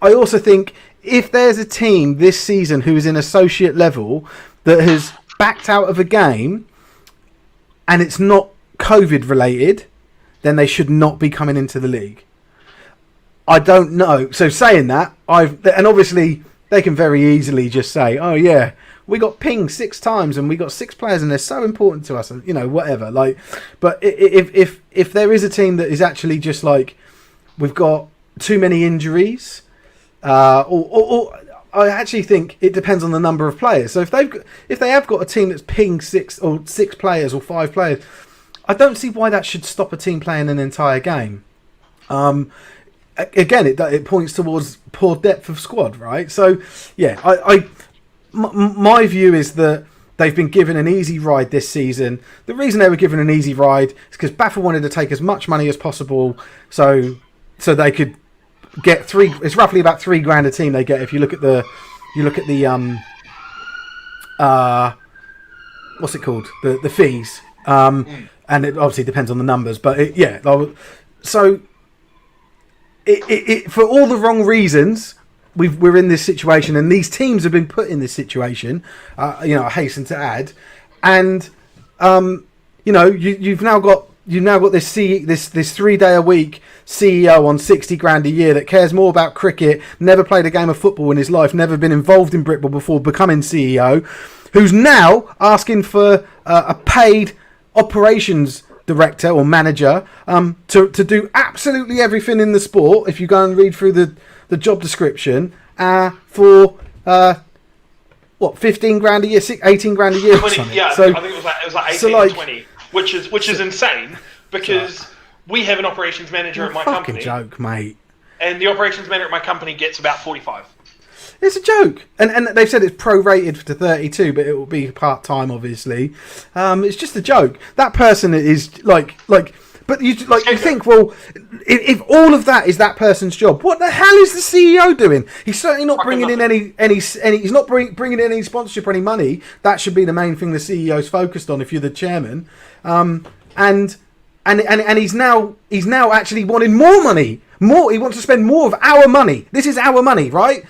I also think if there's a team this season who is in associate level that has backed out of a game and it's not COVID related, then they should not be coming into the league. I don't know. So saying that, and obviously they can very easily just say, oh yeah, we got pinged 6 times and we got 6 players and they're so important to us, and whatever. But if there is a team that is actually just we've got too many injuries, or I actually think it depends on the number of players. So if they have got a team that's pinged 6 players or 5 players, I don't see why that should stop a team playing an entire game. Again, it points towards poor depth of squad, right? So yeah, my view is that they've been given an easy ride this season. The reason they were given an easy ride is because BAFA wanted to take as much money as possible, so they could get 3. It's roughly about £3,000 a team they get if you look at the what's it called, the fees, and it obviously depends on the numbers, but so it for all the wrong reasons. We're in this situation, and these teams have been put in this situation. I hasten to add, and you've now got you've now got this 3-day a week CEO on 60 grand a year that cares more about cricket, never played a game of football in his life, never been involved in Britball before becoming CEO, who's now asking for a paid operations director or manager to do absolutely everything in the sport. If you go and read through the job description for 15 grand a year, 18 grand a year. 20, yeah, so, I think it was like 18 or 20, which is insane because we have an operations manager at my company. Fucking joke, mate. And the operations manager at my company gets about 45. It's a joke, and they've said it's prorated to 32, but it will be part time, obviously. It's just a joke. That person is like, but you think, well, if all of that is that person's job, what the hell is the CEO doing? He's certainly not bringing in any. He's not bringing in any sponsorship or any money. That should be the main thing the CEO's focused on. If you're the chairman, and he's now actually wanting more money. More, he wants to spend more of our money. This is our money, right?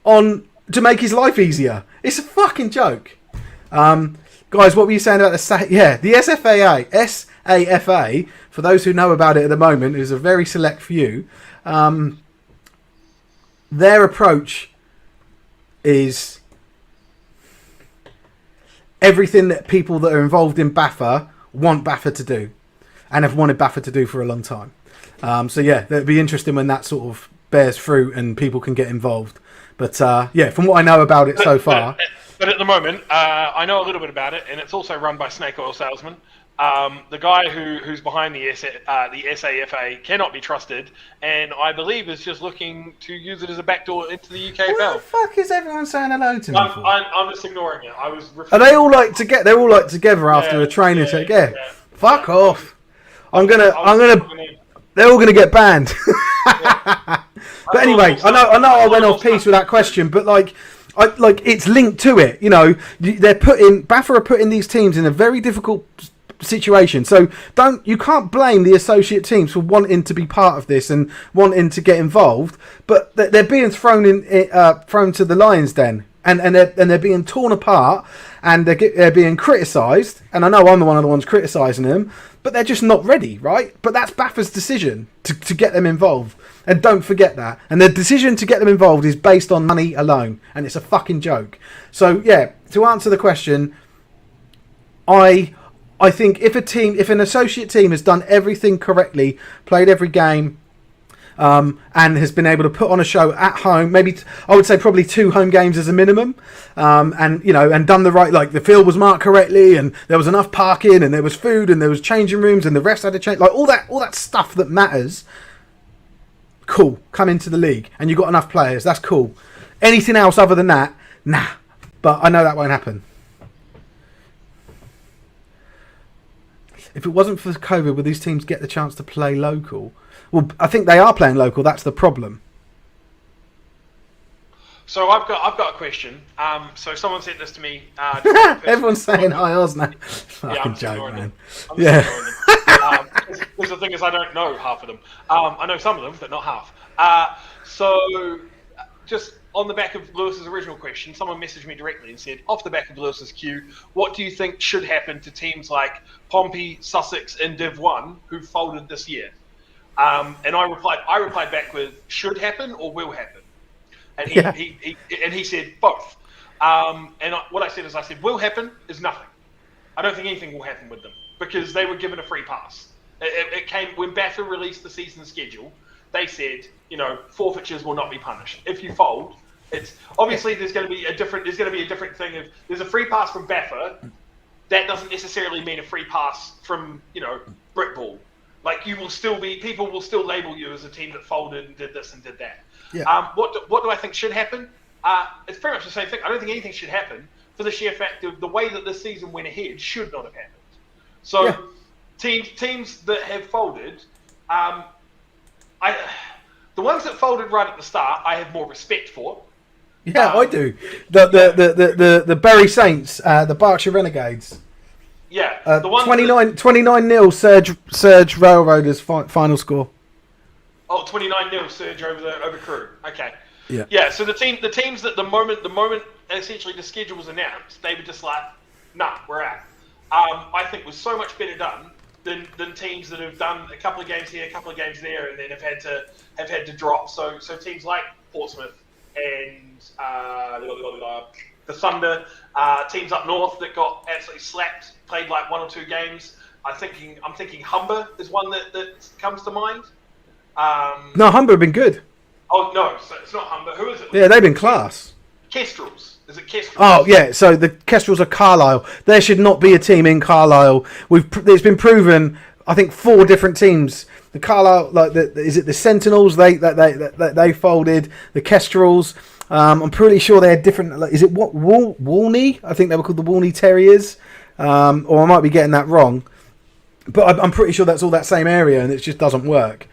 To make his life easier. It's a fucking joke. Guys, what were you saying about the SAFA, for those who know about it at the moment, is a very select few. Their approach is everything that people that are involved in BAFA want BAFA to do and have wanted BAFA to do for a long time. So yeah, it'd be interesting when that sort of bears fruit and people can get involved. But yeah, from what I know about it so far. But at the moment, I know a little bit about it, and it's also run by Snake Oil Salesman. The guy who's behind the SAFA cannot be trusted, and I believe is just looking to use it as a backdoor into the UKFL. What the fuck is everyone saying hello to me for? I'm just ignoring it. Are they all like together? They're all like together after a training set. Yeah. Fuck off. I'm gonna. They're all gonna get banned. But anyway, I know I went off piece with that question, but like it's linked to it. You know, BAFA are putting these teams in a very difficult situation. So you can't blame the associate teams for wanting to be part of this and wanting to get involved, but they're being thrown to the lions den. And they're being torn apart, and they're being criticised. And I know I'm one of the ones criticising them, but they're just not ready, right? But that's BAFA's decision to get them involved. And don't forget that. And the decision to get them involved is based on money alone, and it's a fucking joke. So yeah, to answer the question, I think if an associate team has done everything correctly, played every game, and has been able to put on a show at home, maybe I would say probably 2 home games as a minimum, and done the right, like the field was marked correctly, and there was enough parking, and there was food, and there was changing rooms, and the refs had to change, like all that stuff that matters. Cool, come into the league, and you've got enough players. That's cool. Anything else other than that, nah. But I know that won't happen. If it wasn't for COVID, would these teams get the chance to play local? Well, I think they are playing local. That's the problem. So I've got a question. So someone sent this to me. Everyone's saying hi, Osna. Fucking joke, man. Yeah. Because the thing is, I don't know half of them. I know some of them, but not half. So just on the back of Lewis's original question, someone messaged me directly and said, off the back of Lewis's queue, what do you think should happen to teams like Pompey, Sussex, and Div 1 who folded this year? And I replied back with should happen or will happen, and he said both. What I said will happen is nothing. I don't think anything will happen with them because they were given a free pass. It came when BAFA released the season schedule. They said, forfeitures will not be punished if you fold. It's obviously there's going to be a different thing. If there's a free pass from BAFA, that doesn't necessarily mean a free pass from Britball. Like people will still label you as a team that folded and did this and did that. Yeah. What do I think should happen? It's pretty much the same thing. I don't think anything should happen for the sheer fact of the way that this season went ahead should not have happened. So teams that have folded, the ones that folded right at the start, I have more respect for. Yeah, I do. The Bury Saints, the Berkshire Renegades. Yeah, the one 29-0 Surge Railroaders final score. Oh, 29-0 Surge over Crew. Okay. Yeah. Yeah. So the teams that the moment essentially the schedule was announced, they were just like, nah, we're out. I think was so much better done than teams that have done a couple of games here, a couple of games there, and then have had to drop. So teams like Portsmouth and the Thunder, teams up north that got absolutely slapped, played like 1 or 2 games. I'm thinking Humber is one that comes to mind. No, Humber have been good. Oh no, so it's not Humber. Who is it? Yeah, they've been class. Kestrels. Is it Kestrels? Oh yeah, so the Kestrels are Carlisle. There should not be a team in Carlisle. It's been proven. I think 4 different teams. The Carlisle, is it the Sentinels? They folded. The Kestrels. I'm pretty sure they had different. Is it Walney? I think they were called the Walney Terriers. Or I might be getting that wrong. But I'm pretty sure that's all that same area, and it just doesn't work.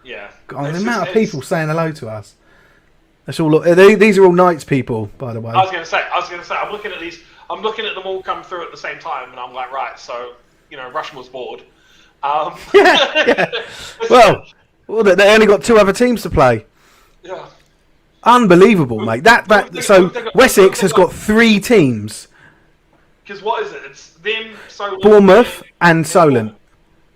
Yeah. God, the amount of people saying hello to us. That's all. These are all Knights people, by the way. I was going to say. I'm looking at these. I'm looking at them all come through at the same time, and I'm like, right. So, Rushmore's bored. Yeah. Well, they only got 2 other teams to play. Yeah. Unbelievable, mate. So Wessex has got 3 teams. Because what is it? It's them, Solent, Bournemouth and Solent.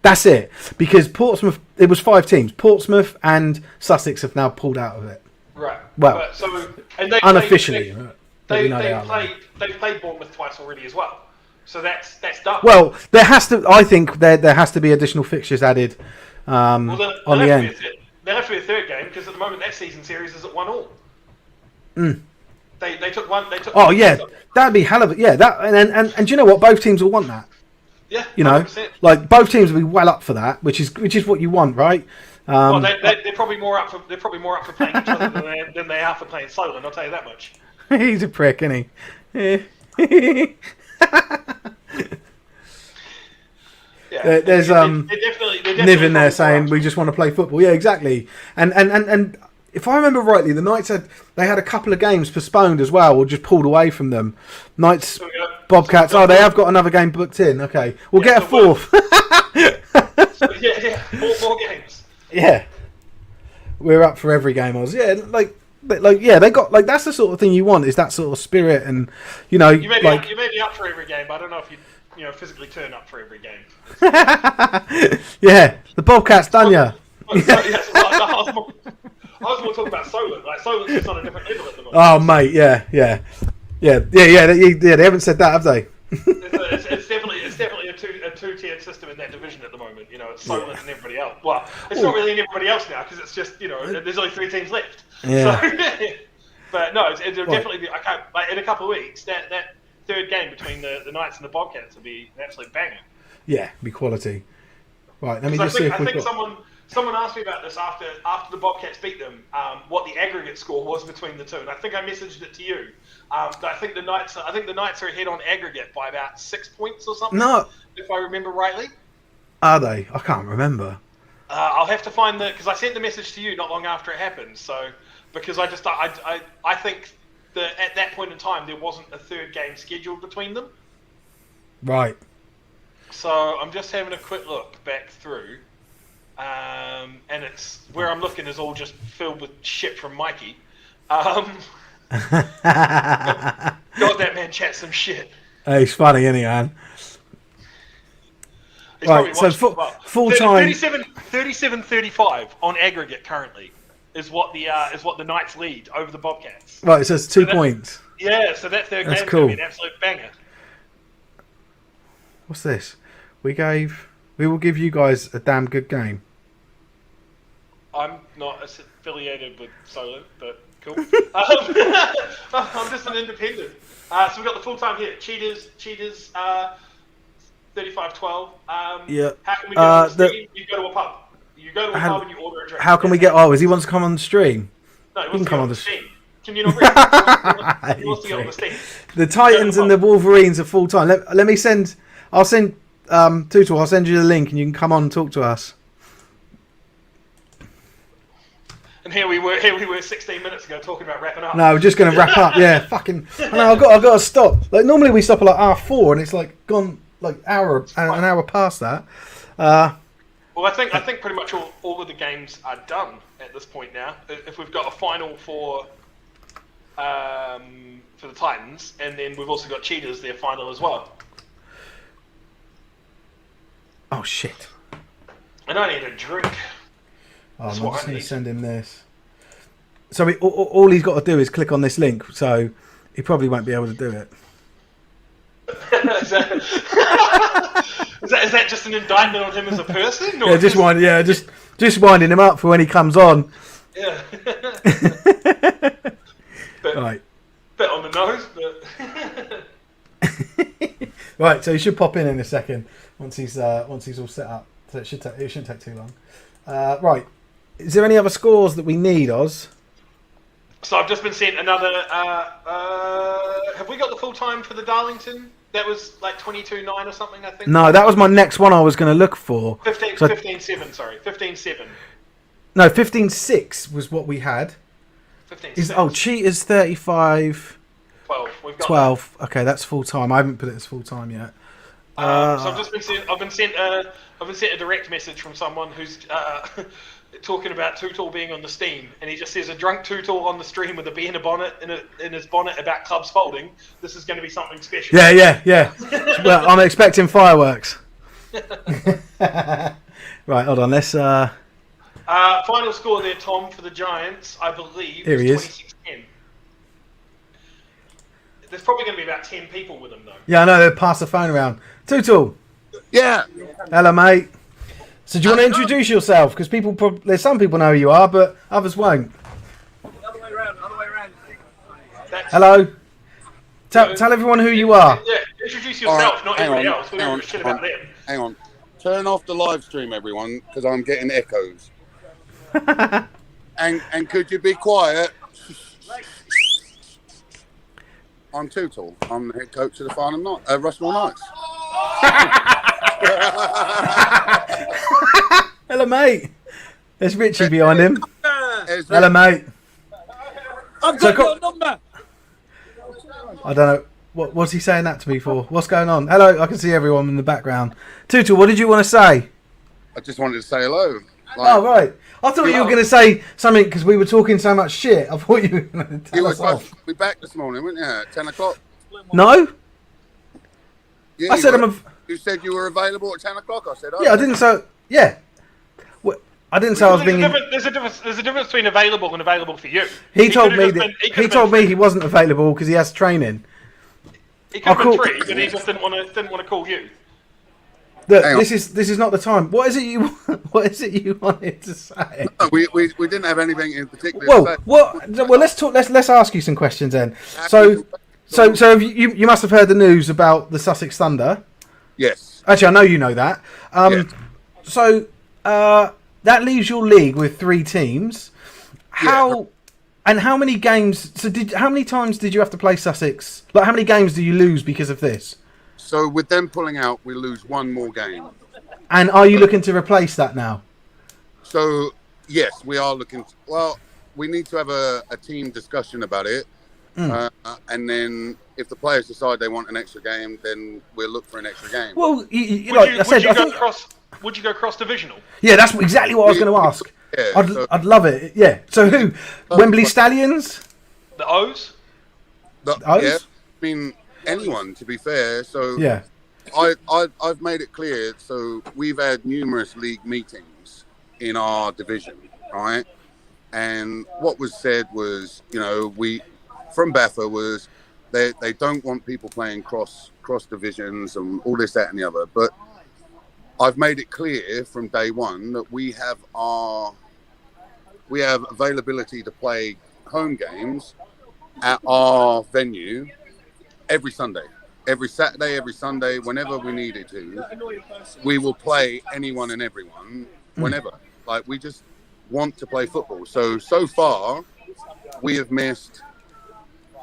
That's it. Because Portsmouth, it was 5 teams. Portsmouth and Sussex have now pulled out of it. Right. Well, unofficially. They've played Bournemouth twice already as well. So that's done. Well, I think there has to be additional fixtures added on the end. There'll have to be a 3rd game because at the moment that season series is at 1-1. Mm. They took one. Oh yeah, that'd be hell of a that and do you know what? Both teams will want that. Yeah, 100%. Like both teams will be well up for that, which is what you want, right? Well, they're probably more up for playing each other than they are for playing Solent. I'll tell you that much. He's a prick, isn't he? Yeah, there's they're definitely Niv in there saying we just want to play football. Yeah, exactly. And if I remember rightly, the Knights had a couple of games postponed as well, or just pulled away from them. Knights, Bobcats. Oh, they have got another game booked in. Okay, we'll get a 4th. Yeah, more games. Yeah, we're up for every game. Yeah, they got that's the sort of thing you want, is that sort of spirit, and you may be up for every game, but I don't know if you physically turn up for every game. Yeah, the Bobcats done ya. I was more talking about Solent. Like Solent's just on a different level at the moment. Oh mate, yeah. They haven't said that, have they? It's definitely a two-tiered system in that division at the moment. It's Solent and everybody else. Well, it's not really everybody else now because it's just there's only 3 teams left. Yeah. So, but no, it'll definitely be. I can't in a couple of weeks that 3rd game between the Knights and the Bobcats will be an absolute banger. Yeah, be quality. Right, let me just see if we've got. Someone asked me about this after the Bobcats beat them, what the aggregate score was between the 2, and I think I messaged it to you. I think the Knights are ahead on aggregate by about 6 points or something. No, if I remember rightly. Are they? I can't remember. I'll have to find because I sent the message to you not long after it happened. So because I think that at that point in time there wasn't a 3rd game scheduled between them. Right. So I'm just having a quick look back through. And it's where I'm looking is all just filled with shit from Mikey. God, that man chats some shit. He's funny, isn't he, man? Right, so full time 37-35 on aggregate currently is what the Knights lead over the Bobcats. Right, so it's 2 points. Yeah, so that 3rd game's cool. going to be an absolute banger. What's this? We will give you guys a damn good game. I'm not affiliated with Solent, but cool. I'm just an independent. So we've got the full time here. Cheaters, 35-12. Yeah. How can we get on the stream? You go to a pub. You go to a pub and you order a drink. How can we get? Oh, he wants to come on the stream. No, he can come on the stream. Can you not read? He wants to get on the stream. The Titans and the Wolverines are full time. Let me send. I'll send Tutu. I'll send you the link and you can come on and talk to us. And here we were 16 minutes ago talking about wrapping up. No, we're just going to wrap up. Yeah, fucking. No, I've got to stop. Like normally we stop at like R4 and it's like gone like an hour past that. Well, I think pretty much all of the games are done at this point now. If we've got a final for the Titans, and then we've also got Cheetahs their final as well. Oh shit! And I need a drink. Oh, That's I'm what just I going need. to send him this. So all he's got to do is click on this link. So he probably won't be able to do it. is, that, is that just an indictment on him as a person? Or Yeah, just winding him up for when he comes on. Yeah. Right. Bit on the nose, but Right. So he should pop in a second once he's all set up. So it shouldn't take too long. Right. Is there any other scores that we need, Oz? So I've just been sent another. Have we got the full time for the Darlington? That was like 22-9 or something, I think. No, that was my next one I was going to look for. 15-7, sorry. 15-7. No, 15-6 was what we had. 15-6. Cheaters 35. 12. We've got 12. That. Okay, that's full time. I haven't put it as full time yet. So I've been sent a direct message from someone who's talking about Tootle being on the Steam, and he just says a drunk Tootle on the stream with a bee in a bonnet in his bonnet about clubs folding. This is going to be something special. Yeah. Well, I'm expecting fireworks. Right, hold on. Let's. Final score there, Tom, for the Giants, I believe, Here he is. 26-10. There's probably going to be about 10 people with him, though. Yeah, I know. They'll pass the phone around. Tootle. Yeah. Hello, mate. So do you want to introduce yourself? Because there's some people know who you are, but others won't. Other way around. Hello. Tell everyone who you are. Yeah, introduce yourself, Right, not everybody else. We don't give a shit about them. Hang on. Turn off the live stream, everyone, because I'm getting echoes. and could you be quiet? I'm Tootle. I'm the head coach of the Rushmore Knights. Hello, mate. There's Richie behind him. There's Hello, mate. I've got your number. I don't know. What's he saying that to me for? What's going on? Hello, I can see everyone in the background. Tootle, what did you want to say? I just wanted to say hello. Oh, right. I thought you were going to say something because we were talking so much shit. I thought you were going to You tell were us supposed off. to be back this morning, weren't you? At 10 o'clock? No? Yeah, I said You said you were available at 10 o'clock. I said, oh. Yeah, I didn't say... Yeah. I didn't say I was being... There's a difference between available and available for you. He told me he wasn't available because he has training. He could have been free, but he just didn't want to call you. Look, this is not the time. What is it you wanted to say? No, we didn't have anything in particular. Well, let's talk. Let's ask you some questions then. So you must have heard the news about the Sussex Thunder. Yes. Actually, I know you know that. Yes. So that leaves your league with 3 teams. How many games? So how many times did you have to play Sussex? Like, how many games do you lose because of this? So with them pulling out, we lose one more game. And are you looking to replace that now? So yes, we are looking. We need to have a team discussion about it, and then if the players decide they want an extra game, then we'll look for an extra game. Well, Would you go cross divisional? Yeah, that's exactly what I was going to ask. Yeah, I'd love it. Yeah. So who? Wembley Stallions? The O's? O's? Yeah. I mean, anyone, to be fair. So yeah. I've made it clear. So we've had numerous league meetings in our division, right? And what was said was, we from BAFA was they don't want people playing cross divisions and all this, that, and the other. But I've made it clear from day one that we have availability to play home games at our venue every Sunday, every Saturday, every Sunday, whenever we needed to. We will play anyone and everyone whenever. Like, we just want to play football. So far, we have missed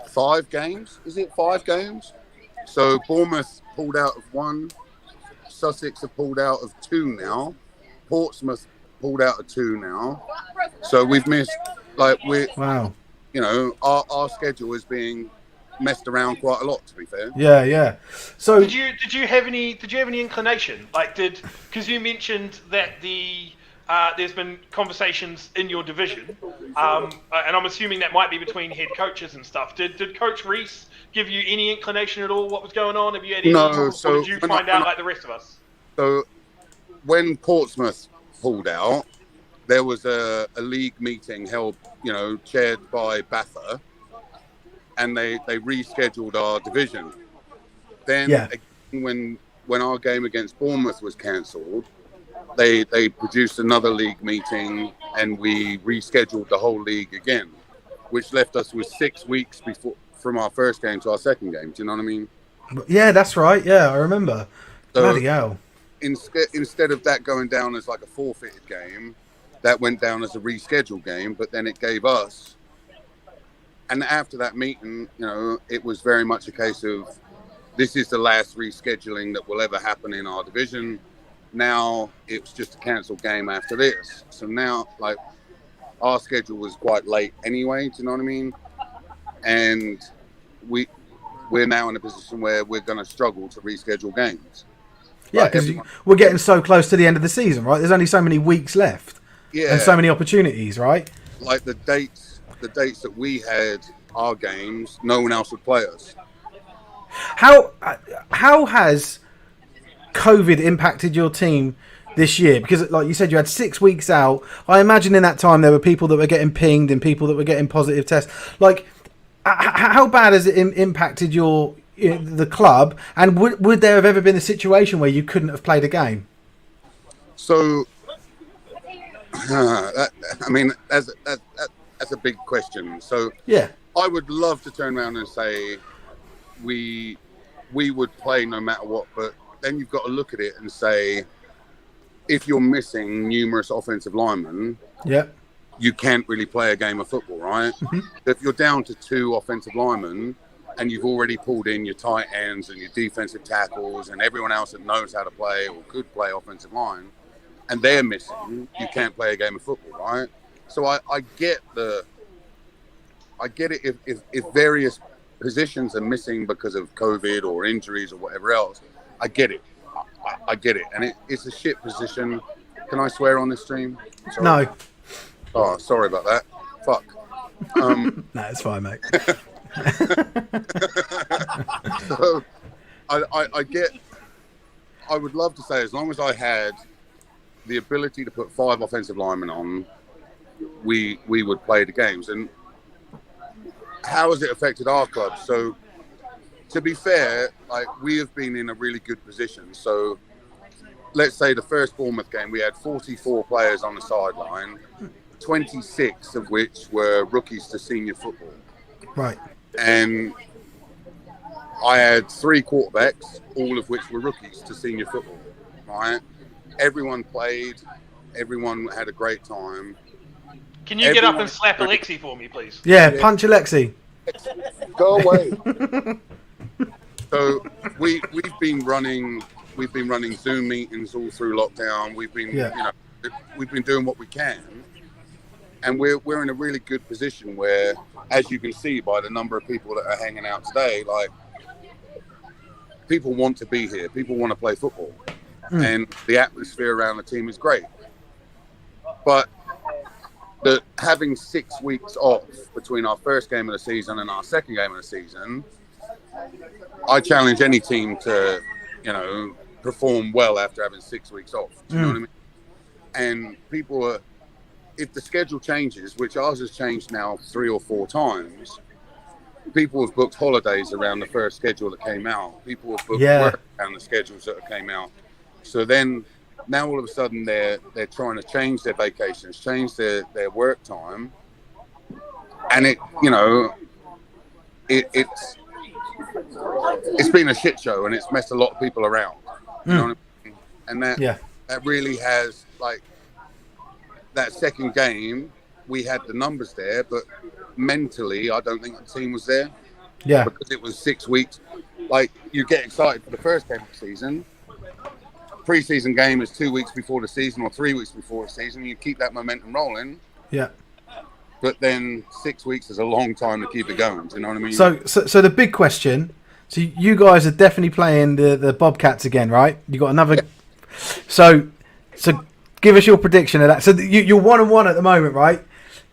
5 games. Is it 5 games? So Bournemouth pulled out of 1. Sussex have pulled out of 2 now. Portsmouth pulled out of 2 now. So we've missed, wow. Our schedule is being messed around quite a lot, to be fair. Yeah. So did you have any inclination? Because you mentioned that there's been conversations in your division, and I'm assuming that might be between head coaches and stuff. Did Coach Reese give you any inclination at all what was going on? Have you had any? No. Or did you find out like the rest of us? So when Portsmouth pulled out, there was a league meeting held, chaired by Batha, and they rescheduled our division. Then when our game against Bournemouth was cancelled, they produced another league meeting and we rescheduled the whole league again, which left us with 6 weeks from our first game to our second game. Do you know what I mean? Yeah, that's right. Yeah, I remember. So bloody hell. Instead of that going down as like a forfeited game, that went down as a rescheduled game, but then it gave us. And after that meeting, it was very much a case of this is the last rescheduling that will ever happen in our division. Now it was just a cancelled game after this. So now, like, our schedule was quite late anyway. Do you know what I mean? And we're now in a position where we're going to struggle to reschedule games. Yeah, because we're getting so close to the end of the season, right? There's only so many weeks left. Yeah. And so many opportunities, right? Like the dates that we had our games, no one else would play us. How has COVID impacted your team this year? Because, like you said, you had 6 weeks out. I imagine in that time there were people that were getting pinged and people that were getting positive tests. Like, how bad has it impacted the club? And would there have ever been a situation where you couldn't have played a game? So, that's a big question. So, yeah, I would love to turn around and say we would play no matter what, but then you've got to look at it and say, if you're missing numerous offensive linemen, you can't really play a game of football, right? Mm-hmm. If you're down to 2 offensive linemen and you've already pulled in your tight ends and your defensive tackles and everyone else that knows how to play or could play offensive line, and they're missing, you can't play a game of football, right? So I get it if various positions are missing because of COVID or injuries or whatever else. I get it. I get it. And it's a shit position. Can I swear on this stream? Sorry. No. Oh, sorry about that. Fuck. No, it's fine, mate. So I get, I would love to say as long as I had the ability to put 5 offensive linemen on, we would play the games. And how has it affected our club? So to be fair, like, we have been in a really good position. So let's say the first Bournemouth game, we had 44 players on the sideline, 26 of which were rookies to senior football. Right. And I had 3 quarterbacks, all of which were rookies to senior football, right? Everyone played. Everyone had a great time. Can you get up and slap Alexi for me, please? Yeah, punch Alexi. Go away. So we've been running Zoom meetings all through lockdown. We've been we've been doing what we can, and we're in a really good position where, as you can see by the number of people that are hanging out today, like, people want to be here. People want to play football. And the atmosphere around the team is great. But having 6 weeks off between our first game of the season and our second game of the season, I challenge any team to, perform well after having 6 weeks off. Do you know what I mean? And people are, if the schedule changes, which ours has changed now 3 or 4 times, people have booked holidays around the first schedule that came out. People have booked work around the schedules that came out. So then now all of a sudden they're trying to change their vacations, change their work time. And it's been a shit show, and it's messed a lot of people around. You know what I mean? And that really has, like, that second game, we had the numbers there, but mentally I don't think the team was there. Yeah. Because it was 6 weeks. Like, you get excited for the first game of the season. Pre-season game is 2 weeks before the season or 3 weeks before the season. You keep that momentum rolling. Yeah. But then 6 weeks is a long time to keep it going. Do you know what I mean? So the big question. So you guys are definitely playing the Bobcats again, right? You got another. Yeah. So give us your prediction of that. So you're 1-1 at the moment, right?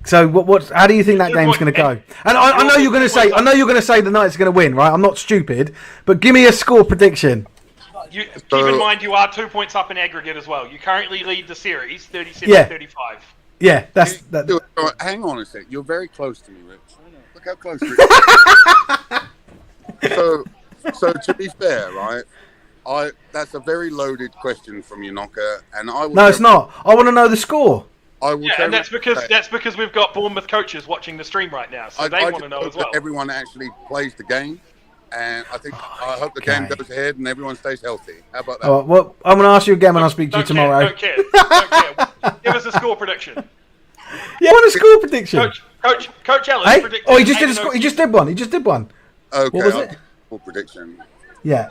So what? How do you think that game's going to go? And I know you're going to say the Knights are going to win, right? I'm not stupid, but give me a score prediction. Keep in mind you are 2 points up in aggregate as well. You currently lead the series 37-35. Yeah, that's that. Hang on a sec. You're very close to me, Rich. Look how close Rich is. So to be fair, right? That's a very loaded question from you, Knocker, and I will. No, it's not. I want to know the score. I will. Yeah, and that's because we've got Bournemouth coaches watching the stream right now, so they want to know as well. That everyone actually plays the game, and I hope the game goes ahead and everyone stays healthy. How about that? Oh, well, I'm going to ask you again when I speak to you tomorrow. Don't care. Give us a score prediction. Yeah, I want a score prediction. Coach Ellis Hey? predicted. Oh, he just did a score. He just did one. Okay. What was it? Score prediction. Yeah.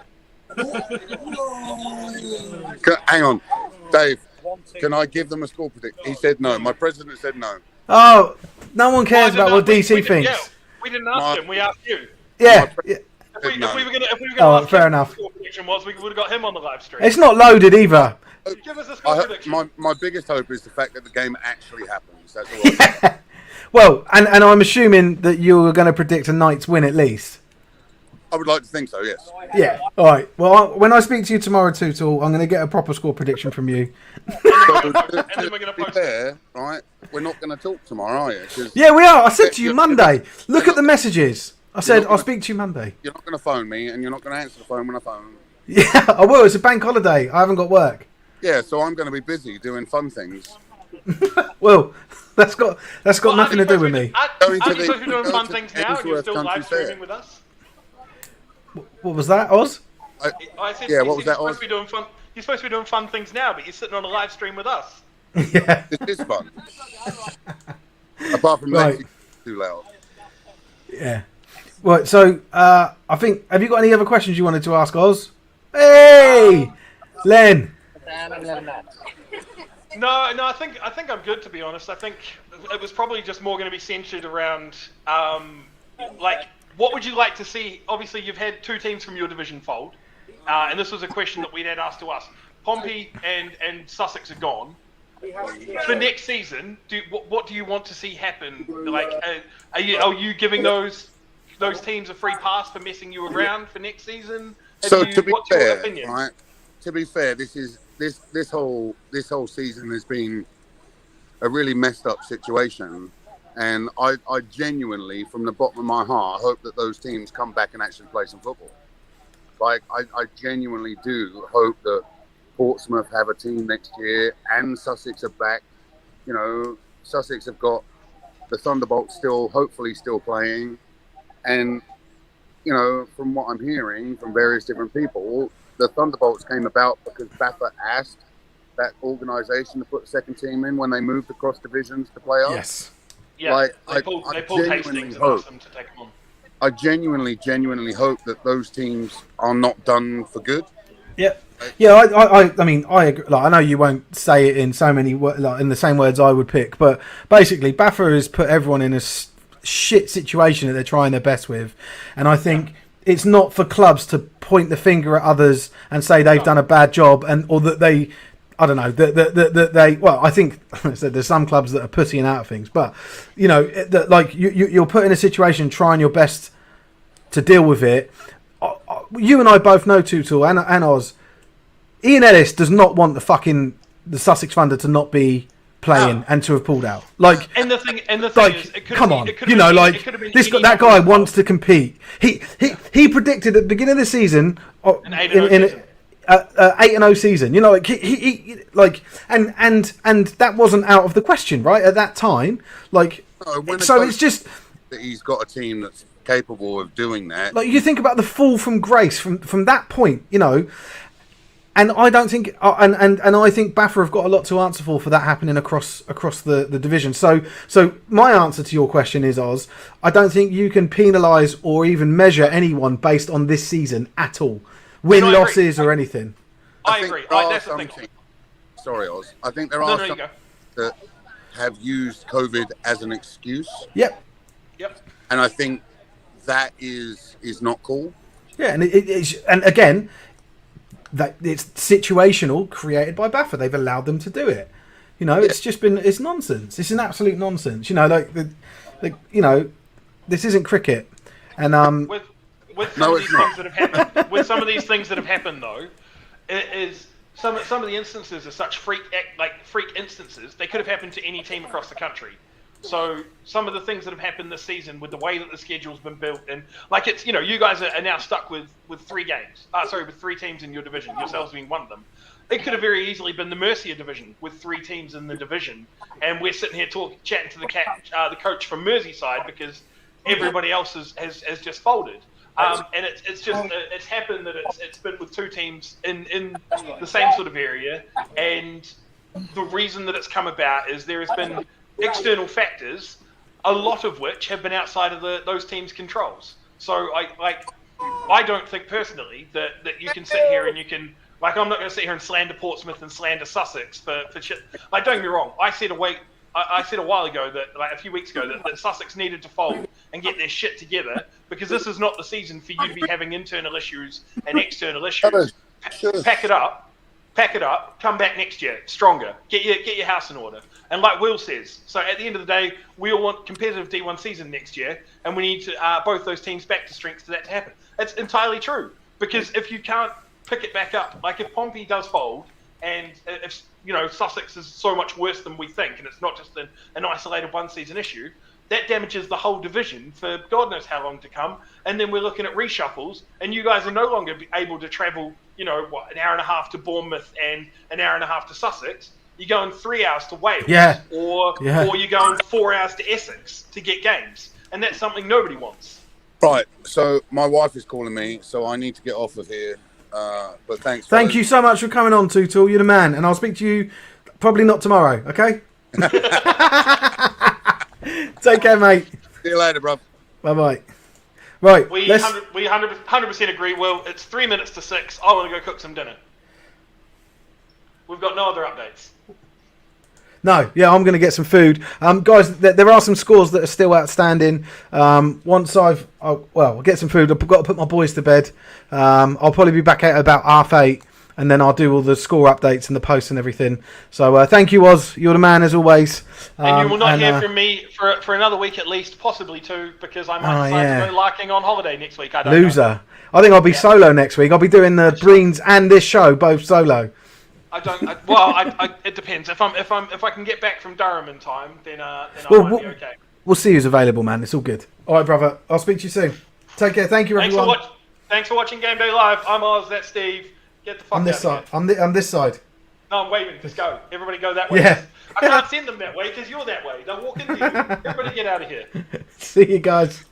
Hang on, Dave. Can I give them a score prediction? He said no. My president said no. Oh, no one cares about what DC thinks. Yeah, we didn't ask him. We asked you. Yeah. If we were going to ask fair him enough. what the score prediction was, we would have got him on the live stream. It's not loaded either. Give us a score prediction. My biggest hope is the fact that the game actually happens. That's all. Well, and I'm assuming that you're going to predict a Knights win at least. I would like to think so, yes. Yeah. All right. Well, when I speak to you tomorrow, Tootle, I'm going to get a proper score prediction from you. So, to be fair, right, we're not going to talk tomorrow, are you? Yeah, we are. I said to you Monday. Look at the messages. I said I'll speak to you Monday. You're not going to phone me, and you're not going to answer the phone when I phone. Yeah, I will. It's a bank holiday. I haven't got work. Yeah, so I'm going to be busy doing fun things. Well, that's got nothing to do with me. Are you supposed to be doing fun things now and you're still live streaming with us? What was that, Oz? I said, yeah, what was that, Oz? You're supposed to be doing fun things now, but you're sitting on a live stream with us. Yeah. This is fun. Apart from Lexi, too loud. Yeah. Well, so I think. Have you got any other questions you wanted to ask, Oz? Hey, Len. No, I think I'm good, to be honest. I think it was probably just more going to be centered around, like, what would you like to see? Obviously, you've had two teams from your division fold, and this was a question that we'd had asked to us. Pompey and Sussex are gone. For next season, what do you want to see happen? Like, are you giving those teams a free pass for messing you around for next season? So to be what's your fair, opinion? right? To be fair, this whole season has been a really messed up situation, and I genuinely, from the bottom of my heart, hope that those teams come back and actually play some football. Like I genuinely do hope that Portsmouth have a team next year, and Sussex are back. You know, Sussex have got the Thunderbolts hopefully still playing, and you know, from what I'm hearing from various different people, the Thunderbolts came about because Baffa asked that organisation to put a second team in when they moved across divisions to play up. Yes. Yeah, like, they pulled Hastings and asked them to take them on. I genuinely hope that those teams are not done for good. Yeah. Yeah, I mean, I agree. Like, I know you won't say it in so many in the same words I would pick, but basically, Baffa has put everyone in a shit situation that they're trying their best with, and I think it's not for clubs to point the finger at others and say they've done a bad job, or that they, I don't know, that they. Well, I think there's some clubs that are putting out things, but you know, that like you're put in a situation, trying your best to deal with it. You and I both know, Tootle and Oz. Ian Ellis does not want the Sussex Thunder to not be playing and to have pulled out. Like, and the thing like, is, come on, you know, like that guy wants to compete. He predicted at the beginning of the season an 8-0 season. You know, like he like and that wasn't out of the question, right? At that time, like, so it's just that he's got a team that's capable of doing that. Like, you think about the fall from grace from that point, you know. And I don't think, and I think Baffa have got a lot to answer for that happening across the division. So my answer to your question is, Oz, I don't think you can penalise or even measure anyone based on this season at all, losses or anything. I agree. That's the thing. Sorry, Oz. I think there are some that have used COVID as an excuse. Yep. And I think that is not cool. Yeah, and and again, that it's situational, created by Baffa. They've allowed them to do it. You know, it's just it's nonsense. It's an absolute nonsense. You know, like you know, this isn't cricket. And with some of these things that have happened, though, is some of the instances are such freak instances. They could have happened to any team across the country. So some of the things that have happened this season with the way that the schedule's been built, and like it's, you know, you guys are now stuck with 3 games. With 3 teams in your division, yourselves being one of them. It could have very easily been the Mercia division with 3 teams in the division, and we're sitting here chatting to the coach from Merseyside because everybody else has just folded. And it's happened that it's been with 2 teams in the same sort of area, and the reason that it's come about is there has been external factors, a lot of which have been outside of those teams' controls. So I don't think personally that you can sit here and you can, like, I'm not going to sit here and slander Portsmouth and slander Sussex for shit. Like, don't get me wrong, I said a while ago that, like a few weeks ago, that Sussex needed to fold and get their shit together because this is not the season for you to be having internal issues and external issues. Pack it up, come back next year stronger, get your house in order. And like Will says, so at the end of the day, we all want competitive D1 season next year, and we need to both those teams back to strength for that to happen. It's entirely true, because if you can't pick it back up, like if Pompey does fold, and if, you know, Sussex is so much worse than we think, and it's not just an isolated one-season issue, that damages the whole division for God knows how long to come. And then we're looking at reshuffles, and you guys are no longer able to travel, you know, an hour and a half to Bournemouth and an hour and a half to Sussex. You're going 3 hours to Wales, or you're going 4 hours to Essex to get games, and that's something nobody wants. Right, so my wife is calling me, so I need to get off of here. But thanks. Thank you so much for coming on, Tutul. You're the man, and I'll speak to you probably not tomorrow. Okay. Take care, mate. See you later, bro. Bye bye. Right, we 100% agree. Well, it's 3 minutes to 6. I want to go cook some dinner. We've got no other updates. No, yeah, I'm going to get some food. Guys, there are some scores that are still outstanding. Once I'll get some food. I've got to put my boys to bed. I'll probably be back at about 8:30, and then I'll do all the score updates and the posts and everything. So thank you, Oz. You're the man as always. And you will not hear from me for another week at least, possibly 2, because I might decide to go larking on holiday next week. I don't know. I think I'll be solo next week. I'll be doing the Breens and this show both solo. It depends. If I can get back from Durham in time, then I might be okay. We'll see who's available, man. It's all good. All right, brother. I'll speak to you soon. Take care. Thank you, everyone. Thanks for watching Gameday Live. I'm Oz. That's Steve. Get the fuck on this out side. of here. On this side. No, I'm waving. Just go. Everybody go that way. Yeah. I can't send them that way because you're that way. They'll walk into you. Everybody get out of here. See you guys.